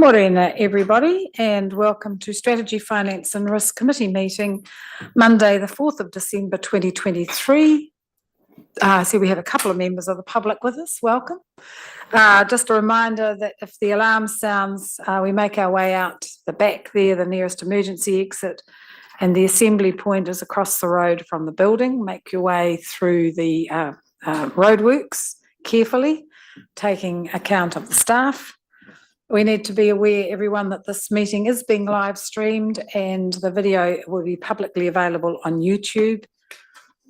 Morena, everybody, and welcome to Strategy, Finance and Risk Committee meeting, Monday, the 4th of December 2023. So we have a couple of members of the public with us. Welcome. Just a reminder that if the alarm sounds, we make our way out the back there, the nearest emergency exit, and the assembly point is across the road from the building. Make your way through the roadworks carefully, taking account of the staff. We need to be aware, everyone, that this meeting is being live streamed and the video will be publicly available on YouTube.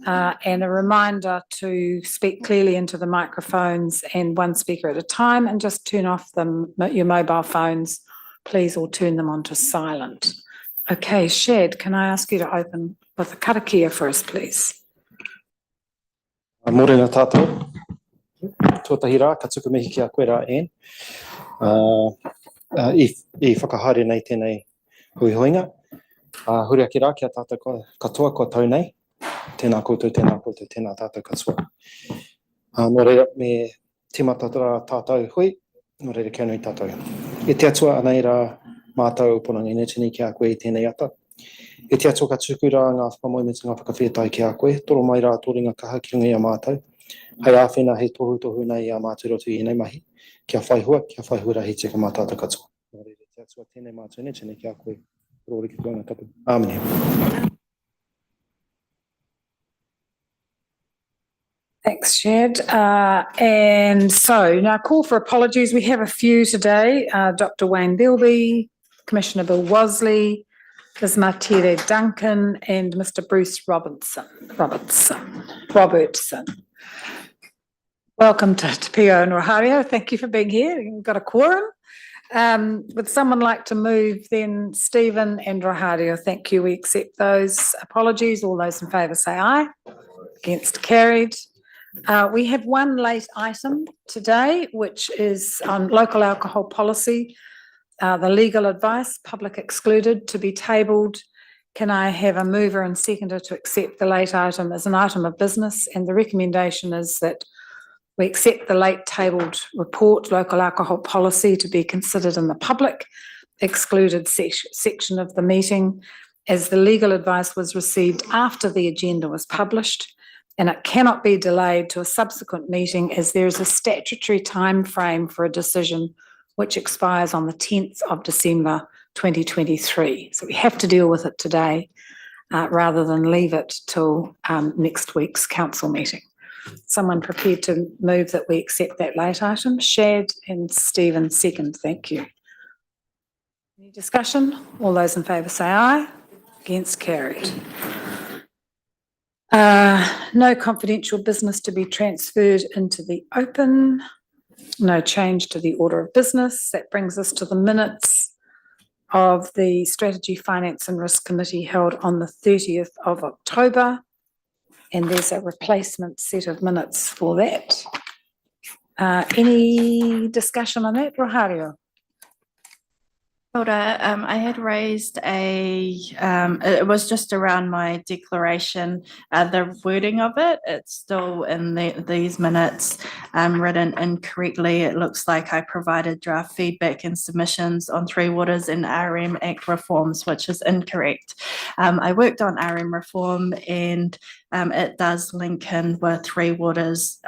And a reminder to speak clearly into the microphones and one speaker at a time, and just turn off your mobile phones, please, or turn them on to silent. Okay, Shad, can I ask you to open with a karakia for us, please? Morena tātou. Tuatahi rā, ka tuku mihi ki a koe rā en. I whakahaere nei tēnei huihoinga. Huria ki rā ki a tātou katoa ko tau nei. Tēnā koutou, tēnā tātou katoa. Nō reira, me tīmata rā tātou hui, nō reira kia nui tātou. E te atua anei rā mātou uponanga ina tini ki a koe I tēnei ata. E te atua ka tuku rā ngā whakamoemeti ngā whakawhetai ki a koe, toro mai rā tōringa kaha ki runga I a mātou. Hei āwhina hei tohu nei I a mātou roto I nei mahi. Kia whaihua rā hi te ka mātātou katoa. Nō reira, te atua tēnei mātou ina tini ki a koe. Rōre ki tuanga tapu. Āmene. Thanks, Shad. And so now call for apologies. We have a few today. Dr. Wayne Bilby, Commissioner Bill Wasley, Ms. Martere Duncan, and Mr. Bruce Robertson. Welcome to Te Pio and Rohario. Thank you for being here. You've got a quorum. Would someone like to move then? Stephen and Rohario, thank you. We accept those apologies. All those in favour say aye. Against, carried. We have one late item today, which is on local alcohol policy, the legal advice, public excluded, to be tabled. Can I have a mover and seconder to accept the late item as an item of business? And the recommendation is that we accept the late tabled report, local alcohol policy, to be considered in the public excluded section of the meeting, as the legal advice was received after the agenda was published, and it cannot be delayed to a subsequent meeting as there is a statutory time frame for a decision which expires on the 10th of December 2023. So we have to deal with it today rather than leave it till next week's council meeting. Someone prepared to move that we accept that late item? Shad and Stephen second, thank you. Any discussion? All those in favour say aye. Against, carried. No confidential business to be transferred into the open. No change to the order of business. That brings us to the minutes of the Strategy, Finance and Risk Committee held on the 30th of October. And there's a replacement set of minutes for that. Any discussion on that, Rohario? I had raised it was just around my declaration, the wording of it, it's still in these minutes written incorrectly. It looks like I provided draft feedback and submissions on Three Waters and RM Act reforms, which is incorrect. I worked on RM reform and it does link in with Three Waters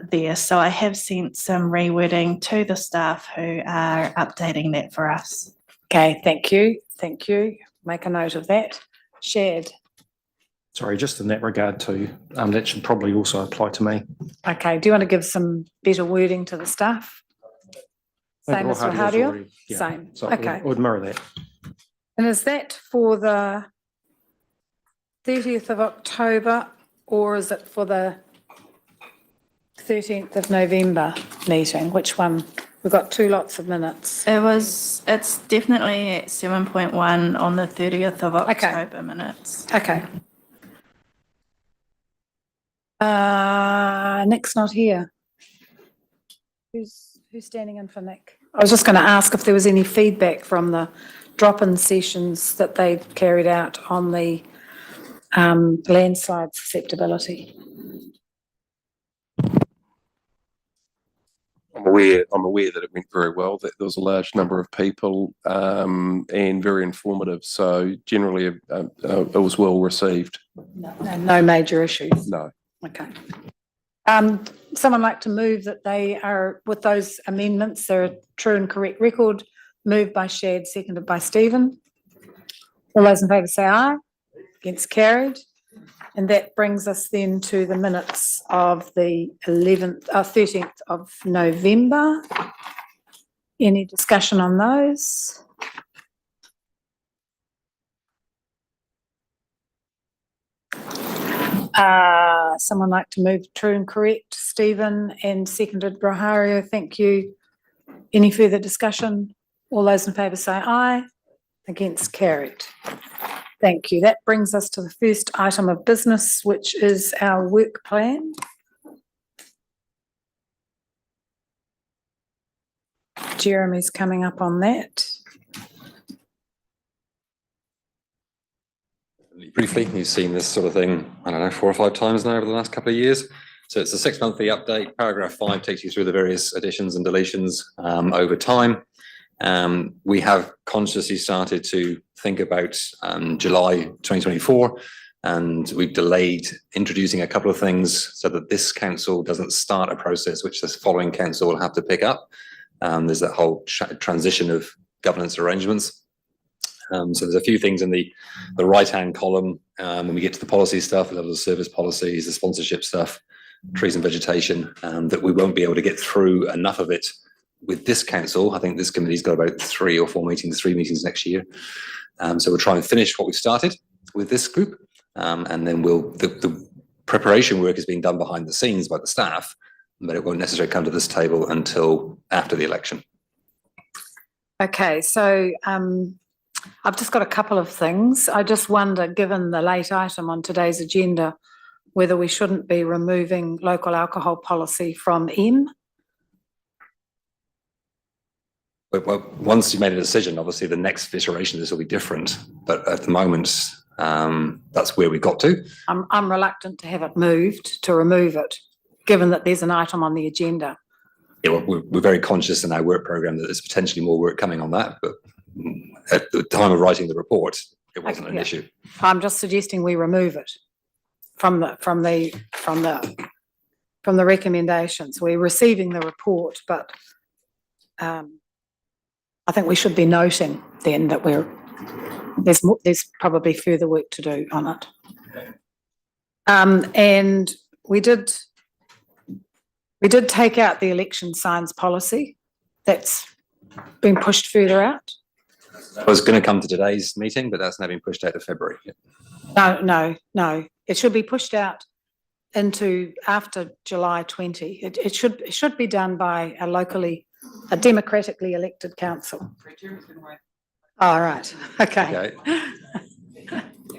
there. So I have sent some rewording to the staff who are updating that for us. Okay, thank you. Thank you. Make a note of that. Shad. Sorry, just in that regard too, that should probably also apply to me. Okay, do you want to give some better wording to the staff? Same as Rohario? Yeah. Same, So okay. I would mirror that. And is that for the 30th of October or is it for the 13th of November meeting? Which one? We've got two lots of minutes. It's definitely at 7.1 on the 30th of October minutes. Okay. Nick's not here. Who's standing in for Nick? I was just going to ask if there was any feedback from the drop-in sessions that they carried out on the landslide susceptibility. I'm aware that it went very well, that there was a large number of people, and very informative. So generally, it was well received. No major issues? No. Okay. Someone like to move that they are, with those amendments, they're a true and correct record, moved by Shad, seconded by Stephen. All those in favour say aye. Against, carried. And that brings us then to the minutes of the 13th of November. Any discussion on those? Someone like to move true and correct? Stephen, and seconded Rohario. Thank you. Any further discussion? All those in favour say aye. Against, carried. Thank you. That brings us to the first item of business, which is our work plan. Jeremy's coming up on that. Briefly, you've seen this sort of thing, I don't know, 4 or 5 times now over the last couple of years. So it's a 6-monthly update. Paragraph 5 takes you through the various additions and deletions over time. We have consciously started to think about July 2024, and we've delayed introducing a couple of things so that this council doesn't start a process which this following council will have to pick up. There's that whole transition of governance arrangements. So there's a few things in the right-hand column when we get to the policy stuff, the level of service policies, the sponsorship stuff, trees and vegetation, that we won't be able to get through enough of it with this council. I think this committee's got about 3 meetings next year. So we'll try and finish what we've started with this group, and then the preparation work is being done behind the scenes by the staff, but it won't necessarily come to this table until after the election. Okay, so I've just got a couple of things. I just wonder, given the late item on today's agenda, whether we shouldn't be removing local alcohol policy from M. Well, once you've made a decision, obviously the next iteration of this will be different. But at the moment, that's where we got to. I'm reluctant to have it moved, to remove it, given that there's an item on the agenda. Yeah, well, we're very conscious in our work programme that there's potentially more work coming on that, but at the time of writing the report, it wasn't an issue. I'm just suggesting we remove it from the recommendations. We're receiving the report, but I think we should be noting then that there's probably further work to do on it. And we did take out the election signs policy. That's been pushed further out. I was going to come to today's meeting, but that's now been pushed out to February. No. It should be pushed out into after July 20. It should be done by a democratically elected council. All right. Okay.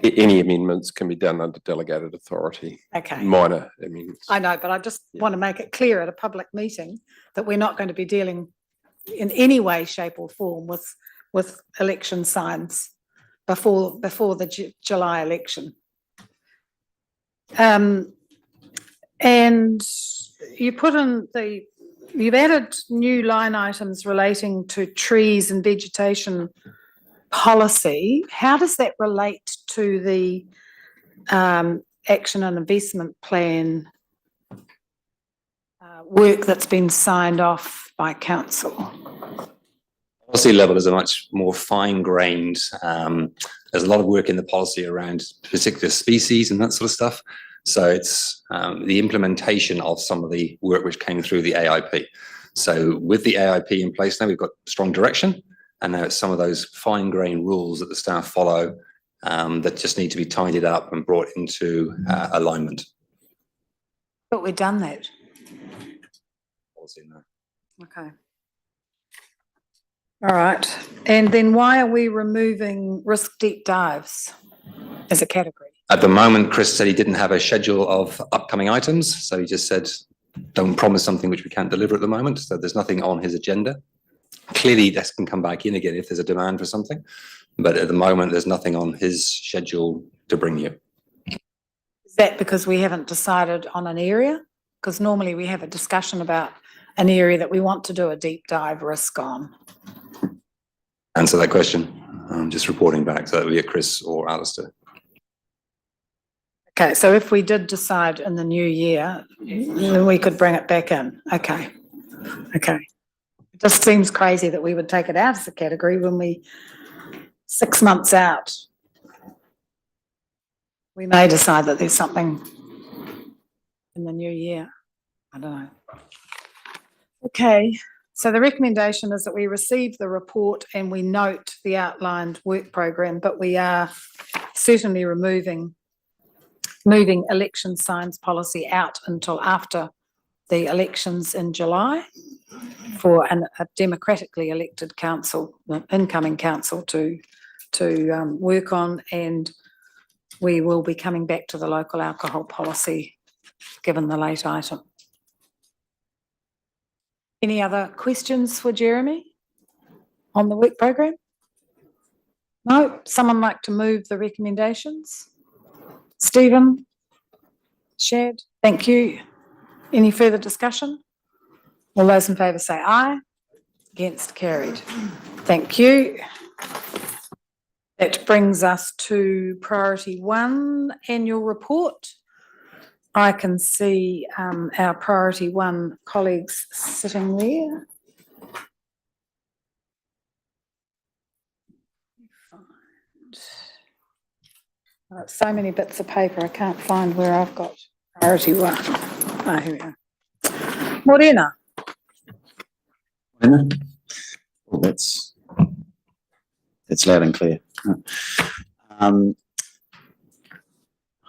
Any amendments can be done under delegated authority. Okay. Minor amendments. I know, but I just want to make it clear at a public meeting that we're not going to be dealing in any way, shape or form with election signs before the July election. And you put in you've added new line items relating to trees and vegetation policy. How does that relate to the action and investment plan work that's been signed off by council? Policy level is a much more fine-grained. There's a lot of work in the policy around particular species and that sort of stuff. So it's the implementation of some of the work which came through the AIP. So with the AIP in place now, we've got strong direction, and now it's some of those fine-grained rules that the staff follow that just need to be tidied up and brought into alignment. But we've done that. Policy now. Okay. All right. And then why are we removing risk deep dives as a category? At the moment, Chris said he didn't have a schedule of upcoming items. So he just said, don't promise something which we can't deliver at the moment. So there's nothing on his agenda. Clearly, this can come back in again if there's a demand for something. But at the moment, there's nothing on his schedule to bring you. Is that because we haven't decided on an area? Because normally we have a discussion about an area that we want to do a deep dive risk on. Answer that question. I'm just reporting back, so that would be a Chris or Alistair. Okay, so if we did decide in the new year, then we could bring it back in. Okay. It just seems crazy that we would take it out as a category when 6 months out, we may decide that there's something in the new year. I don't know. Okay, so the recommendation is that we receive the report and we note the outlined work program, but we are certainly moving election signs policy out until after the elections in July for a democratically elected council, incoming council to work on, and we will be coming back to the local alcohol policy given the late item. Any other questions for Jeremy on the work program? No? Someone like to move the recommendations? Stephen? Shad? Thank you. Any further discussion? All those in favour say aye. Against, carried. Thank you. That brings us to priority 1, annual report. I can see our priority 1 colleagues sitting there. So many bits of paper, I can't find where I've got priority 1. Ah, here we are. Morena. Well, that's loud and clear.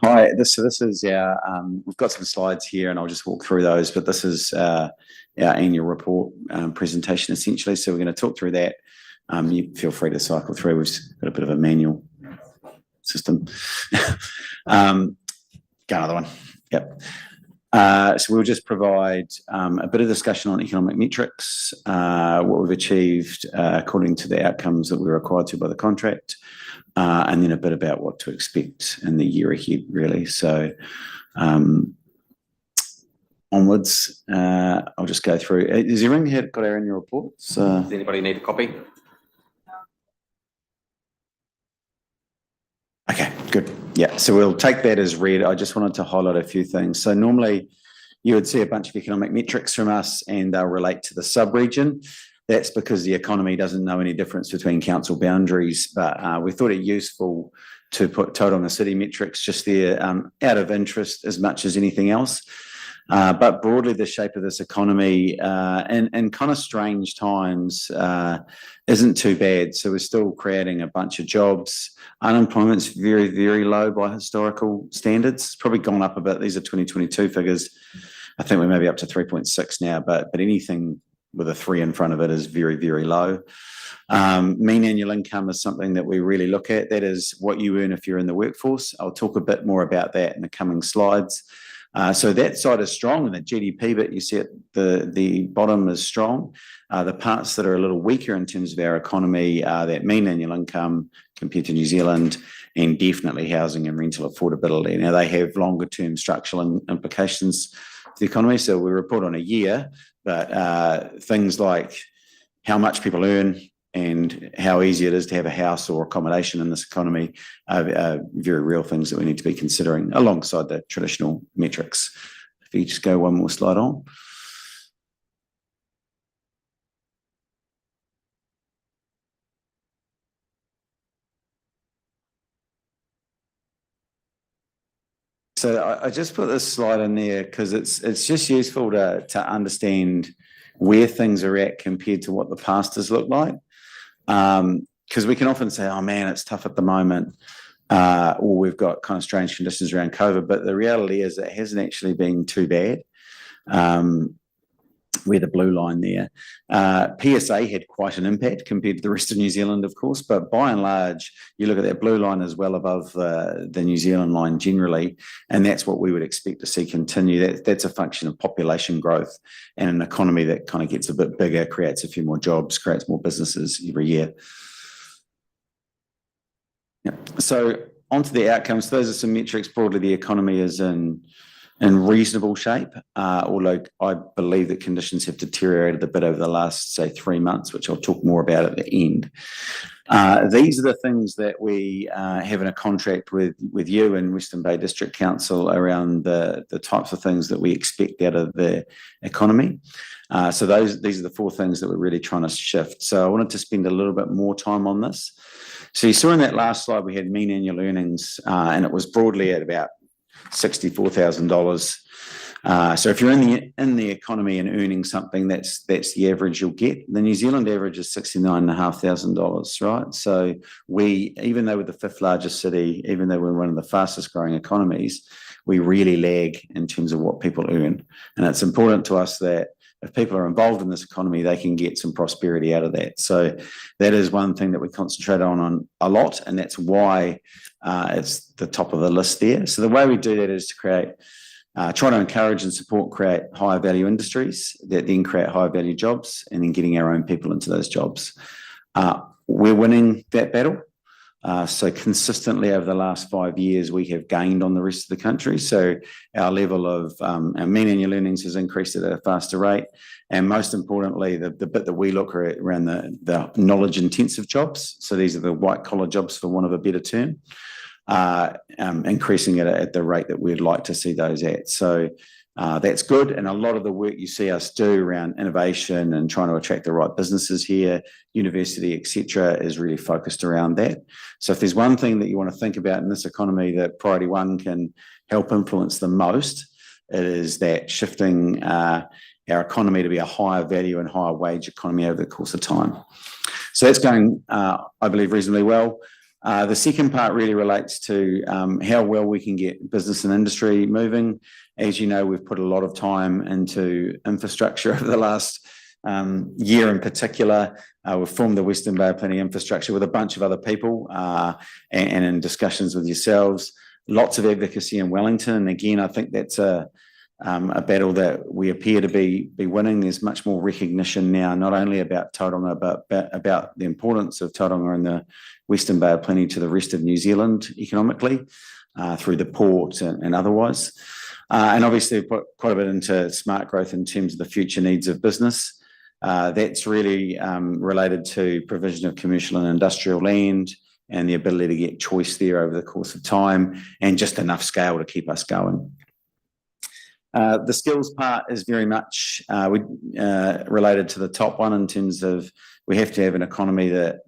Hi, this is our, we've got some slides here and I'll just walk through those, but this is our annual report presentation essentially. So we're going to talk through that. You feel free to cycle through. We've got a bit of a manual system. Go another one. Yep. So we'll just provide a bit of discussion on economic metrics, what we've achieved according to the outcomes that we're required to by the contract, and then a bit about what to expect in the year ahead, really. So onwards, I'll just go through. Has everyone here got our annual reports? Does anybody need a copy? Okay, good. Yeah, so we'll take that as read. I just wanted to highlight a few things. So normally you would see a bunch of economic metrics from us and they'll relate to the sub-region. That's because the economy doesn't know any difference between council boundaries, but we thought it useful to put Tauranga city metrics just there out of interest as much as anything else. But broadly, the shape of this economy in kind of strange times isn't too bad. So we're still creating a bunch of jobs. Unemployment's very, very low by historical standards. It's probably gone up a bit. These are 2022 figures. I think we're maybe up to 3.6 now, but anything with a 3 in front of it is very, very low. Mean annual income is something that we really look at. That is what you earn if you're in the workforce. I'll talk a bit more about that in the coming slides. So that side is strong, and the GDP bit you see at the bottom is strong. The parts that are a little weaker in terms of our economy are that mean annual income compared to New Zealand, and definitely housing and rental affordability. Now, they have longer term structural implications to the economy, so we report on a year, but things like how much people earn and how easy it is to have a house or accommodation in this economy are very real things that we need to be considering alongside the traditional metrics. If you just go one more slide on. So I just put this slide in there because it's just useful to understand where things are at compared to what the past has looked like. Because we can often say, oh man, it's tough at the moment, or we've got kind of strange conditions around COVID, but the reality is it hasn't actually been too bad. We're the blue line there. PSA had quite an impact compared to the rest of New Zealand, of course, but by and large, you look at that blue line as well above the New Zealand line generally, and that's what we would expect to see continue. That's a function of population growth and an economy that kind of gets a bit bigger, creates a few more jobs, creates more businesses every year. Yeah. So onto the outcomes. Those are some metrics. Broadly, the economy is in in reasonable shape, although I believe that conditions have deteriorated a bit over the last, say, 3 months, which I'll talk more about at the end. These are the things that we have in a contract with you and Western Bay District Council around the types of things that we expect out of the economy. So these are the 4 things that we're really trying to shift. So I wanted to spend a little bit more time on this. So you saw in that last slide, we had mean annual earnings, and it was broadly at about $64,000. So if you're in the economy and earning something, that's the average you'll get. The New Zealand average is $69,500, right? So even though we're the 5th largest city, even though we're one of the fastest growing economies, we really lag in terms of what people earn. And it's important to us that if people are involved in this economy, they can get some prosperity out of that. So that is one thing that we concentrate on a lot, and that's why it's the top of the list there. So the way we do that is to try to encourage and create higher value industries that then create higher value jobs, and then getting our own people into those jobs. We're winning that battle. So consistently over the last 5 years, we have gained on the rest of the country. So our level of our mean annual earnings has increased at a faster rate. And most importantly, the bit that we look at around the knowledge intensive jobs. So these are the white collar jobs, for want of a better term, increasing at the rate that we'd like to see those at. So that's good. And a lot of the work you see us do around innovation and trying to attract the right businesses here, university, etc., is really focused around that. So if there's one thing that you want to think about in this economy that Priority One can help influence the most, it is that shifting our economy to be a higher value and higher wage economy over the course of time. So that's going, I believe, reasonably well. The second part really relates to how well we can get business and industry moving. As you know, we've put a lot of time into infrastructure over the last year in particular. We've formed the Western Bay Planning Infrastructure with a bunch of other people and in discussions with yourselves. Lots of advocacy in Wellington. And again, I think that's a battle that we appear to be winning. There's much more recognition now, not only about Tauranga, but about the importance of Tauranga and the Western Bay of Plenty to the rest of New Zealand economically, through the port and otherwise. And obviously we've put quite a bit into smart growth in terms of the future needs of business. That's really related to provision of commercial and industrial land and the ability to get choice there over the course of time, and just enough scale to keep us going. The skills part is very much related to the top one, in terms of we have to have an economy that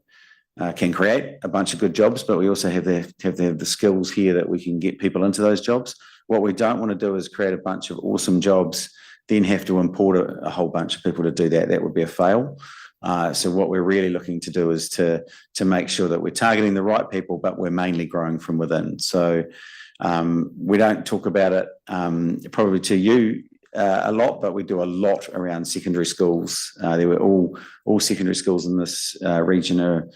can create a bunch of good jobs, but we also have to have the skills here that we can get people into those jobs. What we don't want to do is create a bunch of awesome jobs, then have to import a whole bunch of people to do that. That would be a fail. So what we're really looking to do is to make sure that we're targeting the right people, but we're mainly growing from within. So we don't talk about it probably to you a lot, but we do a lot around secondary schools. There were all secondary schools in this region are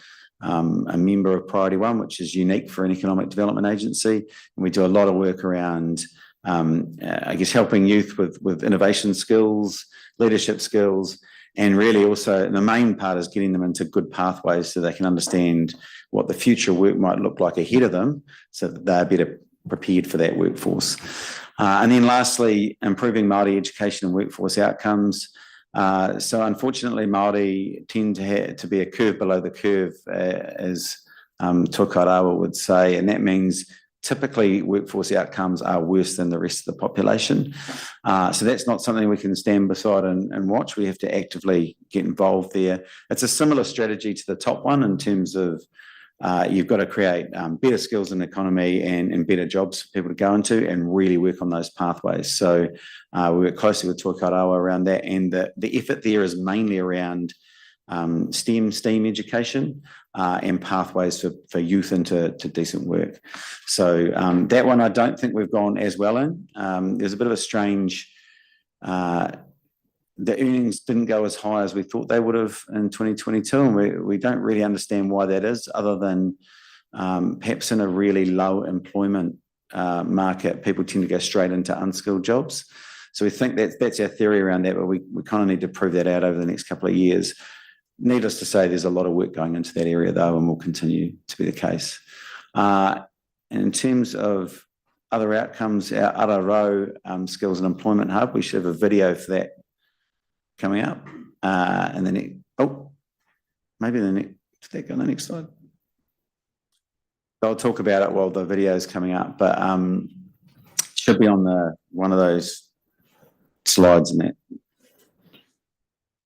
a member of Priority One, which is unique for an economic development agency. And we do a lot of work around, I guess, helping youth with innovation skills, leadership skills, and really also the main part is getting them into good pathways so they can understand what the future work might look like ahead of them, so that they're better prepared for that workforce. And then lastly, improving Māori education and workforce outcomes. So unfortunately, Māori tend to be a curve below the curve, as Tokarawa would say, and that means typically workforce outcomes are worse than the rest of the population. So that's not something we can stand beside and watch. We have to actively get involved there. It's a similar strategy to the top one, in terms of you've got to create better skills in the economy and better jobs for people to go into, and really work on those pathways. So we work closely with Tokarawa around that, and the effort there is mainly around STEAM education and pathways for youth into decent work. So that one I don't think we've gone as well in. There's a bit of a strange, the earnings didn't go as high as we thought they would have in 2022, and we don't really understand why that is, other than perhaps in a really low employment market, people tend to go straight into unskilled jobs. So we think that's our theory around that, but we kind of need to prove that out over the next couple of years. Needless to say, there's a lot of work going into that area though, and will continue to be the case. In terms of other outcomes, our Aotearoa Skills and Employment Hub, we should have a video for that coming up. And then, maybe the next, did that go on the next slide? I'll talk about it while the video is coming up, but should be on one of those slides in that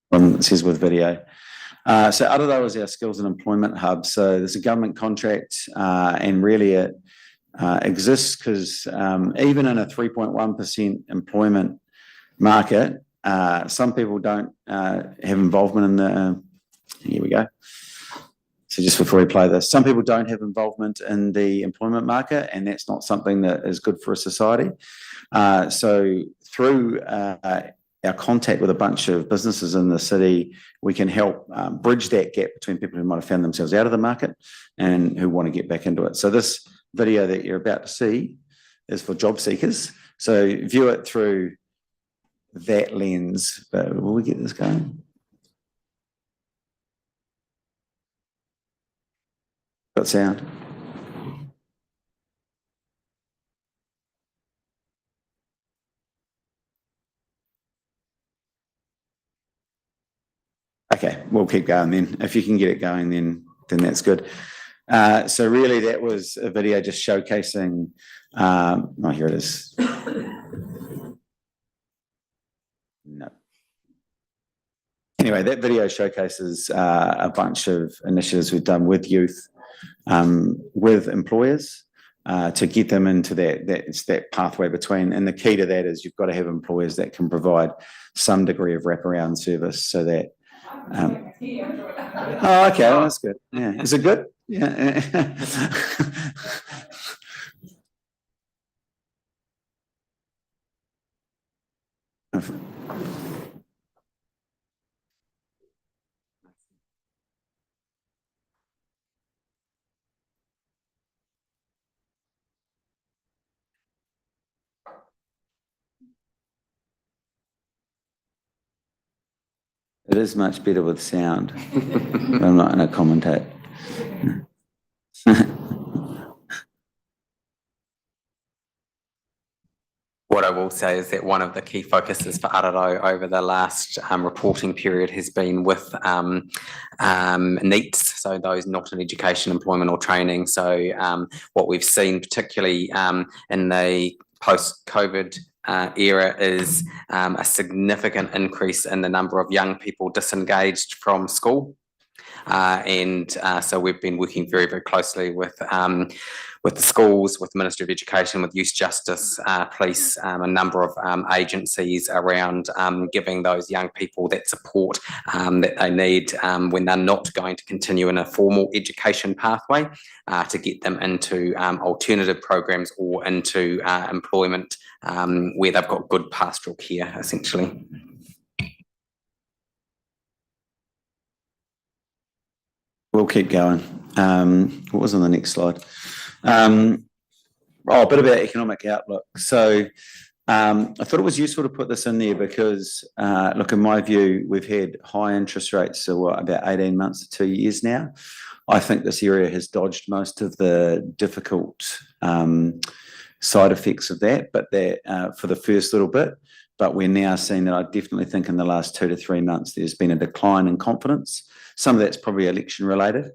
one that says with video. So Aotearoa is our skills and employment hub. So there's a government contract, and really it exists because even in a 3.1% employment market, some people don't have involvement in the. Here we go. So just before we play this, some people don't have involvement in the employment market, and that's not something that is good for a society. So through our contact with a bunch of businesses in the city, we can help bridge that gap between people who might have found themselves out of the market and who want to get back into it. So this video that you're about to see is for job seekers. So view it through that lens. But will we get this going? Got sound? Okay, we'll keep going then. If you can get it going, then that's good. So really, that was a video just showcasing. Oh, here it is. No. Anyway, that video showcases a bunch of initiatives we've done with youth, with employers, to get them into that pathway between. And the key to that is you've got to have employers that can provide some degree of wraparound service so that. Oh, okay, well, that's good. Yeah, is it good? Yeah. It is much better with sound. I'm not going to commentate. What I will say is that one of the key focuses for Aotearoa over the last reporting period has been with NEETs, so those not in education, employment or training. So what we've seen particularly in the post-COVID era is a significant increase in the number of young people disengaged from school. So we've been working very, very closely with the schools, with the Ministry of Education, with Youth Justice, Police, a number of agencies around giving those young people that support that they need when they're not going to continue in a formal education pathway, to get them into alternative programs or into employment where they've got good pastoral care, essentially. We'll keep going. What was on the next slide? A bit about economic outlook. So I thought it was useful to put this in there because, look, in my view, we've had high interest rates for about 18 months to 2 years now. I think this area has dodged most of the difficult side effects of that, but for the first little bit. But we're now seeing that I definitely think in the last 2 to 3 months, there's been a decline in confidence. Some of that's probably election related,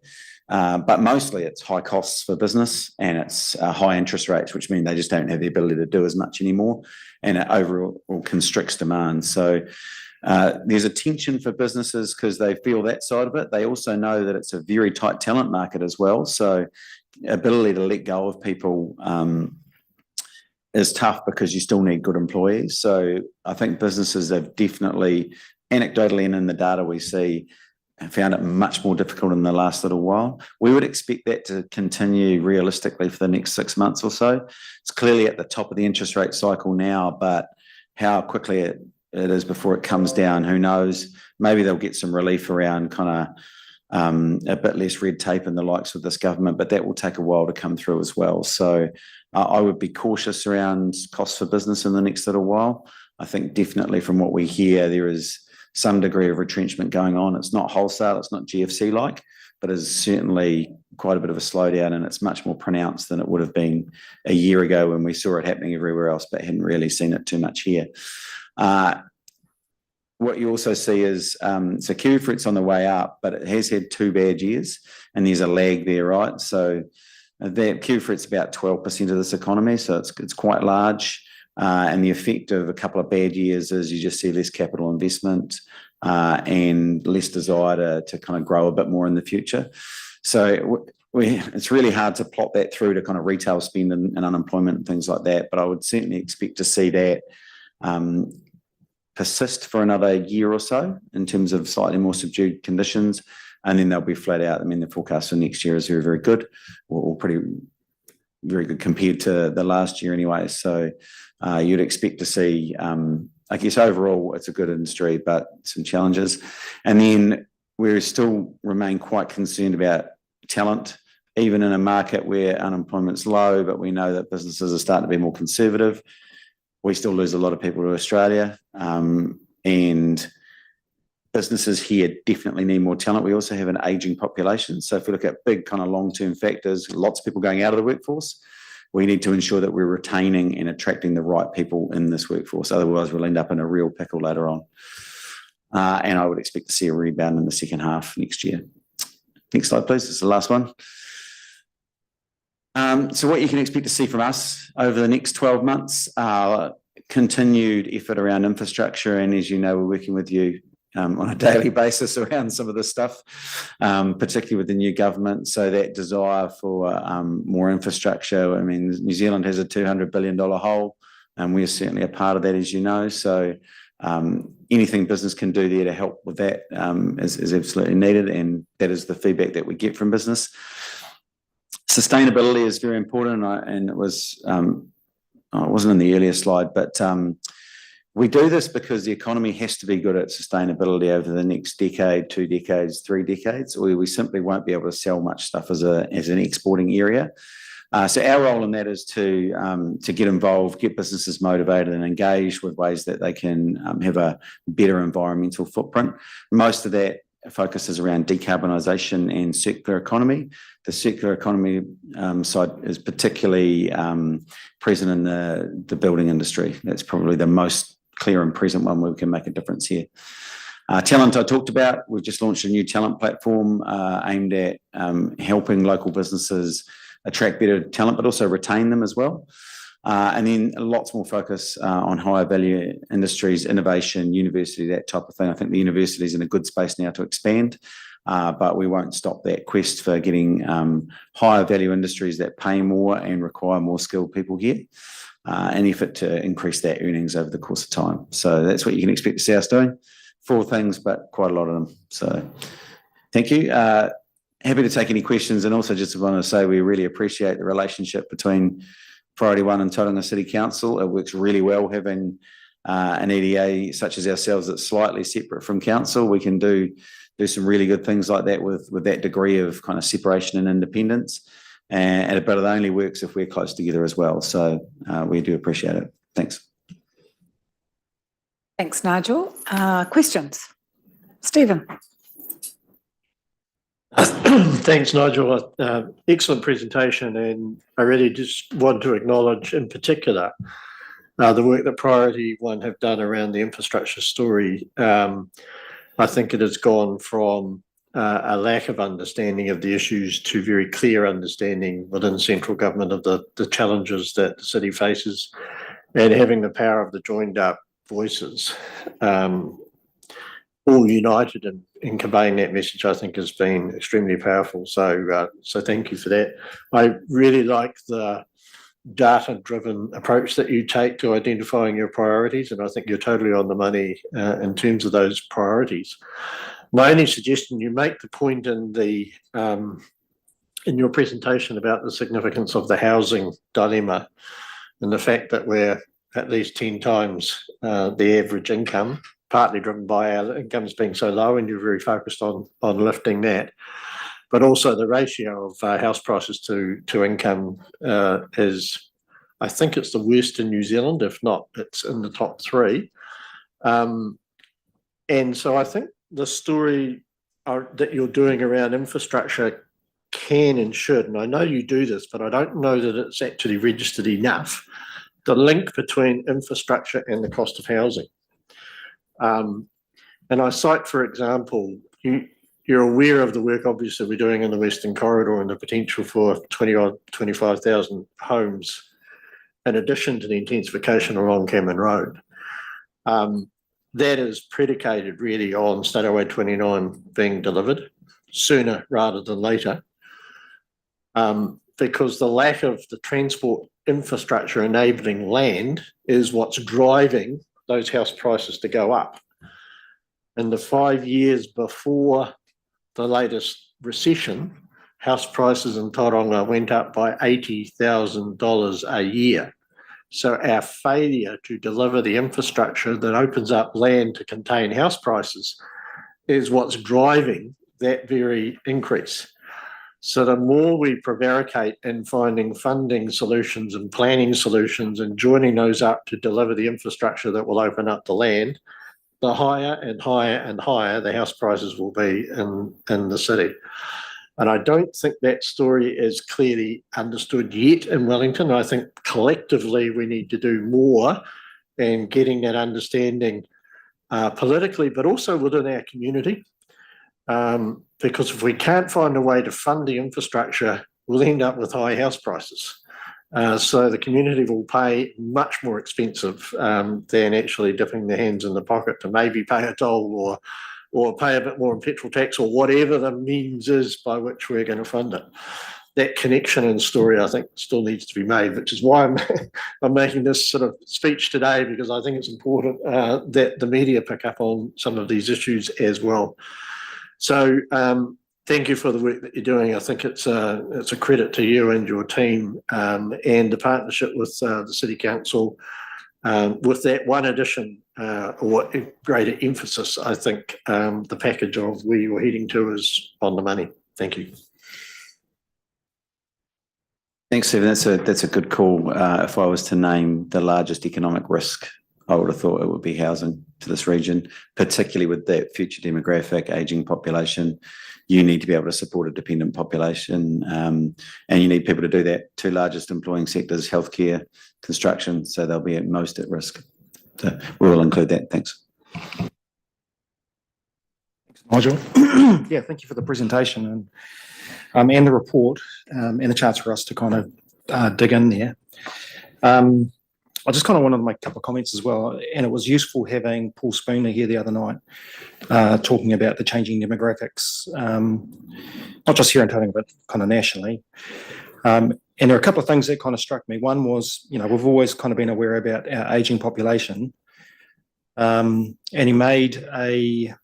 but mostly it's high costs for business and it's high interest rates, which mean they just don't have the ability to do as much anymore, and it overall constricts demand. So there's a tension for businesses because they feel that side of it. They also know that it's a very tight talent market as well. So ability to let go of people is tough because you still need good employees. So I think businesses have definitely, anecdotally and in the data we see, found it much more difficult in the last little while. We would expect that to continue realistically for the next 6 months or so. It's clearly at the top of the interest rate cycle now, but how quickly it is before it comes down, who knows? Maybe they'll get some relief around kind of a bit less red tape and the likes of this government, but that will take a while to come through as well. So I would be cautious around costs for business in the next little while. I think definitely from what we hear, there is some degree of retrenchment going on. It's not wholesale, it's not GFC-like, but is certainly quite a bit of a slowdown, and it's much more pronounced than it would have been a year ago when we saw it happening everywhere else, but hadn't really seen it too much here. What you also see is, so kiwifruit's on the way up, but it has had 2 bad years, and there's a lag there, right? So that kiwifruit's about 12% of this economy, so it's quite large. And the effect of a couple of bad years is you just see less capital investment and less desire to kind of grow a bit more in the future. So it's really hard to plot that through to kind of retail spend and unemployment and things like that, but I would certainly expect to see that persist for another year or so in terms of slightly more subdued conditions, and then they'll be flat out. I mean, the forecast for next year is very, very good, or pretty very good compared to the last year anyway. So you'd expect to see, I guess overall it's a good industry, but some challenges. And then we still remain quite concerned about talent, even in a market where unemployment's low, but we know that businesses are starting to be more conservative. We still lose a lot of people to Australia, and businesses here definitely need more talent. We also have an ageing population. So if we look at big kind of long-term factors, lots of people going out of the workforce, we need to ensure that we're retaining and attracting the right people in this workforce. Otherwise, we'll end up in a real pickle later on. And I would expect to see a rebound in the second half next year. Next slide, please. This is the last one. So what you can expect to see from us over the next 12 months, continued effort around infrastructure. And as you know, we're working with you on a daily basis around some of this stuff, particularly with the new government. So that desire for more infrastructure. I mean, New Zealand has a $200 billion hole, and we're certainly a part of that, as you know. So anything business can do there to help with that is absolutely needed, and that is the feedback that we get from business. Sustainability is very important, and it was, it wasn't in the earlier slide, but we do this because the economy has to be good at sustainability over the next decade, 2 decades, 3 decades, or we simply won't be able to sell much stuff as an exporting area. So our role in that is to get involved, get businesses motivated and engaged with ways that they can have a better environmental footprint. Most of that focuses around decarbonisation and circular economy. The circular economy side is particularly present in the building industry. That's probably the most clear and present one where we can make a difference here. Talent I talked about, we've just launched a new talent platform aimed at helping local businesses attract better talent, but also retain them as well. And then lots more focus on higher value industries, innovation, university, that type of thing. I think the university is in a good space now to expand, but we won't stop that quest for getting higher value industries that pay more and require more skilled people here, an effort to increase their earnings over the course of time. So that's what you can expect to see us doing. 4 things, but quite a lot of them. So thank you. Happy to take any questions, and also just want to say we really appreciate the relationship between Priority 1 and Tauranga City Council. It works really well having an EDA such as ourselves that's slightly separate from council. We can do some really good things like that with that degree of kind of separation and independence, but it only works if we're close together as well. So we do appreciate it. Thanks. Thanks, Nigel. Questions? Stephen. Thanks, Nigel. Excellent presentation, and I really just want to acknowledge in particular the work that Priority 1 have done around the infrastructure story. I think it has gone from a lack of understanding of the issues to very clear understanding within central government of the challenges that the city faces, and having the power of the joined up voices all united in conveying that message, I think has been extremely powerful. So thank you for that. I really like the data-driven approach that you take to identifying your priorities, and I think you're totally on the money in terms of those priorities. My only suggestion, you make the point in your presentation about the significance of the housing dilemma and the fact that we're at least 10 times the average income, partly driven by our incomes being so low, and you're very focused on lifting that. But also the ratio of house prices to income is, I think it's the worst in New Zealand, if not, it's in the top 3. And so I think the story that you're doing around infrastructure can and should, and I know you do this, but I don't know that it's actually registered enough, the link between infrastructure and the cost of housing. And I cite, for example, you're aware of the work obviously we're doing in the Western Corridor and the potential for 25,000 homes in addition to the intensification along Cameron Road. That is predicated really on State Highway 29 being delivered sooner rather than later, because the lack of the transport infrastructure enabling land is what's driving those house prices to go up. In the 5 years before the latest recession, house prices in Tauranga went up by $80,000 a year. So our failure to deliver the infrastructure that opens up land to contain house prices is what's driving that very increase. So the more we prevaricate in finding funding solutions and planning solutions and joining those up to deliver the infrastructure that will open up the land, the higher and higher and higher the house prices will be in the city. And I don't think that story is clearly understood yet in Wellington. I think collectively we need to do more in getting that understanding politically, but also within our community. Because if we can't find a way to fund the infrastructure, we'll end up with high house prices. So the community will pay much more expensive than actually dipping their hands in the pocket to maybe pay a toll or pay a bit more in petrol tax or whatever the means is by which we're going to fund it. That connection and story, I think, still needs to be made, which is why I'm making this sort of speech today, because I think it's important that the media pick up on some of these issues as well. So thank you for the work that you're doing. I think it's a credit to you and your team and the partnership with the City Council. With that one addition or greater emphasis, I think the package of where you're heading to is on the money. Thank you. Thanks, Stephen. That's a good call. If I was to name the largest economic risk, I would have thought it would be housing to this region, particularly with that future demographic, ageing population. You need to be able to support a dependent population, and you need people to do that. Two largest employing sectors, healthcare, construction, so they'll be at most at risk. So we will include that. Thanks. Thanks, Nigel. Yeah, thank you for the presentation and the report and the chance for us to kind of dig in there. I just kind of wanted to make a couple of comments as well, and it was useful having Paul Spooner here the other night talking about the changing demographics, not just here in Tauranga, but kind of nationally. And there are a couple of things that kind of struck me. One was, we've always kind of been aware about our ageing population, and he made a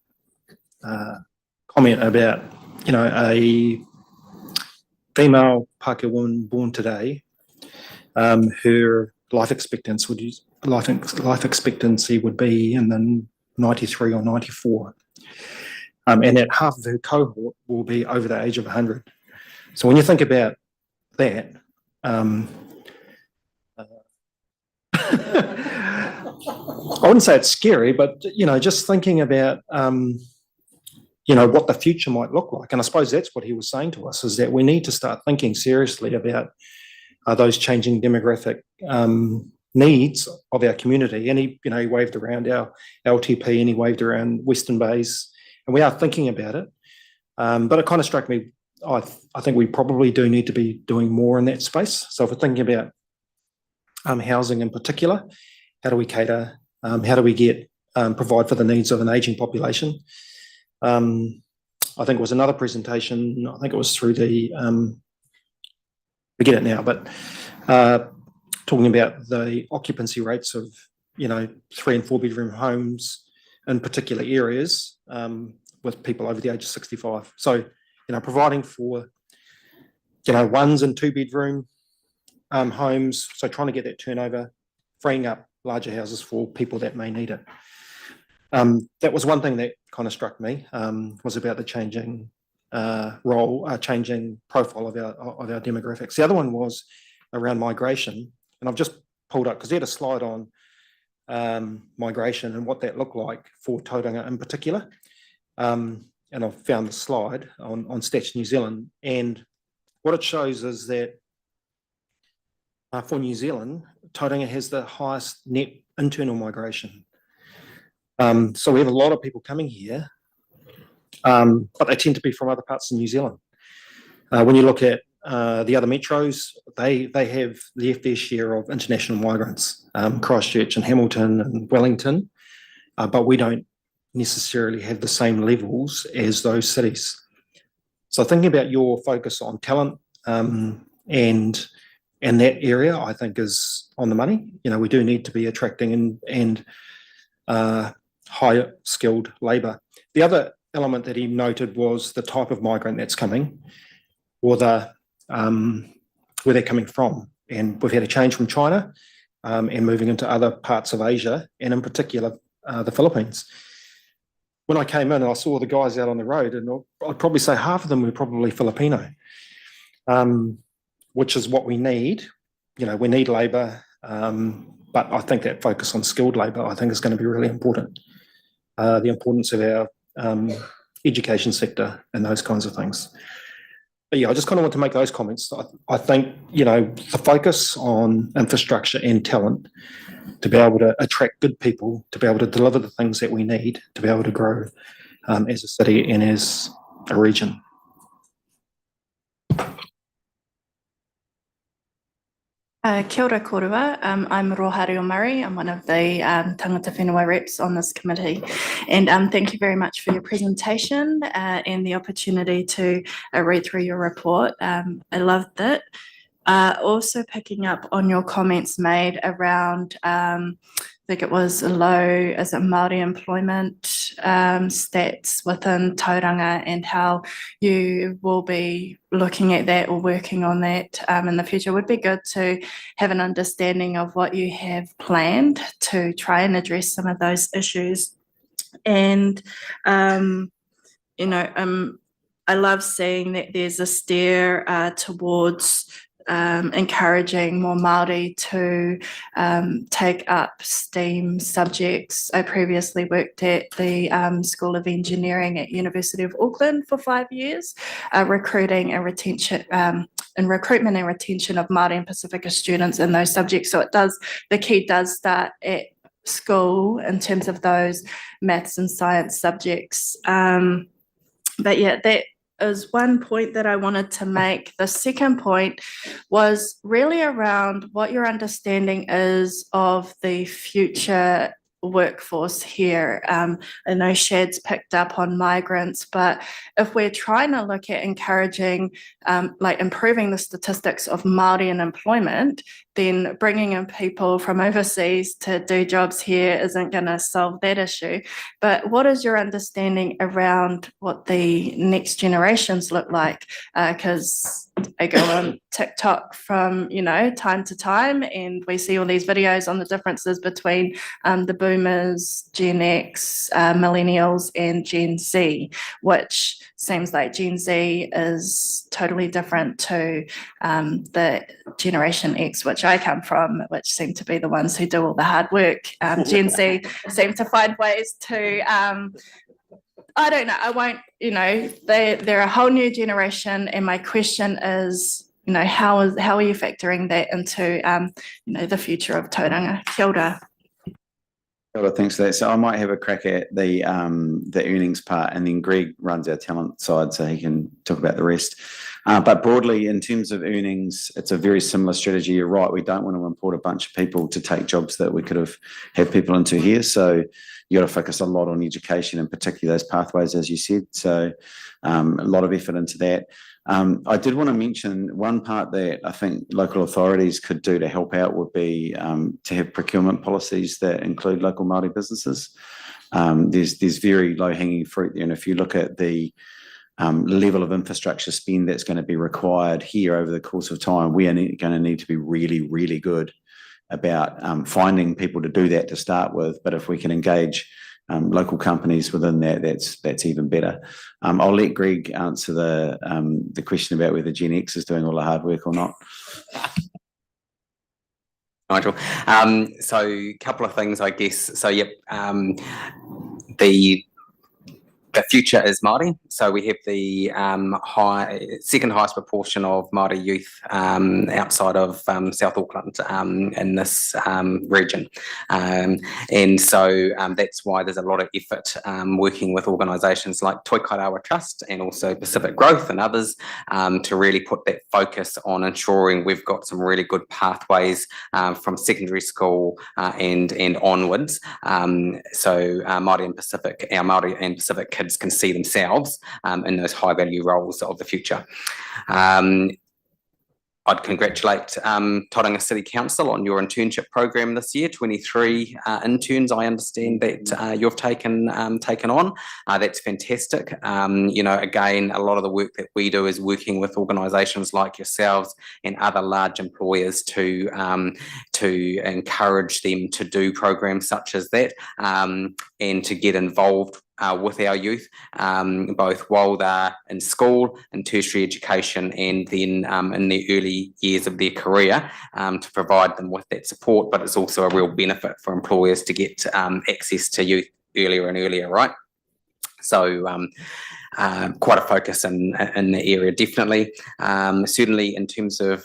comment about, a female Pākehā woman born today, her life expectancy would be in the 93 or 94, and that half of her cohort will be over the age of 100. So when you think about that, I wouldn't say it's scary, but just thinking about what the future might look like, and I suppose that's what he was saying to us, is that we need to start thinking seriously about those changing demographic needs of our community. And he waved around our LTP and he waved around Western Bays, and we are thinking about it. But it kind of struck me, I think we probably do need to be doing more in that space. So if we're thinking about housing in particular, how do we cater? How do we provide for the needs of an ageing population? I think it was another presentation, I think it was through the forget it now, but talking about the occupancy rates of 3 and 4 bedroom homes in particular areas with people over the age of 65. So providing for 1 and 2 bedroom homes, so trying to get that turnover, freeing up larger houses for people that may need it. That was one thing that kind of struck me, was about the changing changing profile of our demographics. The other one was around migration, and I've just pulled up because they had a slide on migration and what that looked like for Tauranga in particular, and I've found the slide on Stats New Zealand, and what it shows is that for New Zealand, Tauranga has the highest net internal migration. So we have a lot of people coming here, but they tend to be from other parts of New Zealand. When you look at the other metros, they have their fair share of international migrants, Christchurch and Hamilton and Wellington, but we don't necessarily have the same levels as those cities. So thinking about your focus on talent and that area, I think is on the money. You know, we do need to be attracting and higher skilled labour. The other element that he noted was the type of migrant that's coming, or where they're coming from. And we've had a change from China and moving into other parts of Asia, and in particular the Philippines. When I came in, I saw the guys out on the road, and I'd probably say half of them were probably Filipino, which is what we need. You know, we need labour, but I think that focus on skilled labour, I think, is going to be really important. The importance of our education sector and those kinds of things. But yeah, I just kind of want to make those comments. I think, you know, the focus on infrastructure and talent to be able to attract good people, to be able to deliver the things that we need to be able to grow as a city and as a region. Kia ora korua. I'm Rohario Murray. I'm one of the tangata whenua reps on this committee. And thank you very much for your presentation and the opportunity to read through your report. I loved it. Also picking up on your comments made around, I think it was low as a Māori employment stats within Tauranga, and how you will be looking at that or working on that in the future. It would be good to have an understanding of what you have planned to try and address some of those issues. And, you know, I love seeing that there's a steer towards encouraging more Māori to take up STEAM subjects. I previously worked at the School of Engineering at University of Auckland for 5 years, recruitment and retention of Māori and Pacifica students in those subjects. So the key does start at school in terms of those maths and science subjects. But yeah, that is one point that I wanted to make. The second point was really around what your understanding is of the future workforce here. I know Shad's picked up on migrants, but if we're trying to look at encouraging, like improving the statistics of Māori employment, then bringing in people from overseas to do jobs here isn't going to solve that issue. But what is your understanding around what the next generations look like? Because I go on TikTok from, you know, time to time, and we see all these videos on the differences between the boomers, Gen X, millennials, and Gen Z, which seems like Gen Z is totally different to the Generation X, which I come from, which seem to be the ones who do all the hard work. Gen Z seem to find ways to, I don't know, I won't, you know, they're a whole new generation. And my question is, you know, how are you factoring that into, you know, the future of Tauranga? Kia ora. Thanks for that. So I might have a crack at the earnings part, and then Greg runs our talent side, so he can talk about the rest. But broadly, in terms of earnings, it's a very similar strategy. You're right. We don't want to import a bunch of people to take jobs that we could have people into here. So you got to focus a lot on education, and particularly those pathways, as you said. So a lot of effort into that. I did want to mention one part that I think local authorities could do to help out would be to have procurement policies that include local Māori businesses. There's very low-hanging fruit there, and if you look at the level of infrastructure spend that's going to be required here over the course of time, we are going to need to be really, really good about finding people to do that to start with. But if we can engage local companies within that, that's even better. I'll let Greg answer the question about whether Gen X is doing all the hard work or not. Nigel. So a couple of things, I guess. So, yep, the the future is Māori. So we have the second highest proportion of Māori youth outside of South Auckland in this region. And so that's why there's a lot of effort working with organisations like Toi Kairawa Trust and also Pacific Growth and others to really put that focus on ensuring we've got some really good pathways from secondary school and onwards. So Māori and Pacific, our Māori and Pacific kids can see themselves in those high value roles of the future. I'd congratulate Tauranga City Council on your internship program this year. 23 interns, I understand that you've taken on. That's fantastic. You know, again, a lot of the work that we do is working with organisations like yourselves and other large employers to encourage them to do programs such as that and to get involved with our youth, both while they're in school, in tertiary education, and then in the early years of their career to provide them with that support. But it's also a real benefit for employers to get access to youth earlier and earlier, right? So quite a focus in the area, definitely. Certainly in terms of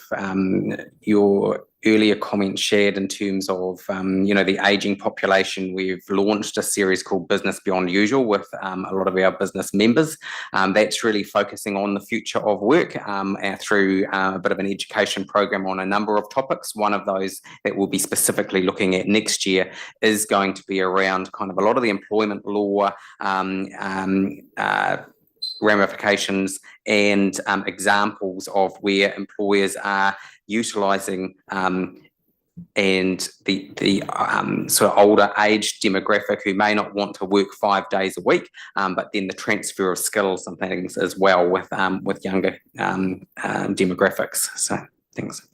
your earlier comment shared in terms of, you know, the ageing population, we've launched a series called Business Beyond Usual with a lot of our business members. That's really focusing on the future of work through a bit of an education program on a number of topics. One of those that we'll be specifically looking at next year is going to be around kind of a lot of the employment law ramifications and examples of where employers are utilising and the sort of older age demographic who may not want to work 5 days a week, but then the transfer of skills and things as well with younger demographics. So things.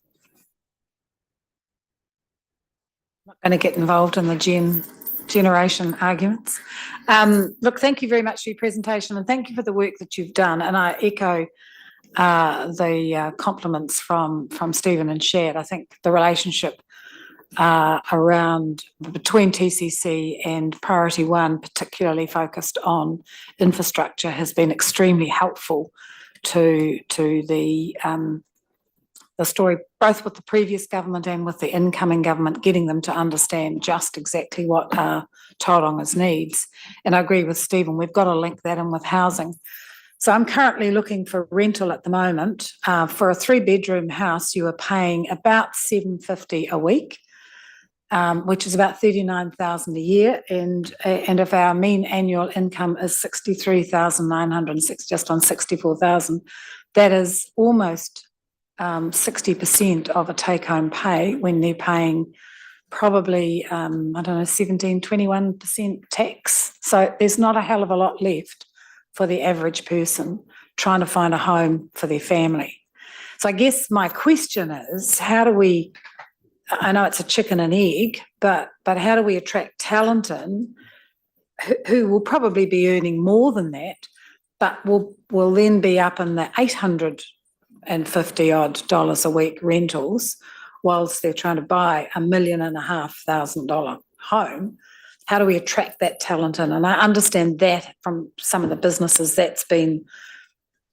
Not going to get involved in the generation arguments. Look, thank you very much for your presentation and thank you for the work that you've done. And I echo the compliments from Stephen and Shad. I think the relationship between TCC and Priority One, particularly focused on infrastructure, has been extremely helpful to the story, both with the previous government and with the incoming government, getting them to understand just exactly what Tauranga's needs. And I agree with Stephen, we've got to link that in with housing. So I'm currently looking for rental at the moment. For a 3-bedroom house, you are paying about $750 a week, which is about $39,000 a year. And if our mean annual income is $63,906, just on $64,000, that is almost 60% of a take-home pay when they're paying probably, 17, 21% tax. So there's not a hell of a lot left for the average person trying to find a home for their family. So I guess my question is, how do we, I know it's a chicken and egg, but how do we attract talent in who will probably be earning more than that, but will then be up in the $850 odd a week rentals whilst they're trying to buy $1.5 million home? How do we attract that talent in? And I understand that from some of the businesses, that's been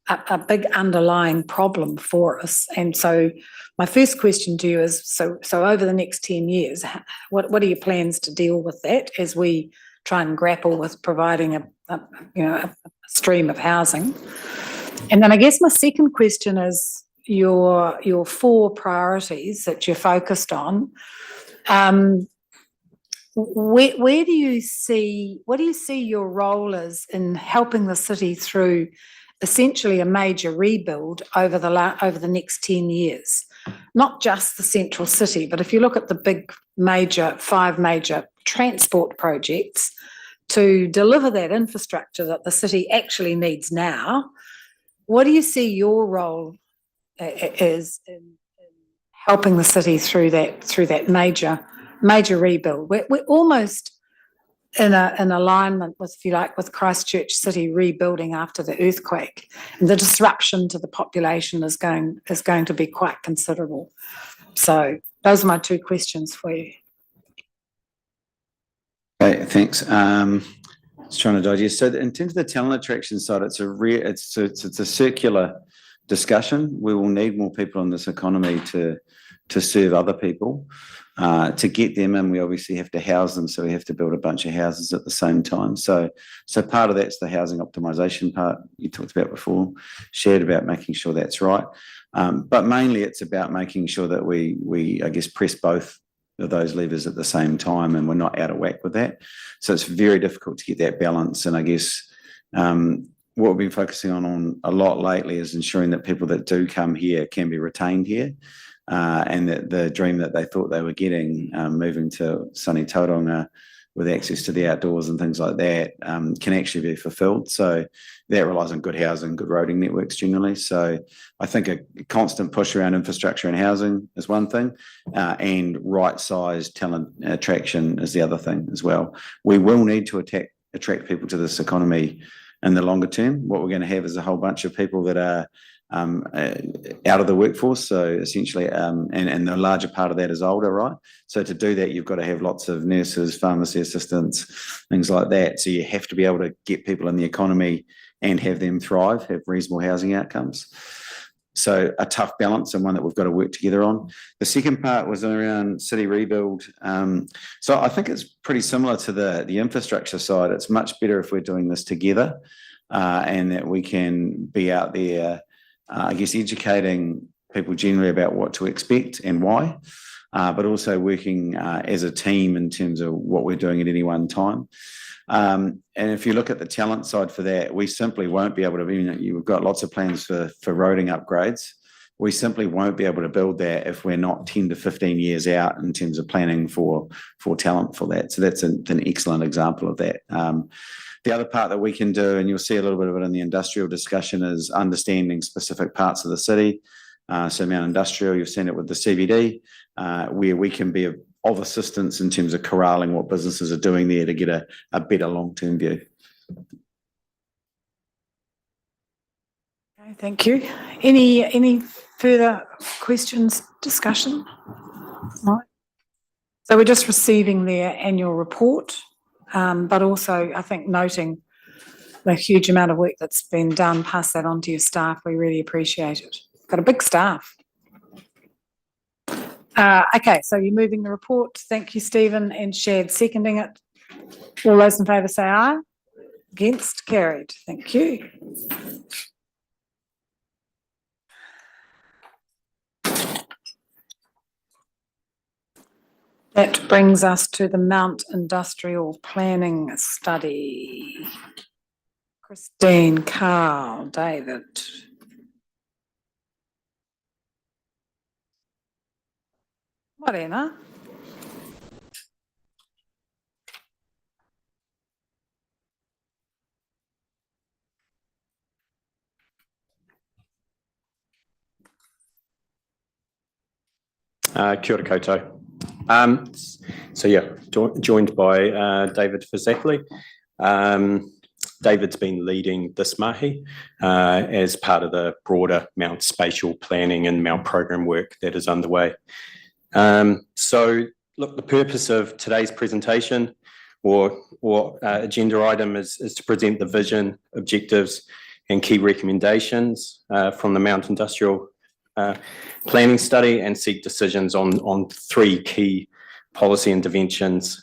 a big underlying problem for us. And so my first question to you is, so over the next 10 years, what are your plans to deal with that as we try and grapple with providing a stream of housing? And then I guess my second question is your 4 priorities that you're focused on. What do you see your role is in helping the city through essentially a major rebuild over the next 10 years? Not just the central city, but if you look at the big 5 major transport projects to deliver that infrastructure that the city actually needs now, what do you see your role is in helping the city through that major rebuild? We're almost in alignment with, if you like, with Christchurch City rebuilding after the earthquake, and the disruption to the population is going to be quite considerable. So those are my 2 questions for you. Okay, thanks. Just trying to digest. So in terms of the talent attraction side, it's a circular discussion. We will need more people in this economy to serve other people. To get them in, we obviously have to house them, so we have to build a bunch of houses at the same time. So part of that's the housing optimization part you talked about before, shared about making sure that's right. But mainly it's about making sure that we I guess press both of those levers at the same time, and we're not out of whack with that. So it's very difficult to get that balance. And I guess what we've been focusing on a lot lately is ensuring that people that do come here can be retained here. And that the dream that they thought they were getting, moving to sunny Tauranga with access to the outdoors and things like that, can actually be fulfilled. So that relies on good housing, good roading networks generally. So I think a constant push around infrastructure and housing is one thing, and right-sized talent attraction is the other thing as well. We will need to attract people to this economy in the longer term. What we're going to have is a whole bunch of people that are out of the workforce, so essentially, and the larger part of that is older, right? So to do that, you've got to have lots of nurses, pharmacy assistants, things like that. So you have to be able to get people in the economy and have them thrive, have reasonable housing outcomes. So a tough balance, and one that we've got to work together on. The second part was around city rebuild. So I think it's pretty similar to the infrastructure side. It's much better if we're doing this together, and that we can be out there, I guess, educating people generally about what to expect and why, but also working as a team in terms of what we're doing at any one time. And if you look at the talent side for that, we simply won't be able to, you've got lots of plans for roading upgrades. We simply won't be able to build that if we're not 10 to 15 years out in terms of planning for talent for that. So that's an excellent example of that. The other part that we can do, and you'll see a little bit of it in the industrial discussion, is understanding specific parts of the city. So Mount Industrial, you've seen it with the CBD, where we can be of assistance in terms of corralling what businesses are doing there to get a better long-term view. Okay, thank you. Any further questions, discussion? No. So we're just receiving their annual report. But also, I think, noting the huge amount of work that's been done, pass that on to your staff. We really appreciate it. Got a big staff. Okay, so you're moving the report. Thank you, Stephen, and Shad seconding it. All those in favour say aye. Against? Carried. Thank you. That brings us to the Mount Industrial Planning Study. Christine, Carl, David. Morena. Kia ora koutou. So yeah, joined by David Fazakli. David's been leading this mahi as part of the broader Mount spatial planning and Mount program work that is underway. So look, the purpose of today's presentation or agenda item is to present the vision, objectives and key recommendations from the Mount Industrial Planning Study and seek decisions on three key policy interventions.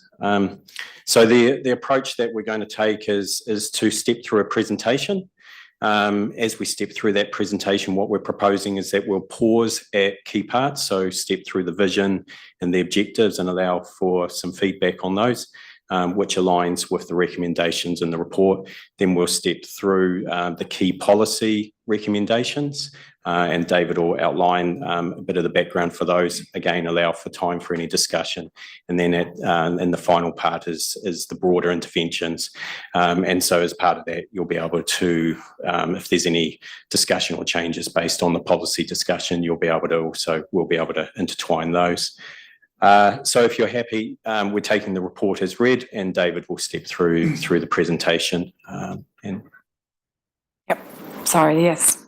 So the approach that we're going to take is to step through a presentation. As we step through that presentation, what we're proposing is that we'll pause at key parts, so step through the vision and the objectives and allow for some feedback on those, which aligns with the recommendations in the report. Then we'll step through the key policy recommendations, and David will outline a bit of the background for those. Again, allow for time for any discussion. And then in the final part is the broader interventions. And so as part of that, you'll be able to, if there's any discussion or changes based on the policy discussion, we'll be able to intertwine those. So if you're happy, we're taking the report as read, and David will step through the presentation. Yep. Sorry. Yes.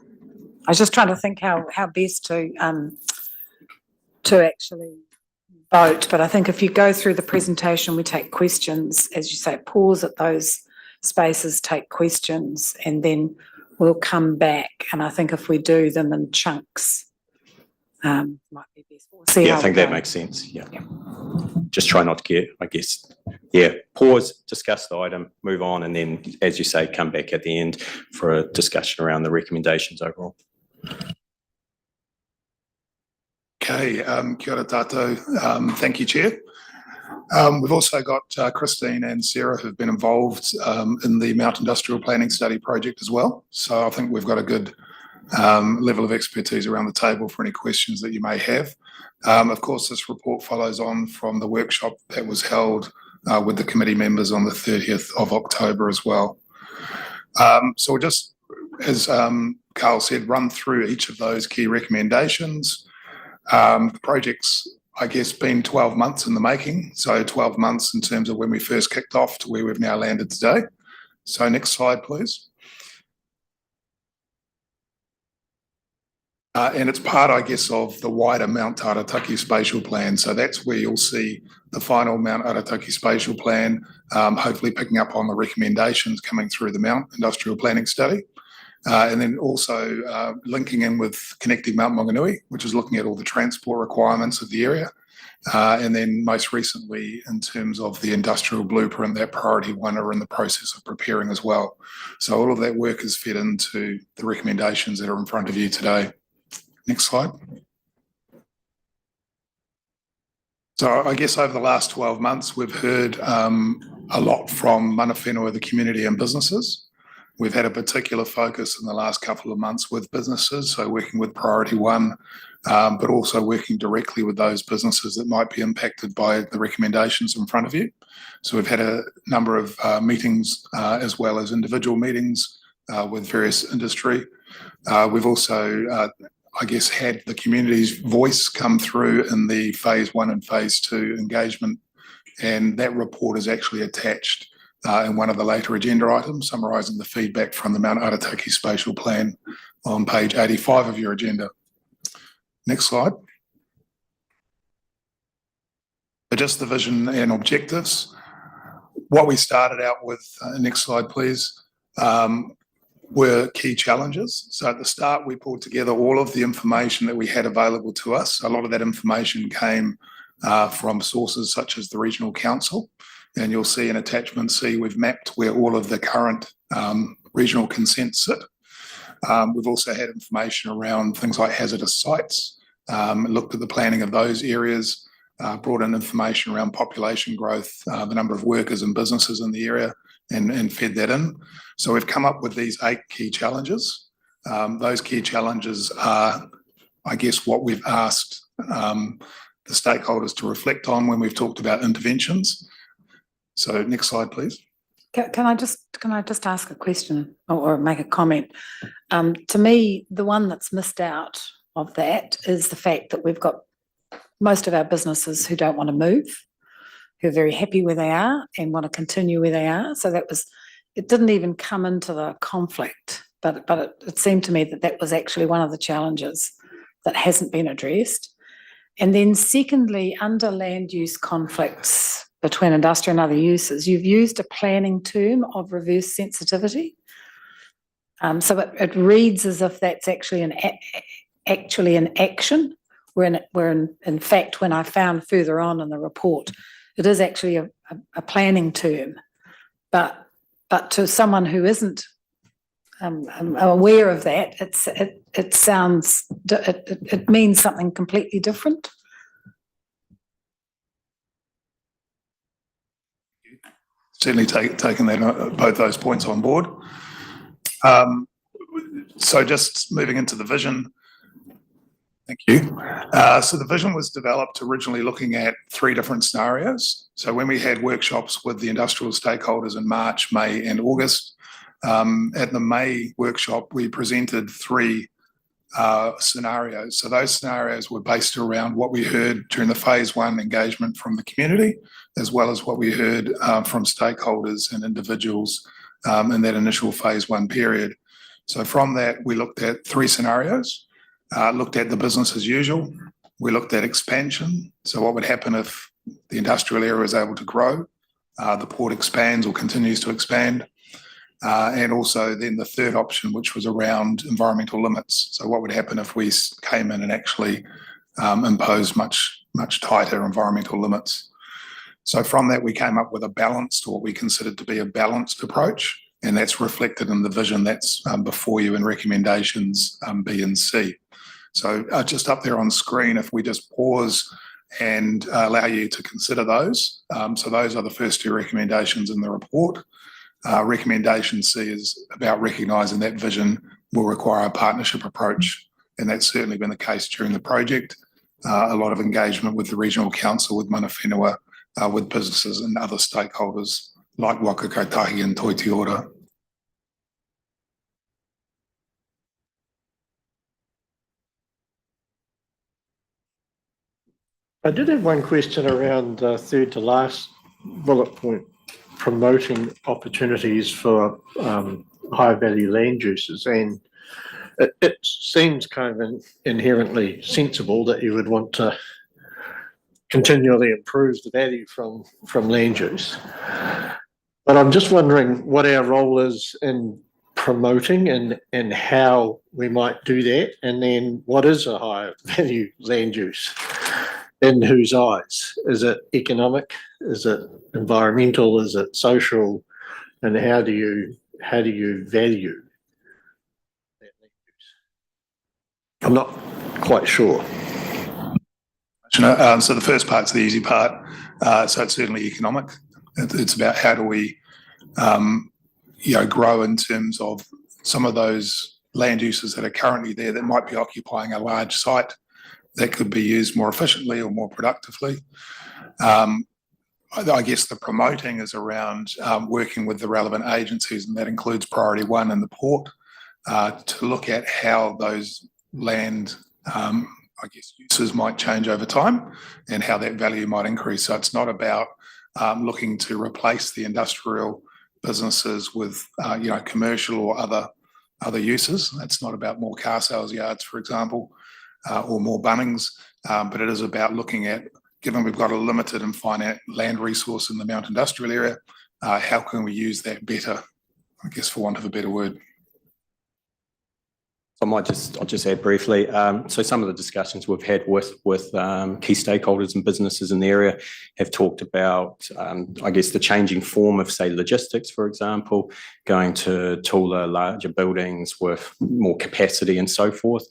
I was just trying to think how best to actually vote. But I think if you go through the presentation, we take questions, as you say, pause at those spaces, take questions, and then we'll come back. And I think if we do them in chunks, might be best. We'll see Yeah, how I think we that go. makes sense. Yeah. Yeah. Just try not to get, I guess, pause, discuss the item, move on, and then, as you say, come back at the end for a discussion around the recommendations overall. Okay, kia ora tātou. Thank you, Chair. We've also got Christine and Sarah who've been involved in the Mount Industrial Planning Study project as well. So I think we've got a good level of expertise around the table for any questions that you may have. Of course, this report follows on from the workshop that was held with the committee members on the 30th of October as well. So we'll just, as Carl said, run through each of those key recommendations. The project's, I guess, been 12 months in the making. So 12 months in terms of when we first kicked off to where we've now landed today. So next slide, please. And it's part, I guess, of the wider Mount Arataki Spatial Plan. So that's where you'll see the final Mount Arataki Spatial Plan, hopefully picking up on the recommendations coming through the Mount Industrial Planning Study. And then also linking in with Connecting Mount Maunganui, which is looking at all the transport requirements of the area. And then most recently, in terms of the industrial blueprint, that priority one are in the process of preparing as well. So all of that work is fed into the recommendations that are in front of you today. Next slide. So I guess over the last 12 months, we've heard a lot from mana whenua, the community and businesses. We've had a particular focus in the last couple of months with businesses, so working with priority one, but also working directly with those businesses that might be impacted by the recommendations in front of you. So we've had a number of meetings as well as individual meetings with various industry. We've also I guess, had the community's voice come through in the phase 1 and phase 2 engagement, and that report is actually attached in one of the later agenda items, summarising the feedback from the Mount Arataki Spatial Plan on page 85 of your agenda. Next slide. Just the vision and objectives. What we started out with, next slide please, were key challenges. So at the start, we pulled together all of the information that we had available to us. A lot of that information came from sources such as the Regional Council. And you'll see in attachment C, we've mapped where all of the current regional consents sit. We've also had information around things like hazardous sites, looked at the planning of those areas, brought in information around population growth, the number of workers and businesses in the area, and fed that in. So we've come up with these 8 key challenges. Those key challenges are, I guess, what we've asked the stakeholders to reflect on when we've talked about interventions. So next slide, please. Can I just ask a question or make a comment? To me, the one that's missed out of that is the fact that we've got most of our businesses who don't want to move, who are very happy where they are and want to continue where they are. So it didn't even come into the conflict, but it seemed to me that that was actually one of the challenges that hasn't been addressed. And then secondly, under land use conflicts between industrial and other uses, you've used a planning term of reverse sensitivity. So it reads as if that's actually an action, where in fact, when I found further on in the report, it is actually a planning term. But to someone who isn't aware of that, it means something completely different. Certainly taken that, both those points on board. So just moving into the vision. Thank you. So the vision was developed originally looking at 3 different scenarios. So when we had workshops with the industrial stakeholders in March, May and August, at the May workshop, we presented 3 scenarios. So those scenarios were based around what we heard during the phase 1 engagement from the community, as well as what we heard from stakeholders and individuals in that initial phase 1 period. So from that, we looked at 3 scenarios. Looked at the business as usual. We looked at expansion. So what would happen if the industrial area is able to grow, the port expands or continues to expand. And also then the third option, which was around environmental limits. So what would happen if we came in and actually imposed much tighter environmental limits? So from that, we came up with a balanced, or what we considered to be a balanced approach, and that's reflected in the vision that's before you in recommendations B and C. So just up there on screen, if we just pause and allow you to consider those. So those are the first two recommendations in the report. Recommendation C is about recognising that vision will require a partnership approach, and that's certainly been the case during the project. A lot of engagement with the regional council, with mana whenua, with businesses and other stakeholders like Waka Kotahi and Toi Te Ora. I did have one question around third to last bullet point, promoting opportunities for high value land uses. And it seems kind of inherently sensible that you would want to continually improve the value from land use. But I'm just wondering what our role is in promoting and how we might do that. And then what is a higher value land use? In whose eyes? Is it economic? Is it environmental? Is it social? And how do you value that land use? I'm not quite sure. So the first part's the easy part. So it's certainly economic. It's about how do we, grow in terms of some of those land uses that are currently there that might be occupying a large site that could be used more efficiently or more productively. I guess the promoting is around working with the relevant agencies, and that includes Priority One and the Port, to look at how those land uses might change over time and how that value might increase. So it's not about looking to replace the industrial businesses with commercial or other uses. It's not about more car sales yards, for example, or more Bunnings, but it is about looking at, given we've got a limited and finite land resource in the Mount Industrial area, how can we use that better, I guess, for want of a better word. I'll just add briefly. So some of the discussions we've had with key stakeholders and businesses in the area have talked about, I guess, the changing form of, say, logistics, for example, going to taller, larger buildings with more capacity and so forth.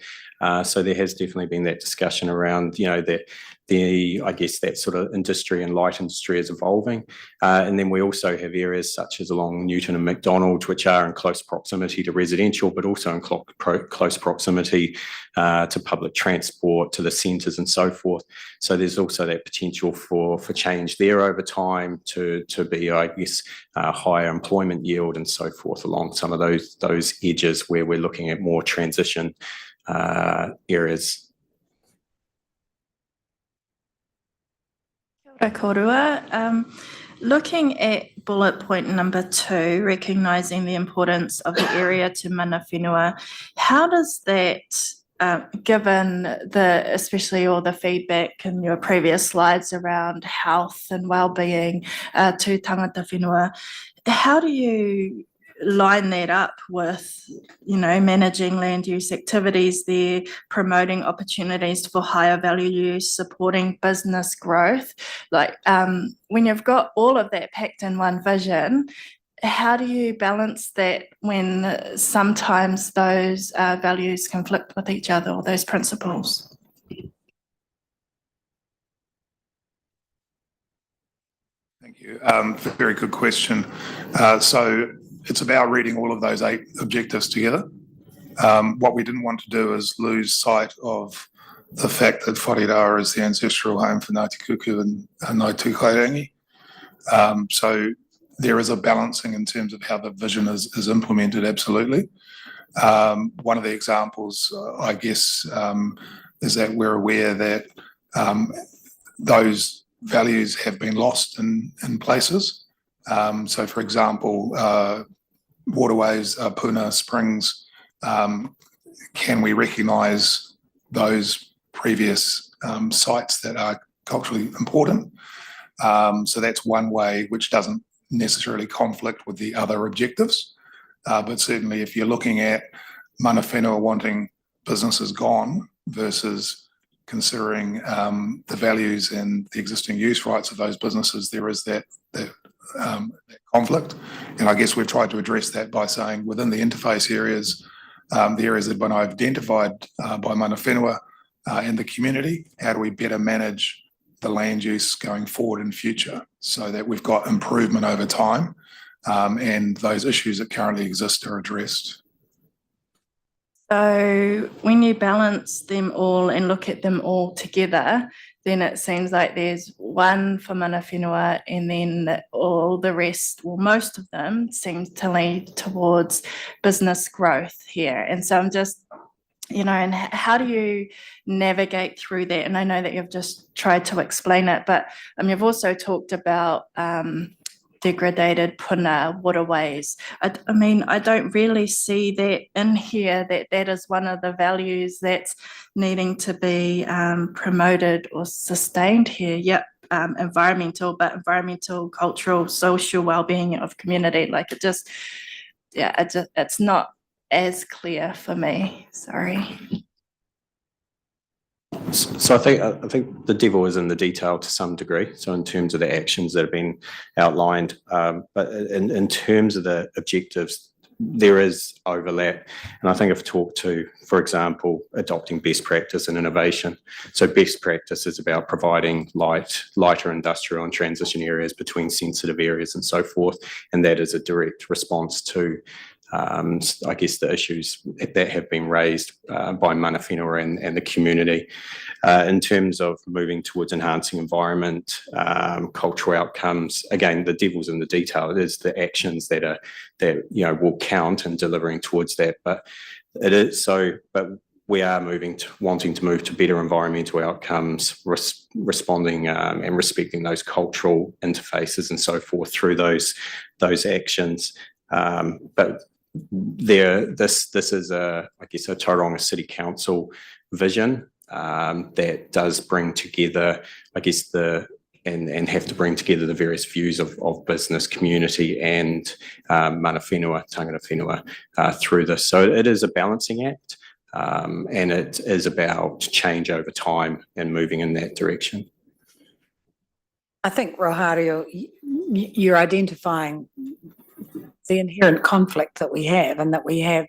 So there has definitely been that discussion around, I guess that sort of industry and light industry is evolving. And then we also have areas such as along Newton and McDonald, which are in close proximity to residential, but also in close proximity to public transport, to the centres and so forth. So there's also that potential for change there over time to be, I guess, higher employment yield and so forth along some of those edges where we're looking at more transition areas. Kia ora korua. Looking at bullet point number 2, recognising the importance of the area to mana whenua, how does that, given especially all the feedback in your previous slides around health and well-being to tangata whenua, how do you line that up with, managing land use activities there, promoting opportunities for higher value use, supporting business growth? Like, when you've got all of that packed in one vision, how do you balance that when sometimes those values conflict with each other, or those principles? Thank you. Very good question. So it's about reading all of those 8 objectives together. What we didn't want to do is lose sight of the fact that Whareroa is the ancestral home for Ngāti Kuku and Ngāi Tūkairangi. So there is a balancing in terms of how the vision is implemented, absolutely. One of the examples, I guess, is that we're aware that those values have been lost in places. So, for example, waterways, Puna, springs, can we recognise those previous sites that are culturally important? So that's one way which doesn't necessarily conflict with the other objectives. But certainly if you're looking at mana whenua wanting businesses gone versus considering the values and the existing use rights of those businesses, there is that conflict. And I guess we've tried to address that by saying within the interface areas, the areas that have been identified by mana whenua and the community, how do we better manage the land use going forward in future so that we've got improvement over time and those issues that currently exist are addressed. So when you balance them all and look at them all together, then it seems like there's one for mana whenua and then all the rest, well, most of them seem to lead towards business growth here. And so I'm just, you know, and how do you navigate through that? And I know that you've just tried to explain it, but you've also talked about degraded puna waterways. I mean, I don't really see that in here, that is one of the values that's needing to be promoted or sustained here. Yep, environmental, but environmental, cultural, social well-being of community. Like it just, yeah, it's not as clear for me. Sorry. So I think the devil is in the detail to some degree. So in terms of the actions that have been outlined, but in terms of the objectives, there is overlap. And I think I've talked to, for example, adopting best practice and innovation. So best practice is about providing lighter industrial and transition areas between sensitive areas and so forth. And that is a direct response to I guess the issues that have been raised by mana whenua and the community. In terms of moving towards enhancing environment, cultural outcomes, again, the devil's in the detail. It is the actions that will count in delivering towards that. But it is so, but we are wanting to move to better environmental outcomes, responding and respecting those cultural interfaces and so forth through those actions. But this is I guess a Tauranga City Council vision that does bring together, I guess, and have to bring together the various views of business, community and mana whenua, tangata whenua through this. So it is a balancing act and it is about change over time and moving in that direction. I think, Rohario, you're identifying the inherent conflict that we have, and that we have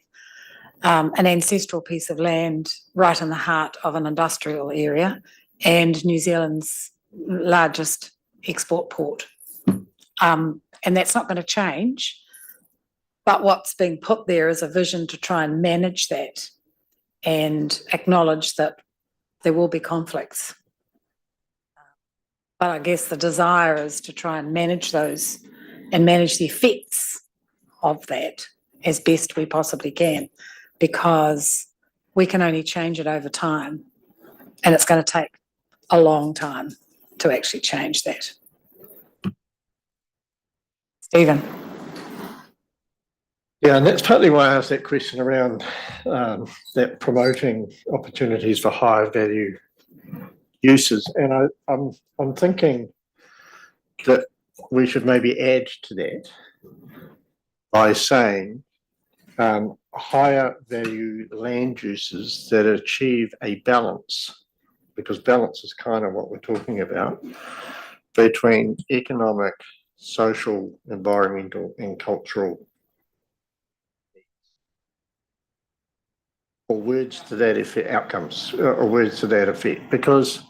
an ancestral piece of land right in the heart of an industrial area and New Zealand's largest export port. And that's not going to change. But what's being put there is a vision to try and manage that and acknowledge that there will be conflicts. But I guess the desire is to try and manage those and manage the effects of that as best we possibly can, because we can only change it over time, and it's going to take a long time to actually change that. Stephen. Yeah, and that's partly why I asked that question around that promoting opportunities for higher value uses. And I'm thinking that we should maybe add to that by saying higher value land uses that achieve a balance, because balance is kind of what we're talking about, between economic, social, environmental and cultural, or words to that effect, outcomes, or words to that effect, because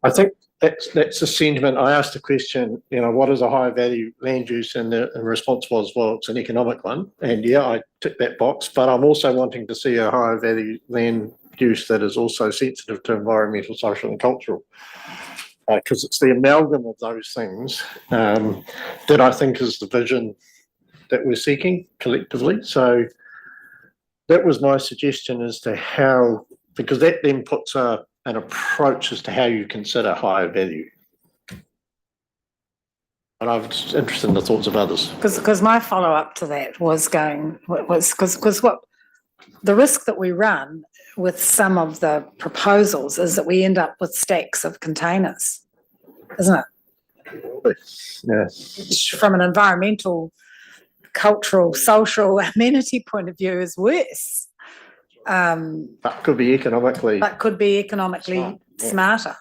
I think that's the sentiment. I asked the question, what is a high value land use? And the response was, well, it's an economic one. And yeah, I tick that box, but I'm also wanting to see a higher value land use that is also sensitive to environmental, social and cultural. Because it's the amalgam of those things that I think is the vision that we're seeking collectively. So that was my suggestion as to how, because that then puts an approach as to how you consider higher value. And I'm just interested in the thoughts of others. Because my follow-up to that was because what the risk that we run with some of the proposals is that we end up with stacks of containers, isn't it? Yeah. Which, from an environmental cultural, social, amenity point of view is worse. That could be economically. But could be economically Smart, yeah. smarter.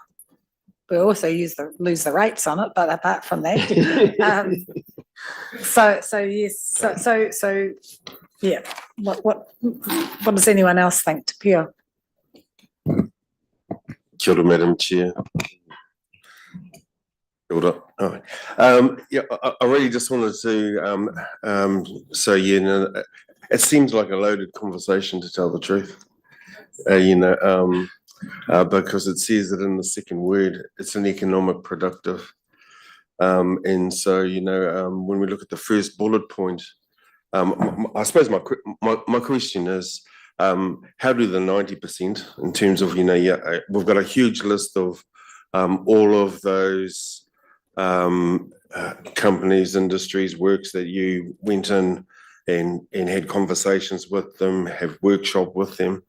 We also lose the rates on it, but apart from that, so yes, so yeah. What does anyone else think? Pure. Kia ora, Madam Chair. Kia ora. Yeah, I really just wanted to say, you know, it seems like a loaded conversation, to tell the truth. Because it says it in the second word, it's an economic productive. And so, you know, when we look at the first bullet point, I suppose my question is, how do the 90% in terms of, you know, we've got a huge list of all of those companies, industries, works that you went in and had conversations with them, have workshop with them.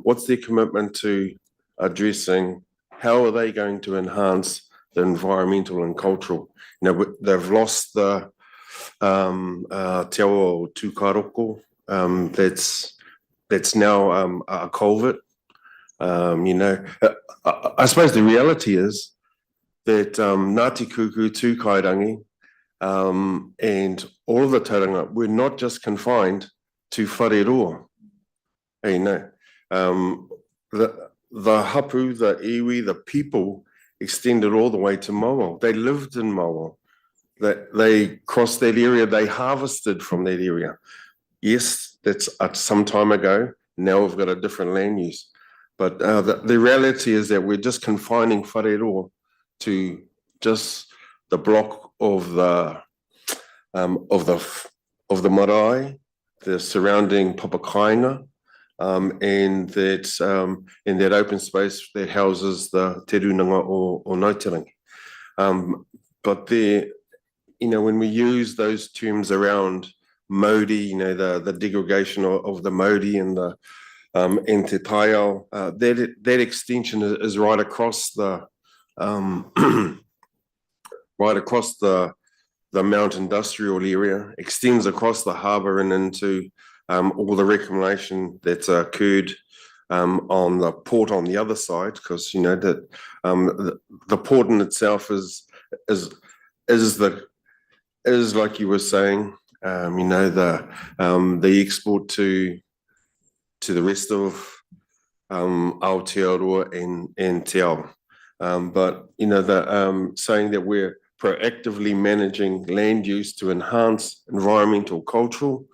What's their commitment to addressing? How are they going to enhance the environmental and cultural? You know, they've lost the te awa o Tūkaroko, that's now a culvert. You know, I suppose the reality is that Ngāti Kuku, Tūkairangi, and all of the tauranga, we're not just confined to whareroa. You know, the hapu, the iwi, the people extended all the way to Moa. They lived in Moa. They crossed that area. They harvested from that area. Yes, that's some time ago. Now we've got a different land use. But the reality is that we're just confining whareroa to just the block of the marae, the surrounding papakainga, and that in that open space that houses the te runanga o Nautirangi. But there, you know, when we use those terms around Māori, you know, the degradation of the Māori and the te taiao, that extension is right across the right across the Mount Industrial area, extends across the harbour and into all the reclamation that's occurred on the port on the other side, because you know that the port in itself is like you were saying, you know, the export to the rest of Aotearoa and Te Ao. But you know, saying that we're proactively managing land use to enhance environmental, cultural,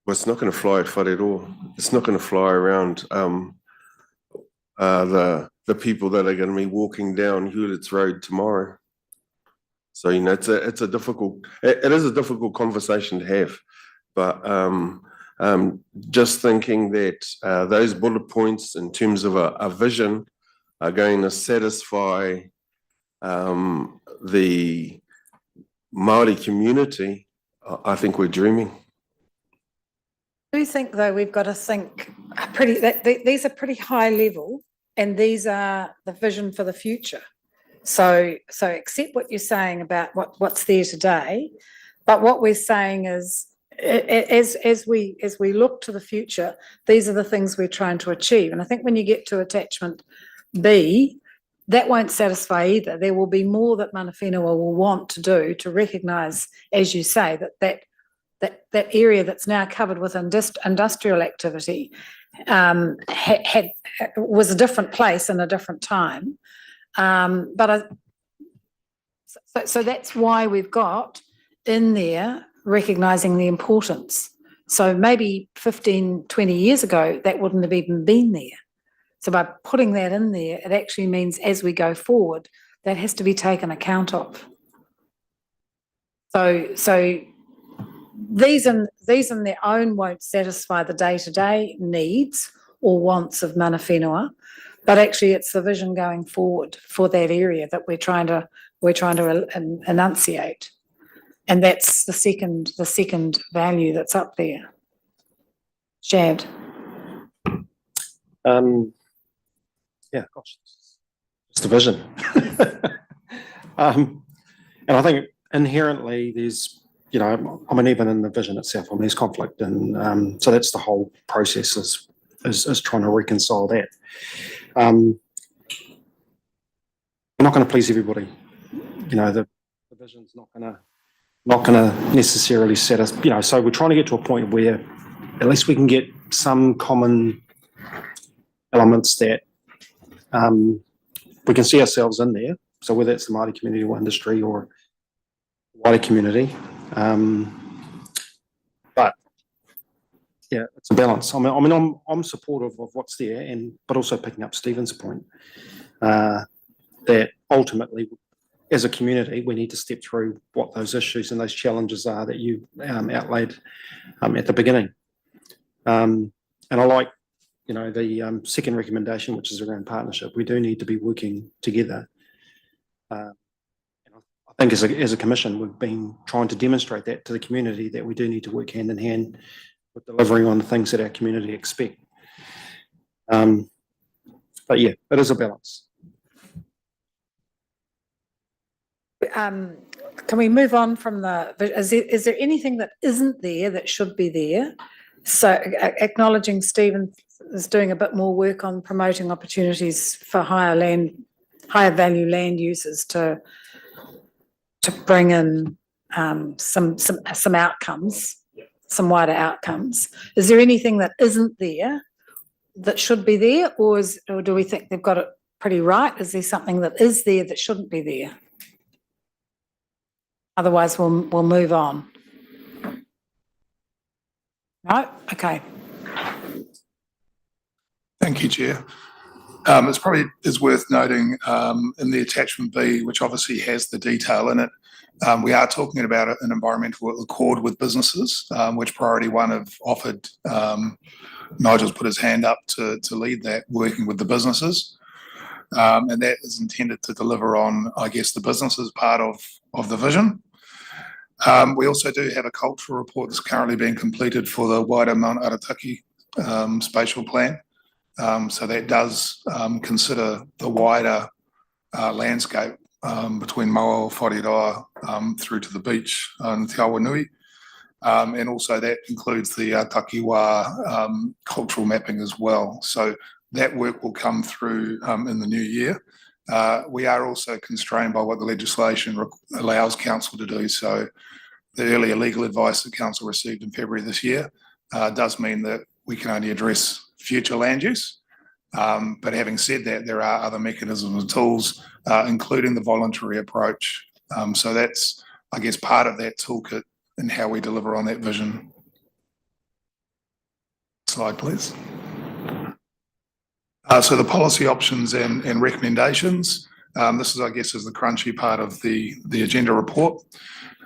well, it's not going to fly at whareroa. It's not going to fly around the people that are going to be walking down Hewlett's Road tomorrow. So you know, it is a difficult conversation to have. But just thinking that those bullet points in terms of a vision are going to satisfy the Māori community, I think we're dreaming. Do you think though we've got to think these are pretty high level, and these are the vision for the future. So accept what you're saying about what's there today, but what we're saying is, as we look to the future, these are the things we're trying to achieve. And I think when you get to attachment B, that won't satisfy either. There will be more that mana whenua will want to do to recognise, as you say, that area that's now covered with industrial activity was a different place in a different time. So that's why we've got in there recognising the importance. So maybe 15, 20 years ago, that wouldn't have even been there. So by putting that in there, it actually means as we go forward, that has to be taken account of. So these in their own won't satisfy the day-to-day needs or wants of mana whenua, but actually it's the vision going forward for that area that we're trying to enunciate. And that's the second value that's up there. Shad. Yeah, gosh, just a vision. And I think inherently there's you know, I mean, even in the vision itself, I mean, there's conflict, and so that's the whole process is trying to reconcile that. We're not going to please everybody, you know. The vision's not going to necessarily set us, you know. So we're trying to get to a point where at least we can get some common elements that we can see ourselves in there. So whether it's the Māori community or industry or wider community, but yeah, it's a balance. I mean, I'm supportive of what's there, but also picking up Stephen's point that ultimately, as a community, we need to step through what those issues and those challenges are that you outlaid at the beginning. And I like, you know, the second recommendation, which is around partnership. We do need to be working together. I think as a commission, we've been trying to demonstrate that to the community, that we do need to work hand in hand with delivering on the things that our community expect. But yeah, it is a balance. Can we move on from is there anything that isn't there that should be there? So acknowledging Stephen is doing a bit more work on promoting opportunities for higher value land users to bring in some outcomes, some wider outcomes. Is there anything that isn't there that should be there, or do we think they've got it pretty right? Is there something that is there that shouldn't be there? Otherwise, we'll move on. No? Okay. Thank you, Chair. It's probably is worth noting in the attachment B, which obviously has the detail in it, we are talking about an environmental accord with businesses, which Priority One have offered. Nigel's put his hand up to lead that, working with the businesses. And that is intended to deliver on, I guess, the businesses part of the vision. We also do have a cultural report that's currently being completed for the wider Mount Arataki spatial plan. So that does consider the wider landscape between Mauao, Whareroa, through to the beach and Te Awanui. And also that includes the Takiwa cultural mapping as well. So that work will come through in the new year. We are also constrained by what the legislation allows council to do. So the earlier legal advice that council received in February this year does mean that we can only address future land use. But having said that, there are other mechanisms and tools, including the voluntary approach. So that's, I guess, part of that toolkit and how we deliver on that vision. Slide, please. So the policy options and recommendations. This is, I guess, is the crunchy part of the agenda report.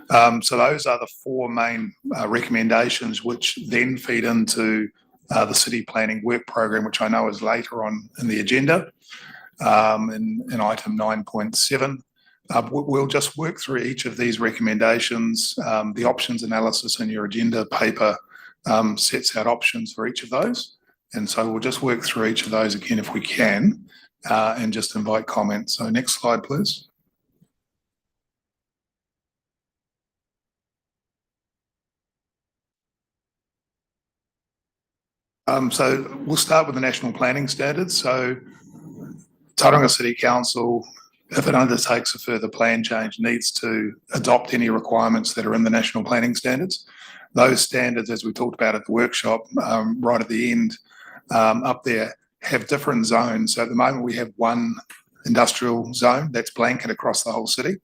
So those are the four main recommendations, which then feed into the city planning work program, which I know is later on in the agenda, in item 9.7. We'll just work through each of these recommendations. The options analysis in your agenda paper sets out options for each of those. And so we'll just work through each of those again if we can, and just invite comments. So next slide, please. So we'll start with the national planning standards. So Tauranga City Council, if it undertakes a further plan change, needs to adopt any requirements that are in the national planning standards. Those standards, as we talked about at the workshop, right at the end, up there, have different zones. So at the moment we have one industrial zone that's blanket across the whole city.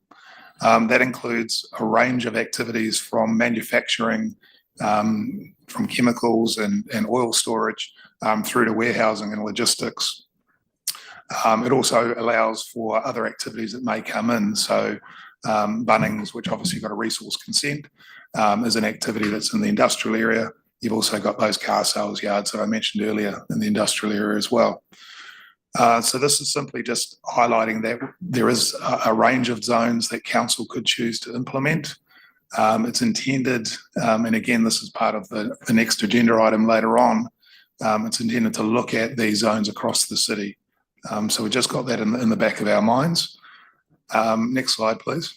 That includes a range of activities from manufacturing, from chemicals and oil storage, through to warehousing and logistics. It also allows for other activities that may come in. So Bunnings, which obviously got a resource consent, is an activity that's in the industrial area. You've also got those car sales yards that I mentioned earlier in the industrial area as well. So this is simply just highlighting that there is a range of zones that council could choose to implement. It's intended, and again, this is part of the next agenda item later on, it's intended to look at these zones across the city. So we just got that in the back of our minds. Next slide, please.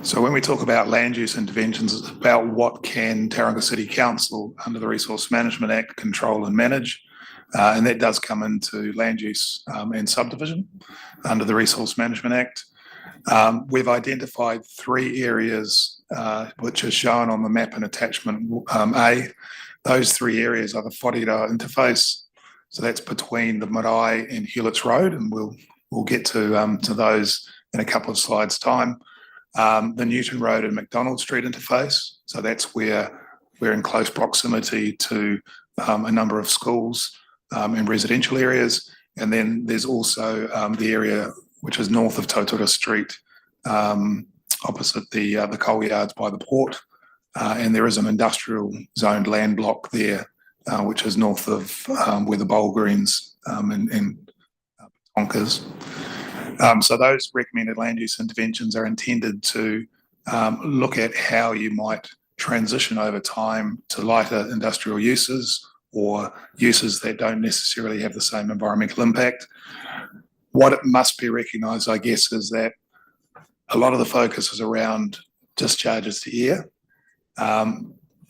So when we talk about land use interventions, it's about what can Tauranga City Council under the Resource Management Act control and manage. And that does come into land use and subdivision under the Resource Management Act. We've identified 3 areas which are shown on the map in attachment A. Those 3 areas are the Whareroa interface. So that's between the Marae and Hewlett's Road, and we'll get to those in a couple of slides' time. The Newton Road and McDonald Street interface. So that's where we're in close proximity to a number of schools and residential areas. And then there's also the area which is north of Tautura Street, opposite the coal yards by the port. And there is an industrial zoned land block there, which is north of where the Bowl Greens and Tonkers. So those recommended land use interventions are intended to look at how you might transition over time to lighter industrial uses or uses that don't necessarily have the same environmental impact. What it must be recognised, I guess, is that a lot of the focus is around discharges to air.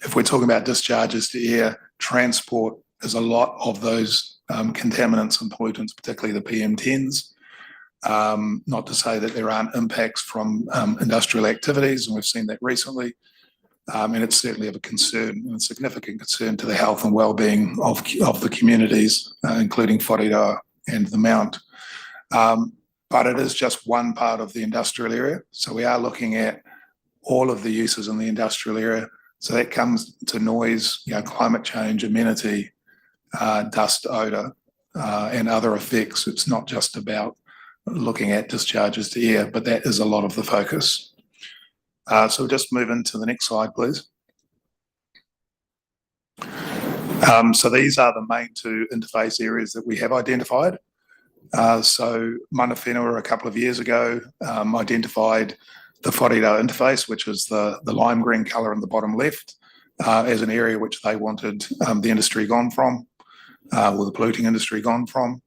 If we're talking about discharges to air, transport is a lot of those contaminants and pollutants, particularly the PM10s. Not to say that there aren't impacts from industrial activities, and we've seen that recently. And it's certainly of a concern, and a significant concern to the health and well-being of the communities, including Whareroa and the Mount. But it is just one part of the industrial area. So we are looking at all of the uses in the industrial area. So that comes to noise, climate change, amenity, dust, odour, and other effects. It's not just about looking at discharges to air, but that is a lot of the focus. So we'll just move into the next slide, please. So these are the main 2 interface areas that we have identified. So Mana Whenua a couple of years ago identified the Whareroa interface, which is the lime green colour in the bottom left, as an area which they wanted the industry gone from, or the polluting industry gone from.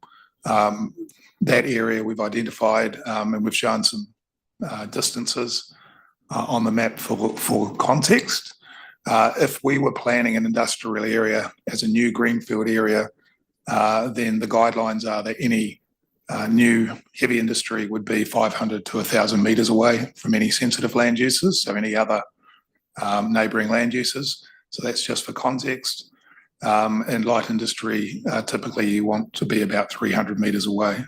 That area we've identified, and we've shown some distances on the map for context. If we were planning an industrial area as a new greenfield area, then the guidelines are that any new heavy industry would be 500 to 1,000 metres away from any sensitive land uses, so any other neighbouring land uses. So that's just for context. And light industry, typically you want to be about 300 metres away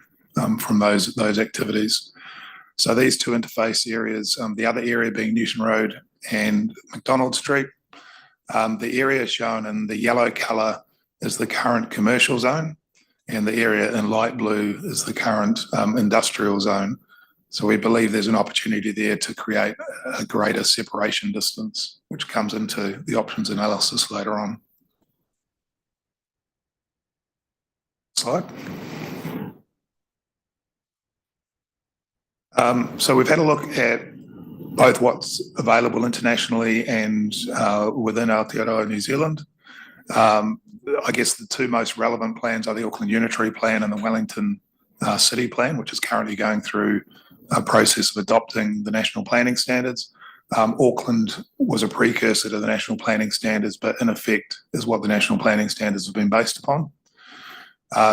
from those activities. So these 2 interface areas, the other area being Newton Road and McDonald Street. The area shown in the yellow colour is the current commercial zone, and the area in light blue is the current industrial zone. So we believe there's an opportunity there to create a greater separation distance, which comes into the options analysis later on. Slide. So we've had a look at both what's available internationally and within Aotearoa, New Zealand. I guess the 2 most relevant plans are the Auckland Unitary Plan and the Wellington City Plan, which is currently going through a process of adopting the national planning standards. Auckland was a precursor to the national planning standards, but in effect is what the national planning standards have been based upon.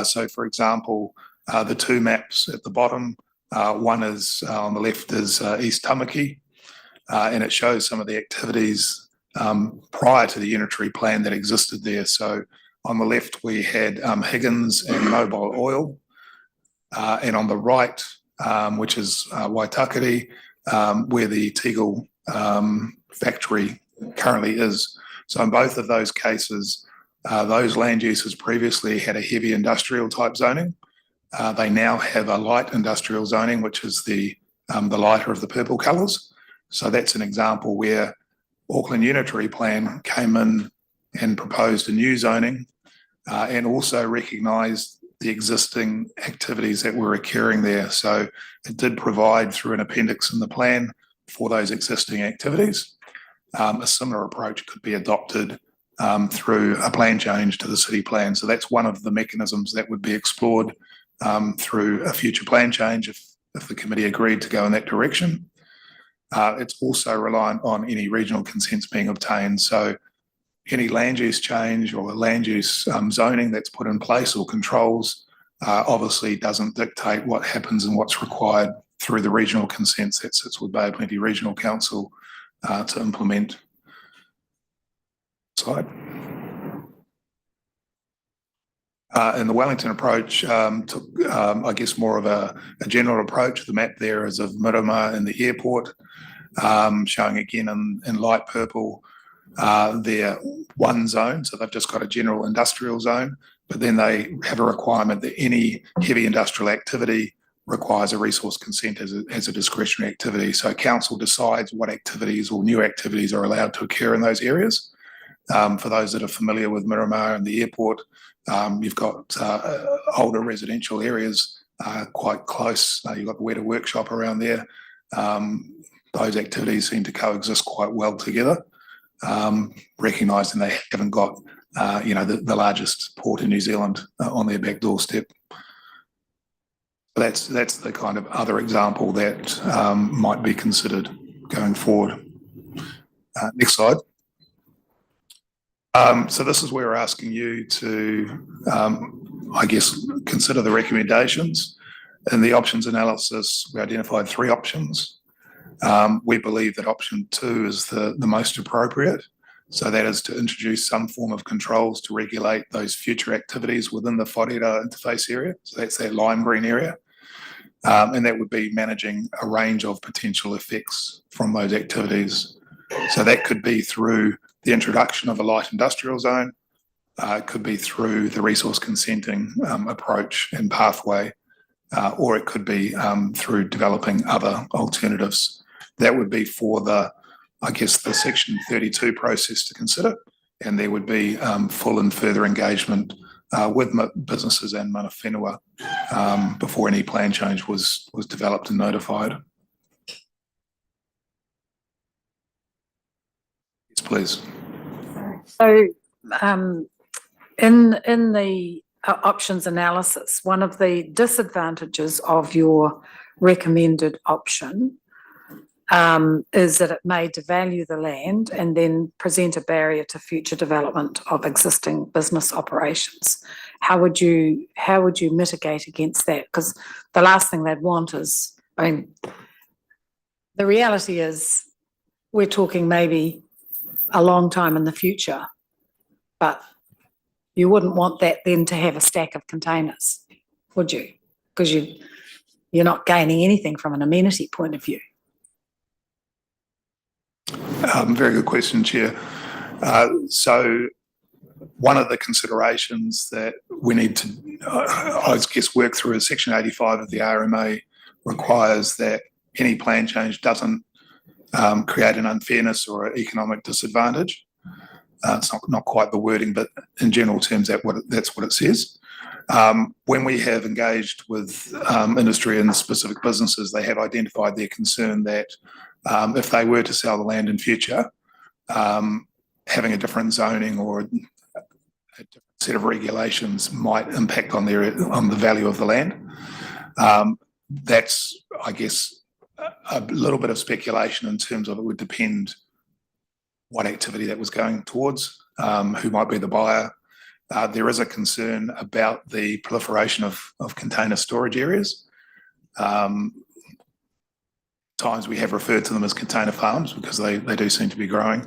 So for example, the 2 maps at the bottom, one is on the left is East Tamaki, and it shows some of the activities prior to the unitary plan that existed there. So on the left we had Higgins and Mobile Oil, and on the right, which is Waitakere, where the Tegel factory currently is. So in both of those cases, those land uses previously had a heavy industrial type zoning. They now have a light industrial zoning, which is the lighter of the purple colours. So that's an example where Auckland Unitary Plan came in and proposed a new zoning, and also recognised the existing activities that were occurring there. So it did provide through an appendix in the plan for those existing activities. A similar approach could be adopted through a plan change to the city plan. So that's one of the mechanisms that would be explored through a future plan change if the committee agreed to go in that direction. It's also reliant on any regional consents being obtained. So any land use change or land use zoning that's put in place or controls obviously doesn't dictate what happens and what's required through the regional consents that sits with Bay of Plenty Regional Council to implement. Slide. And the Wellington approach took, I guess, more of a general approach. The map there is of Miramar and the airport, showing again in light purple their one zone. So they've just got a general industrial zone, but then they have a requirement that any heavy industrial activity requires a resource consent as a discretionary activity. So council decides what activities or new activities are allowed to occur in those areas. For those that are familiar with Miramar and the airport, you've got older residential areas quite close. You've got the Weta workshop around there. Those activities seem to coexist quite well together, recognising they haven't got the largest port in New Zealand on their back doorstep. That's the kind of other example that might be considered going forward. Next slide. So this is where we're asking you to, I guess, consider the recommendations. In the options analysis, we identified 3 options. We believe that option 2 is the most appropriate. So that is to introduce some form of controls to regulate those future activities within the Whareira interface area. So that's that lime green area. And that would be managing a range of potential effects from those activities. So that could be through the introduction of a light industrial zone. It could be through the resource consenting approach and pathway, or it could be through developing other alternatives. That would be for the Section 32 process to consider, and there would be full and further engagement with businesses and mana whenua before any plan change was developed and notified. Yes, please. So in the options analysis, one of the disadvantages of your recommended option is that it may devalue the land and then present a barrier to future development of existing business operations. How would you mitigate against that? Because the last thing they'd want is, the reality is we're talking maybe a long time in the future, but you wouldn't want that then to have a stack of containers, would you? Because you're not gaining anything from an amenity point of view. Very good question, Chair. So one of the considerations that we need to, I guess, work through is Section 85 of the RMA requires that any plan change doesn't create an unfairness or an economic disadvantage. It's not quite the wording, but in general terms, that's what it says. When we have engaged with industry and specific businesses, they have identified their concern that if they were to sell the land in future, having a different zoning or a different set of regulations might impact on the value of the land. That's, I guess, a little bit of speculation in terms of it would depend what activity that was going towards, who might be the buyer. There is a concern about the proliferation of container storage areas. Times we have referred to them as container farms because they do seem to be growing.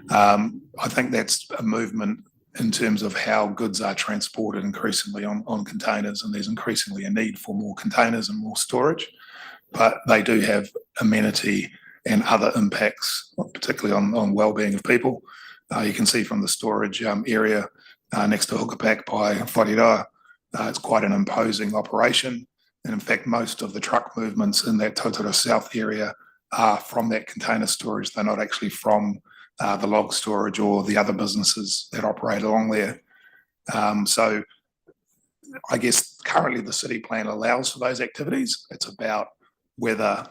I think that's a movement in terms of how goods are transported increasingly on containers, and there's increasingly a need for more containers and more storage, but they do have amenity and other impacts, particularly on well-being of people. You can see from the storage area next to Hukapak by Whareira, it's quite an imposing operation. And in fact, most of the truck movements in that Totara South area are from that container storage. They're not actually from the log storage or the other businesses that operate along there. So I guess currently the city plan allows for those activities. It's about whether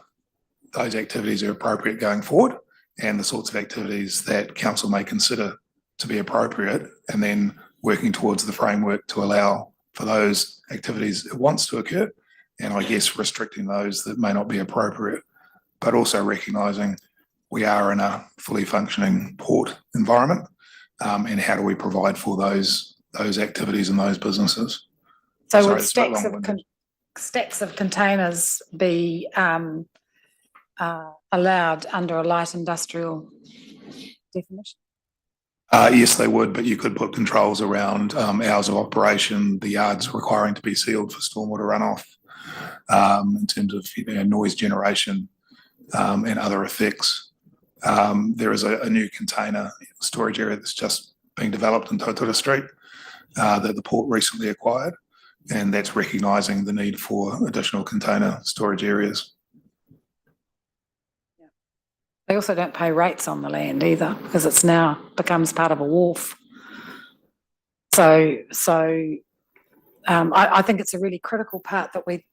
those activities are appropriate going forward and the sorts of activities that council may consider to be appropriate, and then working towards the framework to allow for those activities it wants to occur, and I guess restricting those that may not be appropriate. but also recognising we are in a fully functioning port environment, and how do we provide for those activities and those businesses. So Sorry, would it's a bit stacks of long-winded. stacks of containers be allowed under a light industrial definition? Yes, they would, but you could put controls around hours of operation, the yards requiring to be sealed for stormwater runoff, in terms of noise generation and other effects. There is a new container storage area that's just being developed in Tautura Street that the port recently acquired, and that's recognising the need for additional container storage areas. They also don't pay rates on the land either, because it's now becomes part of a wharf. So I think it's a really critical part that we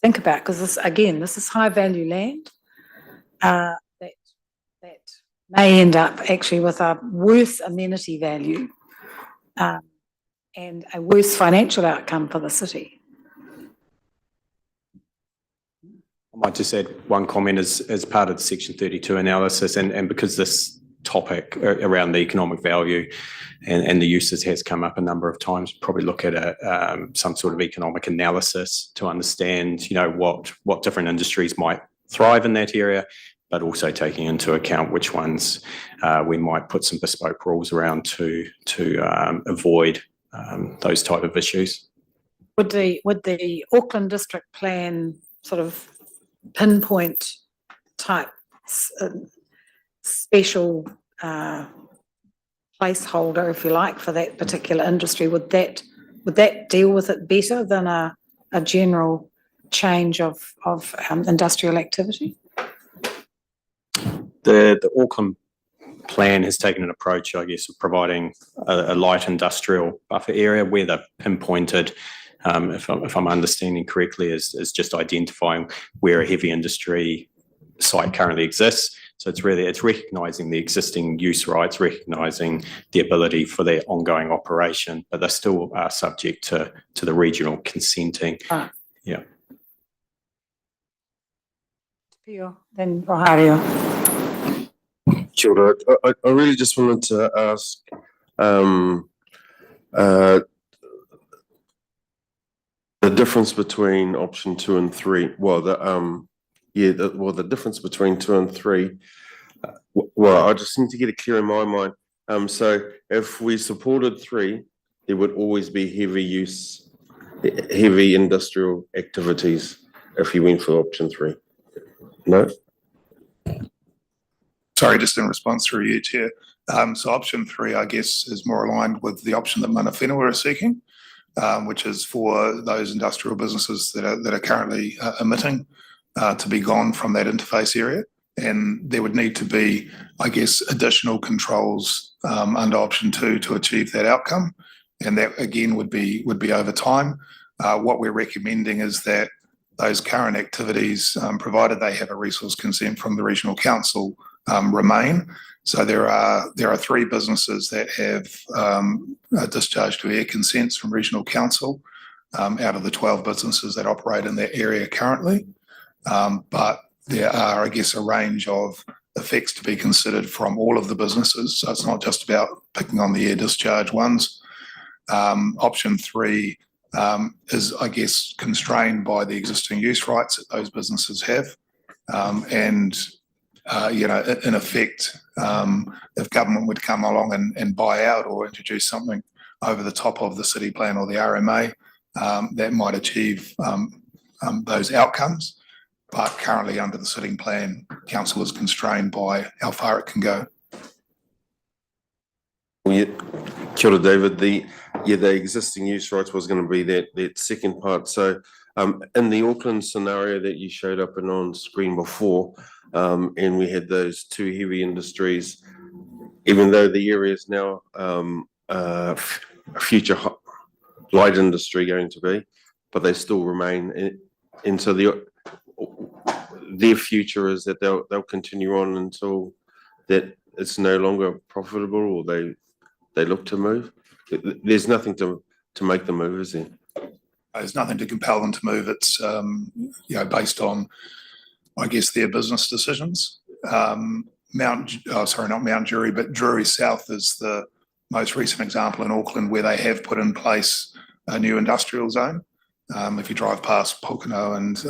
think about, because this is high value land that may end up actually with a worse amenity value and a worse financial outcome for the city. I might just add one comment as part of the Section 32 analysis, and because this topic around the economic value and the uses has come up a number of times, probably look at some sort of economic analysis to understand, what different industries might thrive in that area, but also taking into account which ones we might put some bespoke rules around to avoid those type of issues. Would the Auckland District Plan sort of pinpoint type special placeholder, if you like, for that particular industry? Would that deal with it better than a general change of industrial activity? The Auckland plan has taken an approach, I guess, of providing a light industrial buffer area where they've pinpointed, if I'm understanding correctly, is just identifying where a heavy industry site currently exists. So it's recognising the existing use rights, recognising the ability for their ongoing operation, but they still are subject to the regional consenting. Yeah. Then Rohario. Kia ora. I really just wanted to ask the difference between option 2 and 3. The difference between 2 and 3. I just need to get it clear in my mind. So if we supported 3, there would always be heavy industrial activities if you went for option 3. No? Sorry, just in response through you, Chair. So option 3, I guess, is more aligned with the option that Mana Whenua are seeking, which is for those industrial businesses that are currently emitting to be gone from that interface area. And there would need to be, I guess, additional controls under option 2 to achieve that outcome. And that again would be over time. What we're recommending is that those current activities, provided they have a resource consent from the regional council, remain. So there are 3 businesses that have discharge to air consents from regional council out of the 12 businesses that operate in that area currently. But there are, I guess, a range of effects to be considered from all of the businesses. So it's not just about picking on the air discharge ones. Option 3 is, I guess, constrained by the existing use rights that those businesses have. In effect, if government would come along and buy out or introduce something over the top of the city plan or the RMA, that might achieve those outcomes. But currently under the sitting plan, council is constrained by how far it can go. Kia ora, David. The existing use rights was going to be that second part. So in the Auckland scenario that you showed up and on screen before, and we had those 2 heavy industries, even though the area is now a future light industry going to be, but they still remain. And so their future is that they'll continue on until that it's no longer profitable, or they look to move. There's nothing to make them move, is there? There's nothing to compel them to move. It's based on I guess, their business decisions. Not Mount Drury, but Drury South is the most recent example in Auckland where they have put in place a new industrial zone. If you drive past Pokeno and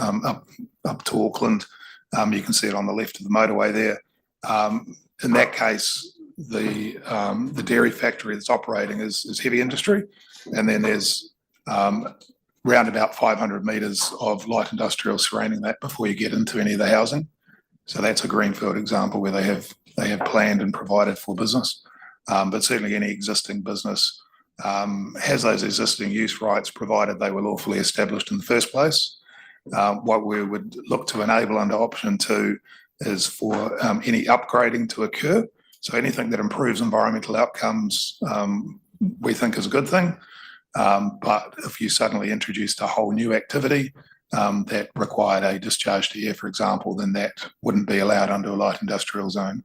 up to Auckland, you can see it on the left of the motorway there. In that case, the dairy factory that's operating is heavy industry, and then there's round about 500 metres of light industrial surrounding that before you get into any of the housing. So that's a greenfield example where they have planned and provided for business. But certainly any existing business has those existing use rights provided they were lawfully established in the first place. What we would look to enable under option 2 is for any upgrading to occur. So anything that improves environmental outcomes, we think is a good thing. But if you suddenly introduced a whole new activity that required a discharge to air, for example, then that wouldn't be allowed under a light industrial zone.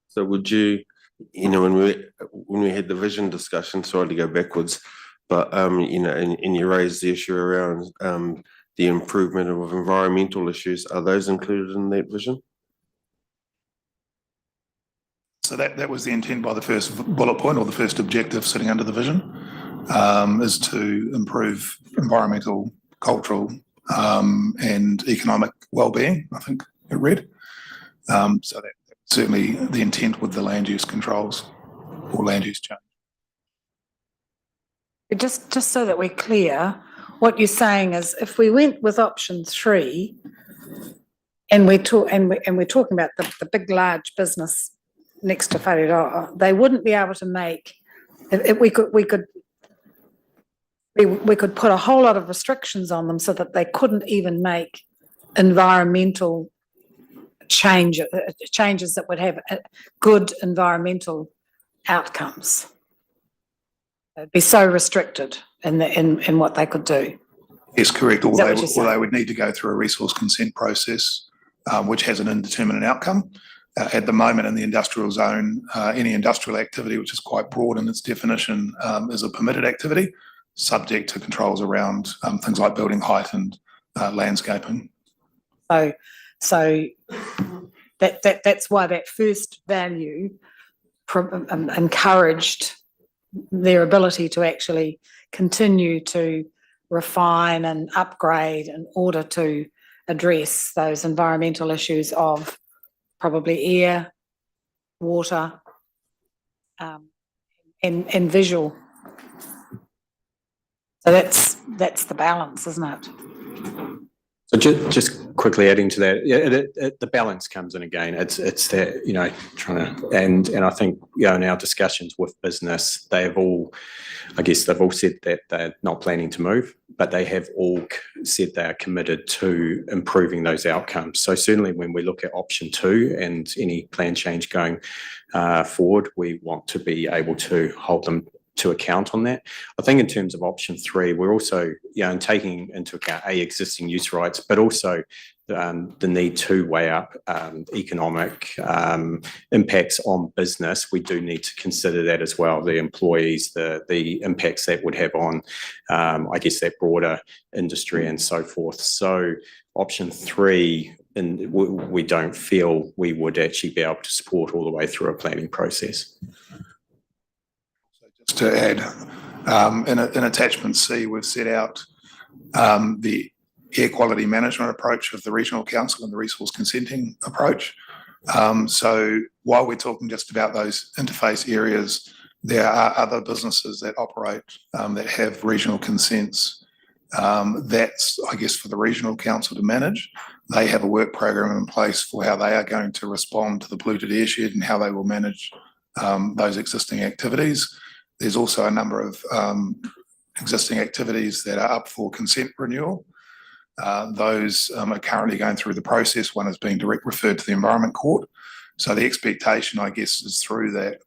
So would you, when we had the vision discussion, sorry to go backwards, but and you raised the issue around the improvement of environmental issues. Are those included in that vision? So that was the intent by the first bullet point, or the first objective sitting under the vision, is to improve environmental, cultural, and economic well-being, I think it read. So that's certainly the intent with the land use controls or land use change. Just so that we're clear, what you're saying is if we went with option 3 and we're talking about the big, large business next to Whareroa, they wouldn't be able to make, we could put a whole lot of restrictions on them so that they couldn't even make environmental changes that would have good environmental outcomes. They'd be so restricted in what they could do. Yes, correct. Or they would need to go through a resource consent process, which has an indeterminate outcome. At the moment in the industrial zone, any industrial activity, which is quite broad in its definition, is a permitted activity, subject to controls around things like building height and landscaping. So that's why that first value encouraged their ability to actually continue to refine and upgrade in order to address those environmental issues of probably air, water, and visual. So that's the balance, isn't it? So just quickly adding to that, the balance comes in again. It's that, trying to, and I think, in our discussions with business, they've all said that they're not planning to move, but they have all said they are committed to improving those outcomes. So certainly when we look at option 2 and any plan change going forward, we want to be able to hold them to account on that. I think in terms of option 3, we're also, taking into account existing use rights, but also the need to weigh up economic impacts on business. We do need to consider that as well, the employees, the impacts that would have on, that broader industry and so forth. So option 3, and we don't feel we would actually be able to support all the way through a planning process. Just to add, in attachment C, we've set out the air quality management approach of the regional council and the resource consenting approach. So while we're talking just about those interface areas, there are other businesses that operate that have regional consents. That's, for the regional council to manage. They have a work program in place for how they are going to respond to the polluted airshed and how they will manage those existing activities. There's also a number of existing activities that are up for consent renewal. Those are currently going through the process. One is being referred to the Environment Court. So the expectation, is through that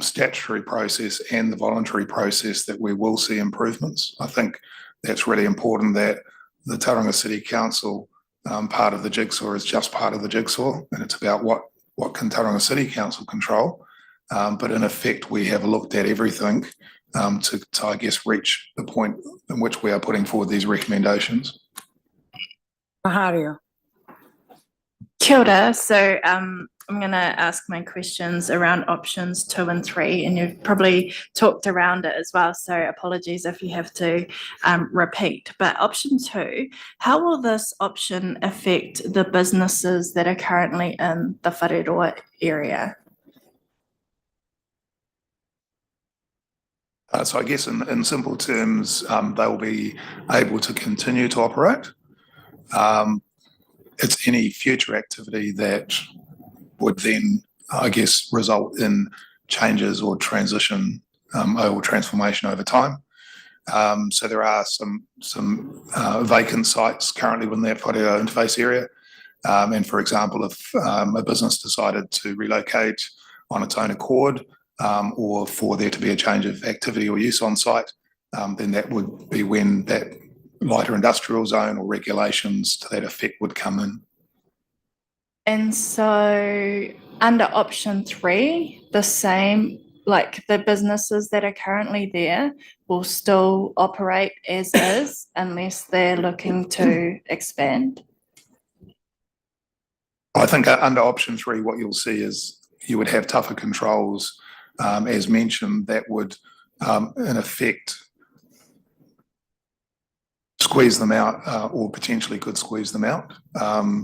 statutory process and the voluntary process that we will see improvements. I think that's really important, that the Tauranga City Council part of the jigsaw is just part of the jigsaw, and it's about what can Tauranga City Council control. But in effect, we have looked at everything to reach the point in which we are putting forward these recommendations. Rohario. Kia ora. So I'm going to ask my questions around options 2 and 3, and you've probably talked around it as well. So apologies if you have to repeat. But option 2, how will this option affect the businesses that are currently in the Whareroa area? So I guess in simple terms, they'll be able to continue to operate. It's any future activity that would then, I guess, result in changes or transition or transformation over time. So there are some vacant sites currently within that Whareroa interface area. And for example, if a business decided to relocate on its own accord, or for there to be a change of activity or use on site, then that would be when that lighter industrial zone or regulations to that effect would come in. And so under option 3, the same, like the businesses that are currently there will still operate as is unless they're looking to expand? I think under option 3, what you'll see is you would have tougher controls, as mentioned, that would in effect squeeze them out, or potentially could squeeze them out.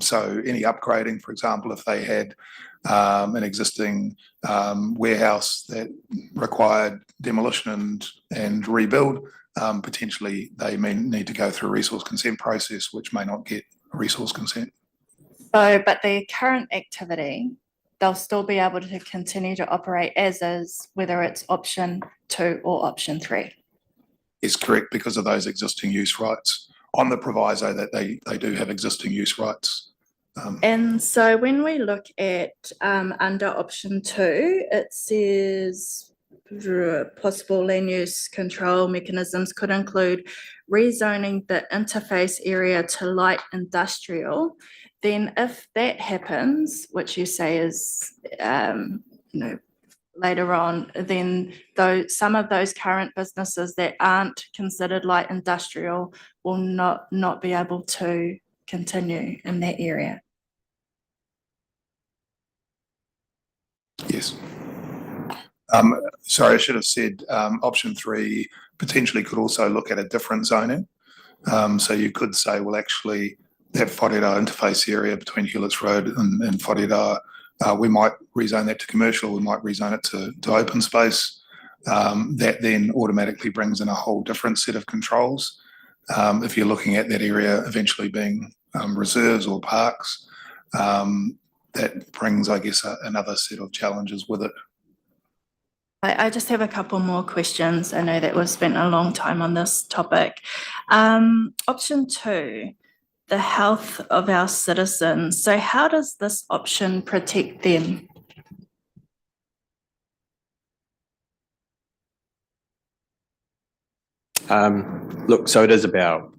So any upgrading, for example, if they had an existing warehouse that required demolition and rebuild, potentially they may need to go through a resource consent process, which may not get resource consent. So, but their current activity, they'll still be able to continue to operate as is, whether it's option 2 or option 3. Is correct, because of those existing use rights, on the proviso that they do have existing use rights. And so when we look at under option 2, it says possible land use control mechanisms could include rezoning the interface area to light industrial. Then if that happens, which you say is, later on, then some of those current businesses that aren't considered light industrial will not be able to continue in that area. Yes. Sorry, I should have said option 3 potentially could also look at a different zoning. So you could say, well, actually, that Whareroa interface area between Hewletts Road and Whareroa, we might rezone that to commercial, we might rezone it to open space. That then automatically brings in a whole different set of controls. If you're looking at that area eventually being reserves or parks, that brings, I guess, another set of challenges with it. I just have a couple more questions. I know that we've spent a long time on this topic. Option 2, the health of our citizens. So how does this option protect them? Look, so it's about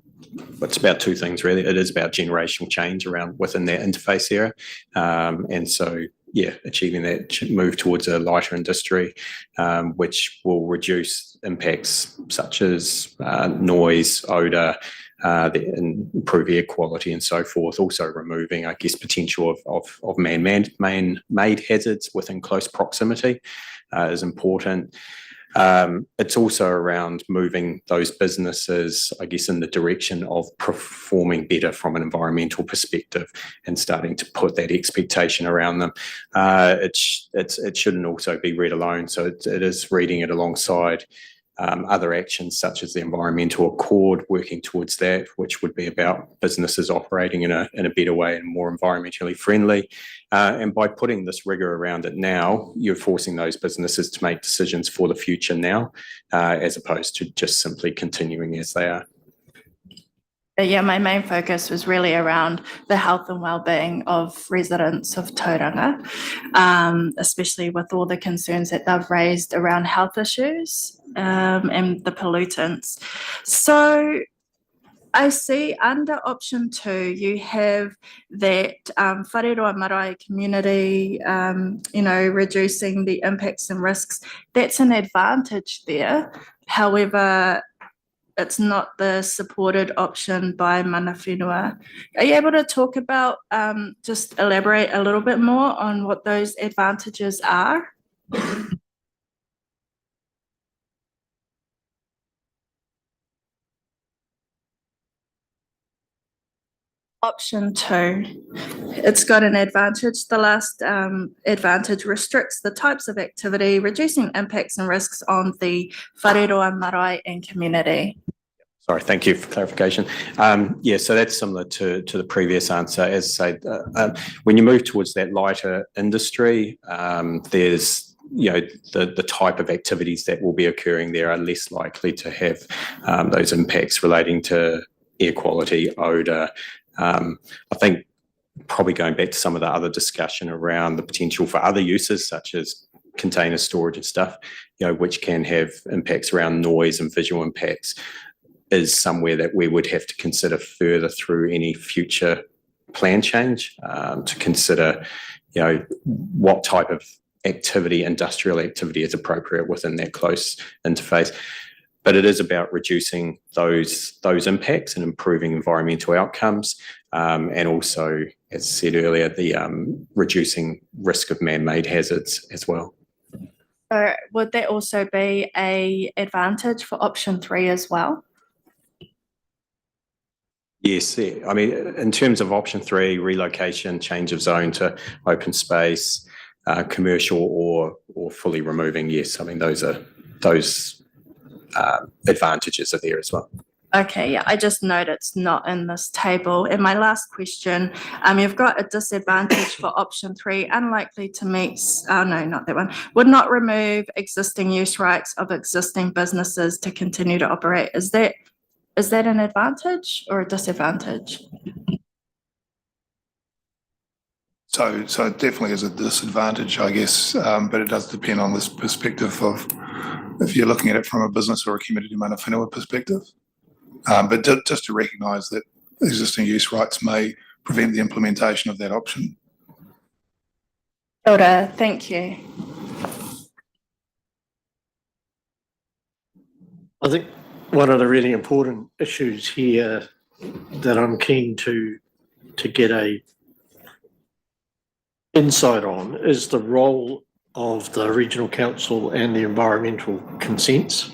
2 things really. It is about generational change around within that interface area. And so, yeah, achieving that move towards a lighter industry, which will reduce impacts such as noise, odour, improve air quality and so forth. Also removing, I guess, potential of man-made hazards within close proximity is important. It's also around moving those businesses, I guess, in the direction of performing better from an environmental perspective and starting to put that expectation around them. It shouldn't also be read alone. So it is reading it alongside other actions such as the environmental accord, working towards that, which would be about businesses operating in a better way and more environmentally friendly. And by putting this rigour around it now, you're forcing those businesses to make decisions for the future now, as opposed to just simply continuing as they are. Yeah, my main focus was really around the health and well-being of residents of Tauranga, especially with all the concerns that they've raised around health issues and the pollutants. So I see under option 2, you have that Whareroa Marae community, reducing the impacts and risks. That's an advantage there. However, it's not the supported option by mana whenua. Are you able to talk about, just elaborate a little bit more on what those advantages are? Option 2, it's got an advantage. The last advantage restricts the types of activity, reducing impacts and risks on the whareroa, marae and community. Sorry, thank you for clarification. Yeah, so that's similar to the previous answer. As I say, when you move towards that lighter industry, there's the type of activities that will be occurring there are less likely to have those impacts relating to air quality, odour. I think probably going back to some of the other discussion around the potential for other uses such as container storage and stuff, which can have impacts around noise and visual impacts, is somewhere that we would have to consider further through any future plan change, to consider, what type of activity, industrial activity is appropriate within that close interface. But it is about reducing those impacts and improving environmental outcomes, and also, as I said earlier, the reducing risk of man-made hazards as well. So would that also be an advantage for option 3 as well? Yes, I mean, in terms of option 3, relocation, change of zone to open space, commercial or fully removing, yes, I mean, those advantages are there as well. Okay, yeah, I just note it's not in this table. And my last question, you've got a disadvantage for option 3, unlikely to meet, oh no, not that one, would not remove existing use rights of existing businesses to continue to operate. Is that an advantage or a disadvantage? So it definitely is a disadvantage, I guess, but it does depend on this perspective of if you're looking at it from a business or a community mana whenua perspective. But just to recognise that existing use rights may prevent the implementation of that option. Kia ora, thank you. I think one of the really important issues here that I'm keen to get a insight on is the role of the regional council and the environmental consents.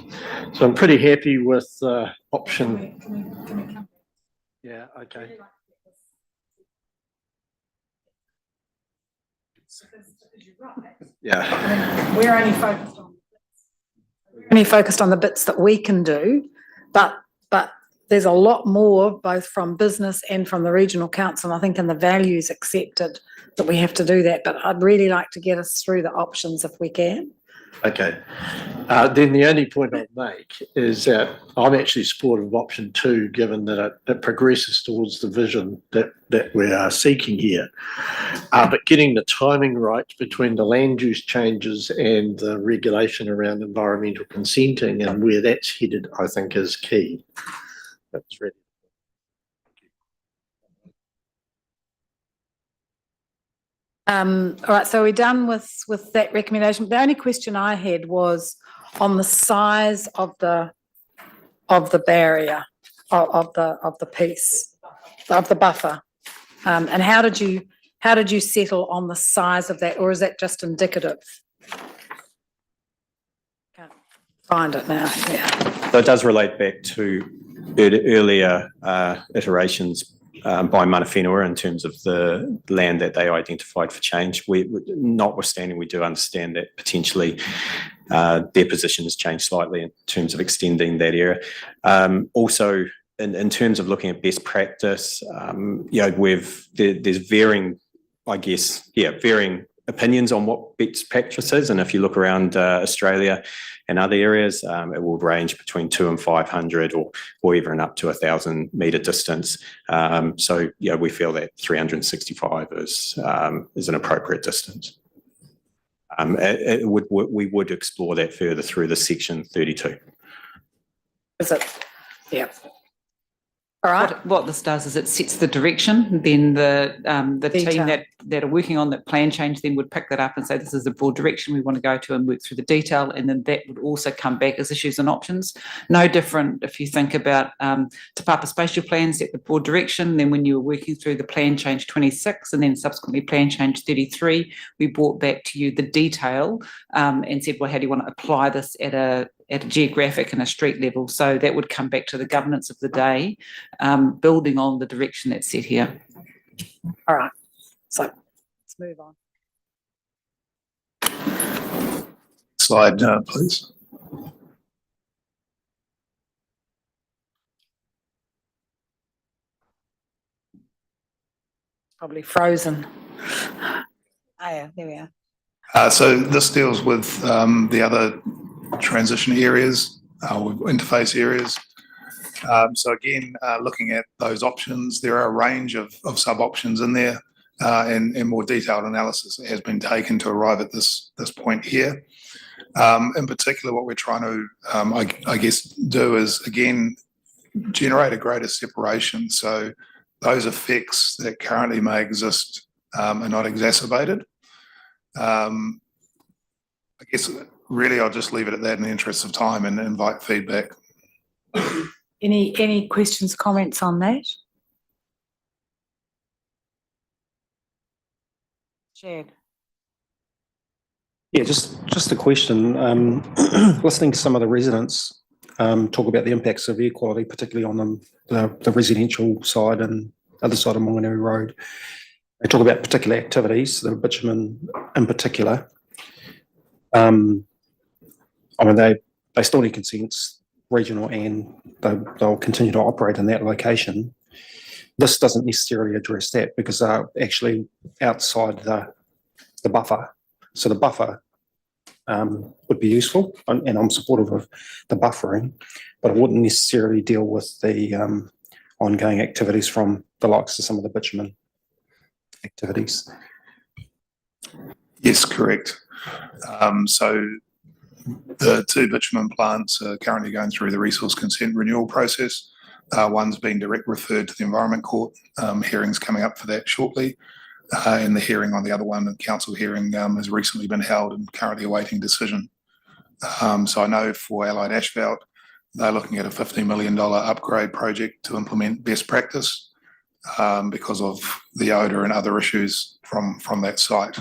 So I'm pretty happy with option. Can we come? Yeah, okay. Yeah. We're only focused on the bits that we can do, but there's a lot more, both from business and from the regional council, I think, in the values accepted that we have to do that. But I'd really like to get us through the options if we can. Okay. Then the only point I'd make is that I'm actually supportive of option 2, given that it progresses towards the vision that we are seeking here. But getting the timing right between the land use changes and the regulation around environmental consenting and where that's headed, I think, is key. That's really. All right, so we're done with that recommendation. The only question I had was on the size of the barrier, of the piece, of the buffer, and how did you settle on the size of that, or is that just indicative? Can't find it now. Yeah. So it does relate back to earlier iterations by mana whenua in terms of the land that they identified for change. Notwithstanding, we do understand that potentially their position has changed slightly in terms of extending that area. Also, in terms of looking at best practice, there's varying, varying opinions on what best practice is. And if you look around Australia and other areas, it will range between 200 and 500 or even up to 1,000 metre distance. So we feel that 365 is an appropriate distance. We would explore that further through the section 32. Is it? Yeah. All right, What this does is it sets the direction, then the team Detail. that are working on that plan change then would pick that up and say, this is the broad direction we want to go to, and work through the detail. And then that would also come back as issues and options. No different if you think about Te Papa spatial plan, set the broad direction. Then when you were working through the plan change 26 and then subsequently plan change 33, we brought back to you the detail and said, well, how do you want to apply this at a geographic and a street level? So that would come back to the governance of the day, building on the direction that's set here. all right. So let's move on. Slide, please. Probably frozen. Oh yeah, there we are. So this deals with the other transition areas, interface areas. So again, looking at those options, there are a range of sub-options in there, and more detailed analysis has been taken to arrive at this point here. In particular, what we're trying to, I guess, do is, again, generate a greater separation. So those effects that currently may exist are not exacerbated. I guess really I'll just leave it at that in the interest of time and invite feedback. Any questions, comments on that? Chad. Yeah, just a question. Listening to some of the residents talk about the impacts of air quality, particularly on the residential side and other side of Monganui Road. They talk about particular activities, the bitumen in particular. I mean, they still need consents, regional, and they'll continue to operate in that location. This doesn't necessarily address that because they're actually outside the buffer. So the buffer would be useful, and I'm supportive of the buffering, but it wouldn't necessarily deal with the ongoing activities from the likes of some of the bitumen activities. Yes, correct. So the two bitumen plants are currently going through the resource consent renewal process. One's been direct referred to the Environment Court. Hearings coming up for that shortly. And the hearing on the other one, the council hearing, has recently been held and currently awaiting decision. So I know for Allied Asphalt, they're looking at a $50 million upgrade project to implement best practice because of the odour and other issues from that site.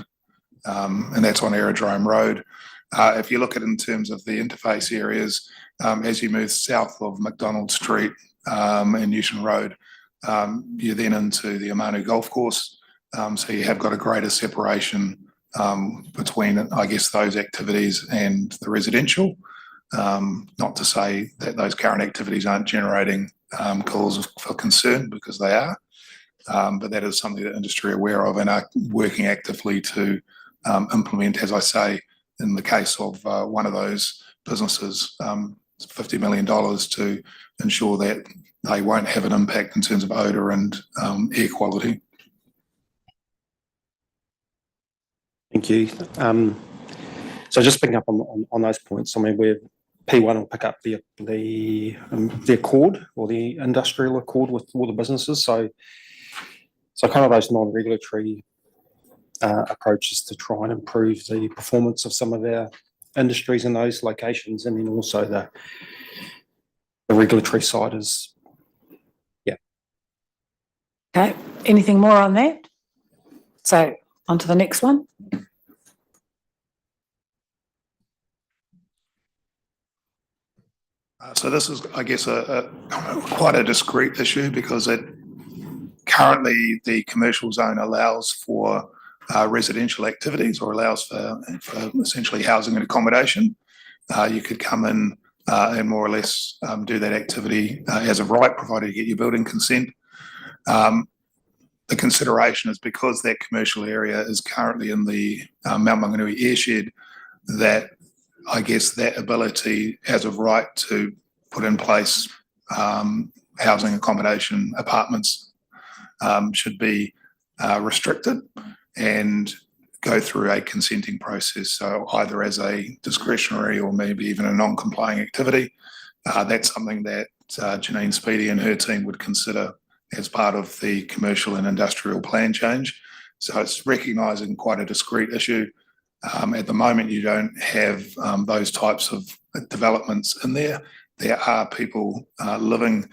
And that's on Aerodrome Road. If you look at it in terms of the interface areas, as you move south of McDonald Street and Newton Road, you're then into the Amanu Golf Course. So you have got a greater separation between, I guess, those activities and the residential. Not to say that those current activities aren't generating cause for concern, because they are. But that is something that industry are aware of and are working actively to implement, as I say, in the case of one of those businesses, $50 million to ensure that they won't have an impact in terms of odour and air quality. Thank you. So just picking up on those points, I mean, where P1 will pick up the accord or the industrial accord with all the businesses. So kind of those non-regulatory approaches to try and improve the performance of some of our industries in those locations, and then also the regulatory side is, yeah. Okay, anything more on that? So on to the next one. So this is, I guess, quite a discrete issue because currently the commercial zone allows for residential activities, or allows for essentially housing and accommodation. You could come in and more or less do that activity as of right, provided you get your building consent. The consideration is because that commercial area is currently in the Mount Maunganui airshed, that I guess that ability as of right to put in place housing, accommodation, apartments should be restricted and go through a consenting process. So either as a discretionary or maybe even a non-complying activity. That's something that Janine Speedy and her team would consider as part of the commercial and industrial plan change. So it's recognising quite a discrete issue. At the moment, you don't have those types of developments in there. There are people living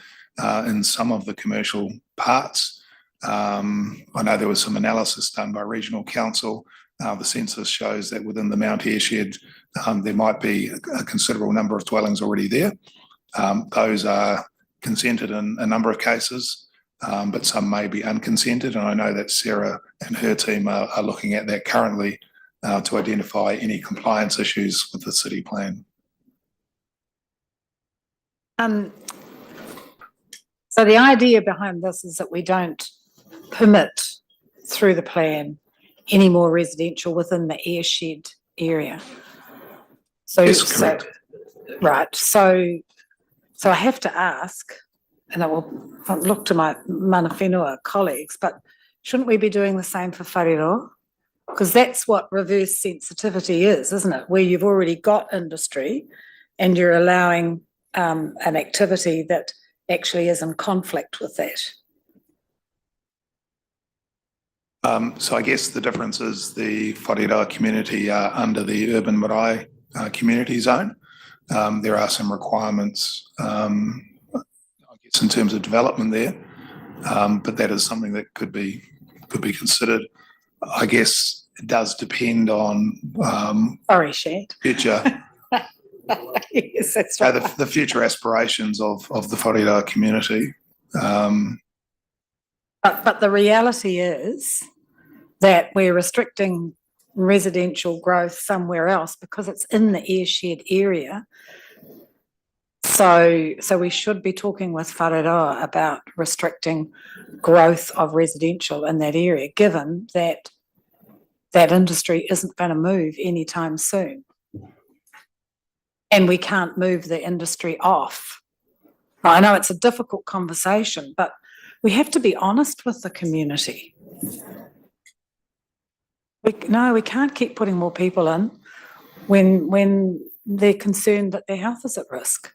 in some of the commercial parts. I know there was some analysis done by Regional Council. The census shows that within the Mount Airshed, there might be a considerable number of dwellings already there. Those are consented in a number of cases, but some may be unconsented. And I know that Sarah and her team are looking at that currently to identify any compliance issues with the city plan. So the idea behind this is that we don't permit through the plan any more residential within the airshed area. So, Yes, correct. Right. So I have to ask, and I will look to my mana whenua colleagues, but shouldn't we be doing the same for whareroa? Because that's what reverse sensitivity is, isn't it? Where you've already got industry and you're allowing an activity that actually is in conflict with that. So I guess the difference is the whareroa community are under the urban marae community zone. There are some requirements, I guess, in terms of development there, but that is something that could be considered. I guess it does depend on Sorry, Shad. future. Yes, that's right. The future aspirations of the whareroa community. But the reality is that we're restricting residential growth somewhere else because it's in the airshed area. So we should be talking with whareroa about restricting growth of residential in that area, given that that industry isn't going to move anytime soon. And we can't move the industry off. Now, I know it's a difficult conversation, but we have to be honest with the community. We can't keep putting more people in when they're concerned that their health is at risk.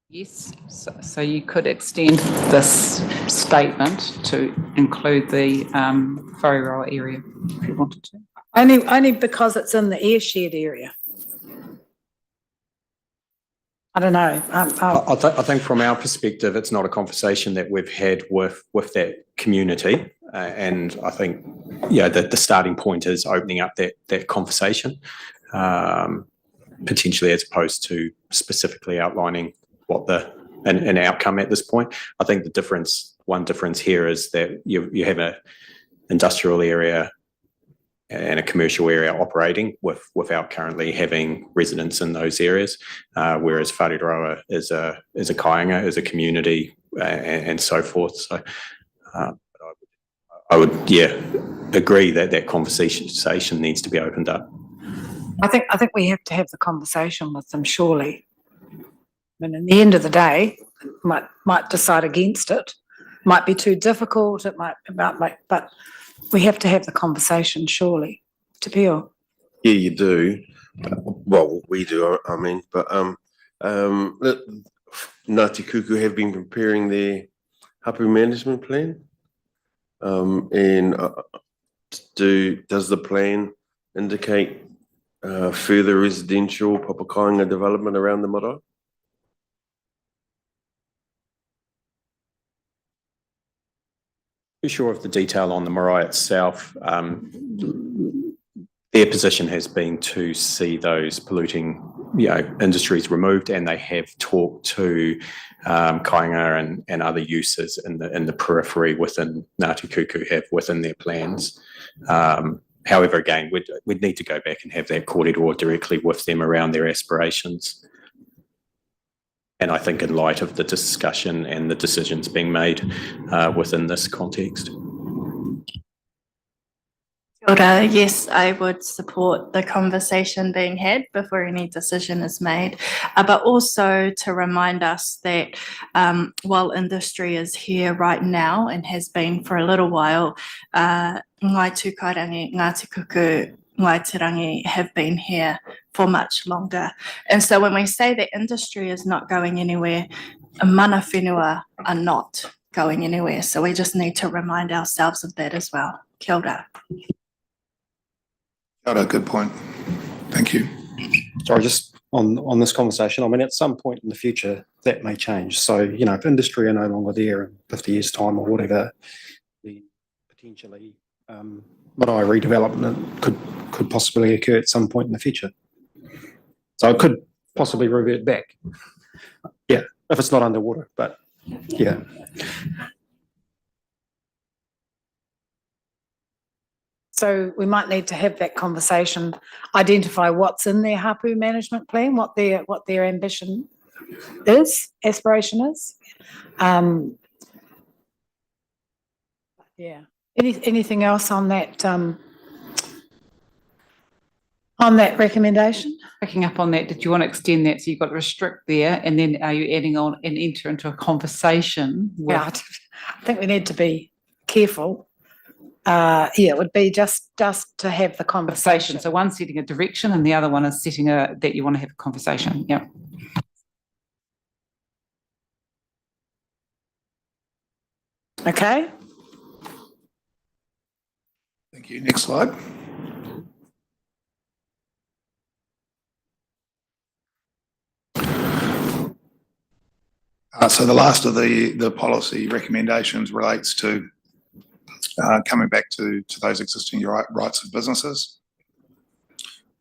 Yes, so you could extend this statement to include the whareroa area if you wanted to. Only because it's in the airshed area. I don't know. I think from our perspective, it's not a conversation that we've had with that community. And I think, the starting point is opening up that conversation, potentially as opposed to specifically outlining what an outcome at this point. I think one difference here is that you have an industrial area and a commercial area operating without currently having residents in those areas, whereas whareroa is a kāinga, is a community, and so forth. So I would agree that conversation needs to be opened up. I think we have to have the conversation with them, surely. I mean, in the end of the day, might decide against it. Might be too difficult. But we have to have the conversation, surely. Te Pio. Yeah, you do. Well, we do, I mean, but Ngāti Kuku have been preparing their hapu management plan. And does the plan indicate further residential papakainga development around the marae? Sure of the detail on the marae itself. Their position has been to see those polluting, industries removed, and they have talked to kāinga and other uses in the periphery within Ngāti Kuku have within their plans. However, again, we'd need to go back and have that kōrero directly with them around their aspirations. And I think in light of the discussion and the decisions being made within this context. Yes, I would support the conversation being had before any decision is made, but also to remind us that while industry is here right now and has been for a little while, ngai tūkairangi Ngāti Kuku Waitangi have been here for much longer. And so when we say the industry is not going anywhere, mana whenua are not going anywhere. So we just need to remind ourselves of that as well. Kia ora. Good point. Thank you. Sorry, just on this conversation, I mean, at some point in the future, that may change. So, you know, if industry are no longer there in 50 years' time or whatever, the potentially marae redevelopment could possibly occur at some point in the future. So it could possibly revert back. Yeah, if it's not underwater, but yeah. So we might need to have that conversation, identify what's in their hapu management plan, what their ambition is, aspiration is. Yeah. Anything else on that recommendation? Picking up on that, did you want to extend that? So you've got to restrict there, and then are you adding on and enter into a conversation with? Yeah, I think we need to be careful. Yeah, it would be just to have the conversation. So one's setting a direction and the other one is setting that you want to have a conversation. Yeah. Okay. Thank you. Next slide. So the last of the policy recommendations relates to coming back to those existing rights of businesses.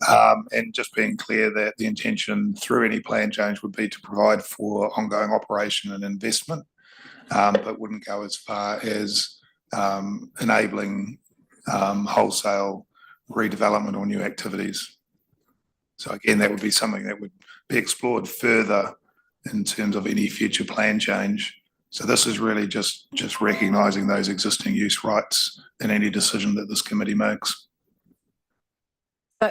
And just being clear that the intention through any plan change would be to provide for ongoing operation and investment, but wouldn't go as far as enabling wholesale redevelopment or new activities. So again, that would be something that would be explored further in terms of any future plan change. So this is really just recognising those existing use rights in any decision that this committee makes.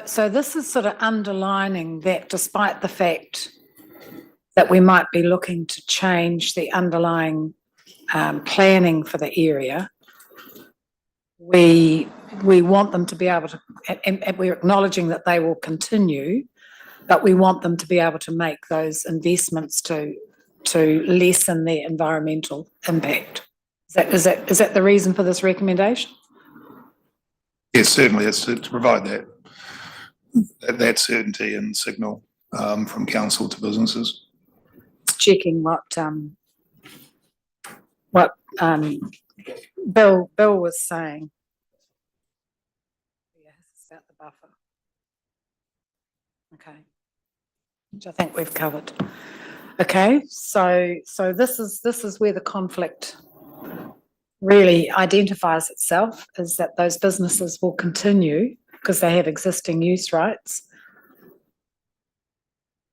So this is sort of underlining that despite the fact that we might be looking to change the underlying planning for the area, we want them to be able to, and we're acknowledging that they will continue, but we want them to be able to make those investments to lessen their environmental impact. Is that the reason for this recommendation? Yes, certainly. It's to provide that certainty and signal from council to businesses. Checking what Bill was saying. Yeah, it's about the buffer. Okay, which I think we've covered. Okay, so this is where the conflict really identifies itself, is that those businesses will continue because they have existing use rights.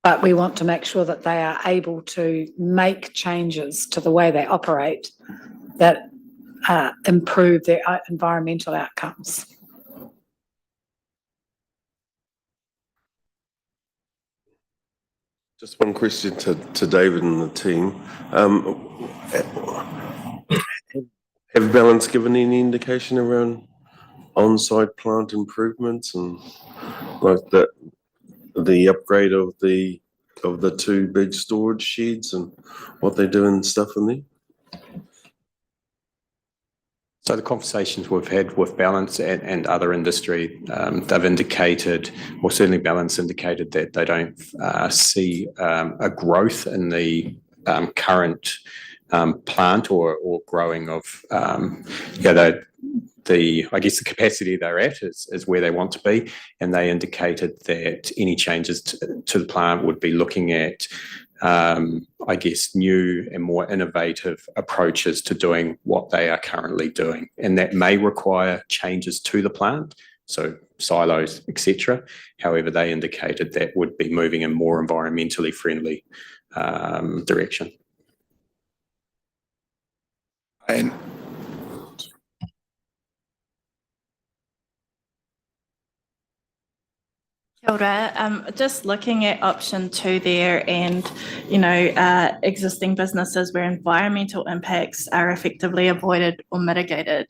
But we want to make sure that they are able to make changes to the way they operate that improve their environmental outcomes. Just one question to David and the team. Have Balance given any indication around on-site plant improvements and like the upgrade of the two big storage sheds and what they do and stuff in there? So the conversations we've had with Balance and other industry, they've indicated, or certainly Balance indicated, that they don't see a growth in the current plant or growing of, I guess the capacity they're at is where they want to be. And they indicated that any changes to the plant would be looking at, I guess, new and more innovative approaches to doing what they are currently doing. And that may require changes to the plant, so silos, etc. However, they indicated that would be moving in more environmentally friendly direction. And Kia ora. Just looking at option 2 there and, existing businesses where environmental impacts are effectively avoided or mitigated.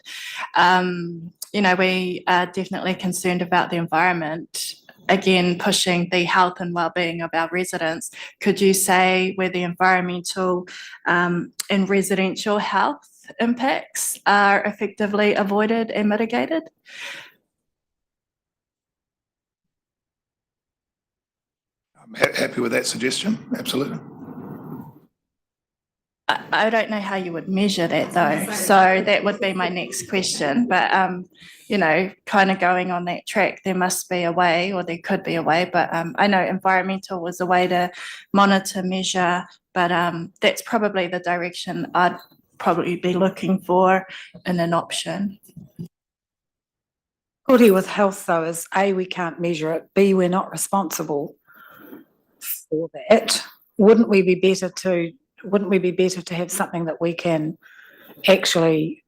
we are definitely concerned about the environment. Again, pushing the health and well-being of our residents. Could you say where the environmental and residential health impacts are effectively avoided and mitigated? I'm happy with that suggestion, absolutely. I don't know how you would measure that though, so that would be my next question, but kind of going on that track, there must be a way, or there could be a way, but I know environmental was a way to monitor, measure, but that's probably the direction I'd probably be looking for in an option. Difficulty with health though is A, we can't measure it, B, we're not responsible for that. Wouldn't we be better to have something that we can actually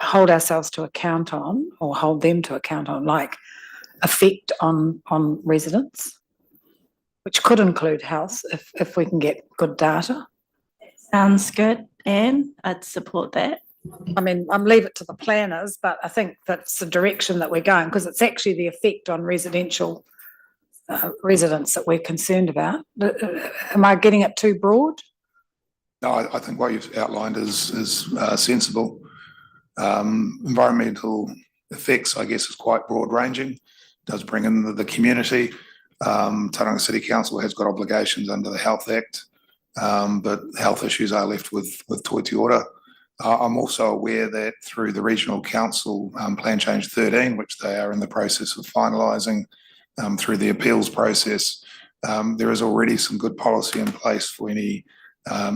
hold ourselves to account on, or hold them to account on, like effect on residents, which could include health if we can get good data? Sounds good, Anne. I'd support that. I mean, I'm leave it to the planners, but I think that's the direction that we're going, because it's actually the effect on residential residents that we're concerned about. Am I getting it too broad? No, I think what you've outlined is sensible. Environmental effects, I guess, is quite broad ranging. Does bring in the community. Tauranga City Council has got obligations under the Health Act, but health issues are left with Toi Te Ora. I'm also aware that through the Regional Council Plan Change 13, which they are in the process of finalising through the appeals process, there is already some good policy in place for any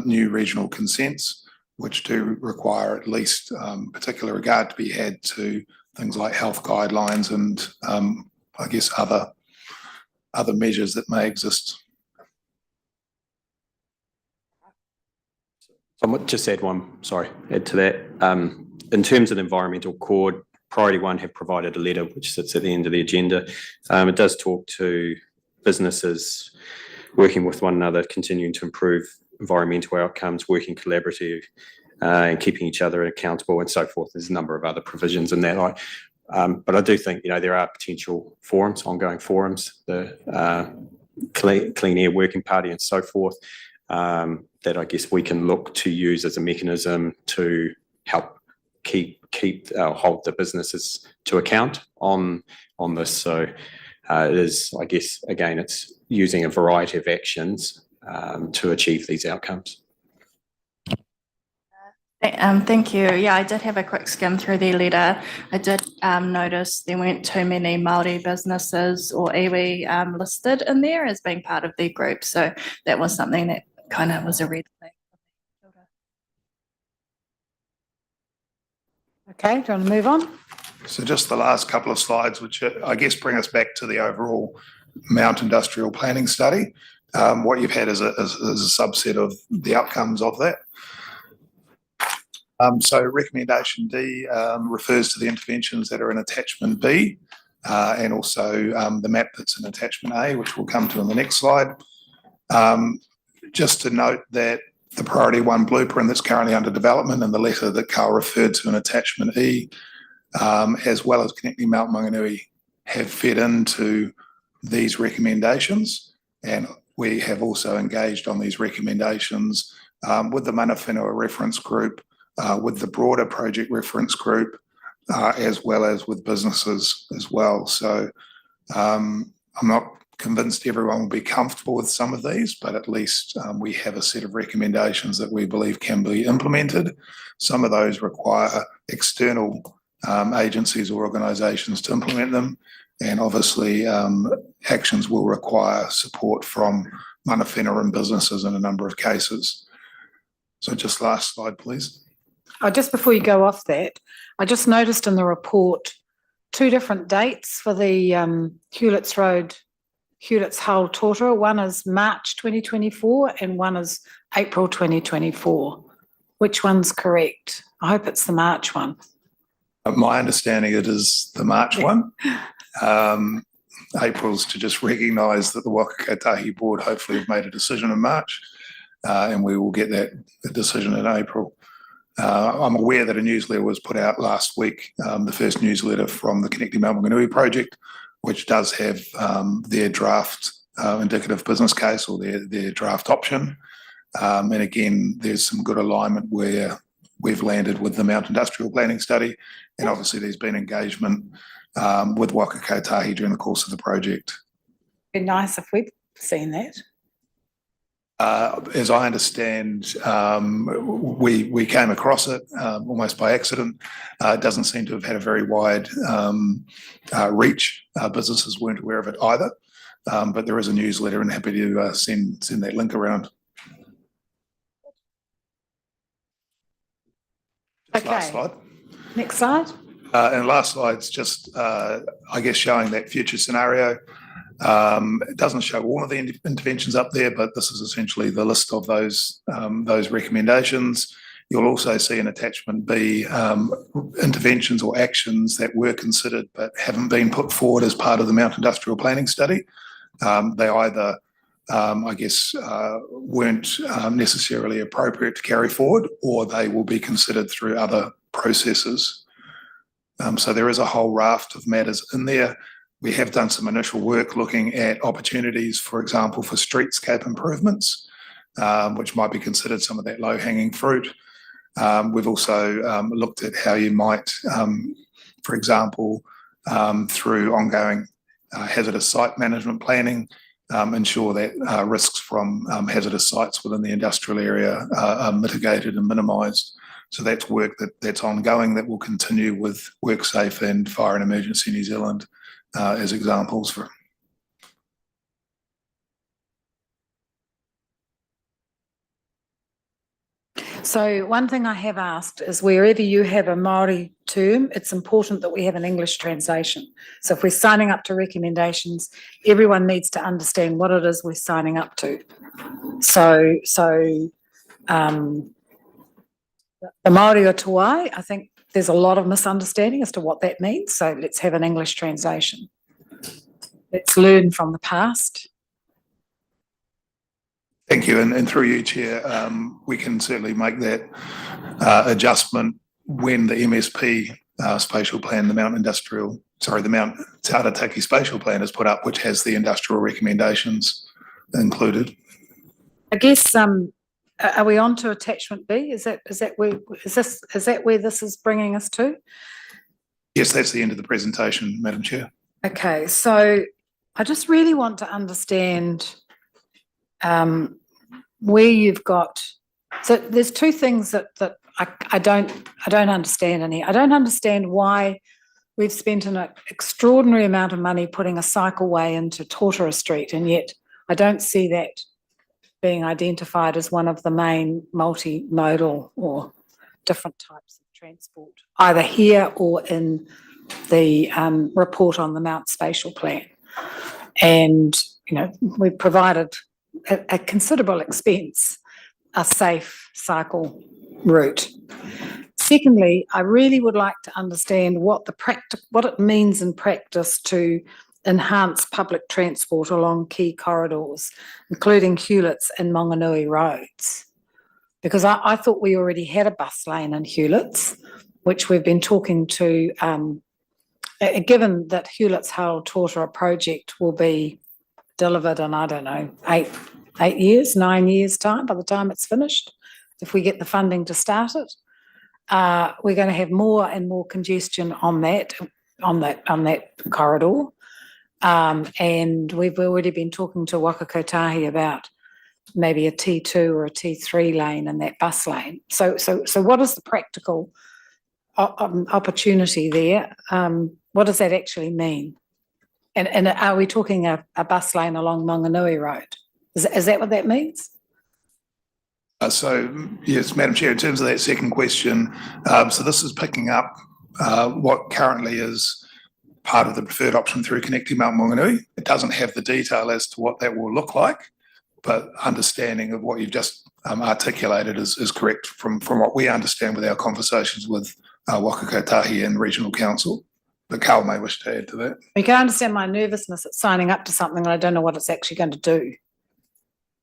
new regional consents, which do require at least particular regard to be had to things like health guidelines and I guess other measures that may exist. I might just add to that. In terms of the environmental core, priority one have provided a letter which sits at the end of the agenda. It does talk to businesses working with one another, continuing to improve environmental outcomes, working collaborative, and keeping each other accountable and so forth. There's a number of other provisions in that. But I do think there are potential forums, ongoing forums, the Clean Air Working Party and so forth, that I guess we can look to use as a mechanism to help hold the businesses to account on this. So it is, I guess, again, it's using a variety of actions to achieve these outcomes. Thank you. Yeah, I did have a quick skim through their letter. I did notice there weren't too many Māori businesses or iwi listed in there as being part of their group. So that was something that kind of was a red flag. Okay, do you want to move on? So just the last couple of slides, which I guess bring us back to the overall Mount Industrial Planning Study. What you've had is a subset of the outcomes of that. So recommendation D refers to the interventions that are in attachment B and also the map that's in attachment A, which we'll come to in the next slide. Just to note that the priority one blueprint that's currently under development and the letter that Carl referred to in attachment E, as well as Connecting Mount Maunganui, have fed into these recommendations. And we have also engaged on these recommendations with the Mana Whenua reference group, with the broader project reference group, as well as with businesses as well. So I'm not convinced everyone will be comfortable with some of these, but at least we have a set of recommendations that we believe can be implemented. Some of those require external agencies or organisations to implement them, and obviously actions will require support from Mana Whenua and businesses in a number of cases. So just last slide, please. Oh, just before you go off that, I just noticed in the report 2 different dates for the Hewlett's Road, Hewlett's Hull Tortora. One is March 2024 and one is April 2024. Which one's correct? I hope it's the March one. My understanding it is the March one. April's to just recognise that the Waka Kotahi board hopefully have made a decision in March, and we will get that decision in April. I'm aware that a newsletter was put out last week, the first newsletter from the Connecting Mount Maunganui project, which does have their draft indicative business case or their draft option. And again, there's some good alignment where we've landed with the Mount Industrial Planning Study, and obviously there's been engagement with Waka Kotahi during the course of the project. Be nice if we'd seen that. As I understand, we came across it almost by accident. It doesn't seem to have had a very wide reach. Businesses weren't aware of it either, but there is a newsletter, and happy to send that link around. Okay. Last slide. Next slide. And last slide's just, I guess, showing that future scenario. It doesn't show all of the interventions up there, but this is essentially the list of those recommendations. You'll also see in attachment B interventions or actions that were considered but haven't been put forward as part of the Mount Industrial Planning Study. They either, I guess, weren't necessarily appropriate to carry forward, or they will be considered through other processes. So there is a whole raft of matters in there. We have done some initial work looking at opportunities, for example, for streetscape improvements, which might be considered some of that low-hanging fruit. We've also looked at how you might, for example, through ongoing hazardous site management planning, ensure that risks from hazardous sites within the industrial area are mitigated and minimised. So that's work that's ongoing that will continue with WorkSafe and Fire and Emergency New Zealand as examples for. So one thing I have asked is wherever you have a Māori term, it's important that we have an English translation. So if we're signing up to recommendations, everyone needs to understand what it is we're signing up to. So the Māori o Te Wai, I think there's a lot of misunderstanding as to what that means. So let's have an English translation. Let's learn from the past. Thank you. And through you, Chair, we can certainly make that adjustment when the MSP spatial plan, the Mount Taranaki spatial plan is put up, which has the industrial recommendations included. I guess, are we on to attachment B? Is that where this is bringing us to? Yes, that's the end of the presentation, Madam Chair. Okay, so I just really want to understand where you've got. So there's two things that I don't understand in here. I don't understand why we've spent an extraordinary amount of money putting a cycleway into Tortora Street, and yet I don't see that being identified as one of the main multimodal or different types of transport, either here or in the report on the Mount Spatial Plan. And, you know, we've provided at considerable expense a safe cycle route. Secondly, I really would like to understand what it means in practice to enhance public transport along key corridors, including Hewlett's and Maunganui roads. Because I thought we already had a bus lane in Hewlett's, which we've been talking to, given that Hewlett's Hull Tortora project will be delivered in, I don't know, 9 years time, by the time it's finished, if we get the funding to start it, we're going to have more and more congestion on that corridor. And we've already been talking to Waka Kotahi about maybe a T2 or a T3 lane in that bus lane. So what is the practical opportunity there? What does that actually mean? And are we talking a bus lane along Maunganui Road? Is that what that means? So, yes, Madam Chair, in terms of that second question, so this is picking up what currently is part of the preferred option through Connecting Mount Maunganui. It doesn't have the detail as to what that will look like, but understanding of what you've just articulated is correct from what we understand with our conversations with Waka Kotahi and Regional Council. But Carl may wish to add to that. You can understand my nervousness at signing up to something and I don't know what it's actually going to do.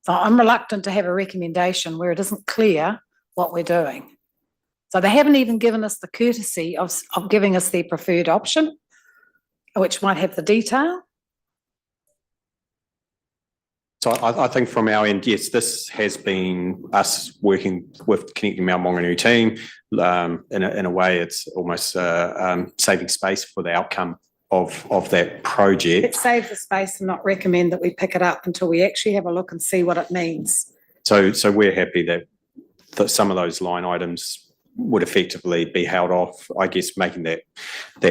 So I'm reluctant to have a recommendation where it isn't clear what we're doing. So they haven't even given us the courtesy of giving us their preferred option, which might have the detail. So I think from our end, yes, this has been us working with Connecting Mount Maunganui team. In a way, it's almost saving space for the outcome of that project. Let's save the space and not recommend that we pick it up until we actually have a look and see what it means. So we're happy that some of those line items would effectively be held off, I guess, making that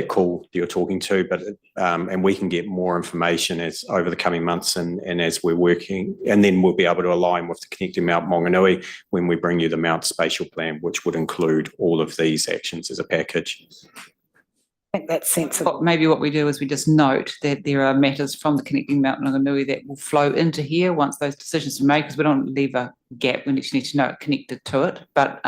call that you're talking to, but and we can get more information as over the coming months and as we're working, and then we'll be able to align with the Connecting Mount Maunganui when we bring you the Mount Spatial Plan, which would include all of these actions as a package. I think that's sensible. Maybe what we do is we just note that there are matters from the Connecting Mount Maunganui that will flow into here once those decisions are made, because we don't leave a gap. We need to know it connected to it, but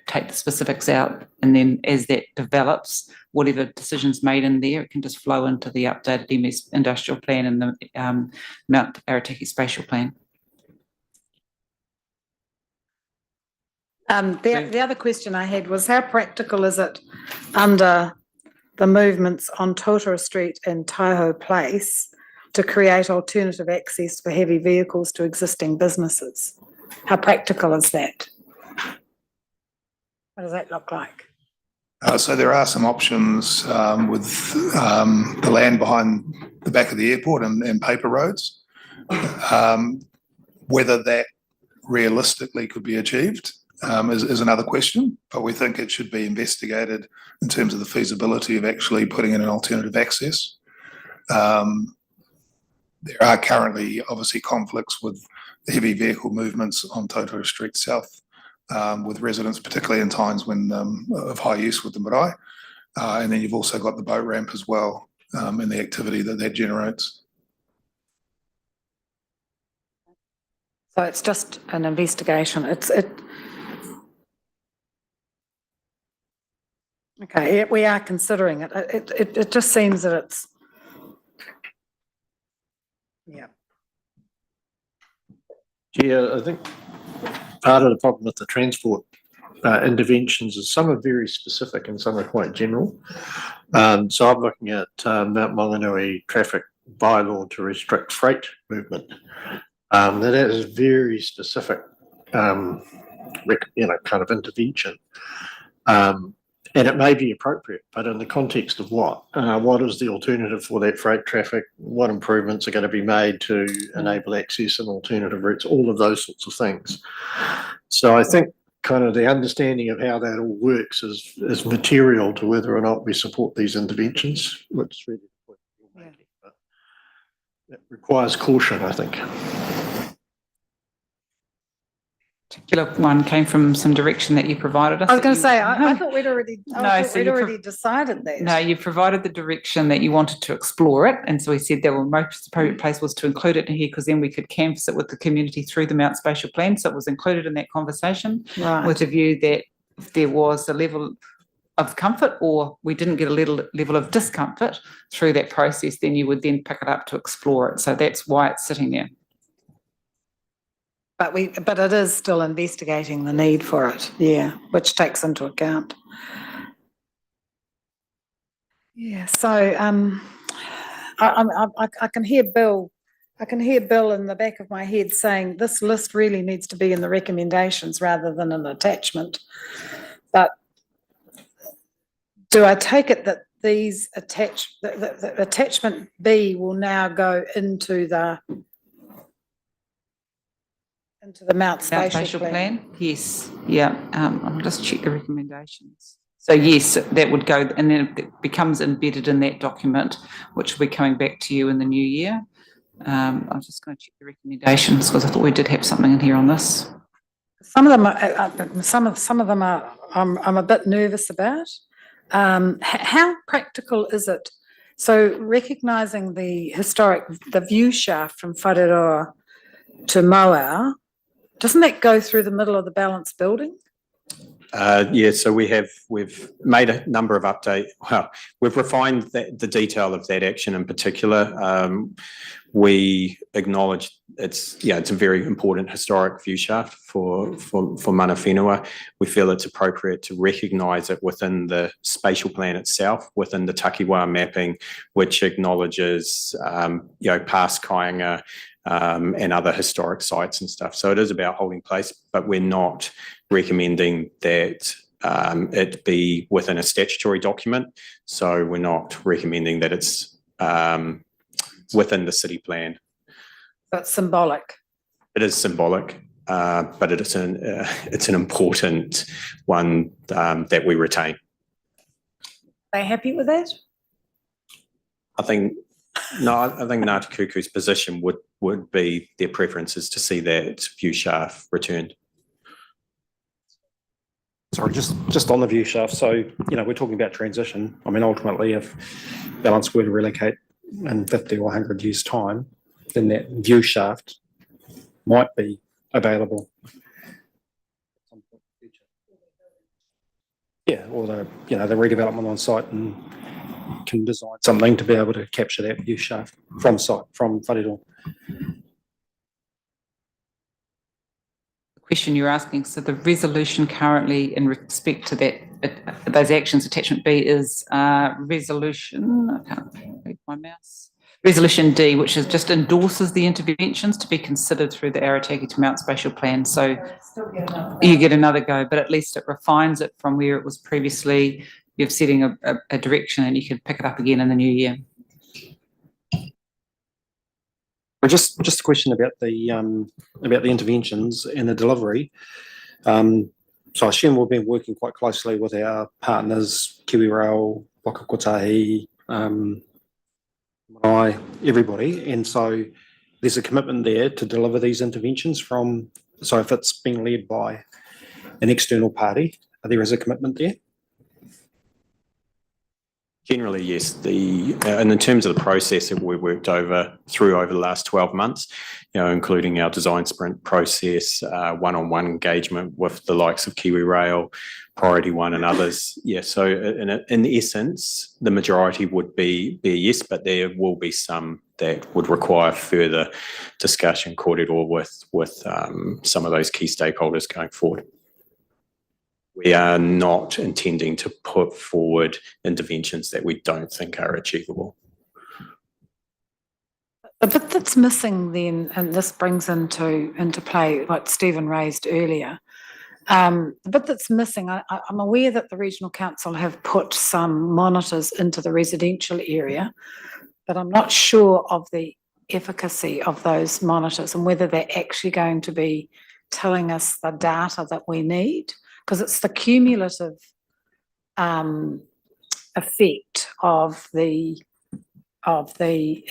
take the specifics out, and then as that develops, whatever decisions made in there, it can just flow into the updated MS industrial plan and the Mount Arataki spatial plan. The other question I had was, how practical is it under the movements on Totara Street and Taiho Place to create alternative access for heavy vehicles to existing businesses? How practical is that? What does that look like? So there are some options with the land behind the back of the airport and paper roads. Whether that realistically could be achieved is another question, but we think it should be investigated in terms of the feasibility of actually putting in an alternative access. There are currently obviously conflicts with the heavy vehicle movements on Totara Street South, with residents, particularly in times when of high use with the marae. And then you've also got the boat ramp as well, and the activity that generates. So it's just an investigation. Okay, we are considering it. It just seems that it's, yeah. Yeah, I think part of the problem with the transport interventions is some are very specific and some are quite general. So I'm looking at Mount Maunganui traffic bylaw to restrict freight movement. That is very specific, kind of intervention. And it may be appropriate, but in the context of what? What is the alternative for that freight traffic? What improvements are going to be made to enable access and alternative routes? All of those sorts of things. So I think kind of the understanding of how that all works is material to whether or not we support these interventions, which is really the point you're making. But it requires caution, I think. Particular one came from some direction that you provided us. I was going to say, I thought we'd already, decided that. No, you provided the direction that you wanted to explore it, and so we said that the most appropriate place was to include it in here, because then we could canvass it with the community through the Mount Spatial Plan. So it was included in that conversation, Right. with a view that if there was a level of comfort or we didn't get a level of discomfort through that process, then you would then pick it up to explore it. So that's why it's sitting there. But it is still investigating the need for it, yeah, which takes into account. Yeah, so I can hear Bill. I can hear Bill in the back of my head saying this list really needs to be in the recommendations rather than an attachment. But do I take it that these the attachment B will now go into the Mount Spatial Plan? Yes, yeah. I'll just check the recommendations. So yes, that would go, and then it becomes embedded in that document, which will be coming back to you in the new year. I'm just going to check the recommendations because I thought we did have something in here on this. Some of them are, some of them are, I'm a bit nervous about. How practical is it? So recognising the view shaft from Whareroa to Moau, doesn't that go through the middle of the balance building? Yeah, so we've made a number of we've refined the detail of that action in particular. We acknowledge it's a very important historic view shaft for Mana Whenua. We feel it's appropriate to recognise it within the spatial plan itself, within the Takiwā mapping, which acknowledges past kāinga and other historic sites and stuff. So it is about holding place, but we're not recommending that it be within a statutory document. So we're not recommending that it's within the city plan. But symbolic. It is symbolic, but it's an important one that we retain. Are they happy with that? I think Ngāti Kuku's position would be their preference is to see that view shaft returned. Sorry, just on the view shaft. So, we're talking about transition. I mean, ultimately, if Balance were to relocate in 50 or 100 years' time, then that view shaft might be available. Yeah, or the redevelopment on site and can design something to be able to capture that view shaft from site, from Wharedo. Question you're asking, so the resolution currently in respect to that, those actions, attachment B is resolution, I can't read my mouse, resolution D, which is just endorses the interventions to be considered through the Arataki to Mount Spatial Plan. So you get another go, but at least it refines it from where it was previously. You're setting a direction and you can pick it up again in the new year. Just a question about the interventions and the delivery. So I assume we've been working quite closely with our partners, Kiwi Rail, Waka Kotahi, everybody, and so there's a commitment there to deliver these interventions so if it's being led by an external party, there is a commitment there? Generally, yes. And in terms of the process that we worked through over the last 12 months, including our design sprint process, one-on-one engagement with the likes of Kiwi Rail, Priority One, and others. Yeah. So in essence, the majority would be a yes, but there will be some that would require further discussion, kōrero, with some of those key stakeholders going forward. We are not intending to put forward interventions that we don't think are achievable. The bit that's missing then, and this brings into play what Stephen raised earlier, the bit that's missing, I'm aware that the Regional Council have put some monitors into the residential area, but I'm not sure of the efficacy of those monitors and whether they're actually going to be telling us the data that we need. Because it's the cumulative effect of the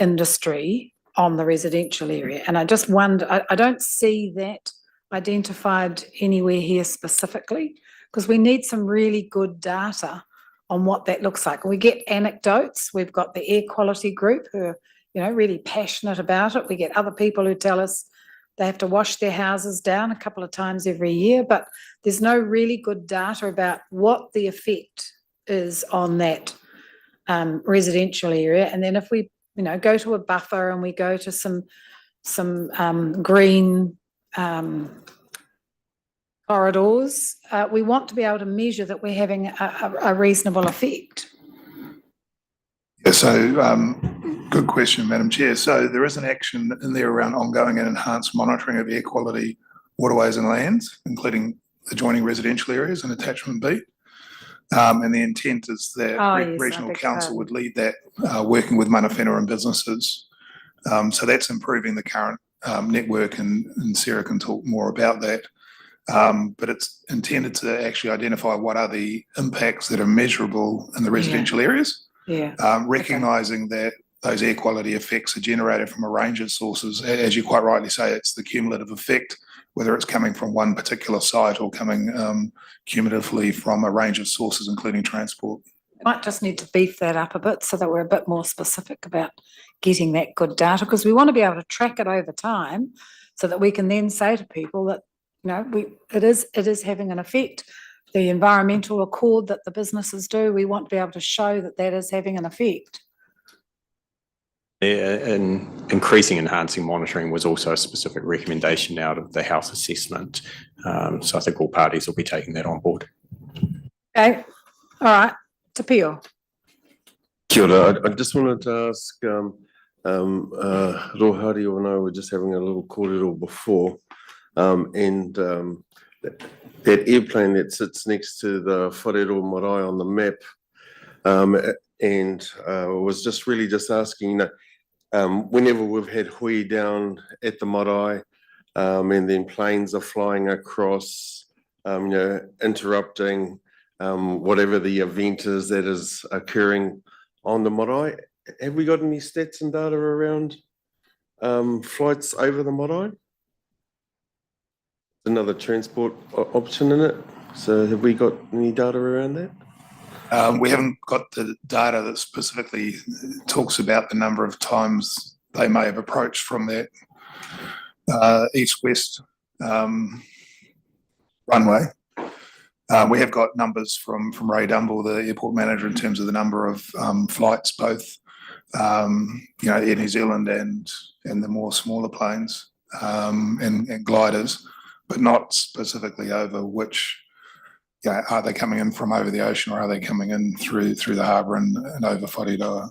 industry on the residential area, and I just wonder. I don't see that identified anywhere here specifically, because we need some really good data on what that looks like. We get anecdotes. We've got the air quality group who are, really passionate about it. We get other people who tell us they have to wash their houses down a couple of times every year, but there's no really good data about what the effect is on that residential area. And then if we, go to a buffer and we go to some green corridors, we want to be able to measure that we're having a reasonable effect. Yeah, so good question, Madam Chair. So there is an action in there around ongoing and enhanced monitoring of air quality, waterways and lands, including adjoining residential areas and attachment B. And the intent is that Regional Council would lead that, working with Mana Whenua and businesses. So that's improving the current network, and Sarah can talk more about that. But it's intended to actually identify what are the impacts that are measurable in the residential areas. Yeah. Recognising that those air quality effects are generated from a range of sources. As you quite rightly say, it's the cumulative effect, whether it's coming from one particular site or coming cumulatively from a range of sources, including transport. Might just need to beef that up a bit so that we're a bit more specific about getting that good data, because we want to be able to track it over time so that we can then say to people that, it is having an effect. the environmental accord that the businesses do. We want to be able to show that that is having an effect. And increasing enhancing monitoring was also a specific recommendation out of the health assessment. So I think all parties will be taking that on board. Okay, all right, Te Pio. Kia ora. I just wanted to ask, Rohari and I were just having a little kōrero before, and that airplane that sits next to the wharero marae on the map, and was just really just asking, whenever we've had hui down at the marae, and then planes are flying across, interrupting whatever the event is that is occurring on the marae. Have we got any stats and data around flights over the marae? Another transport option in it. So have we got any data around that? We haven't got the data that specifically talks about the number of times they may have approached from that east-west runway. We have got numbers from Ray Dumble, the airport manager, in terms of the number of flights, both Air New Zealand and the more smaller planes and gliders, but not specifically over which. Are they coming in from over the ocean, or are they coming in through the harbour and over Whareroa?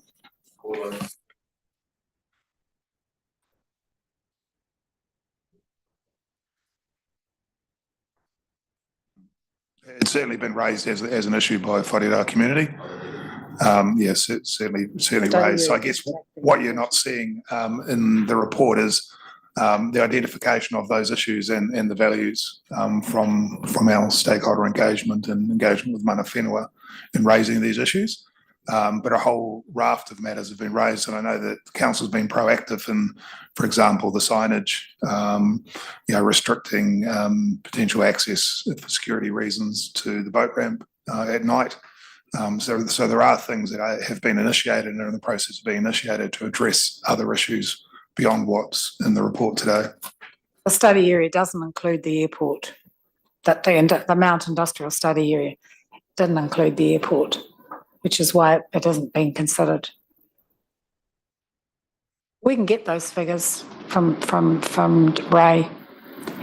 It's certainly been raised as an issue by Whareroa community. Yes, it's certainly raised. So I guess what you're not seeing in the report is the identification of those issues and the values from our stakeholder engagement and engagement with mana whenua in raising these issues. But a whole raft of matters have been raised, and I know that the council's been proactive in, for example, the signage, restricting potential access for security reasons to the boat ramp at night. So there are things that have been initiated and are in the process of being initiated to address other issues beyond what's in the report today. The study area doesn't include the airport. That the Mount Industrial Study Area didn't include the airport, which is why it hasn't been considered. We can get those figures from Ray.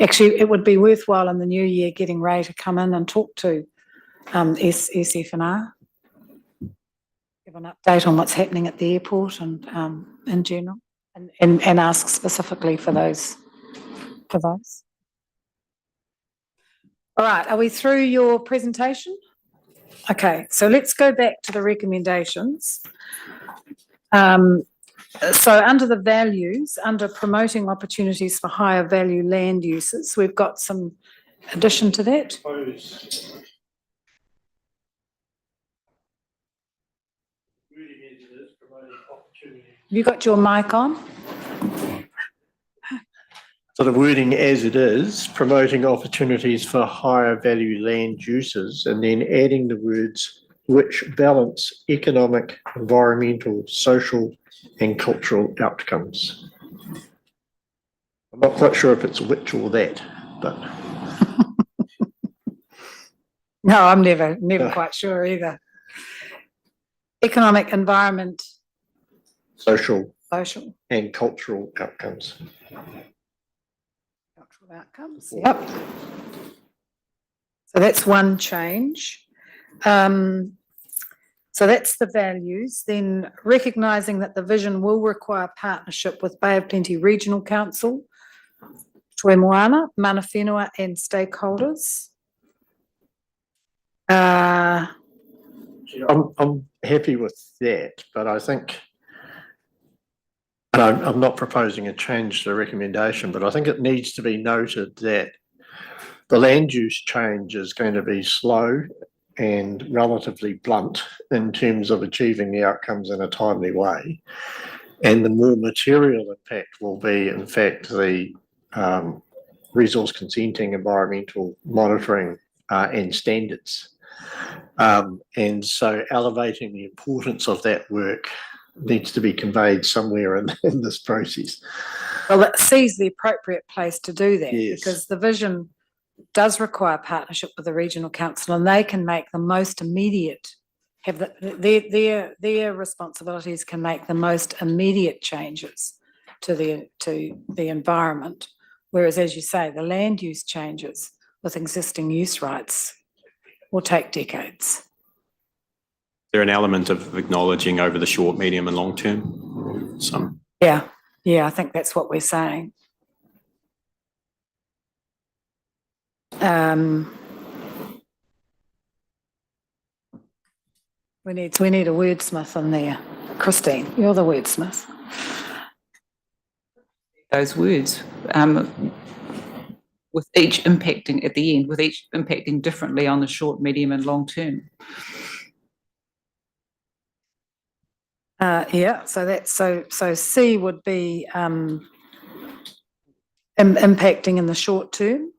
Actually, it would be worthwhile in the new year getting Ray to come in and talk to SFNR, give an update on what's happening at the airport and in general, and ask specifically for those. All right, are we through your presentation? Okay, so let's go back to the recommendations. So under the values, under promoting opportunities for higher value land uses, we've got some addition to that. You got your mic on? So the wording as it is, promoting opportunities for higher value land uses, and then adding the words which balance economic, environmental, social and cultural outcomes. I'm not quite sure if it's which or that, but. No, I'm never quite sure either. Economic, environment. Social. And cultural outcomes. Cultural outcomes, yep. So that's one change. So that's the values. Then recognising that the vision will require partnership with Bay of Plenty Regional Council, Toi Moana, mana whenua and stakeholders. I'm happy with that, but I think, and I'm not proposing a change to the recommendation, but I think it needs to be noted that the land use change is going to be slow and relatively blunt in terms of achieving the outcomes in a timely way. And the more material impact will be, in fact, the resource consenting, environmental monitoring and standards. And so elevating the importance of that work needs to be conveyed somewhere in this process. Well, it sees the appropriate place to do that, yes. Because the vision does require partnership with the regional council, and they can make the most immediate, have their responsibilities can make the most immediate changes to the environment. Whereas, as you say, the land use changes with existing use rights will take decades. There an element of acknowledging over the short, medium and long term? Some. Yeah, I think that's what we're saying. We need a wordsmith in there. Christine, you're the wordsmith. Those words, with each impacting at the end, with each impacting differently on the short, medium and long term. Yeah, so that's so C would be impacting in the short term.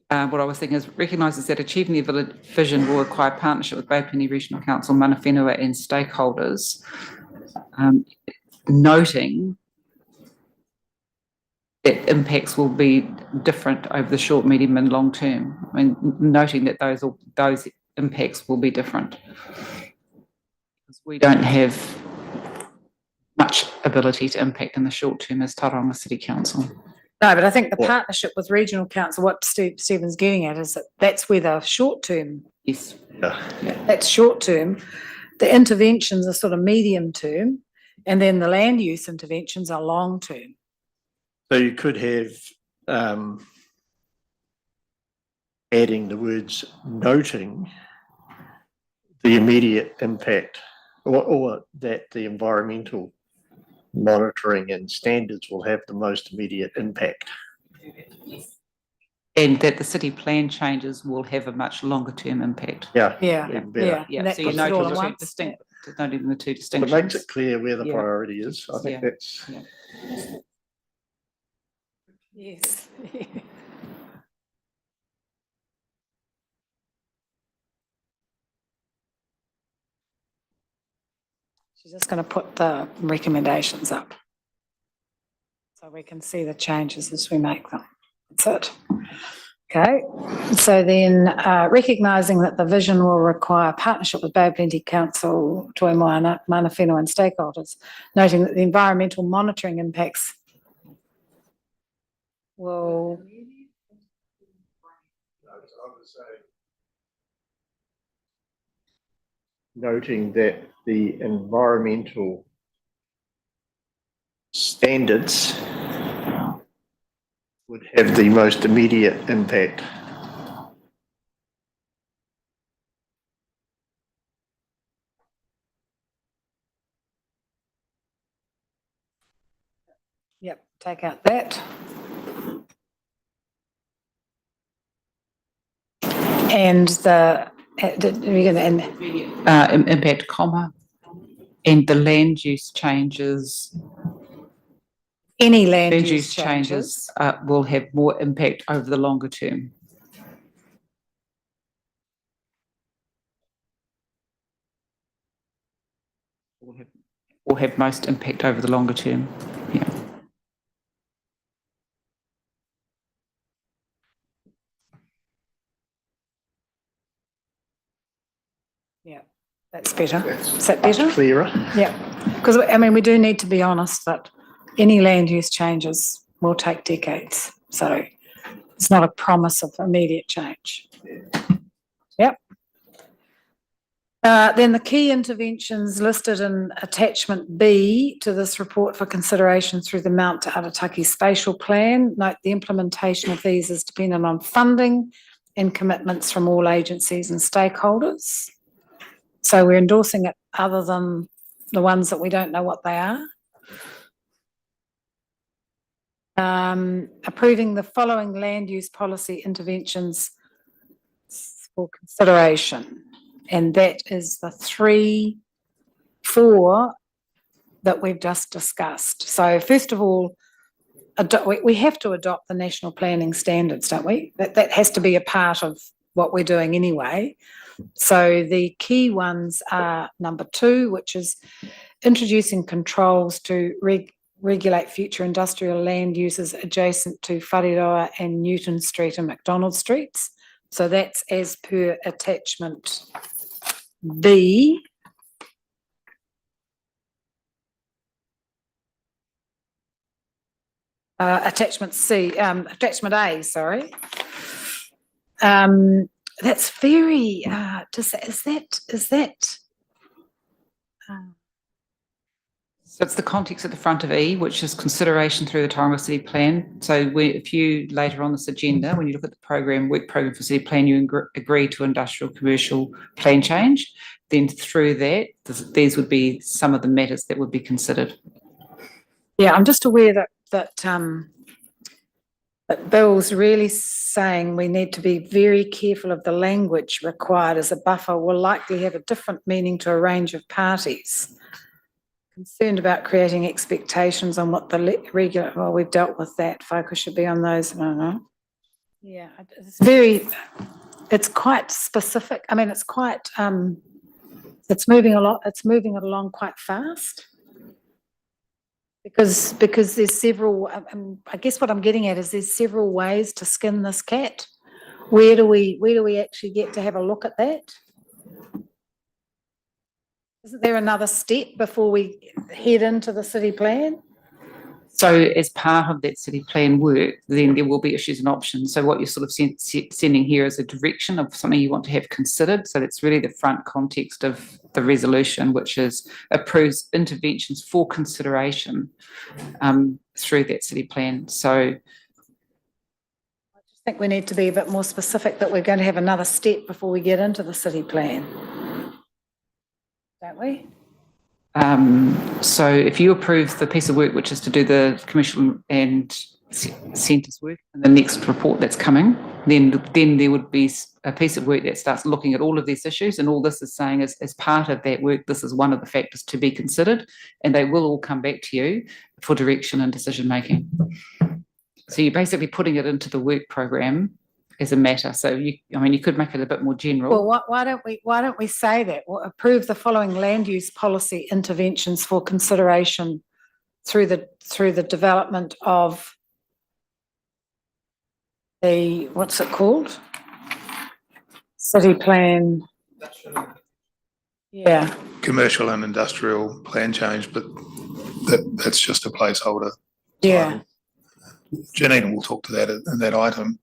What I was thinking is recognises that achieving the vision will require partnership with Baipeni Regional Council, mana whenua and stakeholders, noting that impacts will be different over the short, medium and long term. I mean, noting that those impacts will be different. Because we don't have much ability to impact in the short term as Tauranga City Council. No, but I think the partnership with regional council, what Stephen's getting at is that that's where the short term. Yes. Yeah, that's short term. The interventions are sort of medium term, and then the land use interventions are long term. So you could have adding the words noting the immediate impact or that the environmental monitoring and standards will have the most immediate impact. And that the city plan changes will have a much longer term impact. Yeah. So you noted the two distinct, noting the two distinctions. It makes it clear where the priority is. I think that's. Yeah. Yes. She's just going to put the recommendations up so we can see the changes as we make them. That's it. Okay, so then recognising that the vision will require partnership with Bay of Plenty Council, Toi Moana, mana whenua and stakeholders, noting that the environmental monitoring impacts will noting that the environmental standards would have the most immediate impact. Yep, take out that. And the impact, comma, and the land use changes. Any land use changes will have more impact over the longer term. Will have most impact over the longer term. Yeah. Yeah, that's better. Is that better? Clearer. Yeah, because I mean we do need to be honest that any land use changes will take decades. So it's not a promise of immediate change. Yep. Then the key interventions listed in attachment B to this report for consideration through the Mount Arataki Spatial Plan. Note the implementation of these is dependent on funding and commitments from all agencies and stakeholders. So we're endorsing it other than the ones that we don't know what they are. Approving the following land use policy interventions for consideration. And that is the 4 that we've just discussed. So first of all, we have to adopt the national planning standards, don't we? That has to be a part of what we're doing anyway. So the key ones are number 2, which is introducing controls to regulate future industrial land uses adjacent to Whareroa and Newton Street and McDonald Streets. So that's as per attachment B. Attachment C, attachment A, sorry. That's very, is that? So it's the context at the front of E, which is consideration through the Tauranga City Plan. So if you later on this agenda, when you look at the program, work program for City Plan, you agree to industrial commercial plan change, then through that, these would be some of the matters that would be considered. Yeah, I'm just aware that Bill's really saying we need to be very careful of the language required, as a buffer will likely have a different meaning to a range of parties. Concerned about creating expectations on what the regular, well, we've dealt with that, focus should be on those, I don't know. Yeah, it's quite specific. I mean, it's quite, it's moving it along quite fast. Because there's several, I guess what I'm getting at is there's several ways to skin this cat. Where do we actually get to have a look at that? Isn't there another step before we head into the city plan? So as part of that city plan work, then there will be issues and options. So what you're sort of sending here is a direction of something you want to have considered. So that's really the front context of the resolution, which is approves interventions for consideration through that city plan. So I just think we need to be a bit more specific that we're going to have another step before we get into the city plan. Don't we? So if you approve the piece of work, which is to do the commercial and centres work in the next report that's coming, then there would be a piece of work that starts looking at all of these issues, and all this is saying is, as part of that work, this is one of the factors to be considered, and they will all come back to you for direction and decision making. So you're basically putting it into the work program as a matter. So you could make it a bit more general. Well, why don't we say that? We'll approve the following land use policy interventions for consideration through the development of the, what's it called? City plan. Yeah. Commercial and industrial plan change, but that's just a placeholder. Yeah. Janine will talk to that in that item.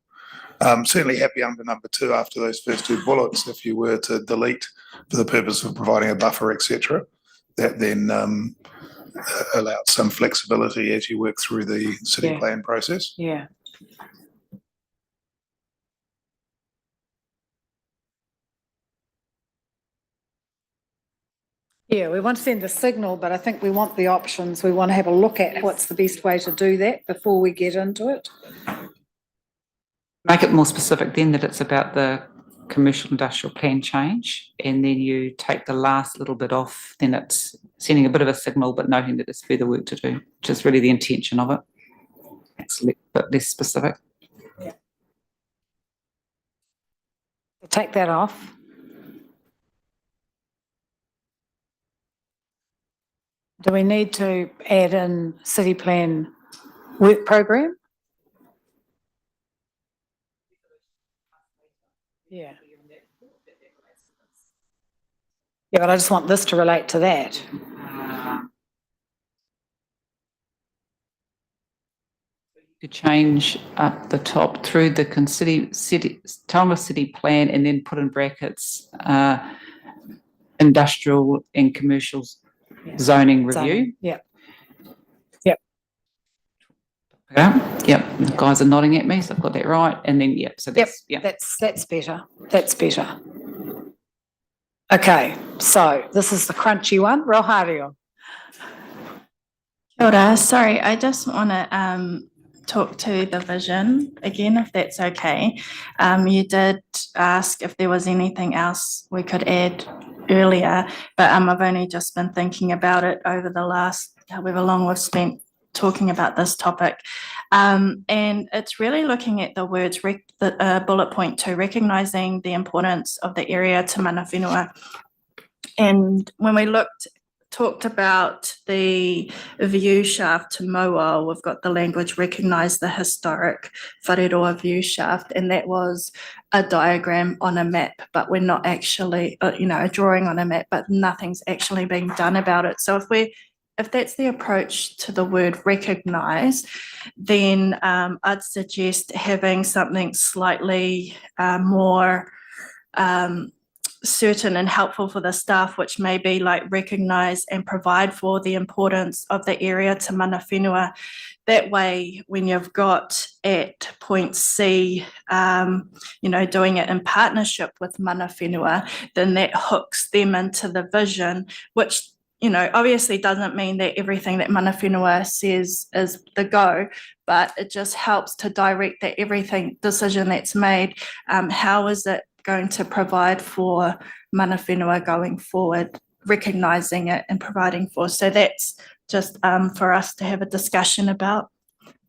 Certainly happy under number 2 after those first 2 bullets, if you were to delete for the purpose of providing a buffer, etc. That then allows some flexibility as you work through the city plan process. Yeah. Yeah, we want to send a signal, but I think we want the options. We want to have a look at what's the best way to do that before we get into it. Make it more specific then that it's about the commercial industrial plan change, and then you take the last little bit off, then it's sending a bit of a signal but noting that there's further work to do, which is really the intention of it. It's a bit less specific. Yeah. Take that off. Do we need to add in city plan work program? Yeah. Yeah, but I just want this to relate to that. To change up the top through the Tauranga City Plan, and then put in brackets industrial and commercial zoning review. Yeah. Yep. The guys are nodding at me, so I've got that right. And then so that's That's better. That's better. Okay, so this is the crunchy one. Rohario. Kia ora. Sorry, I just want to talk to the vision again, if that's okay. You did ask if there was anything else we could add earlier, but I've only just been thinking about it over the last however long we've spent talking about this topic. And it's really looking at the words, bullet point 2, recognising the importance of the area to mana whenua. And when we looked talked about the view shaft to Moa. We've got the language recognise the historic Whareroa view shaft, and that was a diagram on a map, but we're not actually, a drawing on a map, but nothing's actually being done about it. So if that's the approach to the word recognise, then I'd suggest having something slightly more certain and helpful for the staff, which may be like recognise and provide for the importance of the area to mana whenua. That way, when you've got at point C, doing it in partnership with mana whenua, then that hooks them into the vision, which obviously doesn't mean that everything that mana whenua says is the go, but it just helps to direct that everything decision that's made, how is it going to provide for mana whenua going forward, recognising it and providing for. So that's just for us to have a discussion about.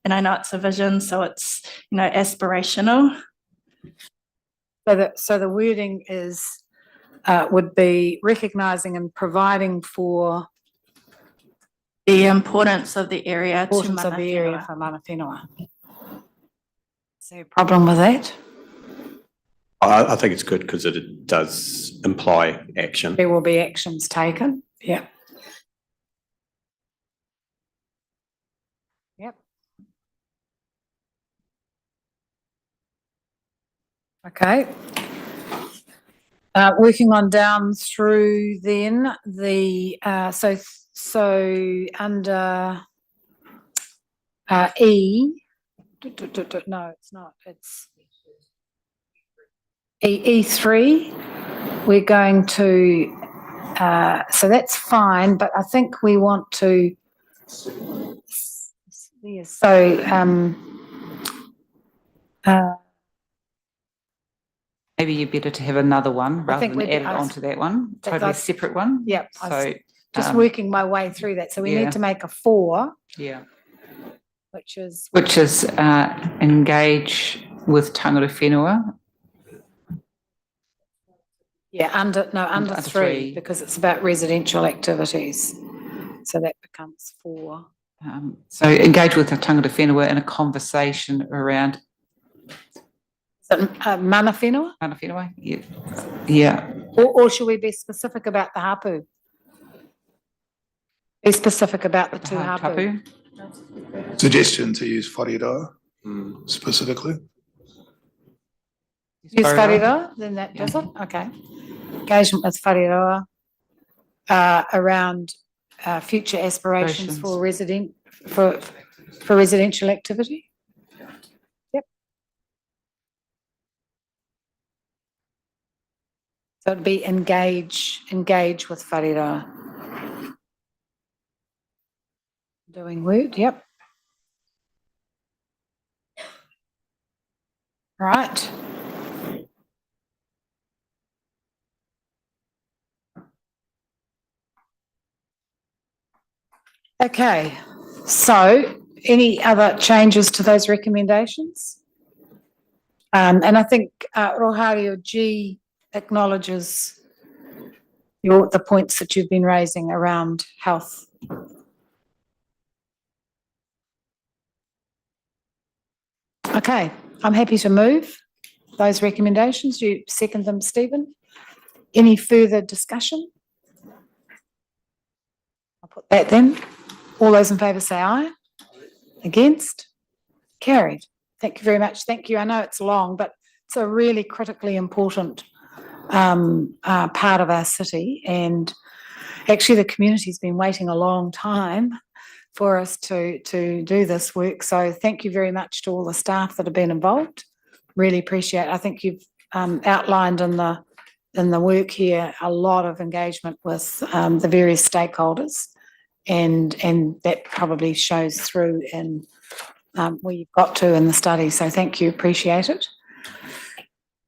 And I know it's a vision, so it's, aspirational. So the wording is, would be recognising and providing for the importance of the area to importance of mana the area whenua. for mana whenua. Is there a problem with that? I think it's good because it does imply action. There will be actions taken. Yeah. Yep. Okay. Working on down through then the so under E. No, it's not. It's E3. We're going to. So that's fine, but I think we want to. Yeah, so Maybe you're better to have another one rather think than we'd- add it onto that one, totally separate one. Yep. So, just working my way through that. So we yeah. need to make a 4, yeah, which is engage with tangata whenua. under Under 3 3. because it's about residential activities. So that becomes 4. So engage with the tangata whenua in a conversation around Mana whenua? mana whenua. Yeah. Yeah. Or should we be specific about the hapu? Be specific about the two hapu. Suggestion to use whareroa specifically. Use whareroa, then that does it? Okay. Engagement with whareroa around future aspirations for residential activity. Yep. So it'd be engage with whareroa. Doing word, yep. Right. Okay, so any other changes to those recommendations? And I think Rohario G acknowledges the points that you've been raising around health. Okay, I'm happy to move those recommendations. You second them, Stephen. Any further discussion? I'll put that then. All those in favour say aye. Against? Carried. Thank you very much. Thank you. I know it's long, but it's a really critically important part of our city, and actually the community's been waiting a long time for us to do this work. So thank you very much to all the staff that have been involved. Really appreciate it. I think you've outlined in the work here a lot of engagement with the various stakeholders, and that probably shows through in where you've got to in the study. So thank you, appreciate it.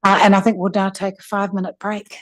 And I think we'll now take a 5-minute break.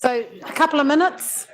So a couple of minutes.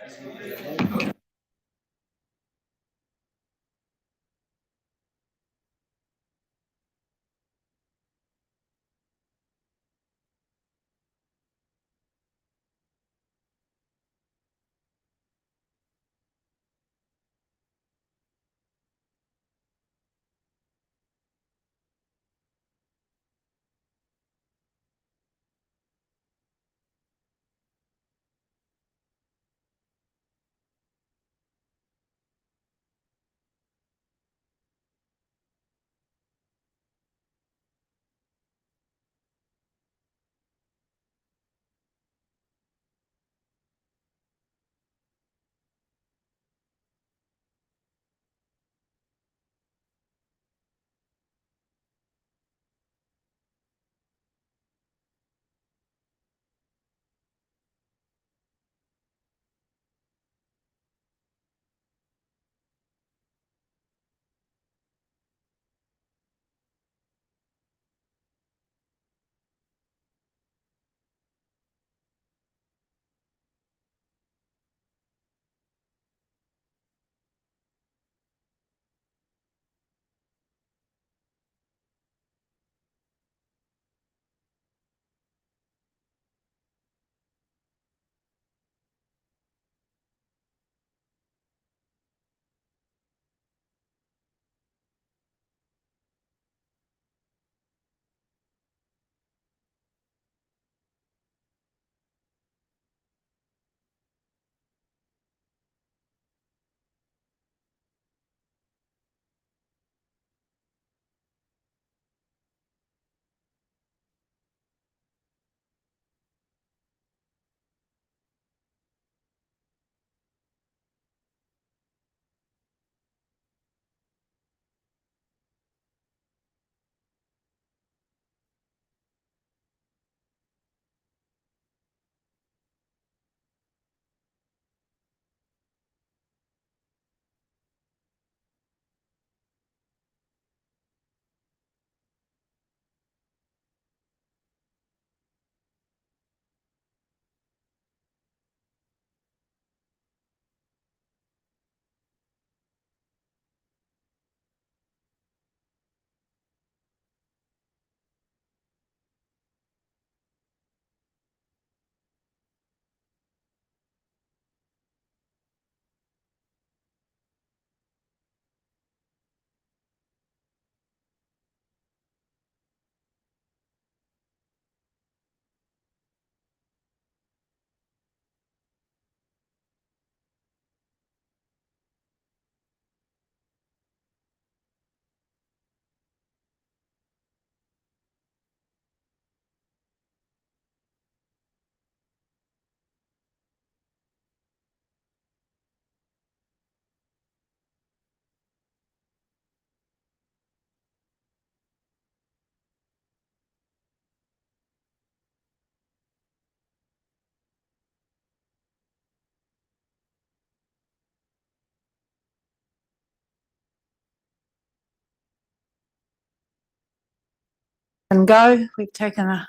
And go. We've taken a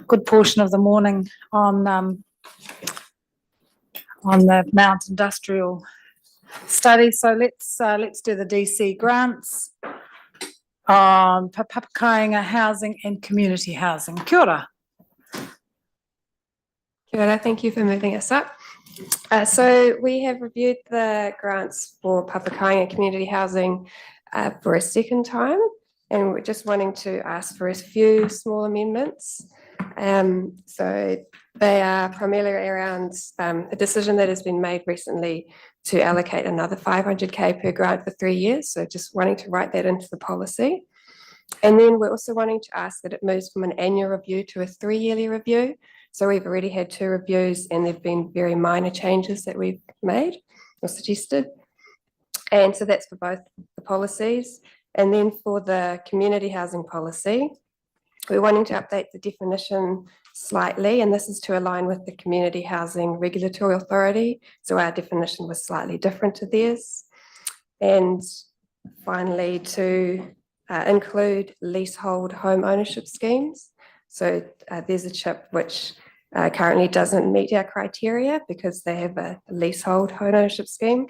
good portion of the morning on the Mount Industrial study. So let's do the DC grants on Papakainga housing and community housing. Kia ora. Kia ora, thank you for moving us up. So we have reviewed the grants for Papakainga community housing for a second time, and we're just wanting to ask for a few small amendments. So they are primarily around a decision that has been made recently to allocate another 500K per grant for 3 years. So just wanting to write that into the policy. And then we're also wanting to ask that it moves from an annual review to a 3-yearly review. So we've already had 2 reviews and there've been very minor changes that we've made or suggested. And so that's for both the policies. And then for the community housing policy, we're wanting to update the definition slightly, and this is to align with the Community Housing Regulatory Authority. So our definition was slightly different to theirs. And finally, to include leasehold home ownership schemes. So there's a CHIP which currently doesn't meet our criteria because they have a leasehold ownership scheme.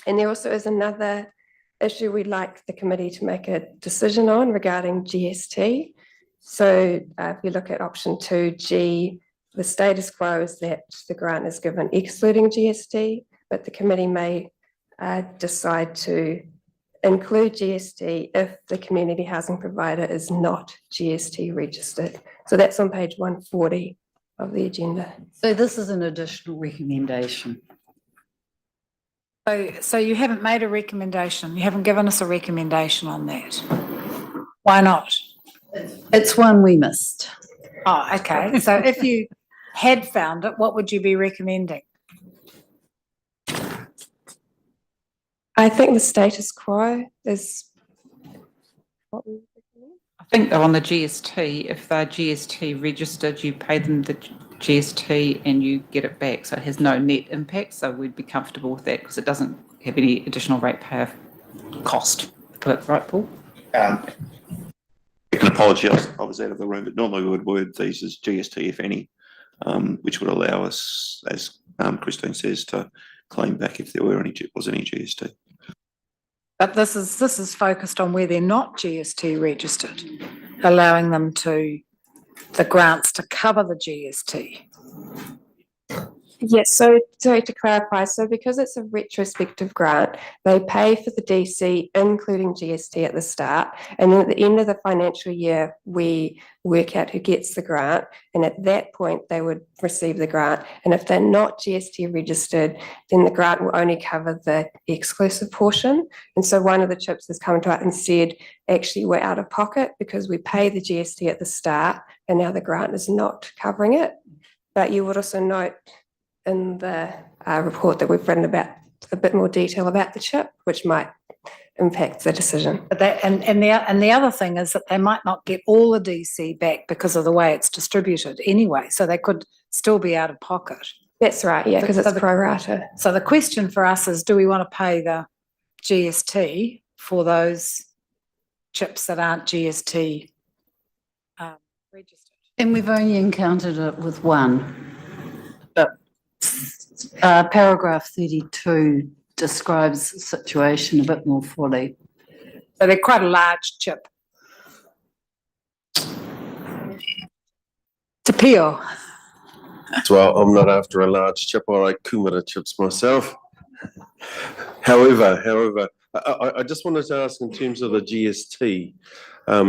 And there also is another issue we'd like the committee to make a decision on regarding GST. So if you look at option 2G, the status quo is that the grant is given excluding GST, but the committee may decide to include GST if the community housing provider is not GST registered. So that's on page 140 of the agenda. So this is an additional recommendation. So you haven't made a recommendation. You haven't given us a recommendation on that. Why not? It's one we missed. Oh, okay. So if you had found it, what would you be recommending? I think the status quo is what we recommend. I think on the GST, if they're GST registered, you pay them the GST and you get it back. So it has no net impact. So we'd be comfortable with that because it doesn't have any additional ratepayer cost. Right, Paul? I can apologise, I was out of the room, but normally we would word these as GST, if any, which would allow us, as Christine says, to claim back if there was any GST. But this is focused on where they're not GST registered, allowing them the grants to cover the GST. Yes, so to clarify, so because it's a retrospective grant, they pay for the DC, including GST at the start, and then at the end of the financial year, we work out who gets the grant, and at that point, they would receive the grant. And if they're not GST registered, then the grant will only cover the exclusive portion. And so one of the CHIPs has come to us and said, actually, we're out of pocket because we pay the GST at the start, and now the grant is not covering it. But you would also note in the report that we've written about a bit more detail about the CHIP, which might impact the decision. But the other thing is that they might not get all the DC back because of the way it's distributed anyway, so they could still be out of pocket. That's right, yeah, because it's pro rata. So the question for us is, do we want to pay the GST for those CHIPs that aren't GST registered? And we've only encountered it with one. But paragraph 32 describes the situation a bit more fully. So they're quite a large CHIP. To peel. Well, I'm not after a large chip. I like kumara chips myself. However, I just wanted to ask in terms of the GST.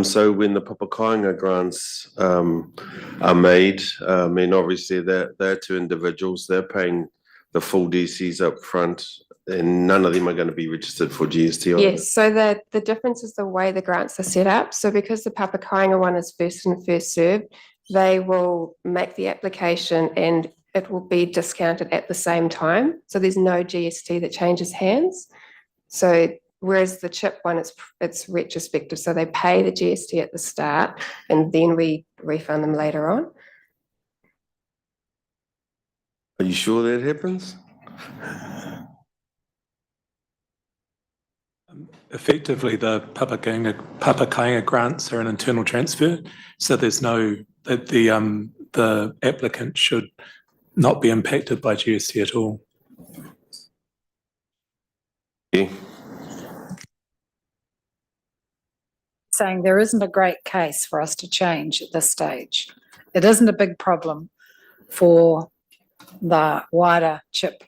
So when the Papakainga grants are made, I mean, obviously they're to individuals. They're paying the full DCs up front, and none of them are going to be registered for GST. Yes, so the difference is the way the grants are set up. So because the Papakainga one is first and first served, they will make the application and it will be discounted at the same time. So there's no GST that changes hands. So whereas the CHIP one, it's retrospective. So they pay the GST at the start and then we refund them later on. Are you sure that happens? Effectively, the Papakainga grants are an internal transfer, so there's no the applicant should not be impacted by GST at all. Yeah. Saying there isn't a great case for us to change at this stage. It isn't a big problem for the wider CHIP.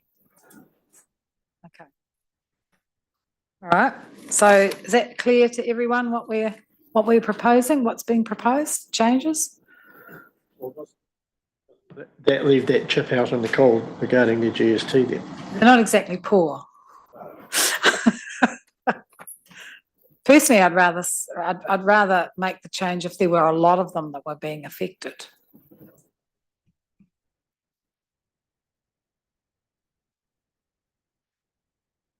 Okay. All right. So is that clear to everyone what we're proposing? What's being proposed? Changes? That leave that CHIP out in the cold regarding the GST then. They're not exactly poor. Personally, I'd rather make the change if there were a lot of them that were being affected.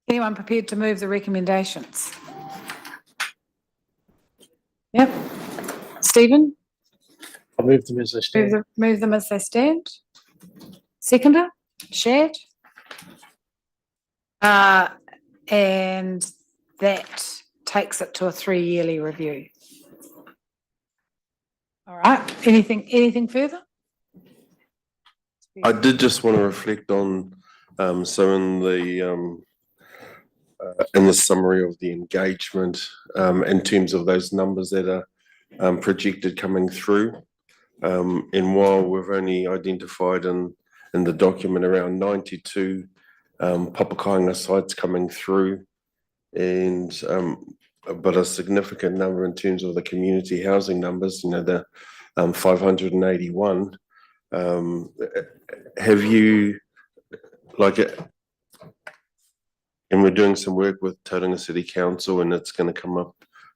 Anyone prepared to move the recommendations? Yep. Stephen? I'll move them as they stand. Move them as they stand. Seconder? Shad? And that takes it to a 3-yearly review. All right. Anything further? I did just want to reflect on, so in the summary of the engagement, in terms of those numbers that are projected coming through. And while we've only identified in the document around 92 Papakainga sites coming through, and but a significant number in terms of the community housing numbers, the 581. Have you, and we're doing some work with Tauranga City Council, and it's going to come up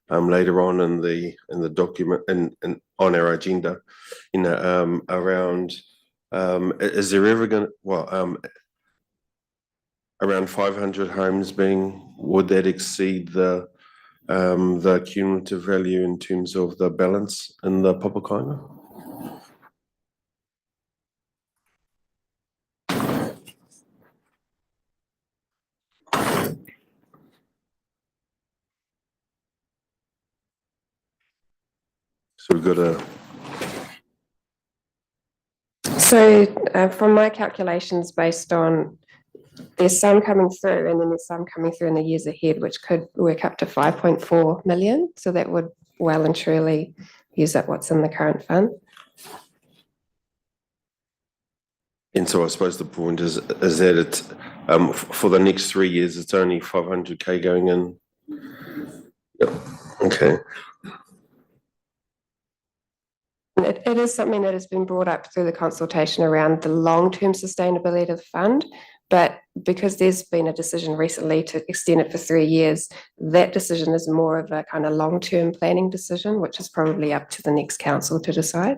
later on in the document and on our agenda, around is there ever going to, around 500 homes would that exceed the cumulative value in terms of the balance in the Papakainga? So we've got from my calculations, based on there's some coming through, and then there's some coming through in the years ahead, which could work up to 5.4 million. So that would well and truly use up what's in the current fund. And so I suppose the point is that it's for the next 3 years, it's only 500K going in. Yep. Okay. It is something that has been brought up through the consultation around the long-term sustainability of the fund, but because there's been a decision recently to extend it for 3 years, that decision is more of a kind of long-term planning decision, which is probably up to the next council to decide.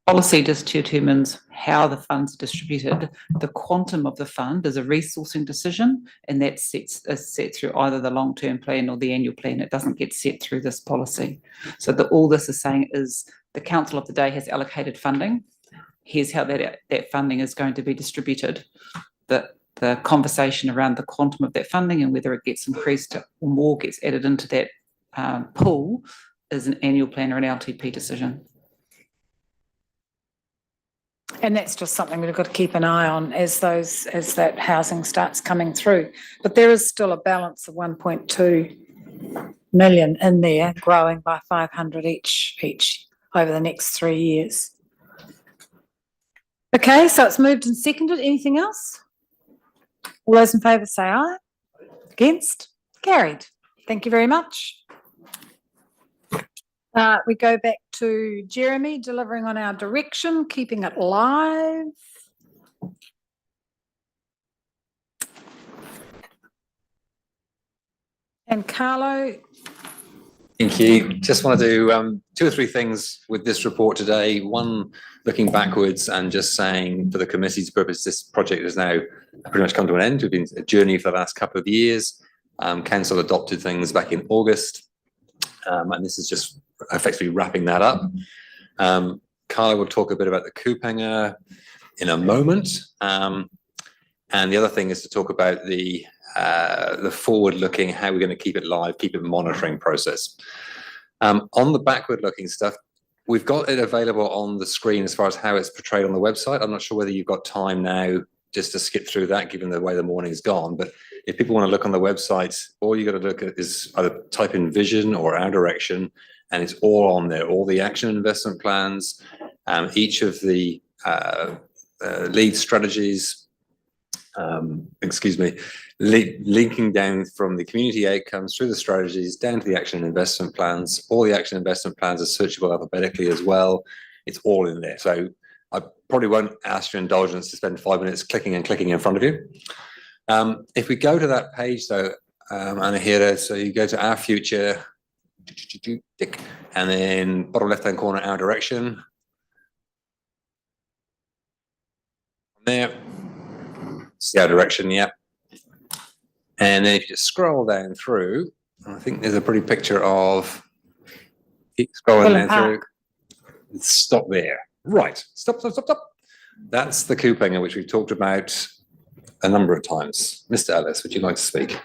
Policy just determines how the fund's distributed. The quantum of the fund is a resourcing decision, and that's set through either the long-term plan or the annual plan. It doesn't get set through this policy. So all this is saying is the council of the day has allocated funding. Here's how that funding is going to be distributed. The conversation around the quantum of that funding and whether it gets increased or more gets added into that pool is an annual plan or an LTP decision. And that's just something we've got to keep an eye on as that housing starts coming through. But there is still a balance of 1.2 million in there, growing by 500 each over the next 3 years. Okay, so it's moved and seconded. Anything else? All those in favour say aye. Against? Carried. Thank you very much. We go back to Jeremy delivering on our direction, keeping it live. And Carlo. Thank you. Just want to do 2 or 3 things with this report today. One, looking backwards and just saying for the committee's purpose, this project has now pretty much come to an end. We've been a journey for the last couple of years. Council adopted things back in August, and this is just effectively wrapping that up. Carla will talk a bit about the Kupanga in a moment. And the other thing is to talk about the forward-looking, how we're going to keep it live, keep it monitoring process. On the backward-looking stuff, we've got it available on the screen as far as how it's portrayed on the website. I'm not sure whether you've got time now just to skip through that, given the way the morning's gone. But if people want to look on the website, all you got to look at is either type in vision or our direction, and it's all on there. All the action investment plans, each of the lead strategies, linking down from the community outcomes through the strategies down to the action investment plans. All the action investment plans are searchable alphabetically as well. It's all in there. So I probably won't ask your indulgence to spend 5 minutes clicking and clicking in front of you. If we go to that page though, Anahira, so you go to our future, and then bottom left-hand corner, our direction. There, see our direction, yeah. And then if you just scroll down through, I think there's a pretty picture of, keep scrolling down through. Stop there. Right, stop. That's the Kupanga, which we've talked about a number of times. Mr. Ellis, would you like to speak?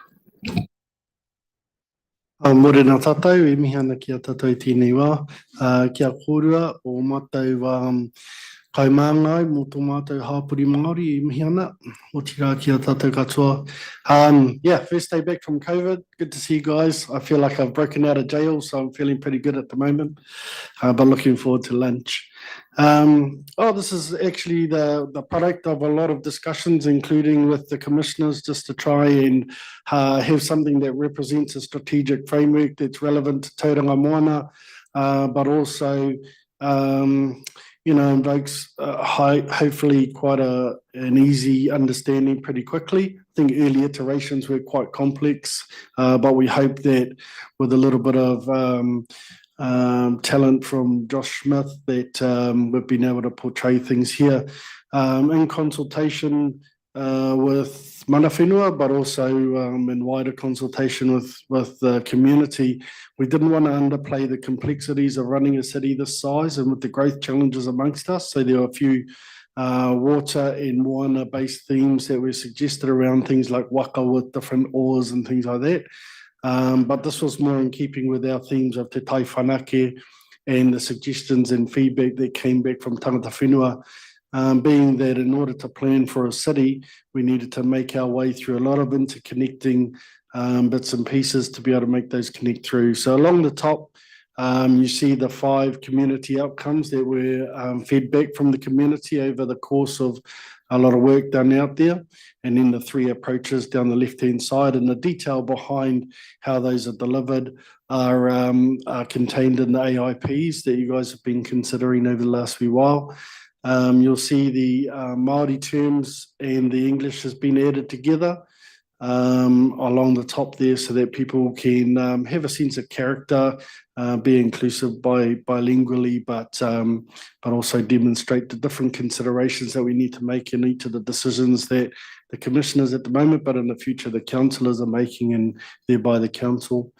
Morena tātou, e mihi ana ki a tātou I tēnei wā. Kia kōrua o mātou Kai māngai mō tō mātou hāpuri Māori I mihi ana, o tira ki a tātou katoa. Yeah, first day back from COVID. Good to see you guys. I feel like I've broken out of jail, so I'm feeling pretty good at the moment, but looking forward to lunch. This is actually the product of a lot of discussions, including with the commissioners, just to try and have something that represents a strategic framework that's relevant to Tauranga Moana, but also invokes hopefully quite an easy understanding pretty quickly. I think early iterations were quite complex, but we hope that with a little bit of talent from Josh Smith that we've been able to portray things here in consultation with mana whenua, but also in wider consultation with the community. We didn't want to underplay the complexities of running a city this size and with the growth challenges amongst us. So there were a few water and moana based themes that were suggested around things like waka with different oars and things like that. But this was more in keeping with our themes of te tai whanake and the suggestions and feedback that came back from tangata whenua, being that in order to plan for a city, we needed to make our way through a lot of interconnecting bits and pieces to be able to make those connect through. So along the top, you see the 5 community outcomes that were fed back from the community over the course of a lot of work done out there, and then the 3 approaches down the left-hand side, and the detail behind how those are delivered are contained in the AIPs that you guys have been considering over the last few while. You'll see the Māori terms and the English has been added together along the top there so that people can have a sense of character, be inclusive bilingually, but also demonstrate the different considerations that we need to make in each of the decisions that the commissioners at the moment, but in the future the councillors are making, and thereby the council.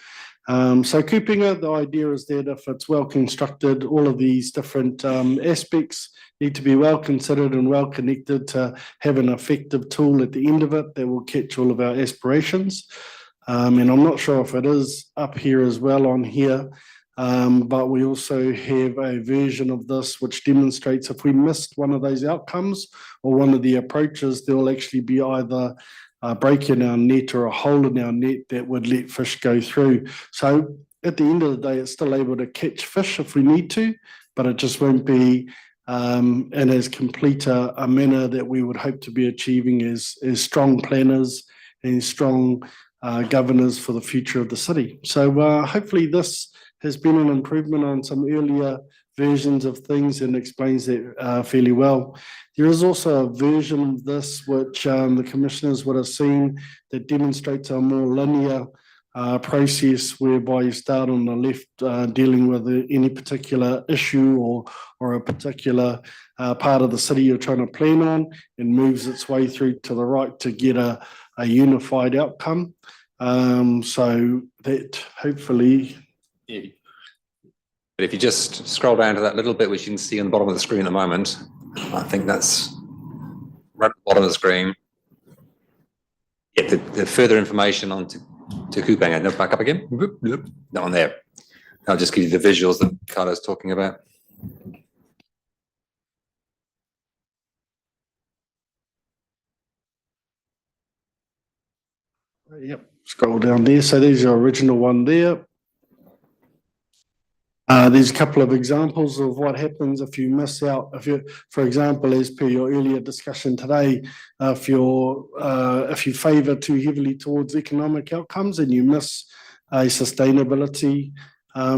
So Kupinga, the idea is that if it's well constructed, all of these different aspects need to be well considered and well connected to have an effective tool at the end of it that will catch all of our aspirations. And I'm not sure if it is up here as well on here, but we also have a version of this which demonstrates if we missed one of those outcomes or one of the approaches, there will actually be either a break in our net or a hole in our net that would let fish go through. So at the end of the day, it's still able to catch fish if we need to, but it just won't be in as complete a manner that we would hope to be achieving as strong planners and strong governors for the future of the city. So hopefully this has been an improvement on some earlier versions of things and explains that fairly well. There is also a version of this which the commissioners would have seen that demonstrates a more linear process whereby you start on the left dealing with any particular issue or a particular part of the city you're trying to plan on, and moves its way through to the right to get a unified outcome. So that hopefully... Yeah. But if you just scroll down to that little bit, which you can see on the bottom of the screen at the moment, I think that's right at the bottom of the screen. Yeah, the further information on to Kupanga. No, back up again. That one there. I'll just give you the visuals that Carlo's talking about. Yep, scroll down there. So there's your original one there. There's a couple of examples of what happens if you miss out. If you, for example, as per your earlier discussion today, if you favour too heavily towards economic outcomes and you miss a sustainability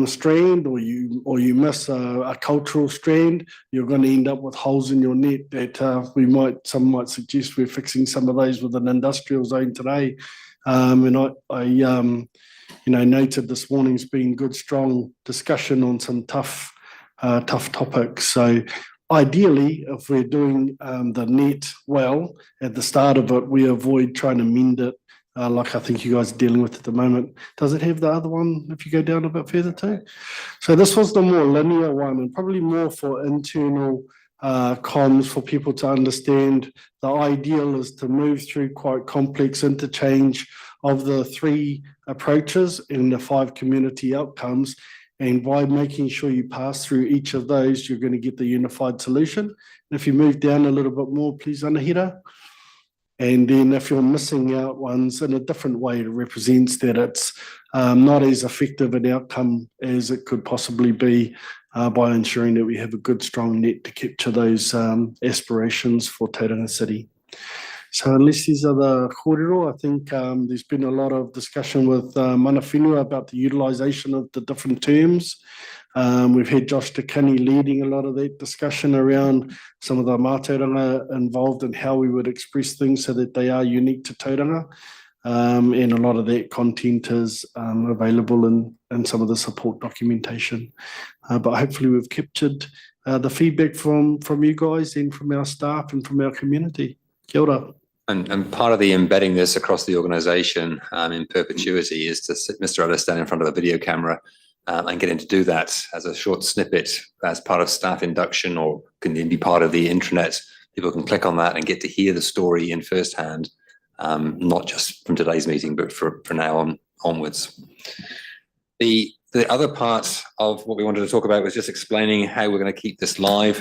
strand, or you miss a cultural strand, you're going to end up with holes in your net that some might suggest we're fixing some of those with an industrial zone today. And I noted this morning's been good, strong discussion on some tough topics. So ideally, if we're doing the net well at the start of it, we avoid trying to mend it like I think you guys are dealing with at the moment. Does it have the other one if you go down a bit further too? So this was the more linear one, and probably more for internal comms for people to understand. The ideal is to move through quite complex interchange of the 3 approaches in the 5 community outcomes, And by making sure you pass through each of those, you're going to get the unified solution. And if you move down a little bit more, please, Anahira. And then if you're missing out ones in a different way, it represents that it's not as effective an outcome as it could possibly be by ensuring that we have a good, strong net to capture those aspirations for Tauranga City. So unless there's other kōrero, I think there's been a lot of discussion with mana whenua about the utilisation of the different terms. We've had Josh Takani leading a lot of that discussion around some of the mātauranga involved and how we would express things so that they are unique to Tauranga. And a lot of that content is available in some of the support documentation. But hopefully we've captured the feedback from you guys and from our staff and from our community. Kia ora. And part of the embedding this across the organisation in perpetuity is to sit Mr. Ellis stand in front of a video camera and get him to do that as a short snippet as part of staff induction, or can then be part of the intranet. People can click on that and get to hear the story in first hand, not just from today's meeting, but for now onwards. The other part of what we wanted to talk about was just explaining how we're going to keep this live.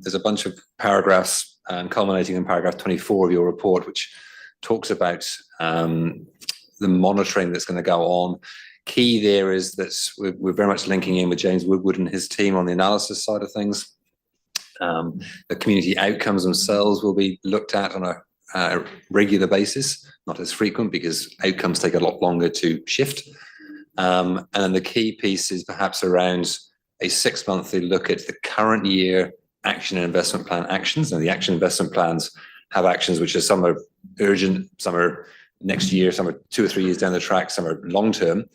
There's a bunch of paragraphs culminating in paragraph 24 of your report, which talks about the monitoring that's going to go on. Key there is that we're very much linking in with James Woodward and his team on the analysis side of things. The community outcomes themselves will be looked at on a regular basis, not as frequent because outcomes take a lot longer to shift. And then the key piece is perhaps around a 6-monthly look at the current year action and investment plan actions. And the action investment plans have actions which are some are urgent, some are next year, some are 2 or 3 years down the track, some are long term.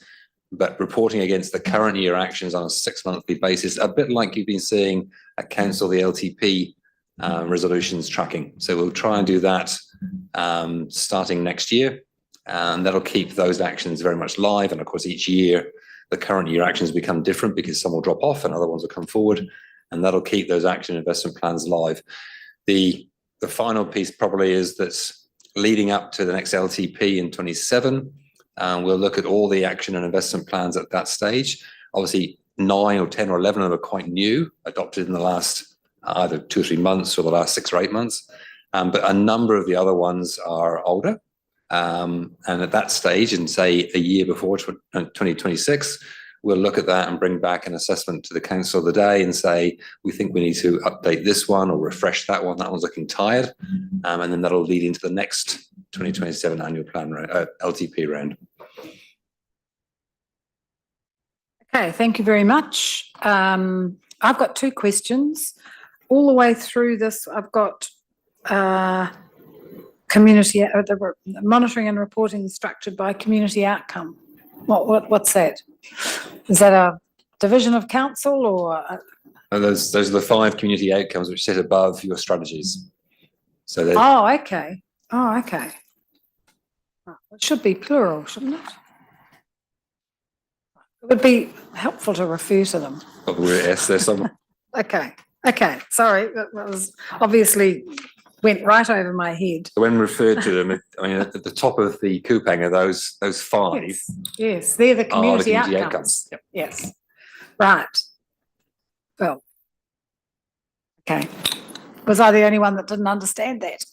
But reporting against the current year actions on a 6-monthly basis, a bit like you've been seeing at Council, the LTP resolutions tracking. So we'll try and do that starting next year. And that'll keep those actions very much live. And of course, each year, the current year actions become different because some will drop off and other ones will come forward. And that'll keep those action investment plans live. The final piece probably is that leading up to the next LTP in 27, we'll look at all the action and investment plans at that stage. Obviously, 9 or 10 or 11 of them are quite new, adopted in the last either 2 or 3 months or the last 6 or 8 months. But a number of the other ones are older. And at that stage, and say a year before 2026, we'll look at that and bring back an assessment to the council of the day and say, we think we need to update this one or refresh that one. That one's looking tired. And then that'll lead into the next 2027 annual plan LTP round. Okay, thank you very much. I've got 2 questions. All the way through this, I've got community, the monitoring and reporting structured by community outcome. What's that? Is that a division of council or? Those are the 5 community outcomes which sit above your strategies. So oh, okay. Oh, okay. It should be plural, shouldn't it? It would be helpful to refer to them. Yes, there's some. Okay. Sorry, that was obviously went right over my head. When referred to them, I mean, at the top of the kupang are those 5. Yes, they're the community, outcomes. Yep. Yes, right. Well, okay. Was I the only one that didn't understand that?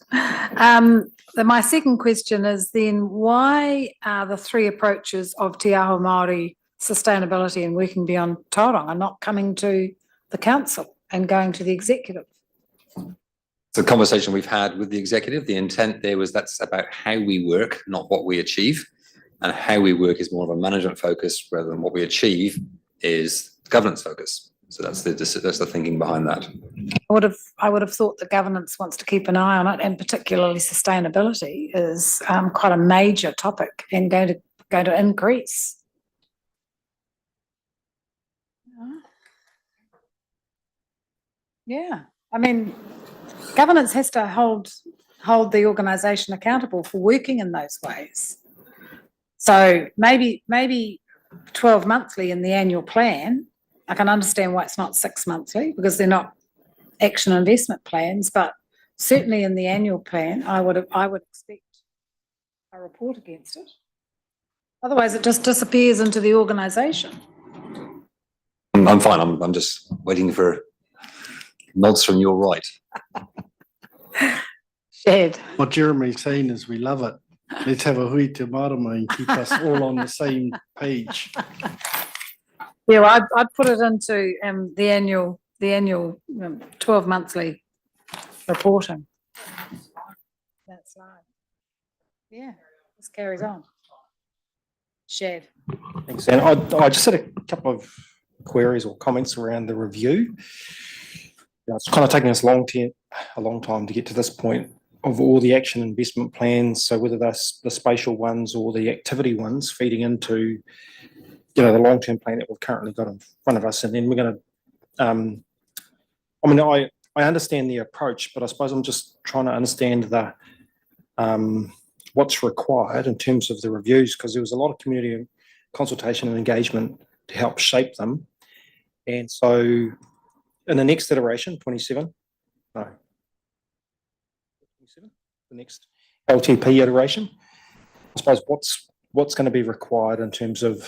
My second question is then, why are the 3 approaches of Te Aho Māori sustainability and working beyond Tauranga not coming to the council and going to the executive? It's a conversation we've had with the executive. The intent there was that's about how we work, not what we achieve. And how we work is more of a management focus rather than what we achieve is governance focus. So that's the thinking behind that. I would have thought that governance wants to keep an eye on it, and particularly sustainability is quite a major topic and going to increase. Yeah, I mean, governance has to hold the organisation accountable for working in those ways. So maybe 12 monthly in the annual plan. I can understand why it's not 6 monthly because they're not action investment plans, but certainly in the annual plan, I would expect a report against it. Otherwise, it just disappears into the organisation. I'm fine. I'm just waiting for nods from your right. Shared. What Jeremy's saying is we love it. Let's have a hui te marama and keep us all on the same page. Yeah, well, I'd put it into the annual 12 monthly reporting. That's right. Yeah, this carries on. Shared. Thanks, and I just had a couple of queries or comments around the review. It's kind of taking us a long time to get to this point of all the action investment plans. So whether that's the spatial ones or the activity ones feeding into, the long-term plan that we've currently got in front of us, and then we're going to. I understand the approach, but I suppose I'm just trying to understand the what's required in terms of the reviews, because there was a lot of community consultation and engagement to help shape them. And so in the next iteration, 27, the next LTP iteration, I suppose what's going to be required in terms of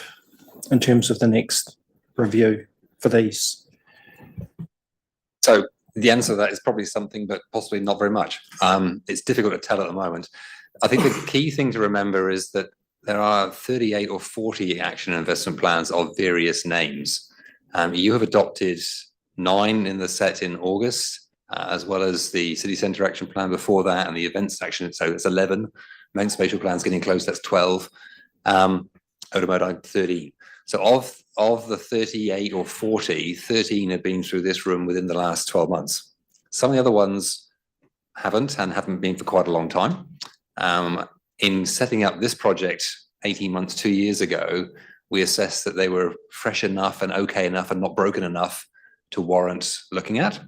the next review for these? So the answer to that is probably something, but possibly not very much. It's difficult to tell at the moment. I think the key thing to remember is that there are 38 or 40 action investment plans of various names. You have adopted 9 in the set in August, as well as the city centre action plan before that and the events action. So it's 11. Main spatial plans getting close, that's 12. Odomodine 30. So of the 38 or 40, 13 have been through this room within the last 12 months. Some of the other ones haven't been for quite a long time. In setting up this project 18 months, 2 years ago, we assessed that they were fresh enough and okay enough and not broken enough to warrant looking at.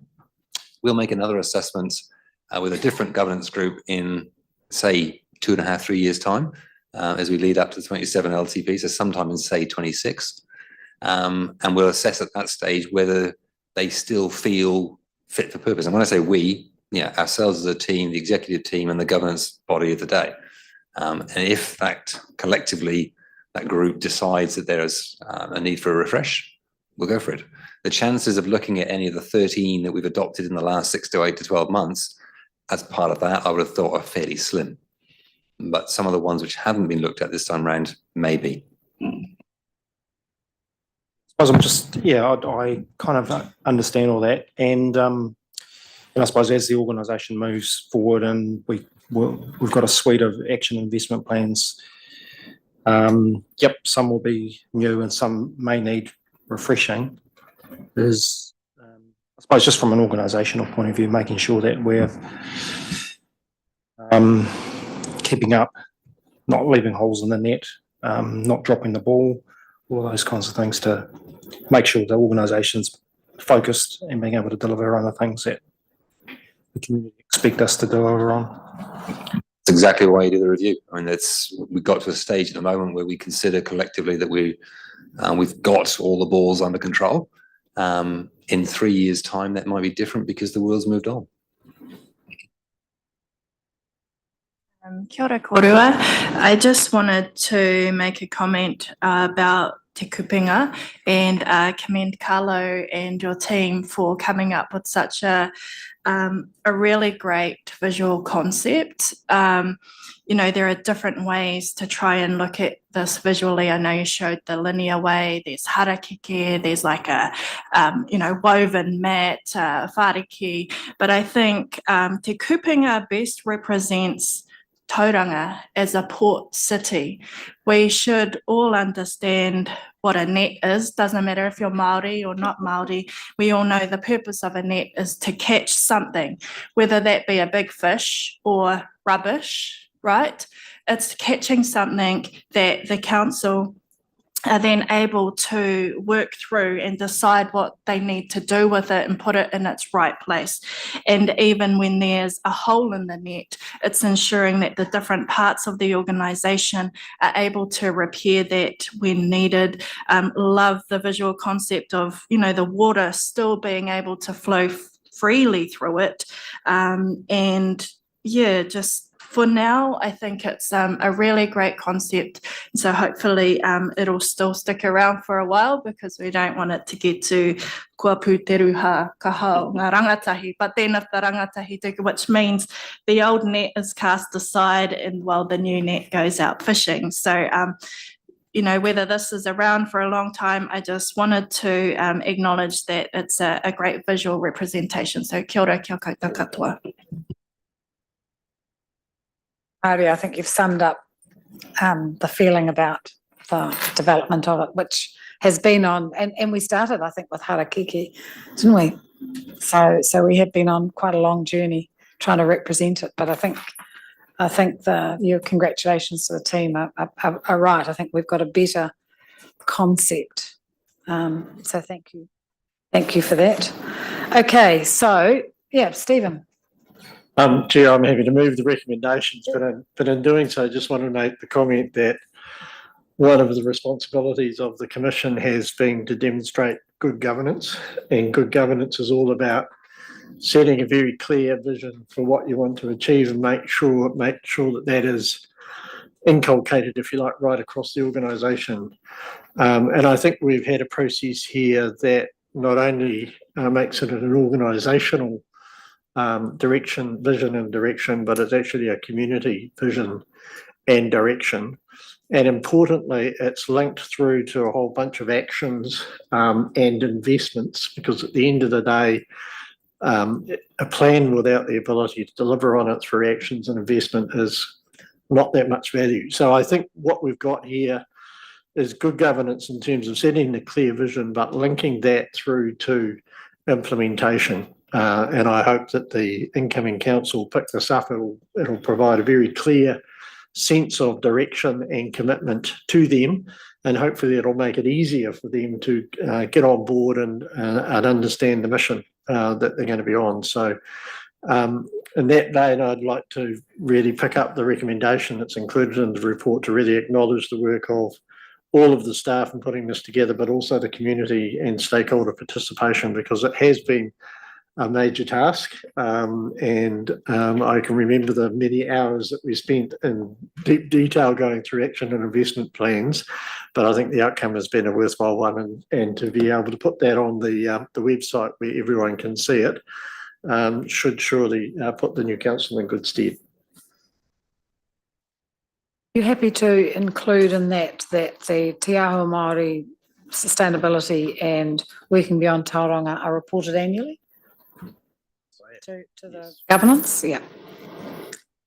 We'll make another assessment with a different governance group in, say, 2.5, 3 years' time, as we lead up to the 27 LTP, so sometime in, say, 26. And we'll assess at that stage whether they still feel fit for purpose. And when I say we, ourselves as a team, the executive team and the governance body of the day. And if that collectively, that group decides that there's a need for a refresh, we'll go for it. The chances of looking at any of the 13 that we've adopted in the last 6 to 8 to 12 months as part of that, I would have thought are fairly slim. But some of the ones which haven't been looked at this time around, maybe. I kind of understand all that. And I suppose as the organisation moves forward and we've got a suite of action investment plans, some will be new and some may need refreshing. There's, I suppose, just from an organisational point of view, making sure that we're keeping up, not leaving holes in the net, not dropping the ball, all those kinds of things to make sure the organisation's focused and being able to deliver on the things that the community expect us to deliver on. It's exactly why you do the review. I mean, we've got to a stage at the moment where we consider collectively that we've got all the balls under control. In 3 years' time, that might be different because the world's moved on. Kia ora korua. I just wanted to make a comment about Te Kupinga and commend Carlo and your team for coming up with such a really great visual concept. There are different ways to try and look at this visually. I know you showed the linear way, there's harakeke, there's like a, woven mat, whariki, but I think Te Kupinga best represents Tauranga as a port city. We should all understand what a net is. Doesn't matter if you're Māori or not Māori. We all know the purpose of a net is to catch something, whether that be a big fish or rubbish, right? It's catching something that the council are then able to work through and decide what they need to do with it and put it in its right place. And even when there's a hole in the net, it's ensuring that the different parts of the organisation are able to repair that when needed. Love the visual concept of, the water still being able to flow freely through it, and yeah, just for now, I think it's a really great concept. So hopefully it'll still stick around for a while, because we don't want it to get to kua pūteruha ka hau ngā rangatahi. But then if the rangatahi tuku, which means the old net is cast aside and while the new net goes out fishing. So you know, whether this is around for a long time, I just wanted to acknowledge that it's a great visual representation. So kia ora, kia koutou katoa. Ari, I think you've summed up the feeling about the development of it, which has been on, and we started, I think, with Harakiki, didn't we? So we have been on quite a long journey trying to represent it, but I think your congratulations to the team are right. I think we've got a better concept. So thank you. Thank you for that. Okay, so yeah, Stephen. Chair, I'm happy to move the recommendations, but in doing so, I just want to make the comment that one of the responsibilities of the Commission has been to demonstrate good governance, and good governance is all about setting a very clear vision for what you want to achieve and make sure that that is inculcated, if you like, right across the organisation. And I think we've had a process here that not only makes it an organisational vision and direction, but it's actually a community vision and direction. And importantly, it's linked through to a whole bunch of actions and investments, because at the end of the day, a plan without the ability to deliver on it through actions and investment is not that much value. So I think what we've got here is good governance in terms of setting the clear vision, but linking that through to implementation. And I hope that the incoming council pick this up. It'll provide a very clear sense of direction and commitment to them, and hopefully it'll make it easier for them to get on board and understand the mission that they're going to be on. So in that vein, I'd like to really pick up the recommendation that's included in the report to really acknowledge the work of all of the staff in putting this together, but also the community and stakeholder participation, because it has been a major task. And I can remember the many hours that we spent in deep detail going through action and investment plans, but I think the outcome has been a worthwhile one, and to be able to put that on the website where everyone can see it should surely put the new council in good stead. You're happy to include in that the Te Aho Māori sustainability and working beyond Tauranga are reported annually to the governance? Yeah.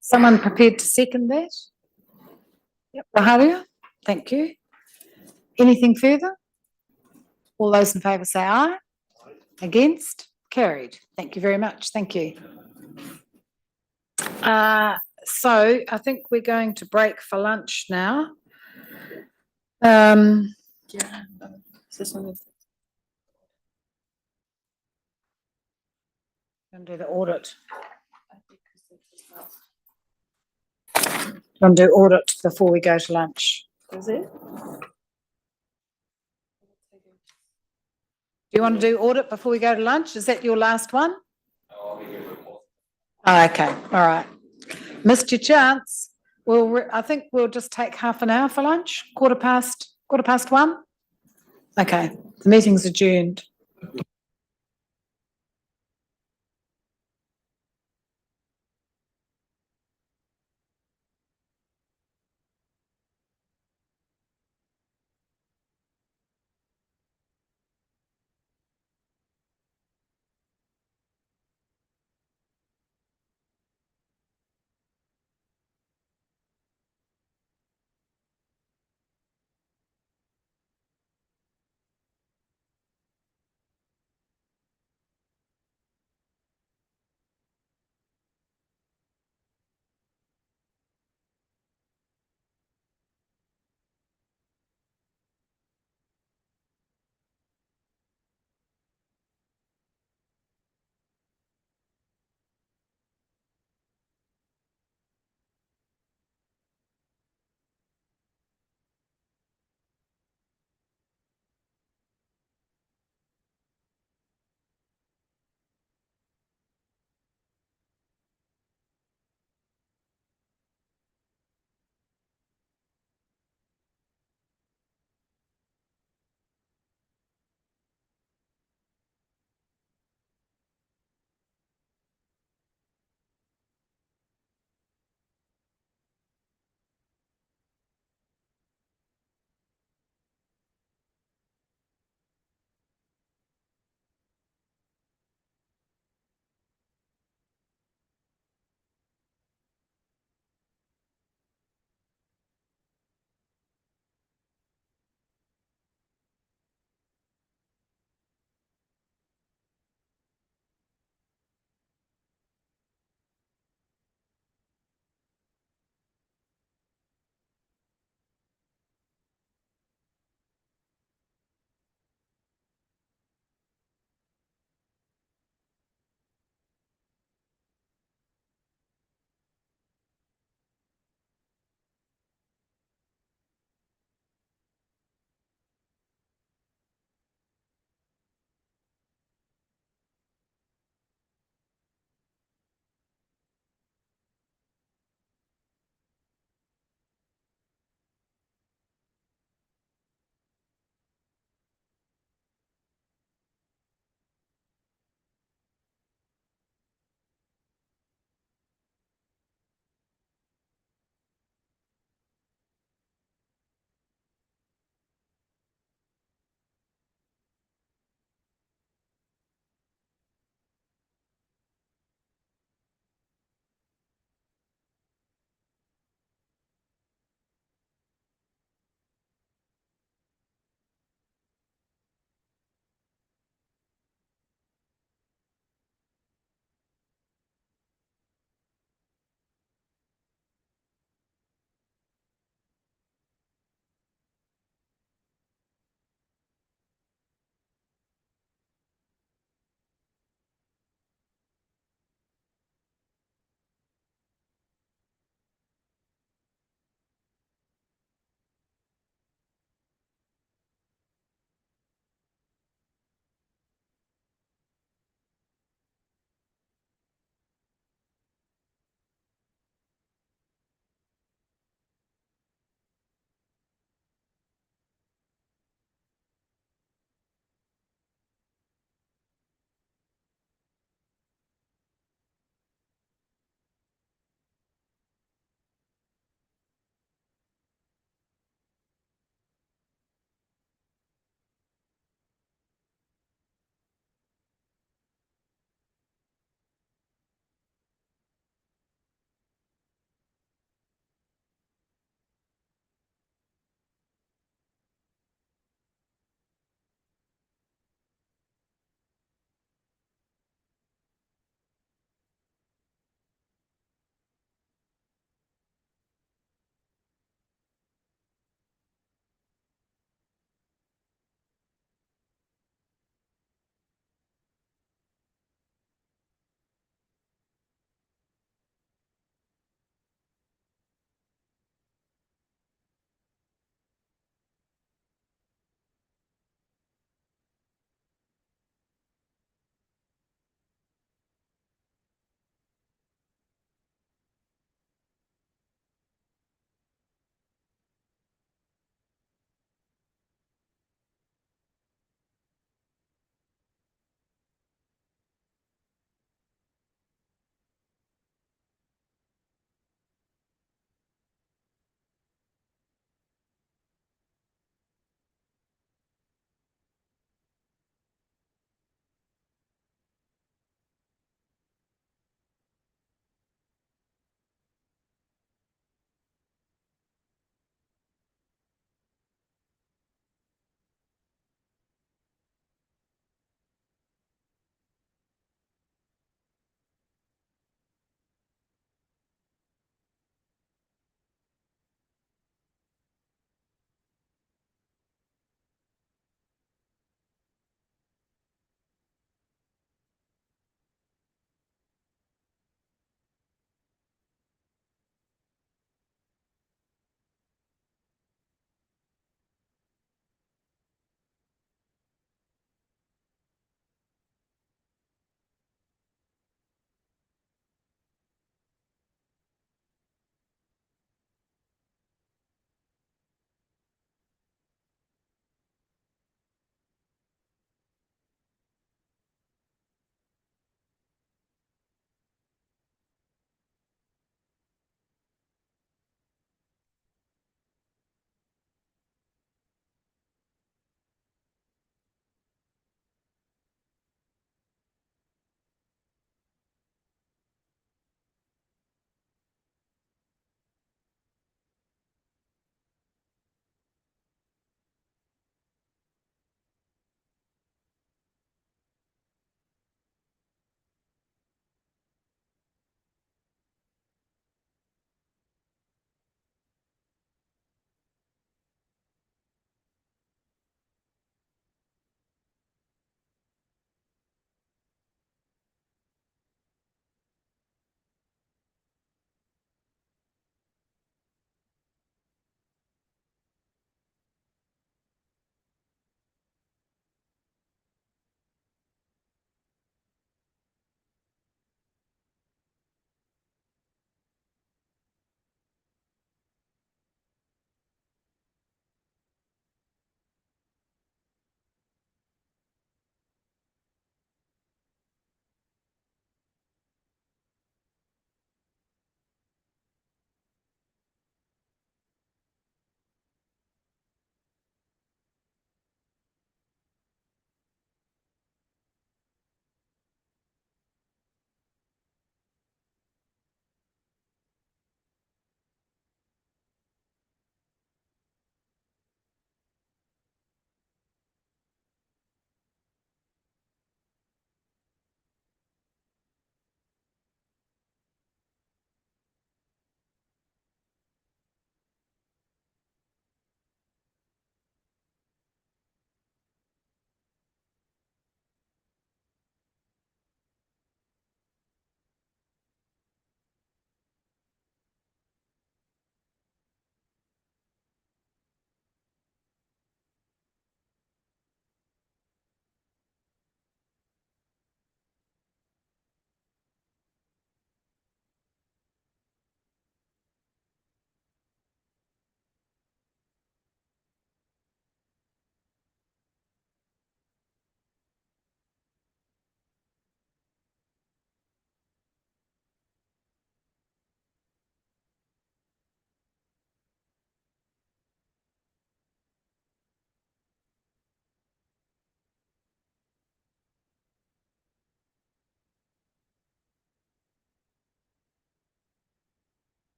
Someone prepared to second that? Yep, Raharia, thank you. Anything further? All those in favour say aye. Against? Carried. Thank you very much. Thank you. So I think we're going to break for lunch now. Yeah. And do the audit. And do audit before we go to lunch. Is it? Do you want to do audit before we go to lunch? Is that your last one? Oh, okay, all right. Missed your chance. I think we'll just take half an hour for lunch. Quarter past 1. Okay, the meeting's adjourned.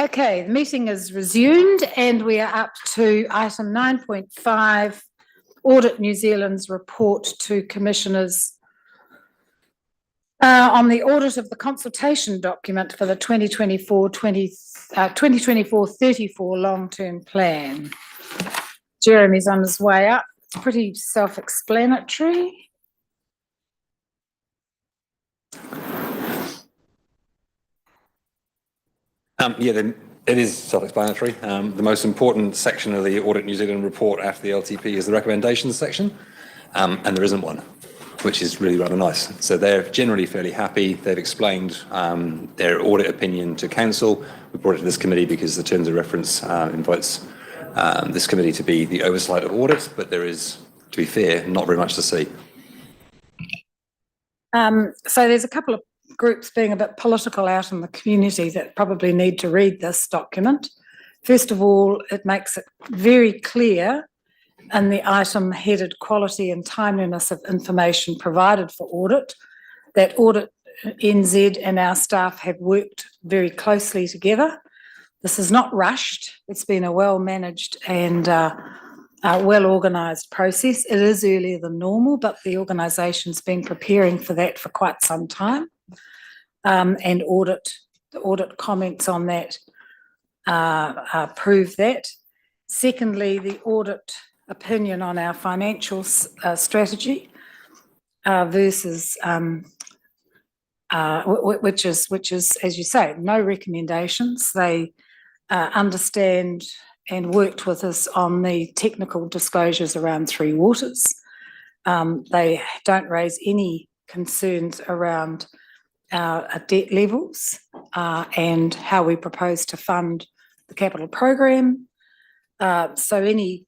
Okay, the meeting is resumed and we are up to item 9.5, Audit New Zealand's report to commissioners on the audit of the consultation document for the 2024-34 long-term plan. Jeremy's on his way up. It's pretty self-explanatory. Then it is self-explanatory. The most important section of the Audit New Zealand report after the LTP is the recommendations section, and there isn't one, which is really rather nice. So they're generally fairly happy. They've explained their audit opinion to council. We brought it to this committee because the terms of reference invites this committee to be the oversight of audit, but there is, to be fair, not very much to see. So there's a couple of groups being a bit political out in the community that probably need to read this document. First of all, it makes it very clear in the item headed quality and timeliness of information provided for audit that Audit NZ and our staff have worked very closely together. This is not rushed. It's been a well-managed and well-organised process. It is earlier than normal, but the organisation's been preparing for that for quite some time. And the audit comments on that prove that. Secondly, the audit opinion on our financial strategy versus which is, as you say, no recommendations. They understand and worked with us on the technical disclosures around Three Waters. They don't raise any concerns around our debt levels and how we propose to fund the capital program. So any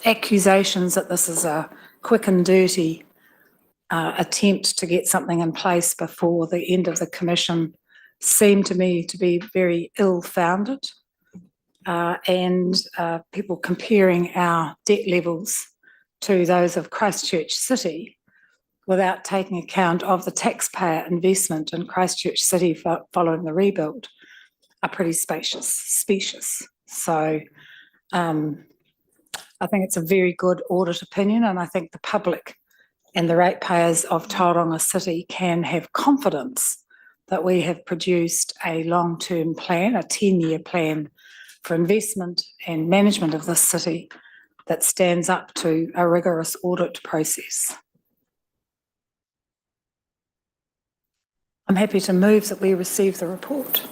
accusations that this is a quick and dirty attempt to get something in place before the end of the commission seem to me to be very ill-founded. And people comparing our debt levels to those of Christchurch City without taking account of the taxpayer investment in Christchurch City following the rebuild are pretty specious. So I think it's a very good audit opinion, and I think the public and the ratepayers of Tauranga City can have confidence that we have produced a long-term plan, a 10-year plan for investment and management of this city that stands up to a rigorous audit process. I'm happy to move that we receive the report.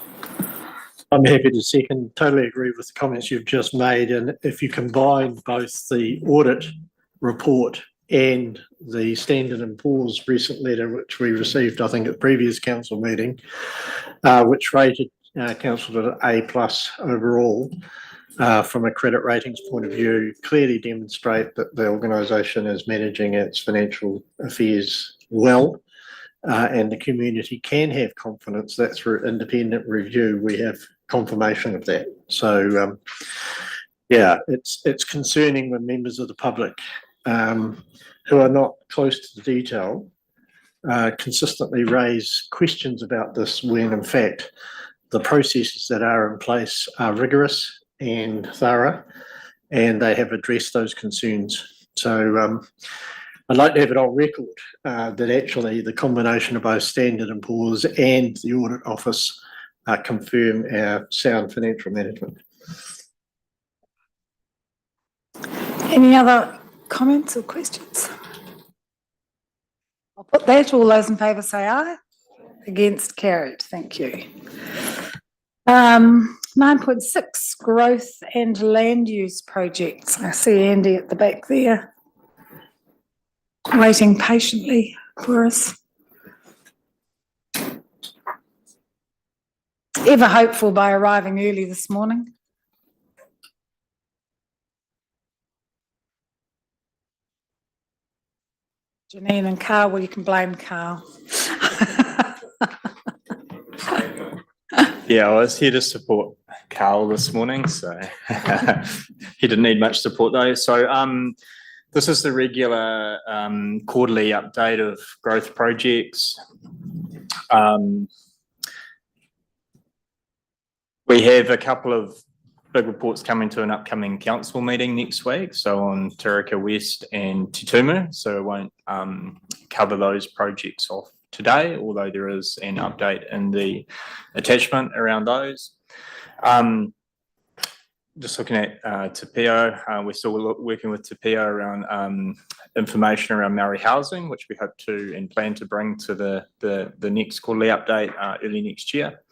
I'm happy to second, totally agree with the comments you've just made. And if you combine both the audit report and the Standard & Poor's recent letter, which we received, I think, at the previous council meeting, which rated council at A+ overall, from a credit ratings point of view, clearly demonstrate that the organisation is managing its financial affairs well. And the community can have confidence that through independent review we have confirmation of that. So yeah, it's concerning when members of the public who are not close to the detail consistently raise questions about this when in fact the processes that are in place are rigorous and thorough, and they have addressed those concerns. So I'd like to have it on record that actually the combination of both Standard & Poor's and the Audit Office confirm our sound financial management. Any other comments or questions? I'll put that. All those in favour say aye. Against, carried. Thank you. 9.6, growth and land use projects. I see Andy at the back there, waiting patiently for us. Ever hopeful by arriving early this morning. Janine and Carl, well, you can blame Carl. Yeah, I was here to support Carl this morning, so he didn't need much support though. So this is the regular quarterly update of growth projects. We have a couple of big reports coming to an upcoming council meeting next week, so on Tauranga West and Te Tumu, so I won't cover those projects off today, although there is an update in the attachment around those. Just looking at Te Pio, we're still working with Te Pio around information around Maori housing, which we hope to and plan to bring to the next quarterly update early next year.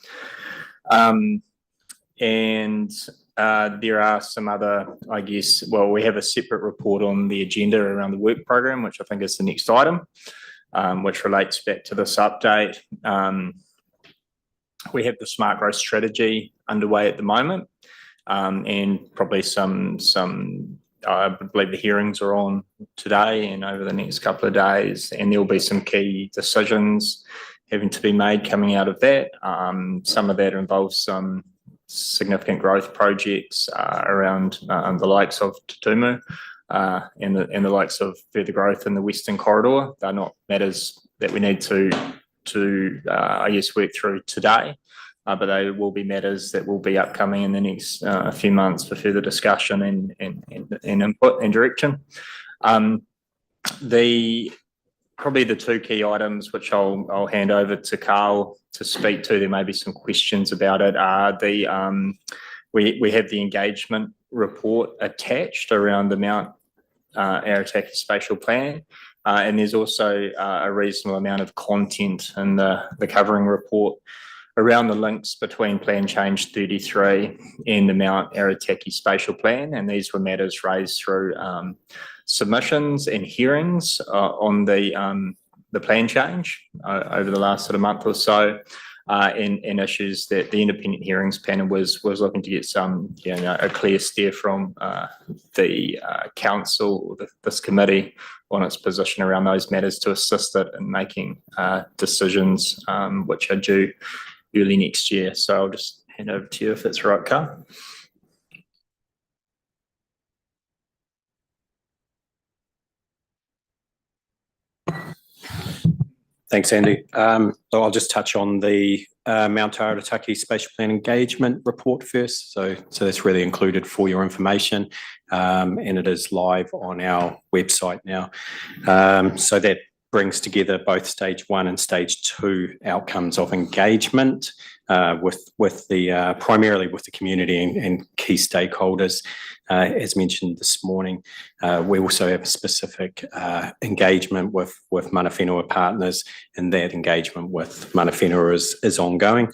And there are some other, I guess, well, we have a separate report on the agenda around the work program, which I think is the next item, which relates back to this update. We have the smart growth strategy underway at the moment, and probably I believe the hearings are on today and over the next couple of days, and there'll be some key decisions having to be made coming out of that. Some of that involves some significant growth projects around the likes of Te Tumu and the likes of further growth in the Western Corridor. They're not matters that we need to I guess work through today, but they will be matters that will be upcoming in the next few months for further discussion and input and direction. Probably the two key items which I'll hand over to Carl to speak to, there may be some questions about it, are we have the engagement report attached around the Mount Arataki Spatial Plan, and there's also a reasonable amount of content in the covering report around the links between Plan Change 33 and the Mount Arataki Spatial Plan, and these were matters raised through submissions and hearings on the plan change over the last sort of month or so, and issues that the independent hearings panel was looking to get some, a clear steer from the council, or this committee, on its position around those matters to assist it in making decisions which are due early next year. So I'll just hand over to you if that's right, Carl. Thanks, Andy. So I'll just touch on the Mount Arataki Spatial Plan Engagement Report first. So that's really included for your information, and it is live on our website now. So that brings together both stage 1 and stage 2 outcomes of engagement with the primarily with the community and key stakeholders. As mentioned this morning, we also have a specific engagement with mana whenua partners, and that engagement with mana whenua is ongoing.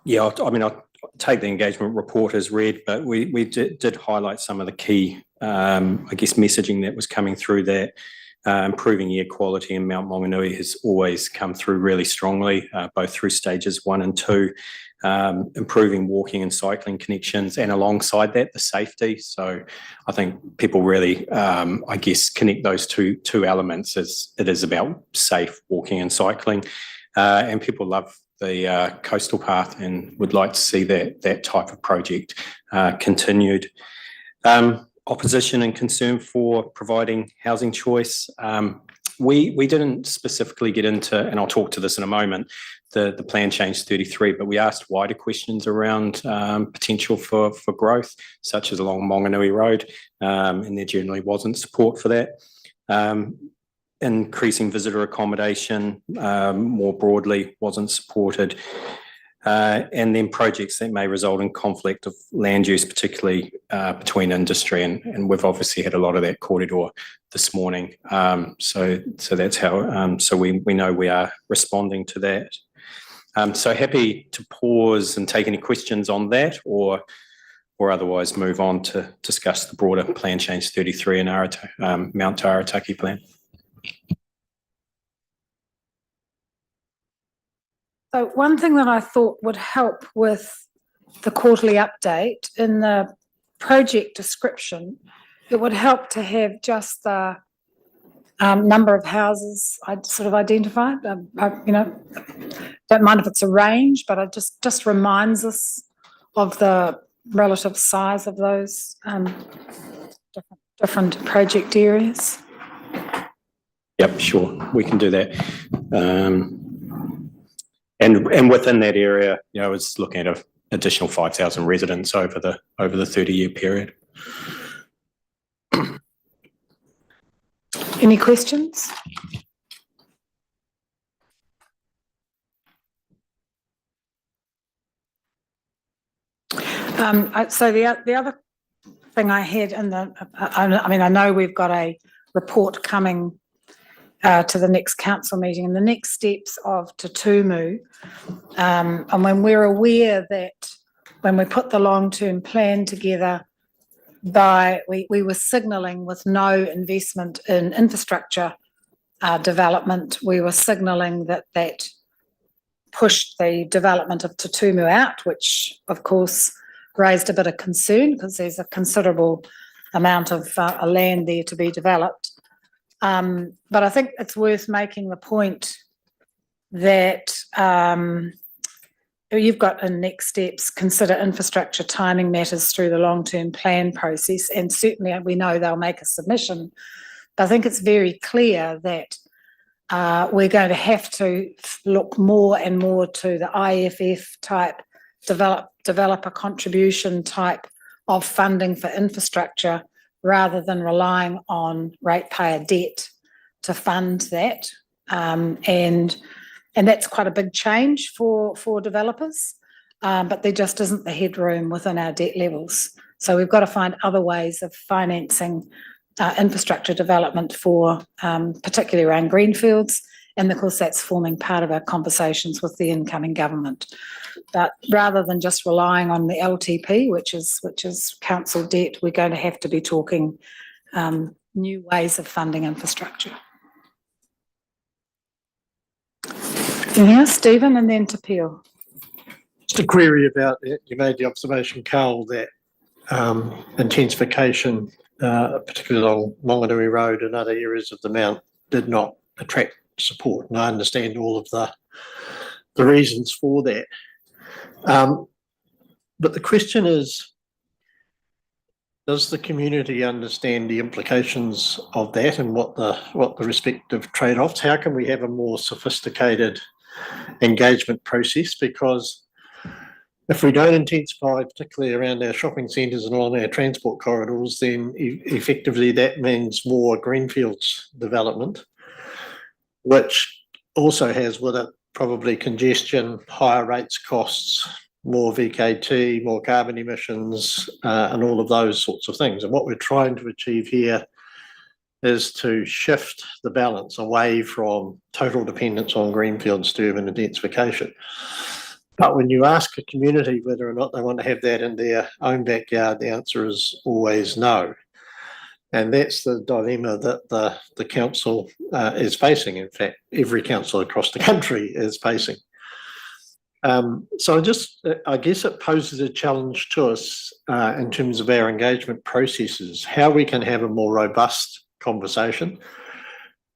Yeah, I mean, I'll take the engagement report as read, but we did highlight some of the key, I guess, messaging that was coming through that. Improving air quality in Mount Maunganui has always come through really strongly, both through stages 1 and 2. Improving walking and cycling connections, and alongside that, the safety. So I think people really, I guess, connect those two elements as it is about safe walking and cycling. And people love the coastal path and would like to see that type of project continued. Opposition and concern for providing housing choice. We didn't specifically get into, and I'll talk to this in a moment, the Plan Change 33, but we asked wider questions around potential for growth, such as along Maunganui Road, and there generally wasn't support for that. Increasing visitor accommodation more broadly wasn't supported. And then projects that may result in conflict of land use, particularly between industry, and we've obviously had a lot of that corridor this morning. So that's how, so we know we are responding to that. So happy to pause and take any questions on that, or otherwise move on to discuss the broader Plan Change 33 and Mount Arataki plan. So one thing that I thought would help with the quarterly update, in the project description, it would help to have just the number of houses I'd sort of identified. Don't mind if it's a range, but it just reminds us of the relative size of those different project areas. Yep, sure, we can do that. And within that area, I was looking at an additional 5,000 residents over the 30-year period. Any questions? So the other thing I had I know we've got a report coming to the next council meeting and the next steps of Te Tumu. And when we're aware that when we put the long-term plan together, we were signalling with no investment in infrastructure development, we were signalling that pushed the development of Te Tumu out, which of course raised a bit of concern because there's a considerable amount of land there to be developed. But I think it's worth making the point that you've got in next steps, consider infrastructure timing matters through the long-term plan process, and certainly we know they'll make a submission. But I think it's very clear that we're going to have to look more and more to the IFF type developer contribution type of funding for infrastructure rather than relying on ratepayer debt to fund that. And that's quite a big change for developers, but there just isn't the headroom within our debt levels. So we've got to find other ways of financing infrastructure development for particularly around greenfields, and of course that's forming part of our conversations with the incoming government. But rather than just relying on the LTP, which is council debt, we're going to have to be talking new ways of funding infrastructure. Anything else, Stephen, and then to Peel? Just a query about it. You made the observation, Carl, that intensification, particularly along Monganui Road and other areas of the Mount, did not attract support. And I understand all of the reasons for that. But the question is, does the community understand the implications of that and what the respective trade-offs? How can we have a more sophisticated engagement process? Because if we don't intensify, particularly around our shopping centres and along our transport corridors, then effectively that means more greenfields development, which also has with it probably congestion, higher rates, costs, more VKT, more carbon emissions, and all of those sorts of things. And what we're trying to achieve here is to shift the balance away from total dependence on greenfields to urban intensification. But when you ask a community whether or not they want to have that in their own backyard, the answer is always no. And that's the dilemma that the council is facing. In fact, every council across the country is facing. So I guess it poses a challenge to us in terms of our engagement processes, how we can have a more robust conversation.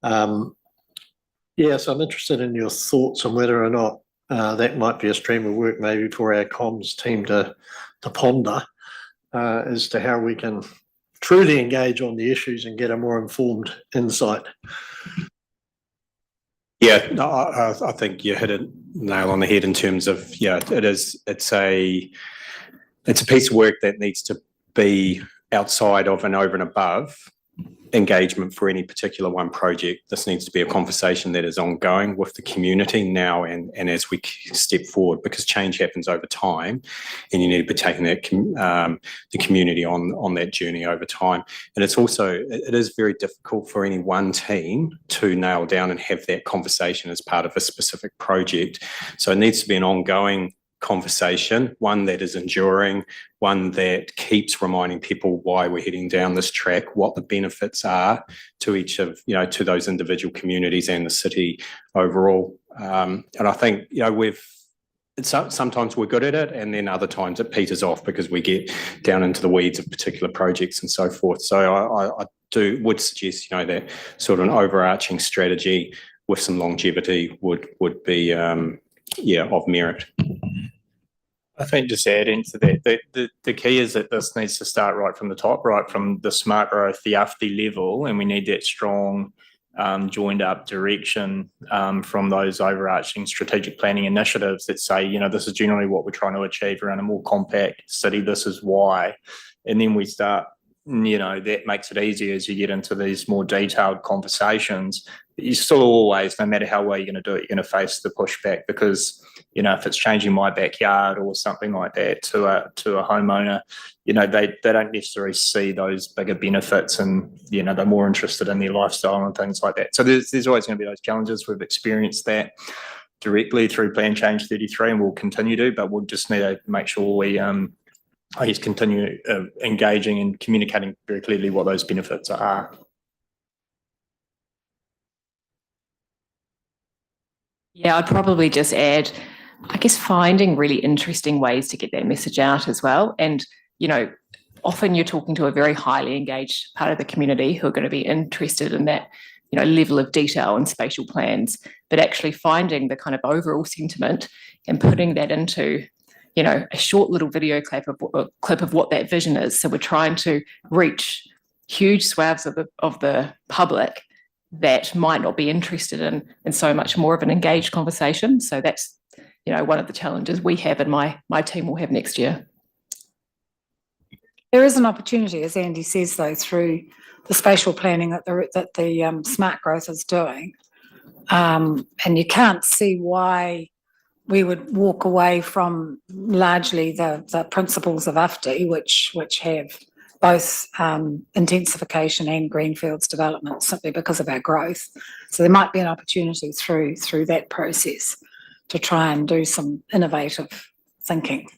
Yes, I'm interested in your thoughts on whether or not that might be a stream of work maybe for our comms team to ponder as to how we can truly engage on the issues and get a more informed insight. Yeah, no, I think you hit a nail on the head in terms of, it's a piece of work that needs to be outside of and over and above engagement for any particular one project. This needs to be a conversation that is ongoing with the community now and as we step forward, because change happens over time and you need to be taking that the community on that journey over time. And it is very difficult for any one team to nail down and have that conversation as part of a specific project. So it needs to be an ongoing conversation, one that is enduring, one that keeps reminding people why we're heading down this track, what the benefits are to each of, to those individual communities and the city overall. And I think, sometimes we're good at it and then other times it peters off because we get down into the weeds of particular projects and so forth. So I would suggest, that sort of an overarching strategy with some longevity would be, of merit. I think just adding to that, the key is that this needs to start right from the top, right from the smart growth, the AFTI level, and we need that strong joined up direction from those overarching strategic planning initiatives that say, you know, this is generally what we're trying to achieve around a more compact city, this is why. And then we start, you know, that makes it easier as you get into these more detailed conversations. But you still always, no matter how well you're going to do it, you're going to face the pushback because, you know, if it's changing my backyard or something like that to a homeowner, you know, they don't necessarily see those bigger benefits, and, you know, they're more interested in their lifestyle and things like that. So there's always going to be those challenges. We've experienced that directly through Plan Change 33 and we'll continue to, but we'll just need to make sure we I guess continue engaging and communicating very clearly what those benefits are. Yeah, I'd probably just add, I guess, finding really interesting ways to get that message out as well. And, you know, often you're talking to a very highly engaged part of the community who are going to be interested in that, you know, level of detail and spatial plans, but actually finding the kind of overall sentiment and putting that into, you know, a short little video clip of what that vision is. So we're trying to reach huge swaths of the public that might not be interested in so much more of an engaged conversation. So that's, you know, one of the challenges we have and my team will have next year. There is an opportunity, as Andy says, though, through the spatial planning that the smart growth is doing. And you can't see why we would walk away from largely the principles of UFTI, which have both intensification and greenfields development simply because of our growth. So there might be an opportunity through that process to try and do some innovative thinking.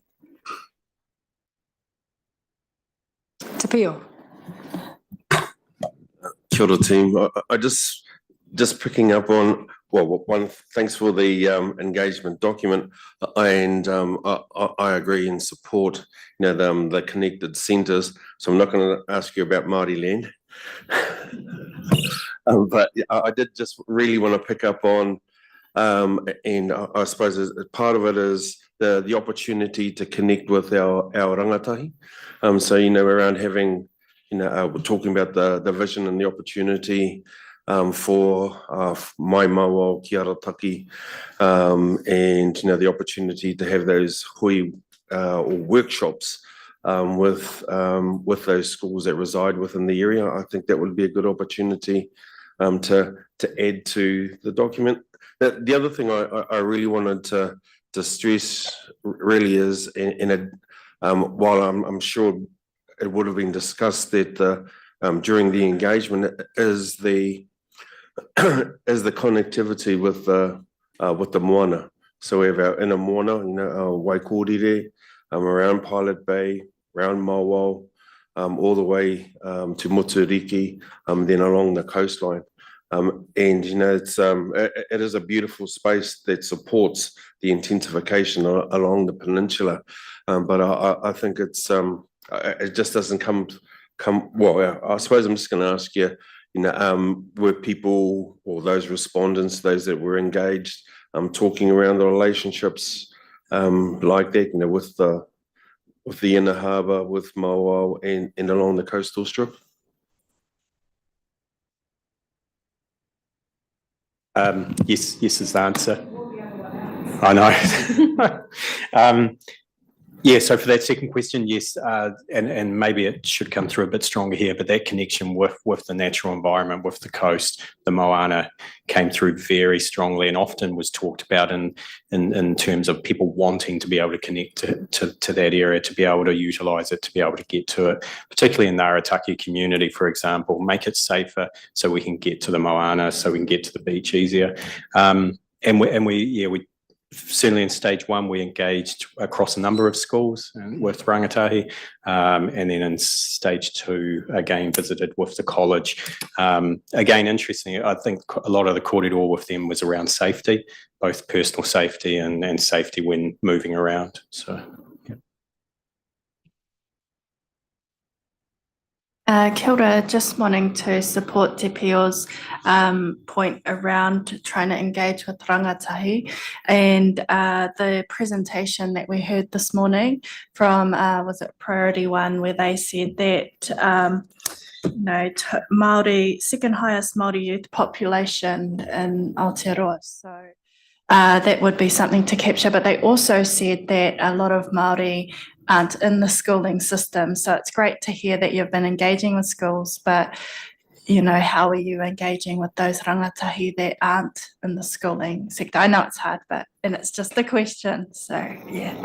Te Pio. Kia ora team. I just picking up on, well, one, thanks for the engagement document, and I agree and support, you know, the connected centres. So I'm not going to ask you about Māori land, but I did just really want to pick up on, and I suppose as part of it is the opportunity to connect with our rangatahi. So, you know, around having, you know, we're talking about the vision and the opportunity for mai maua ki arataki, and, you know, the opportunity to have those hui or workshops with those schools that reside within the area. I think that would be a good opportunity to add to the document. The other thing I really wanted to stress really is, while I'm sure it would have been discussed that during the engagement, is the connectivity with the moana. So we have our inner moana, you know, our Waikōrere, around Pilot Bay, around Mawao, all the way to Moturiki, then along the coastline. And, you know, it is a beautiful space that supports the intensification along the peninsula. But I think it just doesn't come. Well, I suppose I'm just going to ask you, you know, were people or those respondents, those that were engaged, talking around the relationships like that, you know, with the inner harbour, with Mawao, and along the coastal strip? Yes is the answer. I know. Yeah, so for that second question, yes, and maybe it should come through a bit stronger here, but that connection with the natural environment, with the coast, the moana came through very strongly and often was talked about in terms of people wanting to be able to connect to that area, to be able to utilise it, to be able to get to it, particularly in the Arataki community, for example, make it safer so we can get to the moana, so we can get to the beach easier. And we certainly in stage one, we engaged across a number of schools with rangatahi, and then in stage two, again, visited with the college. Again, interestingly, I think a lot of the kōrero with them was around safety, both personal safety and safety when moving around. So, yeah. Kia ora, just wanting to support Te Pio's point around trying to engage with rangatahi, and the presentation that we heard this morning from, was it Priority 1, where they said that Māori, second highest Māori youth population in Aotearoa. So that would be something to capture. But they also said that a lot of Māori aren't in the schooling system. So it's great to hear that you've been engaging with schools, but how are you engaging with those rangatahi that aren't in the schooling sector? I know it's hard, and it's just a question. So, yeah.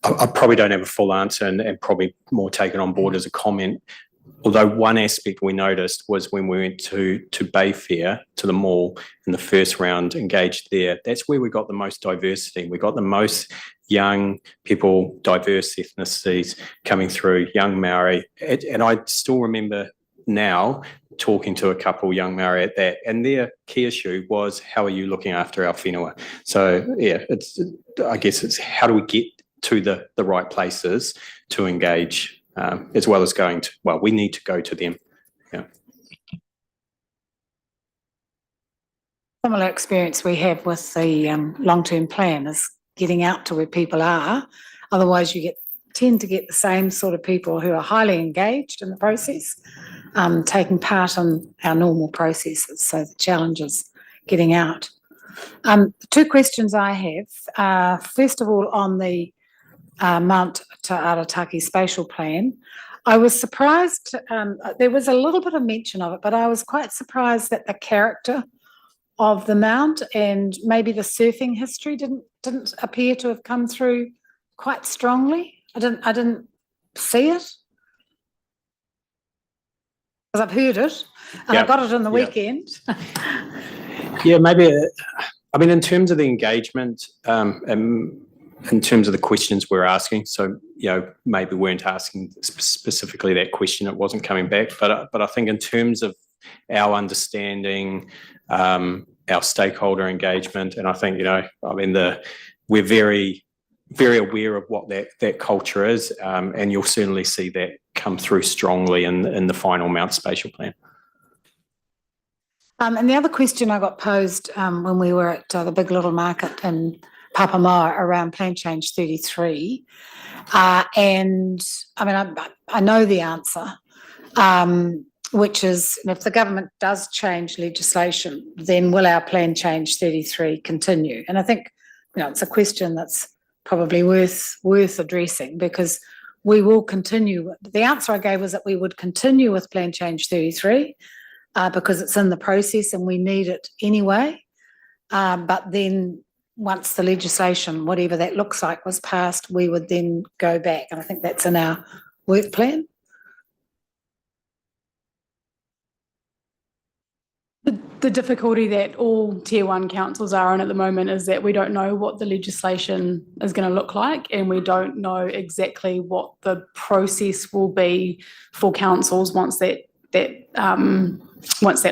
I probably don't have a full answer and probably more taken on board as a comment. Although one aspect we noticed was when we went to Bayfair, to the mall in the first round, engaged there, that's where we got the most diversity. We got the most young people, diverse ethnicities coming through, young Maori. And I still remember now talking to a couple young Maori at that, and their key issue was, how are you looking after our whenua? So yeah, I guess it's how do we get to the right places to engage, as well as going to, we need to go to them. Yeah. Similar experience we have with the long-term plan is getting out to where people are. Otherwise, you tend to get the same sort of people who are highly engaged in the process, taking part in our normal processes. So the challenge is getting out. Two questions I have. First of all, on the Mount Te Arataki spatial plan, I was surprised, there was a little bit of mention of it, but I was quite surprised that the character of the mount and maybe the surfing history didn't appear to have come through quite strongly. I didn't see it. Because I've heard it, and I got it on the weekend. Yeah, maybe, in terms of the engagement, in terms of the questions we're asking, so, maybe we weren't asking specifically that question, it wasn't coming back, but I think in terms of our understanding, our stakeholder engagement, and I think, we're very, very aware of what that culture is, and you'll certainly see that come through strongly in the final Mount Spatial Plan. And the other question I got posed when we were at the Big Little Market in Papamoa around Plan Change 33, and I know the answer, which is if the government does change legislation, then will our Plan Change 33 continue? And I think it's a question that's probably worth addressing, because we will continue. The answer I gave was that we would continue with Plan Change 33 because it's in the process and we need it anyway. But then once the legislation, whatever that looks like, was passed, we would then go back. And I think that's in our work plan. The difficulty that all Tier 1 councils are in at the moment is that we don't know what the legislation is going to look like, and we don't know exactly what the process will be for councils once that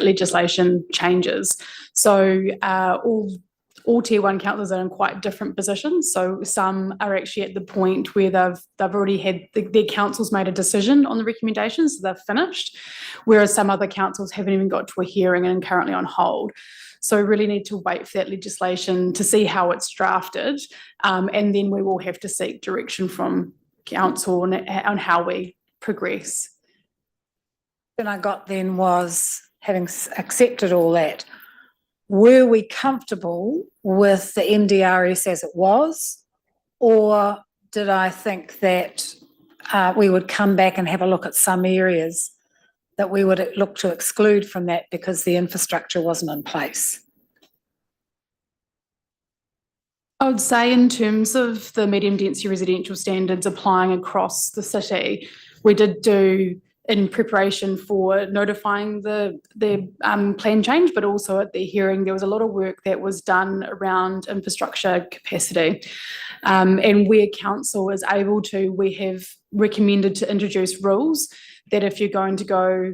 legislation changes. So all Tier 1 councils are in quite different positions. So some are actually at the point where they've already had their councils made a decision on the recommendations, so they're finished, whereas some other councils haven't even got to a hearing and are currently on hold. So we really need to wait for that legislation to see how it's drafted, and then we will have to seek direction from council on how we progress. And I got then was, having accepted all that, were we comfortable with the MDRS as it was, or did I think that we would come back and have a look at some areas that we would look to exclude from that because the infrastructure wasn't in place? I would say in terms of the medium density residential standards applying across the city, we did do, in preparation for notifying the plan change, but also at the hearing, there was a lot of work that was done around infrastructure capacity. And where council is able to, we have recommended to introduce rules that if you're going to go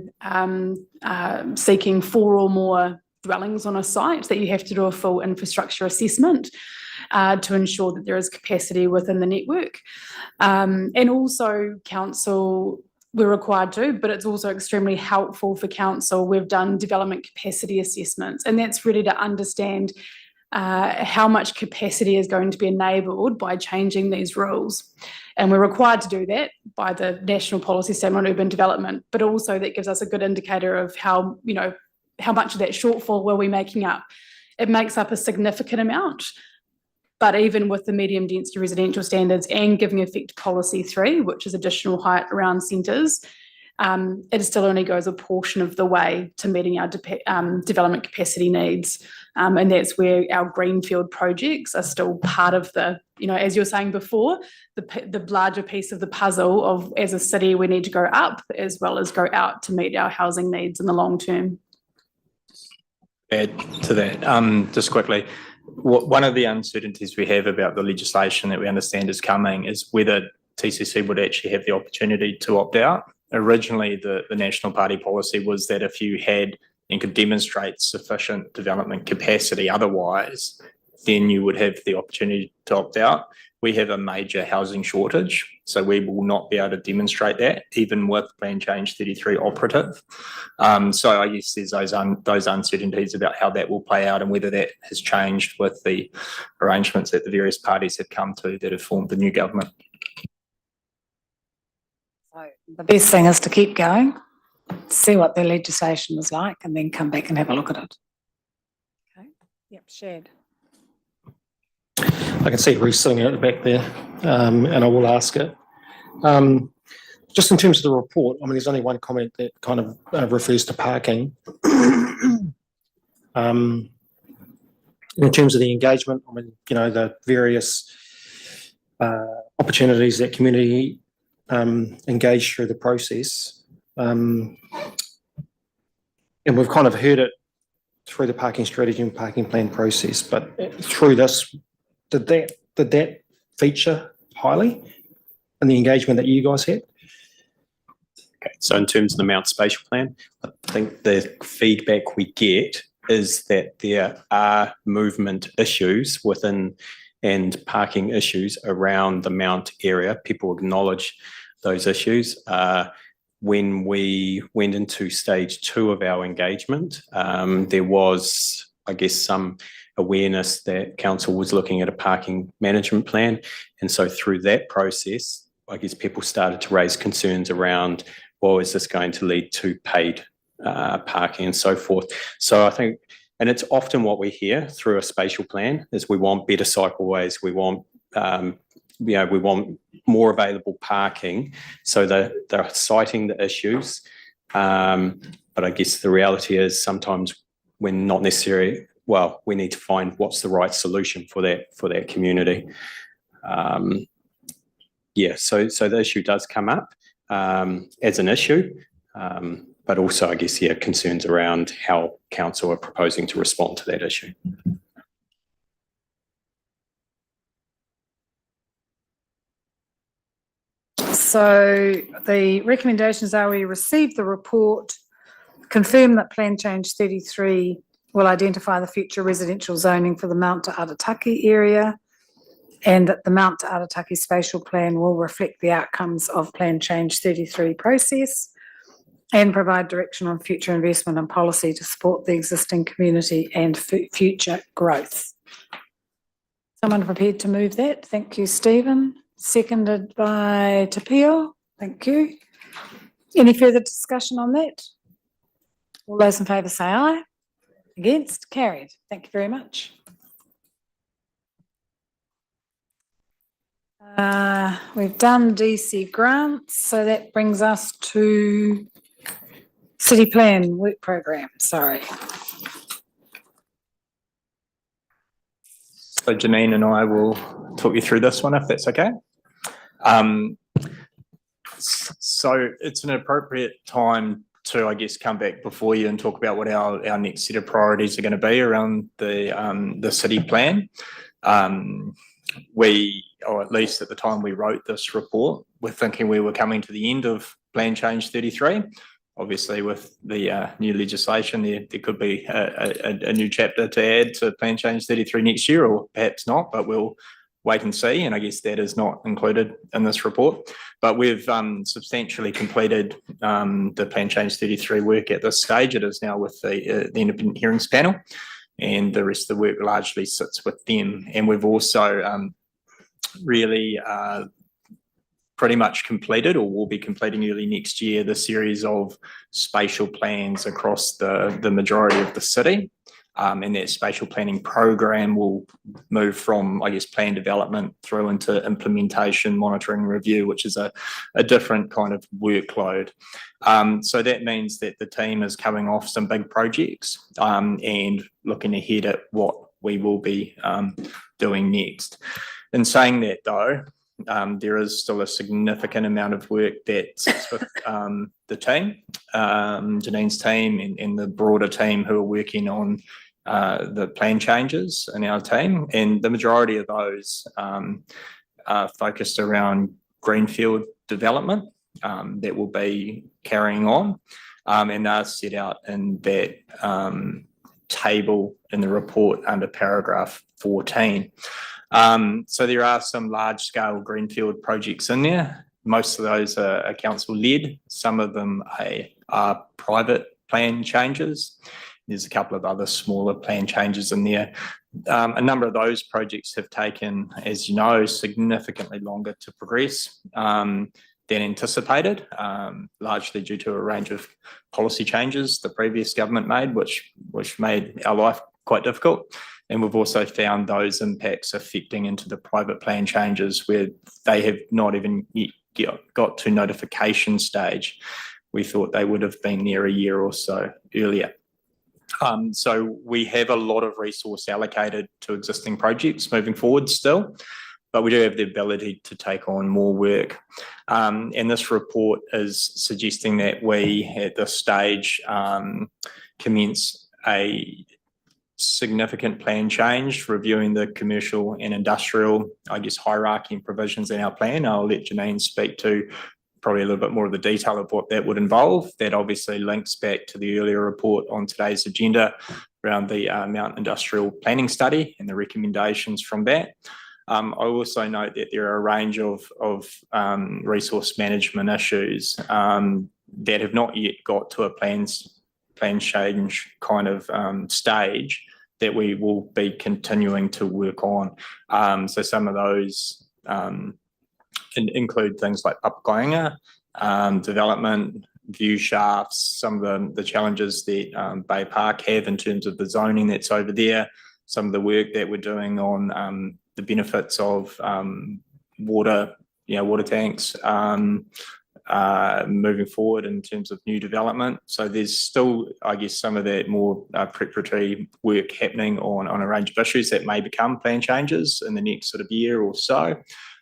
seeking 4 or more dwellings on a site, that you have to do a full infrastructure assessment to ensure that there is capacity within the network. And also council, we're required to, but it's also extremely helpful for council. We've done development capacity assessments, and that's really to understand how much capacity is going to be enabled by changing these rules. And we're required to do that by the National Policy Statement on Urban Development, but also that gives us a good indicator of how, how much of that shortfall were we making up. It makes up a significant amount, but even with the medium density residential standards and giving effect to Policy 3, which is additional height around centres, it still only goes a portion of the way to meeting our development capacity needs. And that's where our greenfield projects are still part of the, as you were saying before, the larger piece of the puzzle of, as a city, we need to go up as well as go out to meet our housing needs in the long term. Add to that, just quickly, one of the uncertainties we have about the legislation that we understand is coming is whether TCC would actually have the opportunity to opt out. Originally, the National Party policy was that if you had and could demonstrate sufficient development capacity otherwise, then you would have the opportunity to opt out. We have a major housing shortage, so we will not be able to demonstrate that, even with Plan Change 33 operative. So I guess there's those uncertainties about how that will play out and whether that has changed with the arrangements that the various parties have come to that have formed the new government. So the best thing is to keep going, see what their legislation is like, and then come back and have a look at it. Okay. Yep, shared. I can see Reece sitting at the back there, and I will ask it. Just in terms of the report, I mean, there's only one comment that kind of refers to parking. In terms of the engagement, I mean, the various opportunities that community engage through the process. And we've kind of heard it through the parking strategy and parking plan process, but through this, did that feature highly in the engagement that you guys had? Okay, so in terms of the Mount Spatial Plan, I think the feedback we get is that there are movement issues within and parking issues around the Mount area. People acknowledge those issues. When we went into stage 2 of our engagement, there was, I guess, some awareness that council was looking at a parking management plan. And so through that process, I guess people started to raise concerns around, well, is this going to lead to paid parking and so forth? So I think, and it's often what we hear through a spatial plan, is we want better cycleways, we want we want more available parking, so they're citing the issues. But I guess the reality is sometimes we're not necessarily, well, we need to find what's the right solution for that community. Yeah, so the issue does come up as an issue, but also I guess, yeah, concerns around how council are proposing to respond to that issue. So the recommendations are we receive the report, confirm that Plan Change 33 will identify the future residential zoning for the Mount Te Arataki area, and that the Mount Te Arataki spatial plan will reflect the outcomes of Plan Change 33 process and provide direction on future investment and policy to support the existing community and future growth. Someone prepared to move that? Thank you, Stephen. Seconded by Te Pio. Thank you. Any further discussion on that? All those in favour say aye. Against? Carried. Thank you very much. We've done DC grants, so that brings us to City Plan Work Programme. Sorry. So Janine and I will talk you through this one, if that's okay. So it's an appropriate time to, I guess, come back before you and talk about what our next set of priorities are going to be around the city plan. We, or at least at the time we wrote this report, we're thinking we were coming to the end of Plan Change 33. Obviously, with the new legislation, there could be a new chapter to add to Plan Change 33 next year, or perhaps not, but we'll wait and see. And I guess that is not included in this report. But we've substantially completed the Plan Change 33 work at this stage. It is now with the Independent Hearings Panel. and the rest of the work largely sits with them. And we've also really pretty much completed, or will be completing early next year, the series of spatial plans across the majority of the city. And that spatial planning program will move from, I guess, plan development through into implementation, monitoring, review, which is a different kind of workload. So that means that the team is coming off some big projects and looking ahead at what we will be doing next. In saying that, though, there is still a significant amount of work that sits with the team, Janine's team and the broader team who are working on the plan changes in our team. And the majority of those are focused around greenfield development that will be carrying on. And they're set out in that table in the report under paragraph 14. So there are some large scale greenfield projects in there. Most of those are council led. Some of them are private plan changes. There's a couple of other smaller plan changes in there. A number of those projects have taken, as you know, significantly longer to progress than anticipated, largely due to a range of policy changes the previous government made, which made our life quite difficult. And we've also found those impacts affecting into the private plan changes where they have not even yet got to notification stage. We thought they would have been there a year or so earlier. So we have a lot of resource allocated to existing projects moving forward still, but we do have the ability to take on more work. And this report is suggesting that we, at this stage, commence a significant plan change, reviewing the commercial and industrial, I guess, hierarchy and provisions in our plan. I'll let Janine speak to probably a little bit more of the detail of what that would involve. That obviously links back to the earlier report on today's agenda around the Mount Industrial Planning Study and the recommendations from that. I also note that there are a range of resource management issues that have not yet got to a plan change kind of stage that we will be continuing to work on. So some of those include things like Papakainga, development, view shafts, some of the challenges that Bay Park have in terms of the zoning that's over there, some of the work that we're doing on the benefits of water tanks, moving forward in terms of new development. So there's still, I guess, some of that more preparatory work happening on a range of issues that may become plan changes in the next sort of year or so.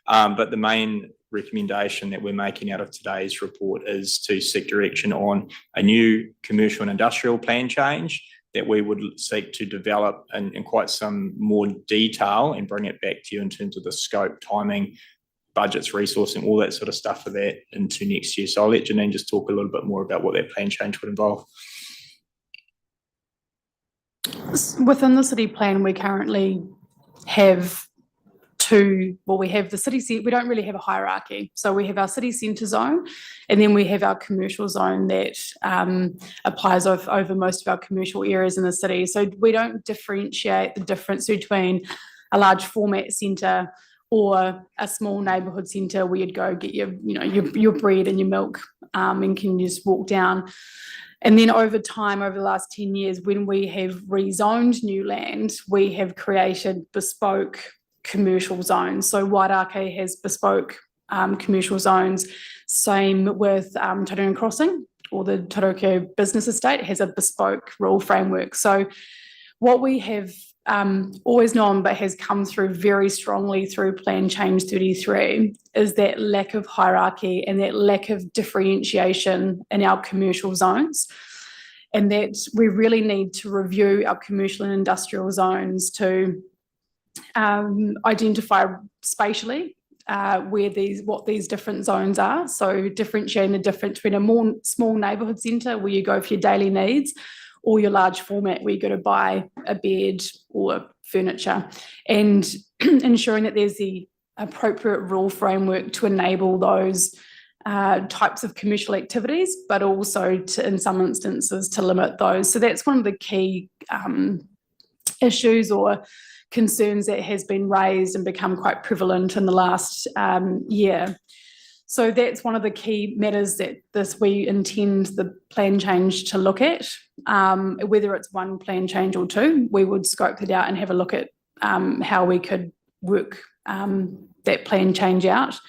But the main recommendation that we're making out of today's report is to seek direction on a new commercial and industrial plan change that we would seek to develop in quite some more detail and bring it back to you in terms of the scope, timing, budgets, resourcing, all that sort of stuff for that into next year. So I'll let Janine just talk a little bit more about what that plan change would involve. Within the city plan, we currently have we have the city, we don't really have a hierarchy. So we have our city centre zone, and then we have our commercial zone that applies over most of our commercial areas in the city. So we don't differentiate the difference between a large format centre or a small neighbourhood centre where you'd go get your bread and your milk and can just walk down. And then over time, over the last 10 years, when we have rezoned new land, we have created bespoke commercial zones. So Wairākei has bespoke commercial zones. Same with Tauranga Crossing, or the Tauranga Business Estate has a bespoke rule framework. So what we have always known, but has come through very strongly through Plan Change 33, is that lack of hierarchy and that lack of differentiation in our commercial zones. And that we really need to review our commercial and industrial zones to identify spatially what these different zones are. So differentiating the difference between a more small neighbourhood centre where you go for your daily needs, or your large format where you go to buy a bed or furniture, and ensuring that there's the appropriate rule framework to enable those types of commercial activities, but also to, in some instances, to limit those. So that's one of the key issues or concerns that has been raised and become quite prevalent in the last year. So that's one of the key matters that we intend the plan change to look at. Whether it's one plan change or two, we would scope it out and have a look at how we could work that plan change out.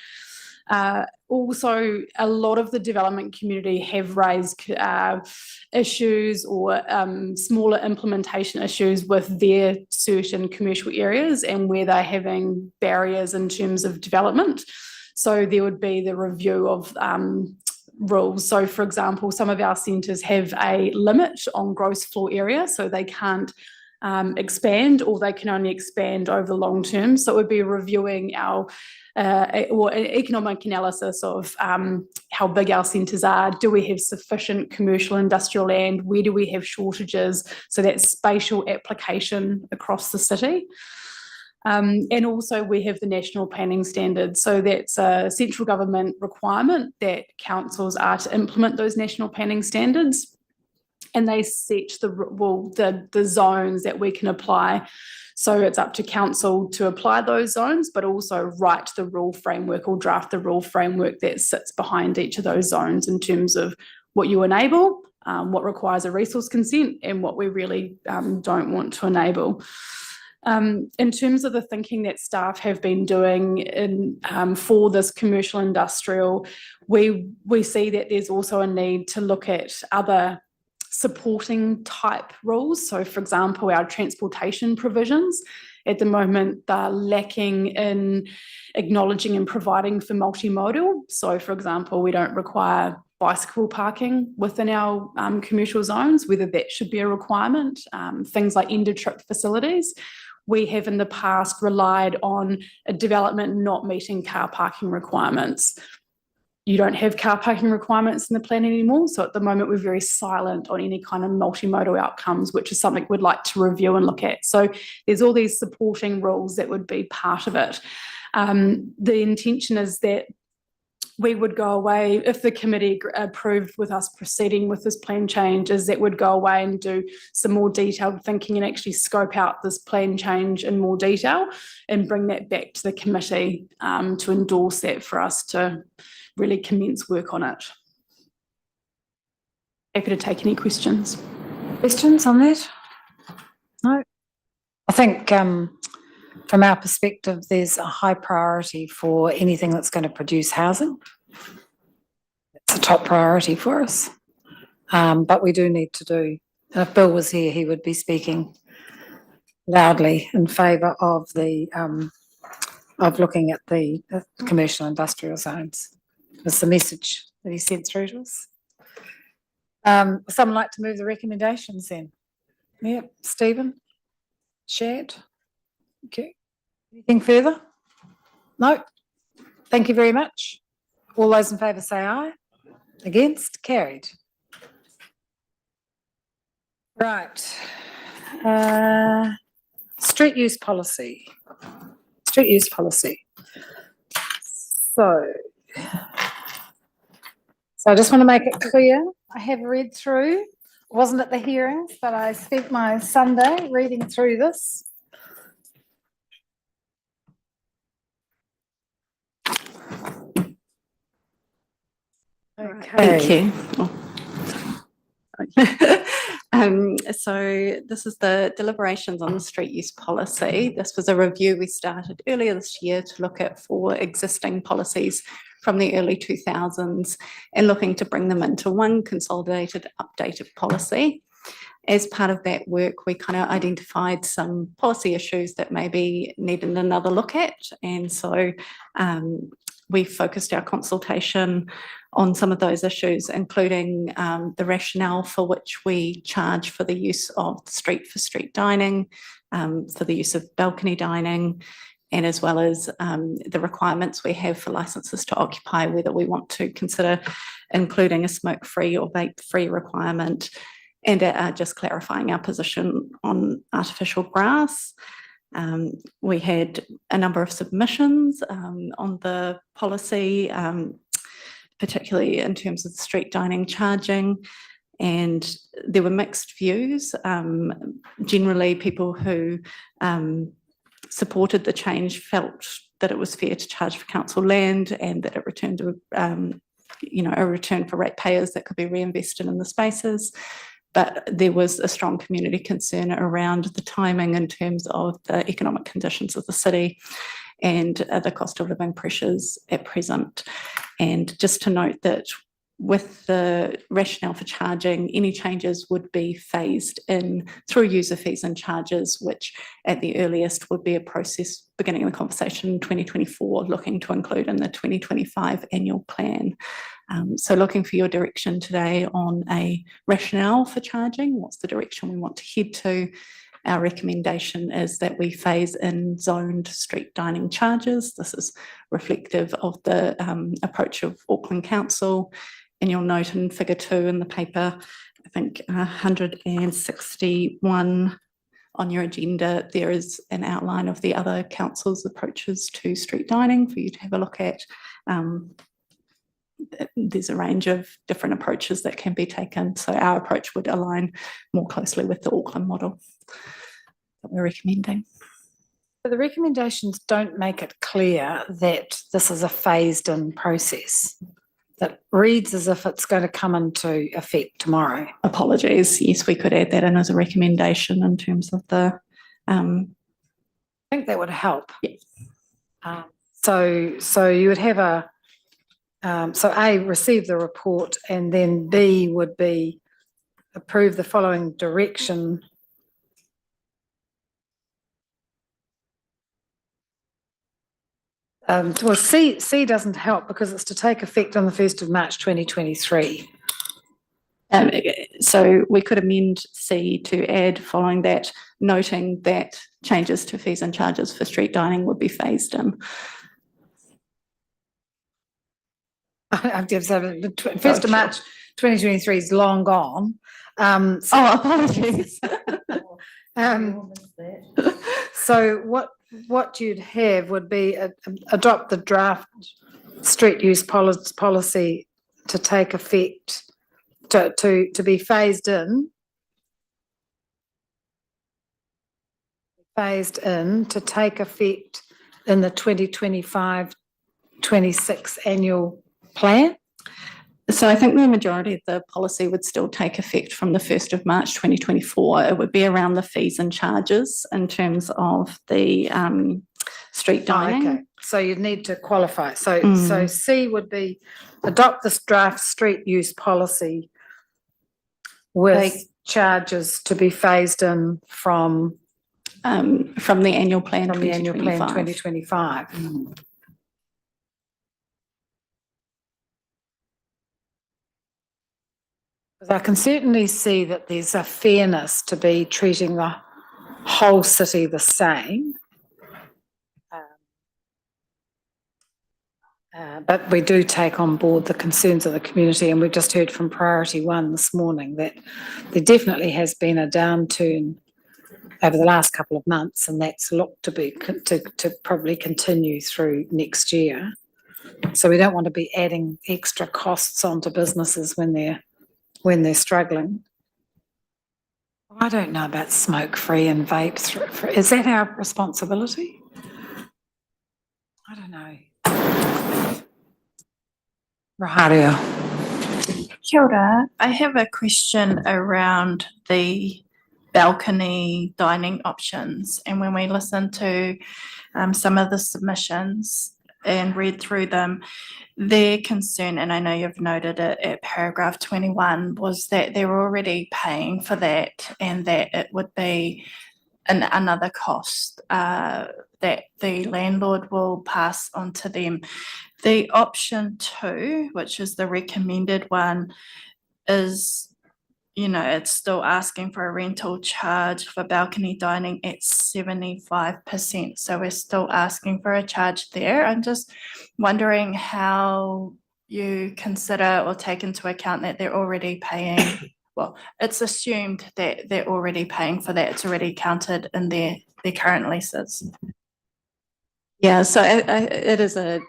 Also, a lot of the development community have raised issues or smaller implementation issues with their certain commercial areas and where they're having barriers in terms of development. So there would be the review of rules. So, for example, some of our centres have a limit on gross floor area, so they can't expand, or they can only expand over the long term. So it would be reviewing our economic analysis of how big our centres are. Do we have sufficient commercial industrial land? Where do we have shortages? So that's spatial application across the city. And also we have the national planning standards. So that's a central government requirement that councils are to implement those national planning standards. And they set the zones that we can apply. So it's up to council to apply those zones, but also write the rule framework or draft the rule framework that sits behind each of those zones in terms of what you enable, what requires a resource consent, and what we really don't want to enable. In terms of the thinking that staff have been doing for this commercial industrial, we see that there's also a need to look at other supporting type rules. So, for example, our transportation provisions at the moment, they're lacking in acknowledging and providing for multimodal. So, for example, we don't require bicycle parking within our commercial zones, whether that should be a requirement. Things like end-of-trip facilities. We have in the past relied on a development not meeting car parking requirements. You don't have car parking requirements in the plan anymore. So at the moment, we're very silent on any kind of multimodal outcomes, which is something we'd like to review and look at. So there's all these supporting rules that would be part of it. The intention is that we would go away, if the committee approved with us proceeding with this plan change, is that we'd go away and do some more detailed thinking and actually scope out this plan change in more detail and bring that back to the committee to endorse that for us to really commence work on it. Happy to take any questions. Questions on that? No? I think from our perspective, there's a high priority for anything that's going to produce housing. It's a top priority for us. But we do need to do, and if Bill was here, he would be speaking loudly in favour of the of looking at the commercial industrial zones. That's the message that he sent through to us. Would someone like to move the recommendations then? Yeah, Stephen? Shad? Okay. Anything further? No? Thank you very much. All those in favour say aye. Against? Carried. Right. Street use policy. Street use policy. So I just want to make it clear, I have read through, wasn't at the hearings, but I spent my Sunday reading through this. Okay. So this is the deliberations on the street use policy. This was a review we started earlier this year to look at for existing policies from the early 2000s and looking to bring them into one consolidated, updated policy. As part of that work, we kind of identified some policy issues that maybe needed another look at. And so we focused our consultation on some of those issues, including the rationale for which we charge for the use of street for street dining, for the use of balcony dining, and as well as the requirements we have for licenses to occupy, whether we want to consider including a smoke-free or vape-free requirement, and just clarifying our position on artificial grass. We had a number of submissions on the policy, particularly in terms of the street dining charging. And there were mixed views. Generally, people who supported the change felt that it was fair to charge for council land and that it returned to, a return for ratepayers that could be reinvested in the spaces. But there was a strong community concern around the timing in terms of the economic conditions of the city and the cost of living pressures at present. And just to note that with the rationale for charging, any changes would be phased in through user fees and charges, which at the earliest would be a process beginning the conversation in 2024, looking to include in the 2025 annual plan. So looking for your direction today on a rationale for charging, what's the direction we want to head to? Our recommendation is that we phase in zoned street dining charges. This is reflective of the approach of Auckland Council. And you'll note in figure 2 in the paper, I think 161 on your agenda, there is an outline of the other councils' approaches to street dining for you to have a look at. There's a range of different approaches that can be taken. So our approach would align more closely with the Auckland model that we're recommending. But the recommendations don't make it clear that this is a phased in process. That reads as if it's going to come into effect tomorrow. Apologies. Yes, we could add that in as a recommendation in terms of the. I think that would help. Yes. So you would have a. So A, receive the report, and then B would be approve the following direction. Well, C doesn't help because it's to take effect on the 1st of March 2023. So we could amend C to add following that, noting that changes to fees and charges for street dining would be phased in. I've just said the 1st of March 2023 is long gone. Apologies. So what you'd have would be adopt the draft street use policy to take effect, to be phased in to take effect in the 2025-26 annual plan. So I think the majority of the policy would still take effect from the 1st of March 2024. It would be around the fees and charges in terms of the street dining. Okay, so you'd need to qualify. So C would be adopt this draft street use policy with charges to be phased in from the annual plan 2025. I can certainly see that there's a fairness to be treating the whole city the same. But we do take on board the concerns of the community, and we've just heard from Priority 1 this morning that there definitely has been a downturn over the last couple of months, and that's looked to be to probably continue through next year. So we don't want to be adding extra costs onto businesses when they're struggling. I don't know about smoke-free and vape. Is that our responsibility? I don't know. Rahario. Kia ora. I have a question around the balcony dining options. And when we listened to some of the submissions and read through them, their concern, and I know you've noted it at paragraph 21, was that they're already paying for that and that it would be another cost that the landlord will pass on to them. The option 2, which is the recommended one, is, it's still asking for a rental charge for balcony dining at 75%. So we're still asking for a charge there. I'm just wondering how you consider or take into account that they're already paying. Well, it's assumed that they're already paying for that. It's already counted in their current leases. Yeah, so it is a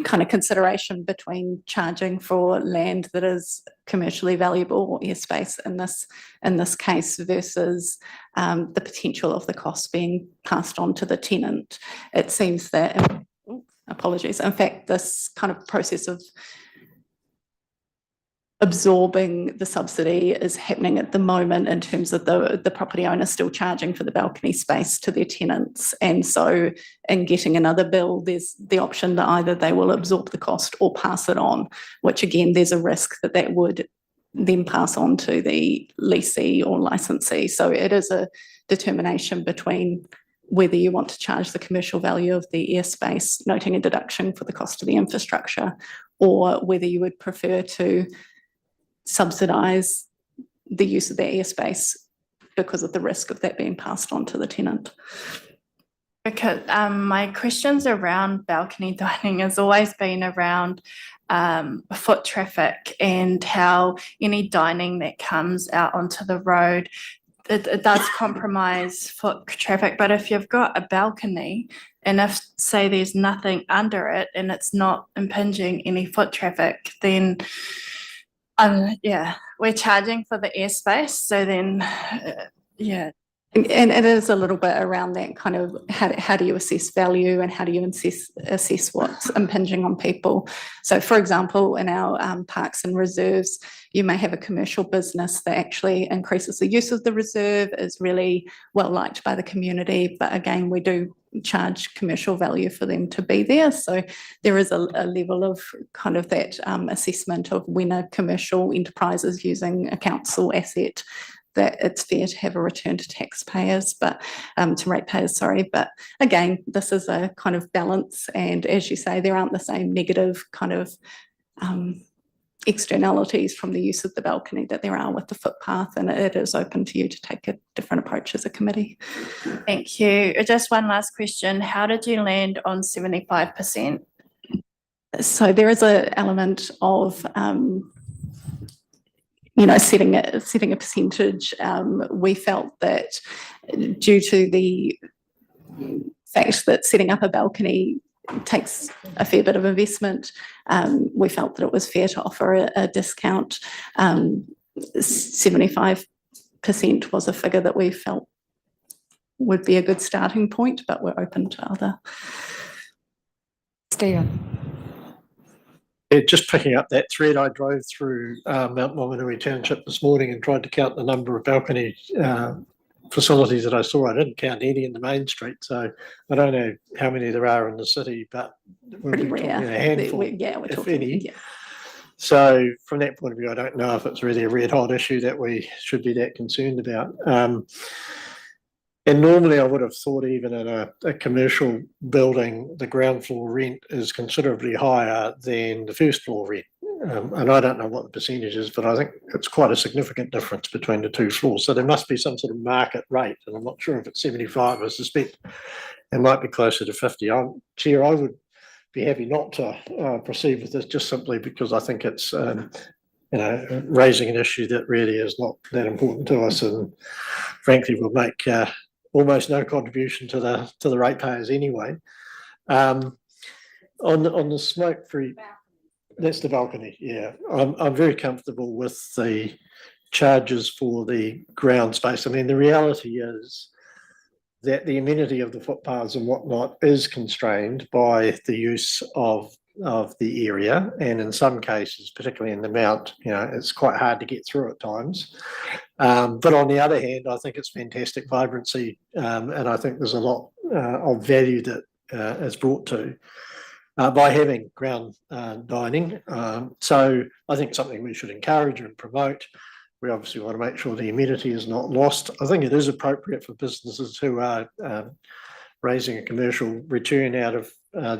kind of consideration between charging for land that is commercially valuable or airspace in this case versus the potential of the cost being passed on to the tenant. It seems that, apologies, in fact, this kind of process of absorbing the subsidy is happening at the moment in terms of the property owner still charging for the balcony space to their tenants. And so in getting another bill, there's the option that either they will absorb the cost or pass it on, which again, there's a risk that that would then pass on to the leasee or licensee. So it is a determination between whether you want to charge the commercial value of the airspace, noting a deduction for the cost of the infrastructure, or whether you would prefer to subsidise the use of the airspace because of the risk of that being passed on to the tenant. Because my questions around balcony dining has always been around foot traffic and how any dining that comes out onto the road, it does compromise foot traffic. But if you've got a balcony and if, say, there's nothing under it and it's not impinging any foot traffic, then yeah, we're charging for the airspace. So then, yeah. And it is a little bit around that kind of how do you assess value and how do you assess what's impinging on people. So for example, in our parks and reserves, you may have a commercial business that actually increases the use of the reserve, is really well liked by the community. But again, we do charge commercial value for them to be there. So there is a level of kind of that assessment of when a commercial enterprise is using a council asset, that it's fair to have a return to taxpayers, but to ratepayers, sorry. But again, this is a kind of balance. And as you say, there aren't the same negative kind of externalities from the use of the balcony that there are with the footpath. And it is open to you to take a different approach as a committee. Thank you. Just one last question. How did you land on 75%? So there is an element of setting a percentage. We felt that due to the fact that setting up a balcony takes a fair bit of investment, we felt that it was fair to offer a discount. 75% was a figure that we felt would be a good starting point, but we're open to other. Stephen. Just picking up that thread, I drove through Mount Maunganui Township this morning and tried to count the number of balcony facilities that I saw. I didn't count any in the main street, so I don't know how many there are in the city, but we're Pretty talking rare. a handful, We're if talking, any. yeah. So from that point of view, I don't know if it's really a red hot issue that we should be that concerned about. And normally I would have thought even in a commercial building, the ground floor rent is considerably higher than the first floor rent. And I don't know what the percentage is, but I think it's quite a significant difference between the two floors. So there must be some sort of market rate, and I'm not sure if it's 75. I suspect it might be closer to 50. Chair, I would be happy not to proceed with this just simply because I think it's raising an issue that really is not that important to us, and frankly will make almost no contribution to the ratepayers anyway. On the smoke-free, that's the balcony. Yeah, I'm very comfortable with the charges for the ground space. I mean, the reality is that the amenity of the footpaths and whatnot is constrained by the use of the area, and in some cases, particularly in the Mount, it's quite hard to get through at times. But on the other hand, I think it's fantastic vibrancy, and I think there's a lot of value that is brought to by having ground dining. So I think something we should encourage and promote. We obviously want to make sure the amenity is not lost. I think it is appropriate for businesses who are raising a commercial return out of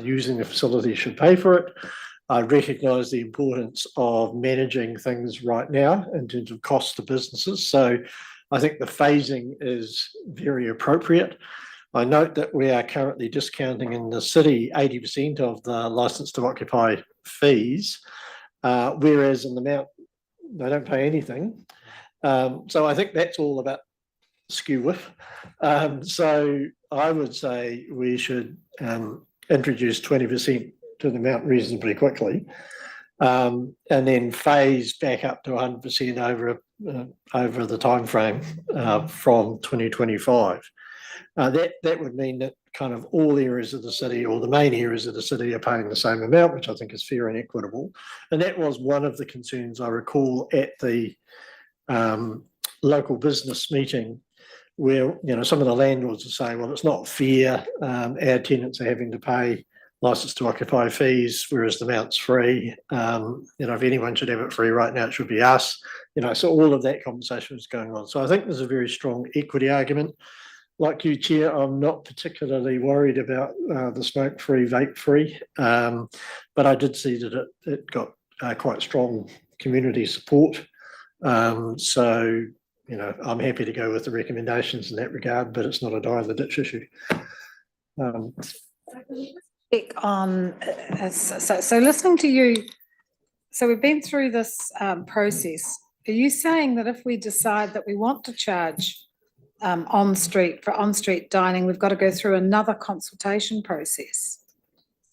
using the facility should pay for it. I recognise the importance of managing things right now in terms of cost to businesses. So I think the phasing is very appropriate. I note that we are currently discounting in the city 80% of the licence to occupy fees, whereas in the Mount, they don't pay anything. So I think that's all about skew whiff. So I would say we should introduce 20% to the amount reasonably quickly, and then phase back up to 100% over the timeframe from 2025. That would mean that kind of all areas of the city, or the main areas of the city, are paying the same amount, which I think is fair and equitable. And that was one of the concerns I recall at the local business meeting, where some of the landlords are saying, well, it's not fair. Our tenants are having to pay license to occupy fees, whereas the amount's free. If anyone should have it free right now, it should be us. So all of that conversation was going on. So I think there's a very strong equity argument. Like you, Chair, I'm not particularly worried about the smoke-free, vape-free, but I did see that it got quite strong community support. So, I'm happy to go with the recommendations in that regard, but it's not a die-in-the-ditch issue. So listening to you, so we've been through this process. Are you saying that if we decide that we want to charge on-street dining, we've got to go through another consultation process?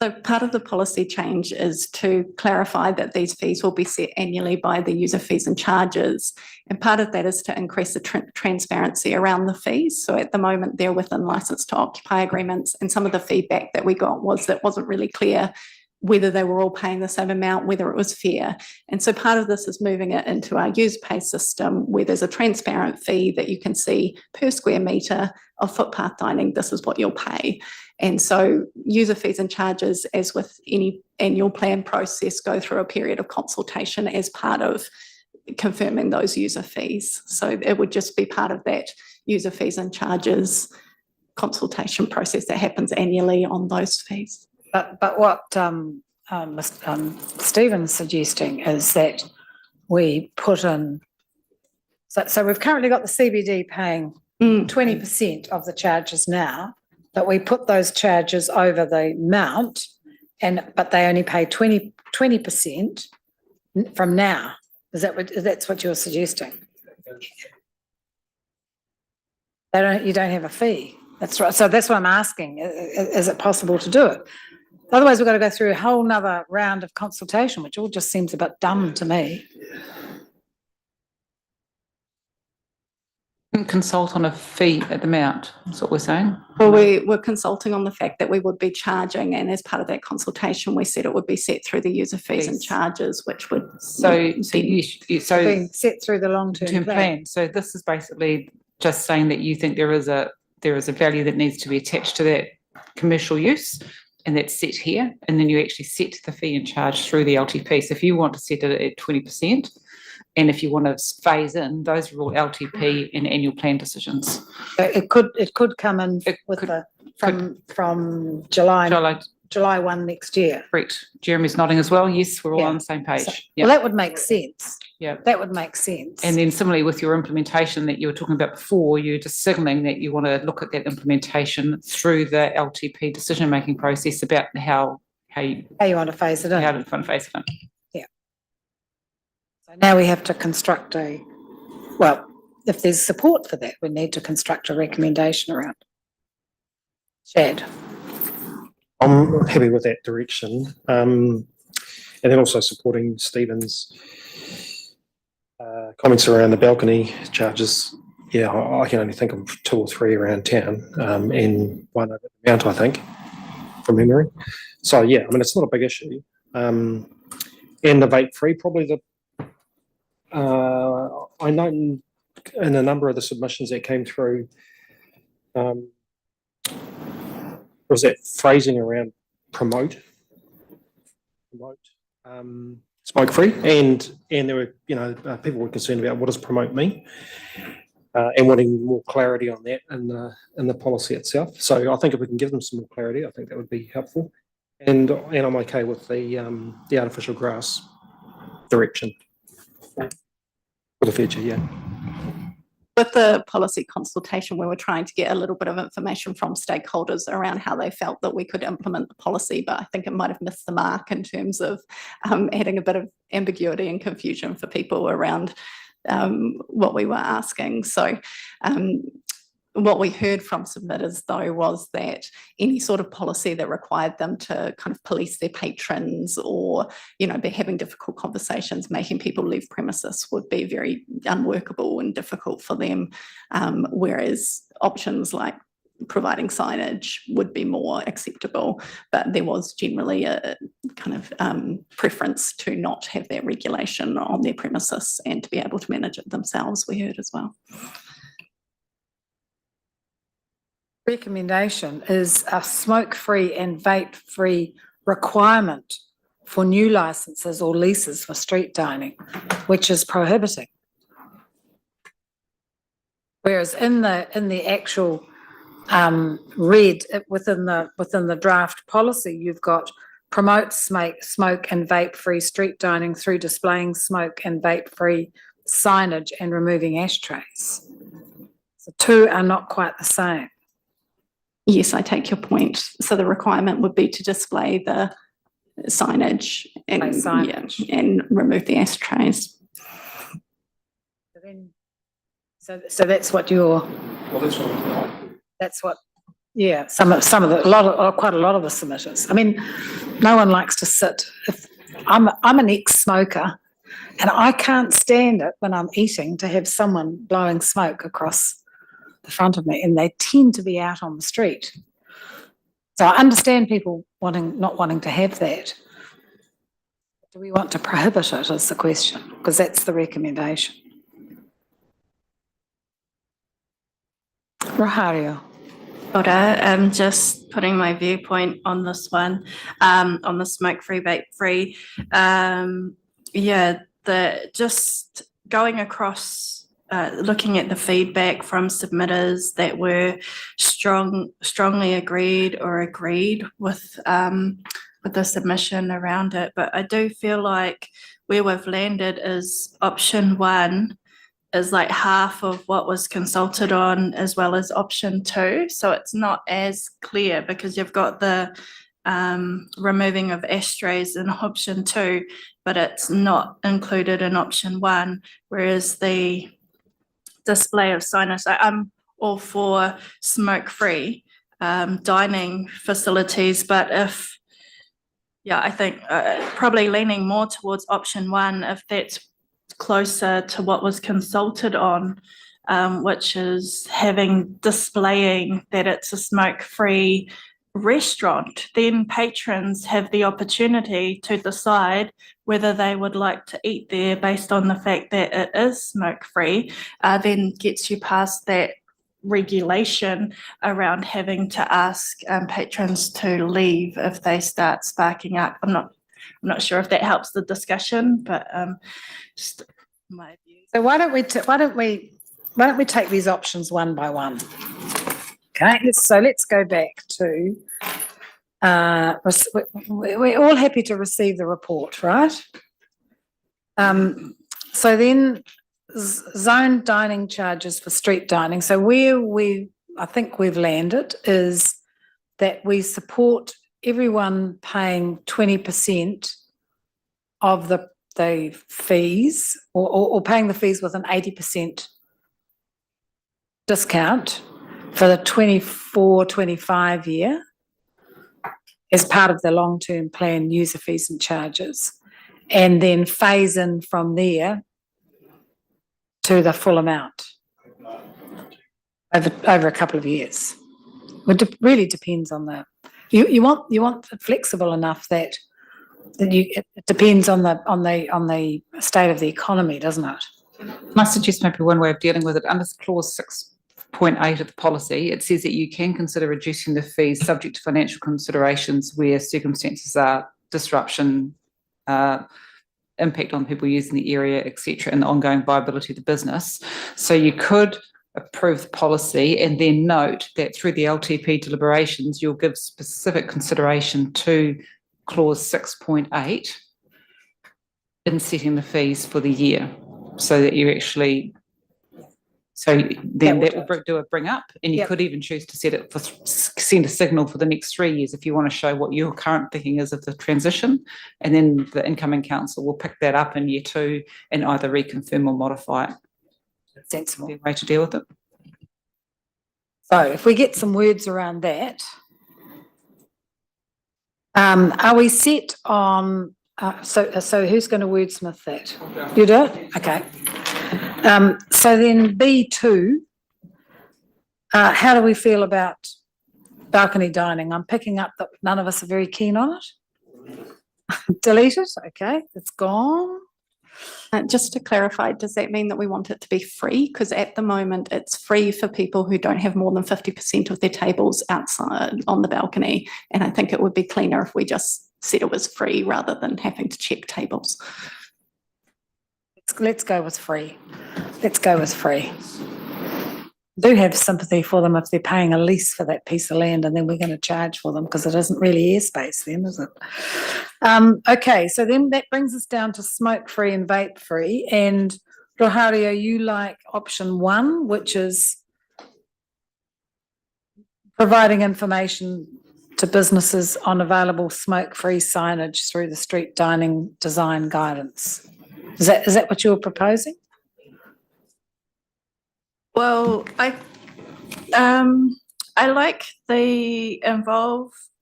So part of the policy change is to clarify that these fees will be set annually by the user fees and charges. And part of that is to increase the transparency around the fees. So at the moment, they're within license to occupy agreements. And some of the feedback that we got was that wasn't really clear whether they were all paying the same amount, whether it was fair. And so part of this is moving it into our user pay system, where there's a transparent fee that you can see per square metre of footpath dining, this is what you'll pay. And so user fees and charges, as with any annual plan process, go through a period of consultation as part of confirming those user fees. So it would just be part of that user fees and charges consultation process that happens annually on those fees. But what Stephen's suggesting is that we put in, so we've currently got the CBD paying 20% of the charges now, but we put those charges over the amount, but they only pay 20% from now. That's what you're suggesting? You don't have a fee. That's right. So that's what I'm asking. Is it possible to do it? Otherwise, we've got to go through a whole nother round of consultation, which all just seems a bit dumb to me. Consult on a fee at the amount, that's what we're saying. Well, we were consulting on the fact that we would be charging, and as part of that consultation, we said it would be set through the user fees and charges, which would being set through the long-term plan. So this is basically just saying that you think there is a value that needs to be attached to that commercial use, and that's set here, and then you actually set the fee and charge through the LTP. So if you want to set it at 20%, and if you want to phase in, those are all LTP and annual plan decisions. So it could come in from July 1 next year. Correct. Jeremy's nodding as well. Yes, we're all on the same page. So, well, that would make sense. Yeah, that would make sense. And then similarly with your implementation that you were talking about before, you're just signalling that you want to look at that implementation through the LTP decision-making process about how you want to phase it in. How to phase it in. So now we have to construct if there's support for that, we need to construct a recommendation around it. Chad. I'm happy with that direction. And then also supporting Stephen's comments around the balcony charges. Yeah, I can only think of 2 or 3 around town, and one over the Mount, I think, from memory. So yeah, I mean, it's not a big issue. And the vape free, probably I know in a number of the submissions that came through, was that phrasing around promote smoke free, and there were people were concerned about what does promote mean, and wanting more clarity on that in the policy itself. So I think if we can give them some more clarity, I think that would be helpful. And I'm okay with the artificial grass direction for the future. Yeah. With the policy consultation, we were trying to get a little bit of information from stakeholders around how they felt that we could implement the policy, but I think it might have missed the mark in terms of adding a bit of ambiguity and confusion for people around what we were asking. So what we heard from submitters though was that any sort of policy that required them to kind of police their patrons or, you know, be having difficult conversations, making people leave premises would be very unworkable and difficult for them. Whereas options like providing signage would be more acceptable, but there was generally a kind of preference to not have that regulation on their premises and to be able to manage it themselves, we heard as well. Recommendation is a smoke-free and vape-free requirement for new licenses or leases for street dining, which is prohibiting. Whereas in the actual read within the draft policy, you've got promote smoke and vape-free street dining through displaying smoke and vape-free signage and removing ashtrays. The two are not quite the same. Yes, I take your point. So the requirement would be to display the signage and, and remove the ashtrays. So that's what you're. Well, that's what. Yeah, quite a lot of the submitters. I mean, no one likes to sit. If I'm an ex-smoker, and I can't stand it when I'm eating to have someone blowing smoke across the front of me, and they tend to be out on the street. So I understand people not wanting to have that. Do we want to prohibit it is the question, because that's the recommendation. Rohario. I'm just putting my viewpoint on this one, on the smoke-free, vape-free. Just going across, looking at the feedback from submitters that were strongly agreed with the submission around it. But I do feel like where we've landed is option 1 is like half of what was consulted on, as well as option 2. So it's not as clear because you've got the removing of ashtrays in option 2, but it's not included in option 1, whereas the display of signage, I'm all for smoke-free dining facilities, but I think probably leaning more towards option 1 if that's closer to what was consulted on, which is displaying that it's a smoke-free restaurant. Then patrons have the opportunity to decide whether they would like to eat there based on the fact that it is smoke-free, then gets you past that regulation around having to ask patrons to leave if they start sparking up. I'm not sure if that helps the discussion, but just my view. So why don't we take these options one by one? Okay, let's go back to. We're all happy to receive the report, right? So then, zone dining charges for street dining. So where I think we've landed is that we support everyone paying 20% of the fees, or paying the fees with an 80% discount for the 24-25 year as part of the long-term plan user fees and charges, and then phase in from there to the full amount over a couple of years. It really depends on you want it flexible enough that it depends on the state of the economy, doesn't it? I suggest maybe one way of dealing with it, under clause 6.8 of the policy, it says that you can consider reducing the fees subject to financial considerations where circumstances are disruption, impact on people using the area, etc., and the ongoing viability of the business. So you could approve the policy and then note that through the LTP deliberations, you'll give specific consideration to clause 6.8 in setting the fees for the year, so that you actually, that will do a bring up, and you could even choose to send a signal for the next 3 years if you want to show what your current thinking is of the transition, and then the incoming council will pick that up in year 2 and either reconfirm or modify it. Sensible way to deal with it. So if we get some words around that, are we set on, so who's going to wordsmith that? You do it? Okay. So then B2, how do we feel about balcony dining? I'm picking up that none of us are very keen on it. Delete it, okay, it's gone. Just to clarify, does that mean that we want it to be free? Because at the moment, it's free for people who don't have more than 50% of their tables outside on the balcony. And I think it would be cleaner if we just said it was free rather than having to check tables. Let's go with free. Let's go with free. Do have sympathy for them if they're paying a lease for that piece of land and then we're going to charge for them because it isn't really airspace then, is it? Okay, so then that brings us down to smoke-free and vape-free. And Rohario, you like option 1, which is providing information to businesses on available smoke-free signage through the street dining design guidance. Is that what you're proposing? Well, I like the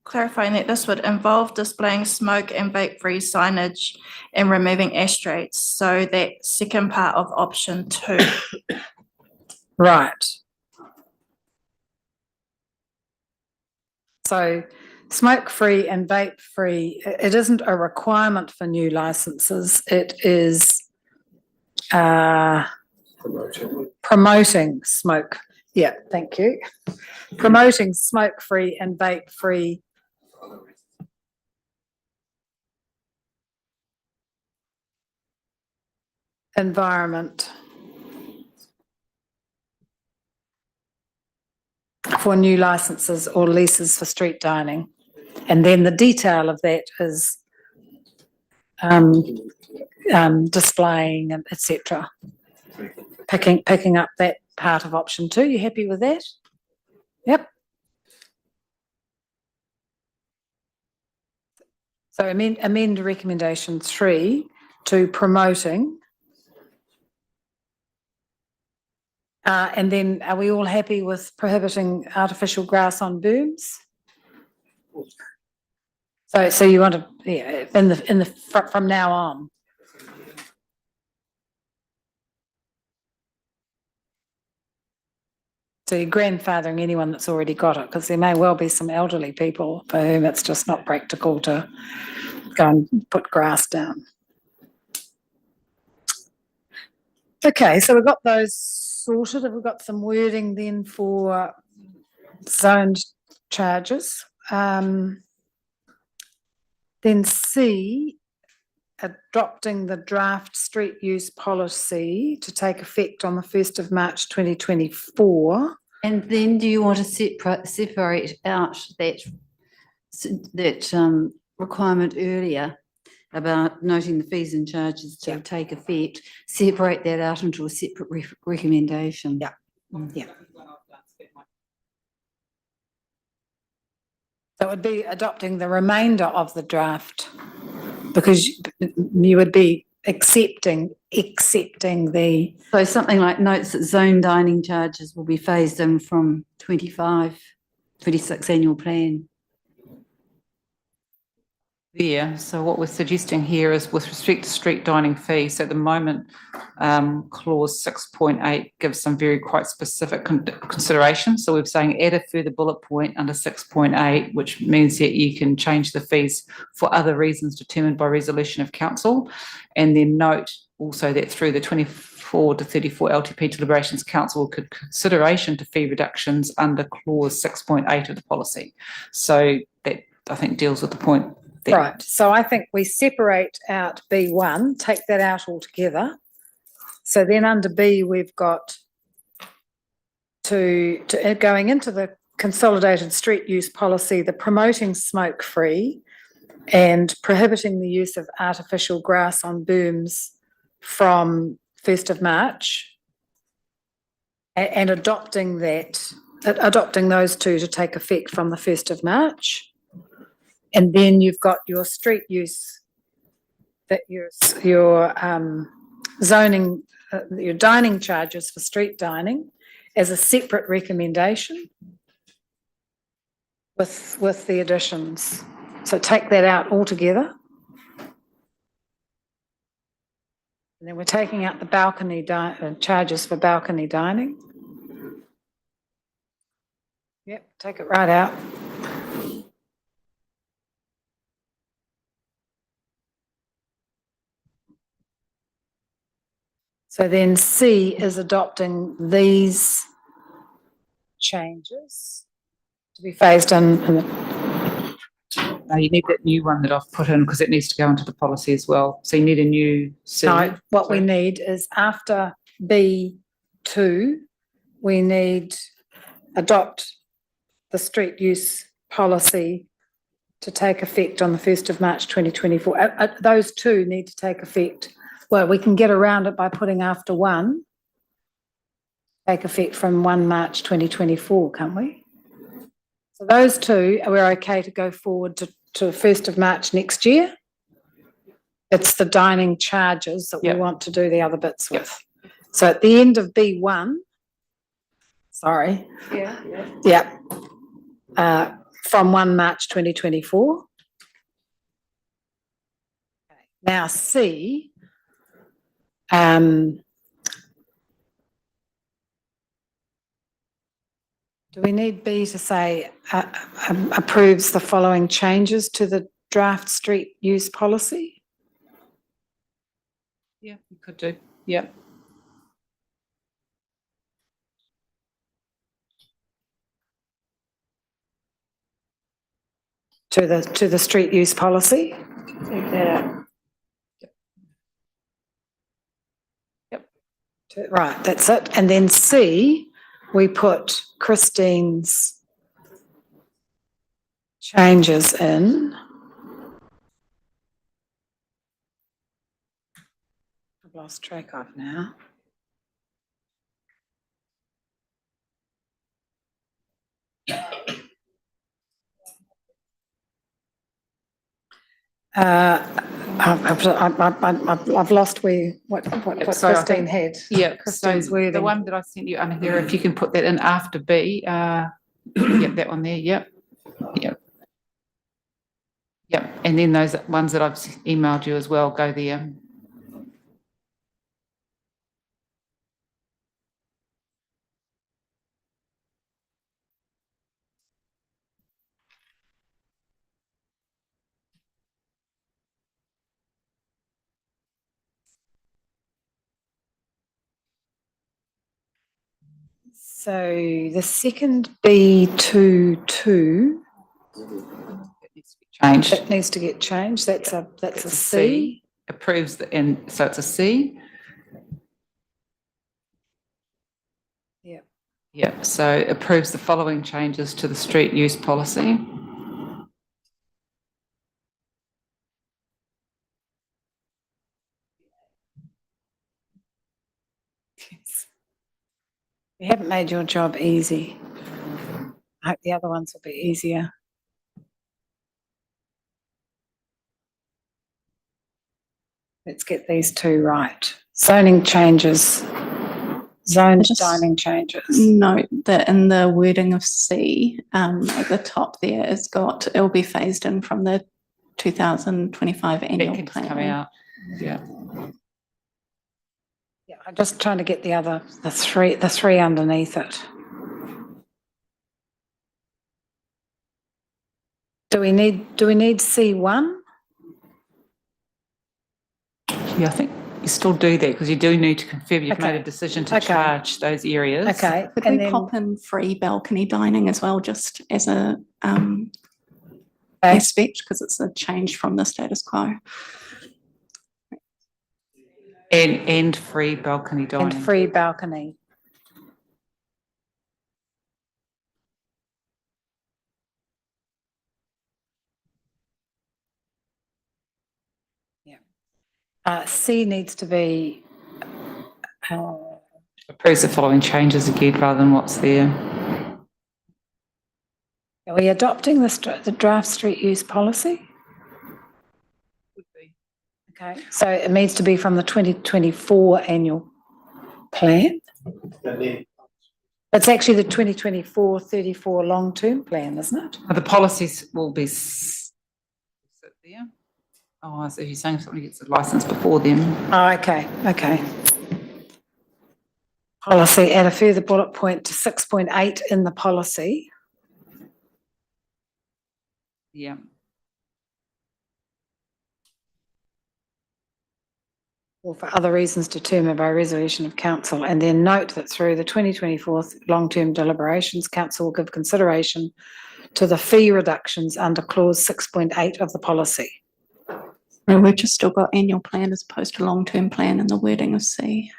clarifying that this would involve displaying smoke and vape-free signage and removing ashtrays. So that second part of option 2. Right. So smoke-free and vape-free, it isn't a requirement for new licenses. It is promoting smoke. Yeah, thank you. Promoting smoke-free and vape-free environment for new licenses or leases for street dining. And then the detail of that is displaying and etc. Picking up that part of option 2. You happy with that? Yep. So amend recommendation 3 to promoting. And then are we all happy with prohibiting artificial grass on booms? So you want to, yeah, from now on. So you're grandfathering anyone that's already got it, because there may well be some elderly people for whom it's just not practical to go and put grass down. Okay, so we've got those sorted. Have we got some wording then for zoned charges? Then C, adopting the draft street use policy to take effect on the 1st of March 2024. And then do you want to separate out that requirement earlier about noting the fees and charges to take effect, separate that out into a separate recommendation? Yeah. Yeah. So it would be adopting the remainder of the draft, because you would be accepting the. So something like notes that zone dining charges will be phased in from 26 annual plan. Yeah, so what we're suggesting here is with respect to street dining fees, at the moment, clause 6.8 gives some very quite specific considerations. So we're saying add a further bullet point under 6.8, which means that you can change the fees for other reasons determined by resolution of council. And then note also that through the 24 to 34 LTP deliberations, council will give consideration to fee reductions under clause 6.8 of the policy. So that, I think, deals with the point. Right, so I think we separate out B1, take that out altogether. So then under B, we've got to going into the consolidated street use policy, the promoting smoke-free and prohibiting the use of artificial grass on booms from 1st of March and adopting those two to take effect from the 1st of March. And then you've got your street use, that your zoning, your dining charges for street dining, as a separate recommendation with the additions. So take that out altogether. And then we're taking out the balcony charges for balcony dining. Yep, take it right out. So then C is adopting these changes to be phased in. No, you need that new one that I've put in because it needs to go into the policy as well. So you need a new C. No, what we need is after B2, we need adopt the street use policy to take effect on the 1st of March 2024. Those two need to take effect. Well, we can get around it by putting after 1, take effect from 1 March 2024, can't we? So those two, we're okay to go forward to 1st of March next year. It's the dining charges that we want to do the other bits with. So at the end of B1, sorry. Yeah. From 1 March 2024. Okay. Now C, do we need B to say approves the following changes to the draft street use policy? Yeah, you could do. Yeah. To the street use policy? Take that out. Yep. Right, that's it. And then C, we put Christine's changes in. I've lost track of now. I've lost what Christine had. Yeah, Christine's so wording. the one that I sent you, Anahira, if you can put that in after B, yep, that one there, yep. Yep, and then those ones that I've emailed you as well, go there. So the second B22 Change. that needs to get changed. That's a C. Approves and so it's a C. Yeah. Yeah, so approves the following changes to the street use policy. We haven't made your job easy. I hope the other ones will be easier. Let's get these two right. Zoning changes. Dining changes. Note that in the wording of C, at the top there, it's got, it'll be phased in from the 2025 annual plan. Come out. Yeah. Yeah, I'm just trying to get the three underneath it. Do we need C1? Yeah, I think you still do that because you do need to confirm you've made a decision to charge those areas. Okay. Could we pop in free balcony dining as well, just as a aspect, because it's a change from the status quo. And free balcony dining. And free balcony. Yeah. C needs to be approves the following changes again rather than what's there. Are we adopting the draft street use policy? Would be. Okay, so it needs to be from the 2024 annual plan. It's actually the 2024-34 long-term plan, isn't it? The policies will be sit there. Oh, so you're saying somebody gets a license before them. Oh, okay. Policy, add a further bullet point to 6.8 in the policy. Yeah. Or for other reasons determined by resolution of council, and then note that through the 2024 long-term deliberations, council will give consideration to the fee reductions under clause 6.8 of the policy. And we've just still got annual plan as opposed to long-term plan in the wording of C.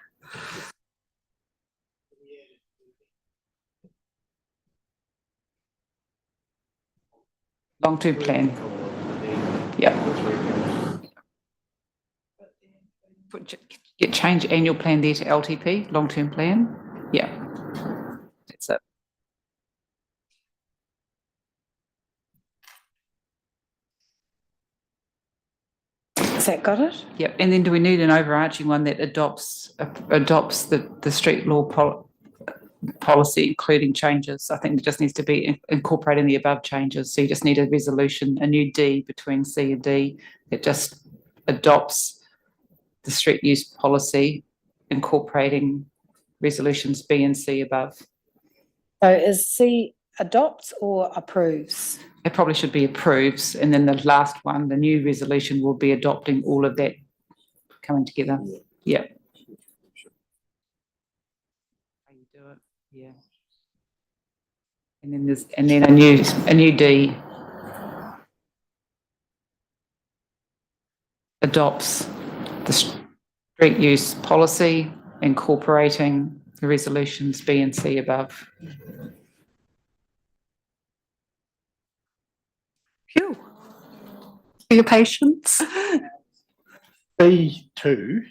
Long-term plan. Yeah. Change annual plan there to LTP, long-term plan. Yeah. That's it. Has that got it? Yep. And then do we need an overarching one that adopts the street law policy, including changes? I think it just needs to be incorporating the above changes. So you just need a resolution, a new D between C and D that just adopts the street use policy, incorporating resolutions B and C above. So is C adopts or approves? It probably should be approves, and then the last one, the new resolution, will be adopting all of that coming together. Yeah. How you do it? Yeah. And then there's a new D adopts the street use policy, incorporating the resolutions B and C above. Phew. For your patience. B2,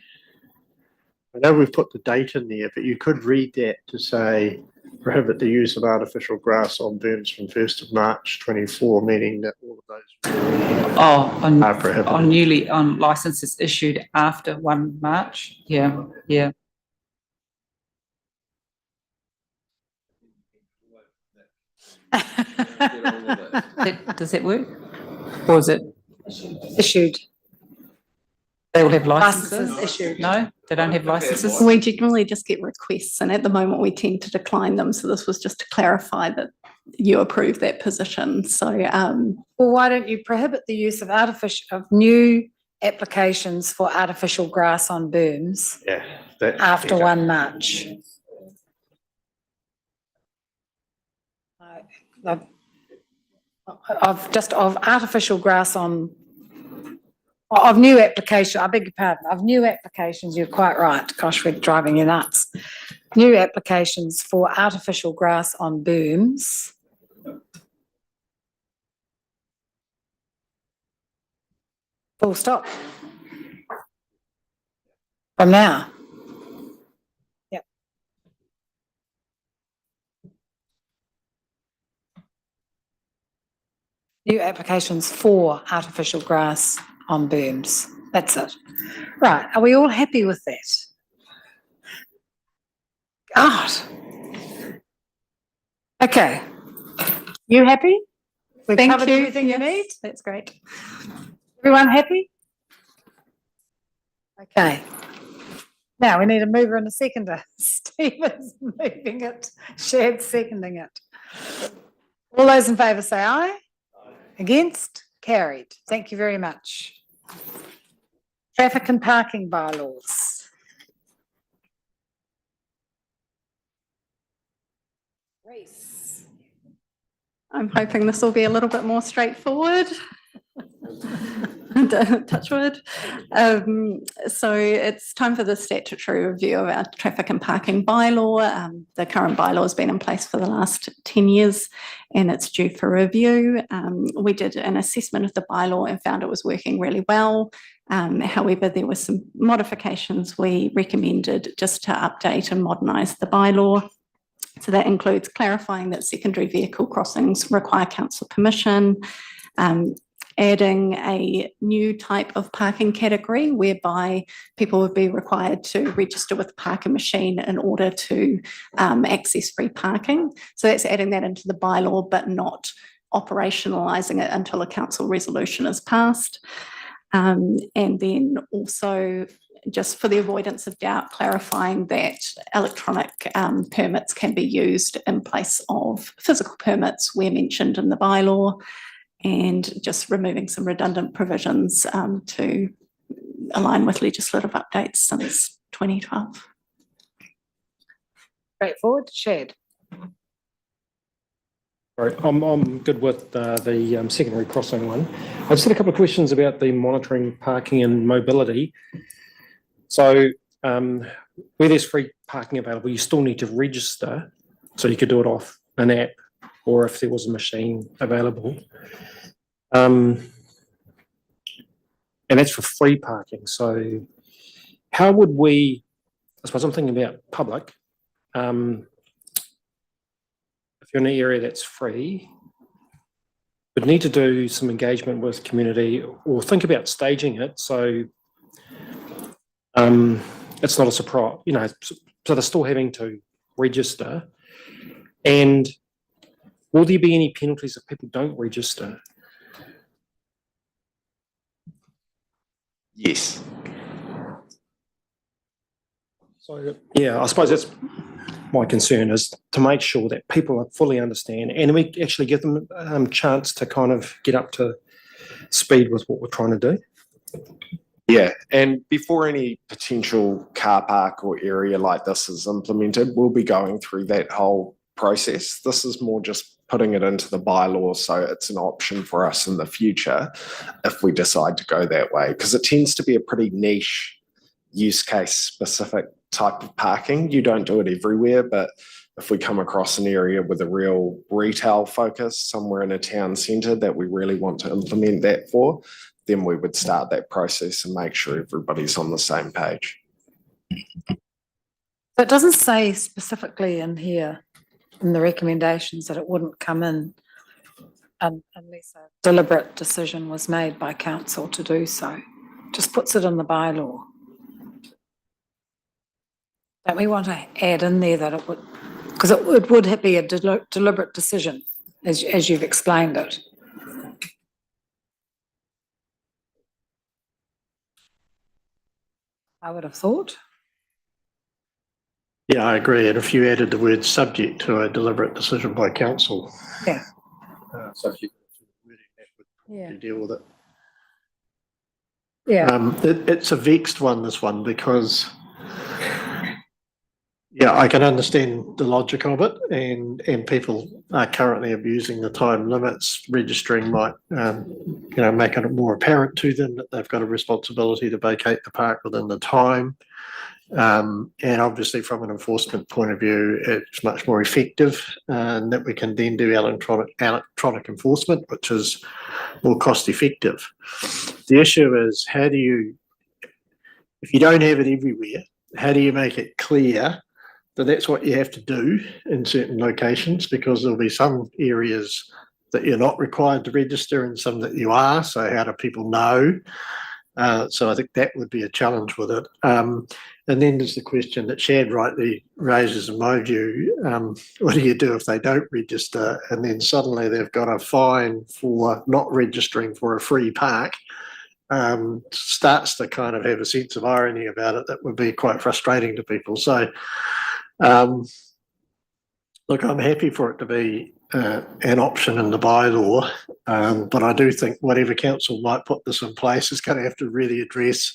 I know we've put the date in there, but you could read that to say prohibit the use of artificial grass on berms from 1st of March 24, meaning that all of those are prohibited. On licenses issued after 1 March. Yeah. Does that work? Or is it issued? They will have licenses? Licenses issued. No, they don't have licenses? We generally just get requests, and at the moment we tend to decline them. So this was just to clarify that you approve that position. So, well, why don't you prohibit the use of new applications for artificial grass on berms? Yeah, after 1 March. Of artificial grass of new application, I beg your pardon, of new applications, you're quite right. Gosh, we're driving you nuts. New applications for artificial grass on berms. Full stop. From now. Yep. New applications for artificial grass on berms. That's it. Right. Are we all happy with that? God. Okay. You happy? We've covered everything you need? That's great. Everyone happy? Okay. Now we need a mover and a seconder. Stephen's moving it, Shad's seconding it. All those in favour say aye. Against? Carried. Thank you very much. Traffic and parking bylaws. Reece. I'm hoping this will be a little bit more straightforward. Touch wood. So it's time for the statutory review of our traffic and parking bylaw. The current bylaw has been in place for the last 10 years and it's due for review. We did an assessment of the bylaw and found it was working really well. However, there were some modifications we recommended just to update and modernise the bylaw. So that includes clarifying that secondary vehicle crossings require council permission, adding a new type of parking category whereby people would be required to register with the parking machine in order to access free parking. So that's adding that into the bylaw, but not operationalising it until a council resolution is passed. And then also, just for the avoidance of doubt, clarifying that electronic permits can be used in place of physical permits where mentioned in the bylaw, and just removing some redundant provisions to align with legislative updates since 2012. Straightforward, shared. Right, I'm good with the secondary crossing one. I just had a couple of questions about the monitoring parking and mobility. So where there's free parking available, you still need to register, so you could do it off an app or if there was a machine available. And that's for free parking. So how would we, I suppose I'm thinking about public, if you're in an area that's free, would need to do some engagement with community or think about staging it so it's not a surprise, you know, so they're still having to register. And will there be any penalties if people don't register? Yes. So, yeah, I suppose that's my concern, is to make sure that people fully understand and we actually give them a chance to kind of get up to speed with what we're trying to do. Yeah, and before any potential car park or area like this is implemented, we'll be going through that whole process. This is more just putting it into the bylaw so it's an option for us in the future if we decide to go that way, because it tends to be a pretty niche use case specific type of parking. You don't do it everywhere, but if we come across an area with a real retail focus somewhere in a town centre that we really want to implement that for, then we would start that process and make sure everybody's on the same page. So it doesn't say specifically in here, in the recommendations, that it wouldn't come in unless a deliberate decision was made by council to do so. Just puts it in the bylaw. Don't we want to add in there that it would, because it would be a deliberate decision, as you've explained it. I would have thought. Yeah, I agree. And if you added the word subject to a deliberate decision by council. Yeah. Subject Yeah. to deal with it. Yeah. It's a vexed one, this one, because yeah, I can understand the logic of it, and people are currently abusing the time limits. Registering might, make it more apparent to them that they've got a responsibility to vacate the park within the time. And obviously, from an enforcement point of view, it's much more effective, and that we can then do electronic enforcement, which is more cost effective. The issue is, how do you, if you don't have it everywhere, how do you make it clear that that's what you have to do in certain locations? Because there'll be some areas that you're not required to register and some that you are. So how do people know? So I think that would be a challenge with it. And then there's the question that Shad rightly raises in my view, what do you do if they don't register and then suddenly they've got a fine for not registering for a free park? Starts to kind of have a sense of irony about it that would be quite frustrating to people. So look, I'm happy for it to be an option in the bylaw, but I do think whatever council might put this in place is going to have to really address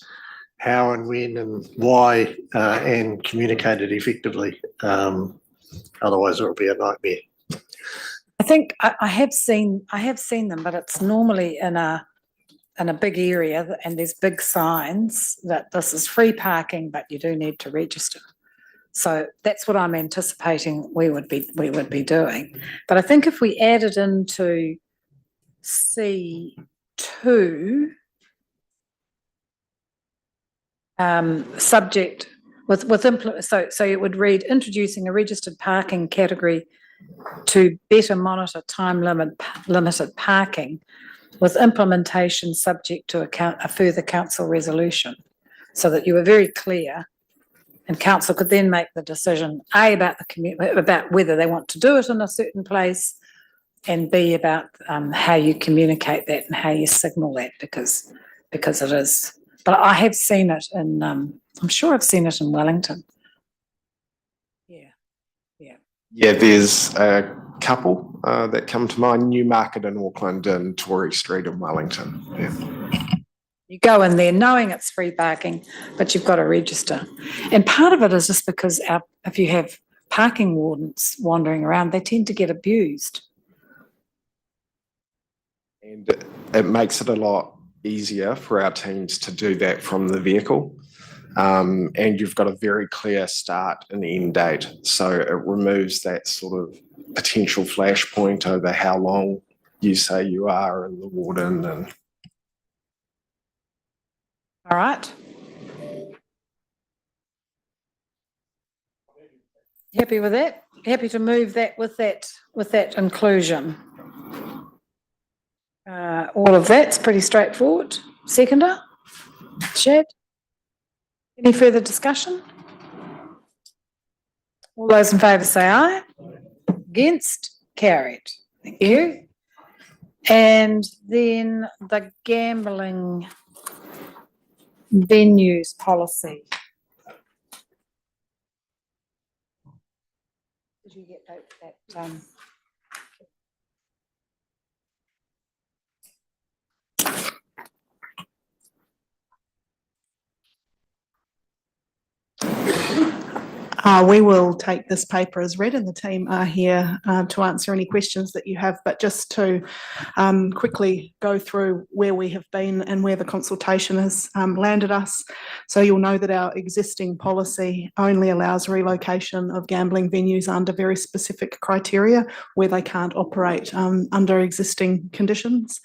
how and when and why and communicate it effectively. Otherwise, it will be a nightmare. I think I have seen them, but it's normally in a big area, and there's big signs that this is free parking, but you do need to register. So that's what I'm anticipating we would be doing. But I think if we add it into C2, subject so it would read, introducing a registered parking category to better monitor time limited parking. with implementation subject to a further council resolution, so that you were very clear and council could then make the decision, A, about about whether they want to do it in a certain place, and B, about how you communicate that and how you signal that, because it is. But I have seen it in, I'm sure I've seen it in Wellington. Yeah, there's a couple that come to mind, Newmarket in Auckland and Tory Street in Wellington. Yeah. You go in there knowing it's free parking, but you've got to register. And part of it is just because if you have parking wardens wandering around, they tend to get abused. And it makes it a lot easier for our teams to do that from the vehicle. And you've got a very clear start and end date. So it removes that sort of potential flashpoint over how long you say you are in the warden. And all right. Happy with that? Happy to move that with that inclusion. All of that's pretty straightforward. Seconder? Shad? Any further discussion? All those in favour say aye. Against? Carried. Thank you. And then the gambling venues policy. Did you get that We will take this paper as read, and the team are here to answer any questions that you have. But just to quickly go through where we have been and where the consultation has landed us. So you'll know that our existing policy only allows relocation of gambling venues under very specific criteria where they can't operate under existing conditions.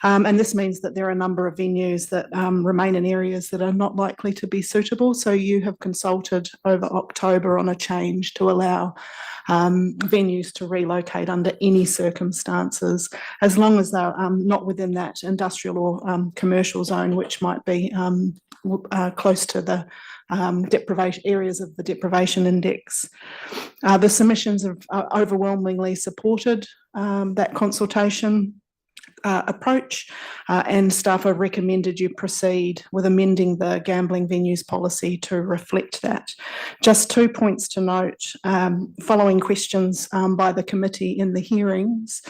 And this means that there are a number of venues that remain in areas that are not likely to be suitable. So you have consulted over October on a change to allow venues to relocate under any circumstances, as long as they're not within that industrial or commercial zone, which might be close to the deprivation areas of the deprivation index. The submissions have overwhelmingly supported that consultation approach, and staff have recommended you proceed with amending the gambling venues policy to reflect that. Just 2 points to note. Following questions by the committee in the hearings,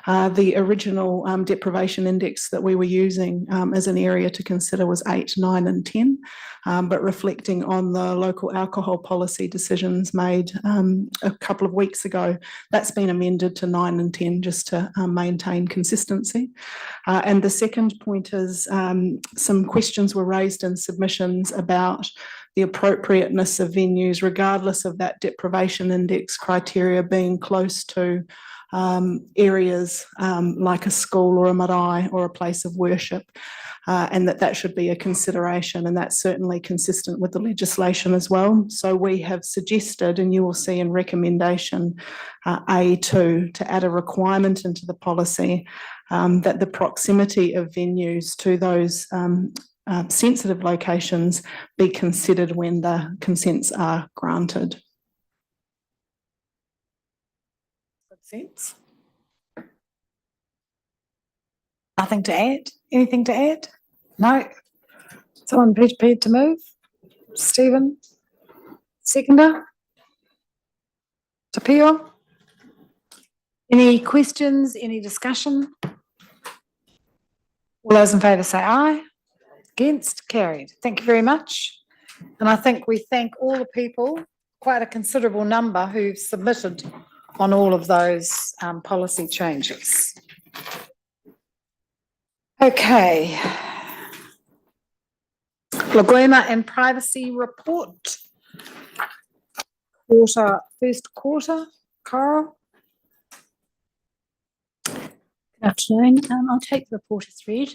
the original deprivation index that we were using as an area to consider was 8, 9 and 10, but reflecting on the local alcohol policy decisions made a couple of weeks ago, that's been amended to 9 and 10 just to maintain consistency. And the second point is some questions were raised in submissions about the appropriateness of venues, regardless of that deprivation index criteria being close to areas like a school or a marae or a place of worship, and that should be a consideration, and that's certainly consistent with the legislation as well. So we have suggested, and you will see in recommendation A2, to add a requirement into the policy that the proximity of venues to those sensitive locations be considered when the consents are granted. Good sense. Nothing to add? Anything to add? No? Someone prepared to move? Stephen? Seconder? Tapio? Any questions? Any discussion? All those in favour say aye. Against? Carried. Thank you very much. And I think we thank all the people, quite a considerable number, who've submitted on all of those policy changes. Okay. Laguna and privacy report. First quarter, Carol. Good afternoon. I'll take the report as read.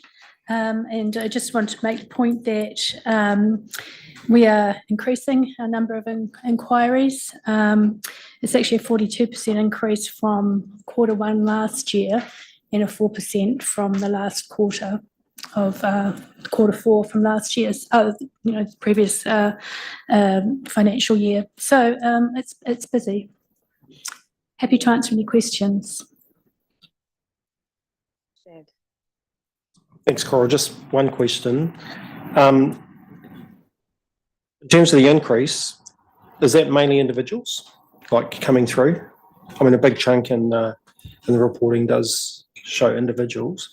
And I just want to make the point that we are increasing our number of inquiries. It's actually a 42% increase from Q1 last year. and a 4% from the last quarter of quarter four from last year's, previous financial year. So it's busy. Happy to answer any questions. Thanks, Coral. Just one question. In terms of the increase, is that mainly individuals like coming through? I mean, a big chunk in the reporting does show individuals.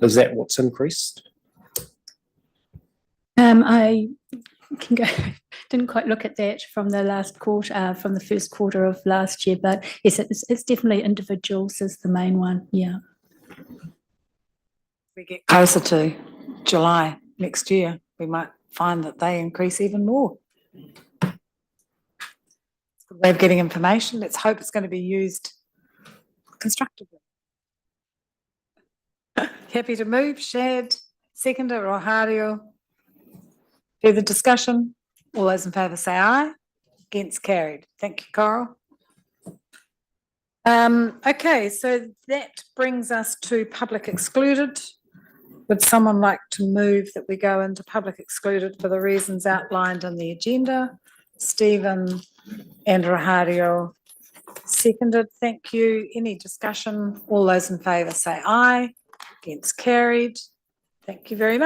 Is that what's increased? I can go, didn't quite look at that from the last quarter, from the first quarter of last year, but yes, it's definitely individuals is the main one, yeah. We get closer to July next year, we might find that they increase even more. It's a good way of getting information. Let's hope it's going to be used constructively. Happy to move, Shad, seconder, Rohario. Further discussion? All those in favour say aye. Against, carried. Thank you, Coral. Okay, so that brings us to public excluded. Would someone like to move that we go into public excluded for the reasons outlined in the agenda? Stephen and Rohario seconded. Thank you. Any discussion? All those in favour say aye. Against, carried. Thank you very much.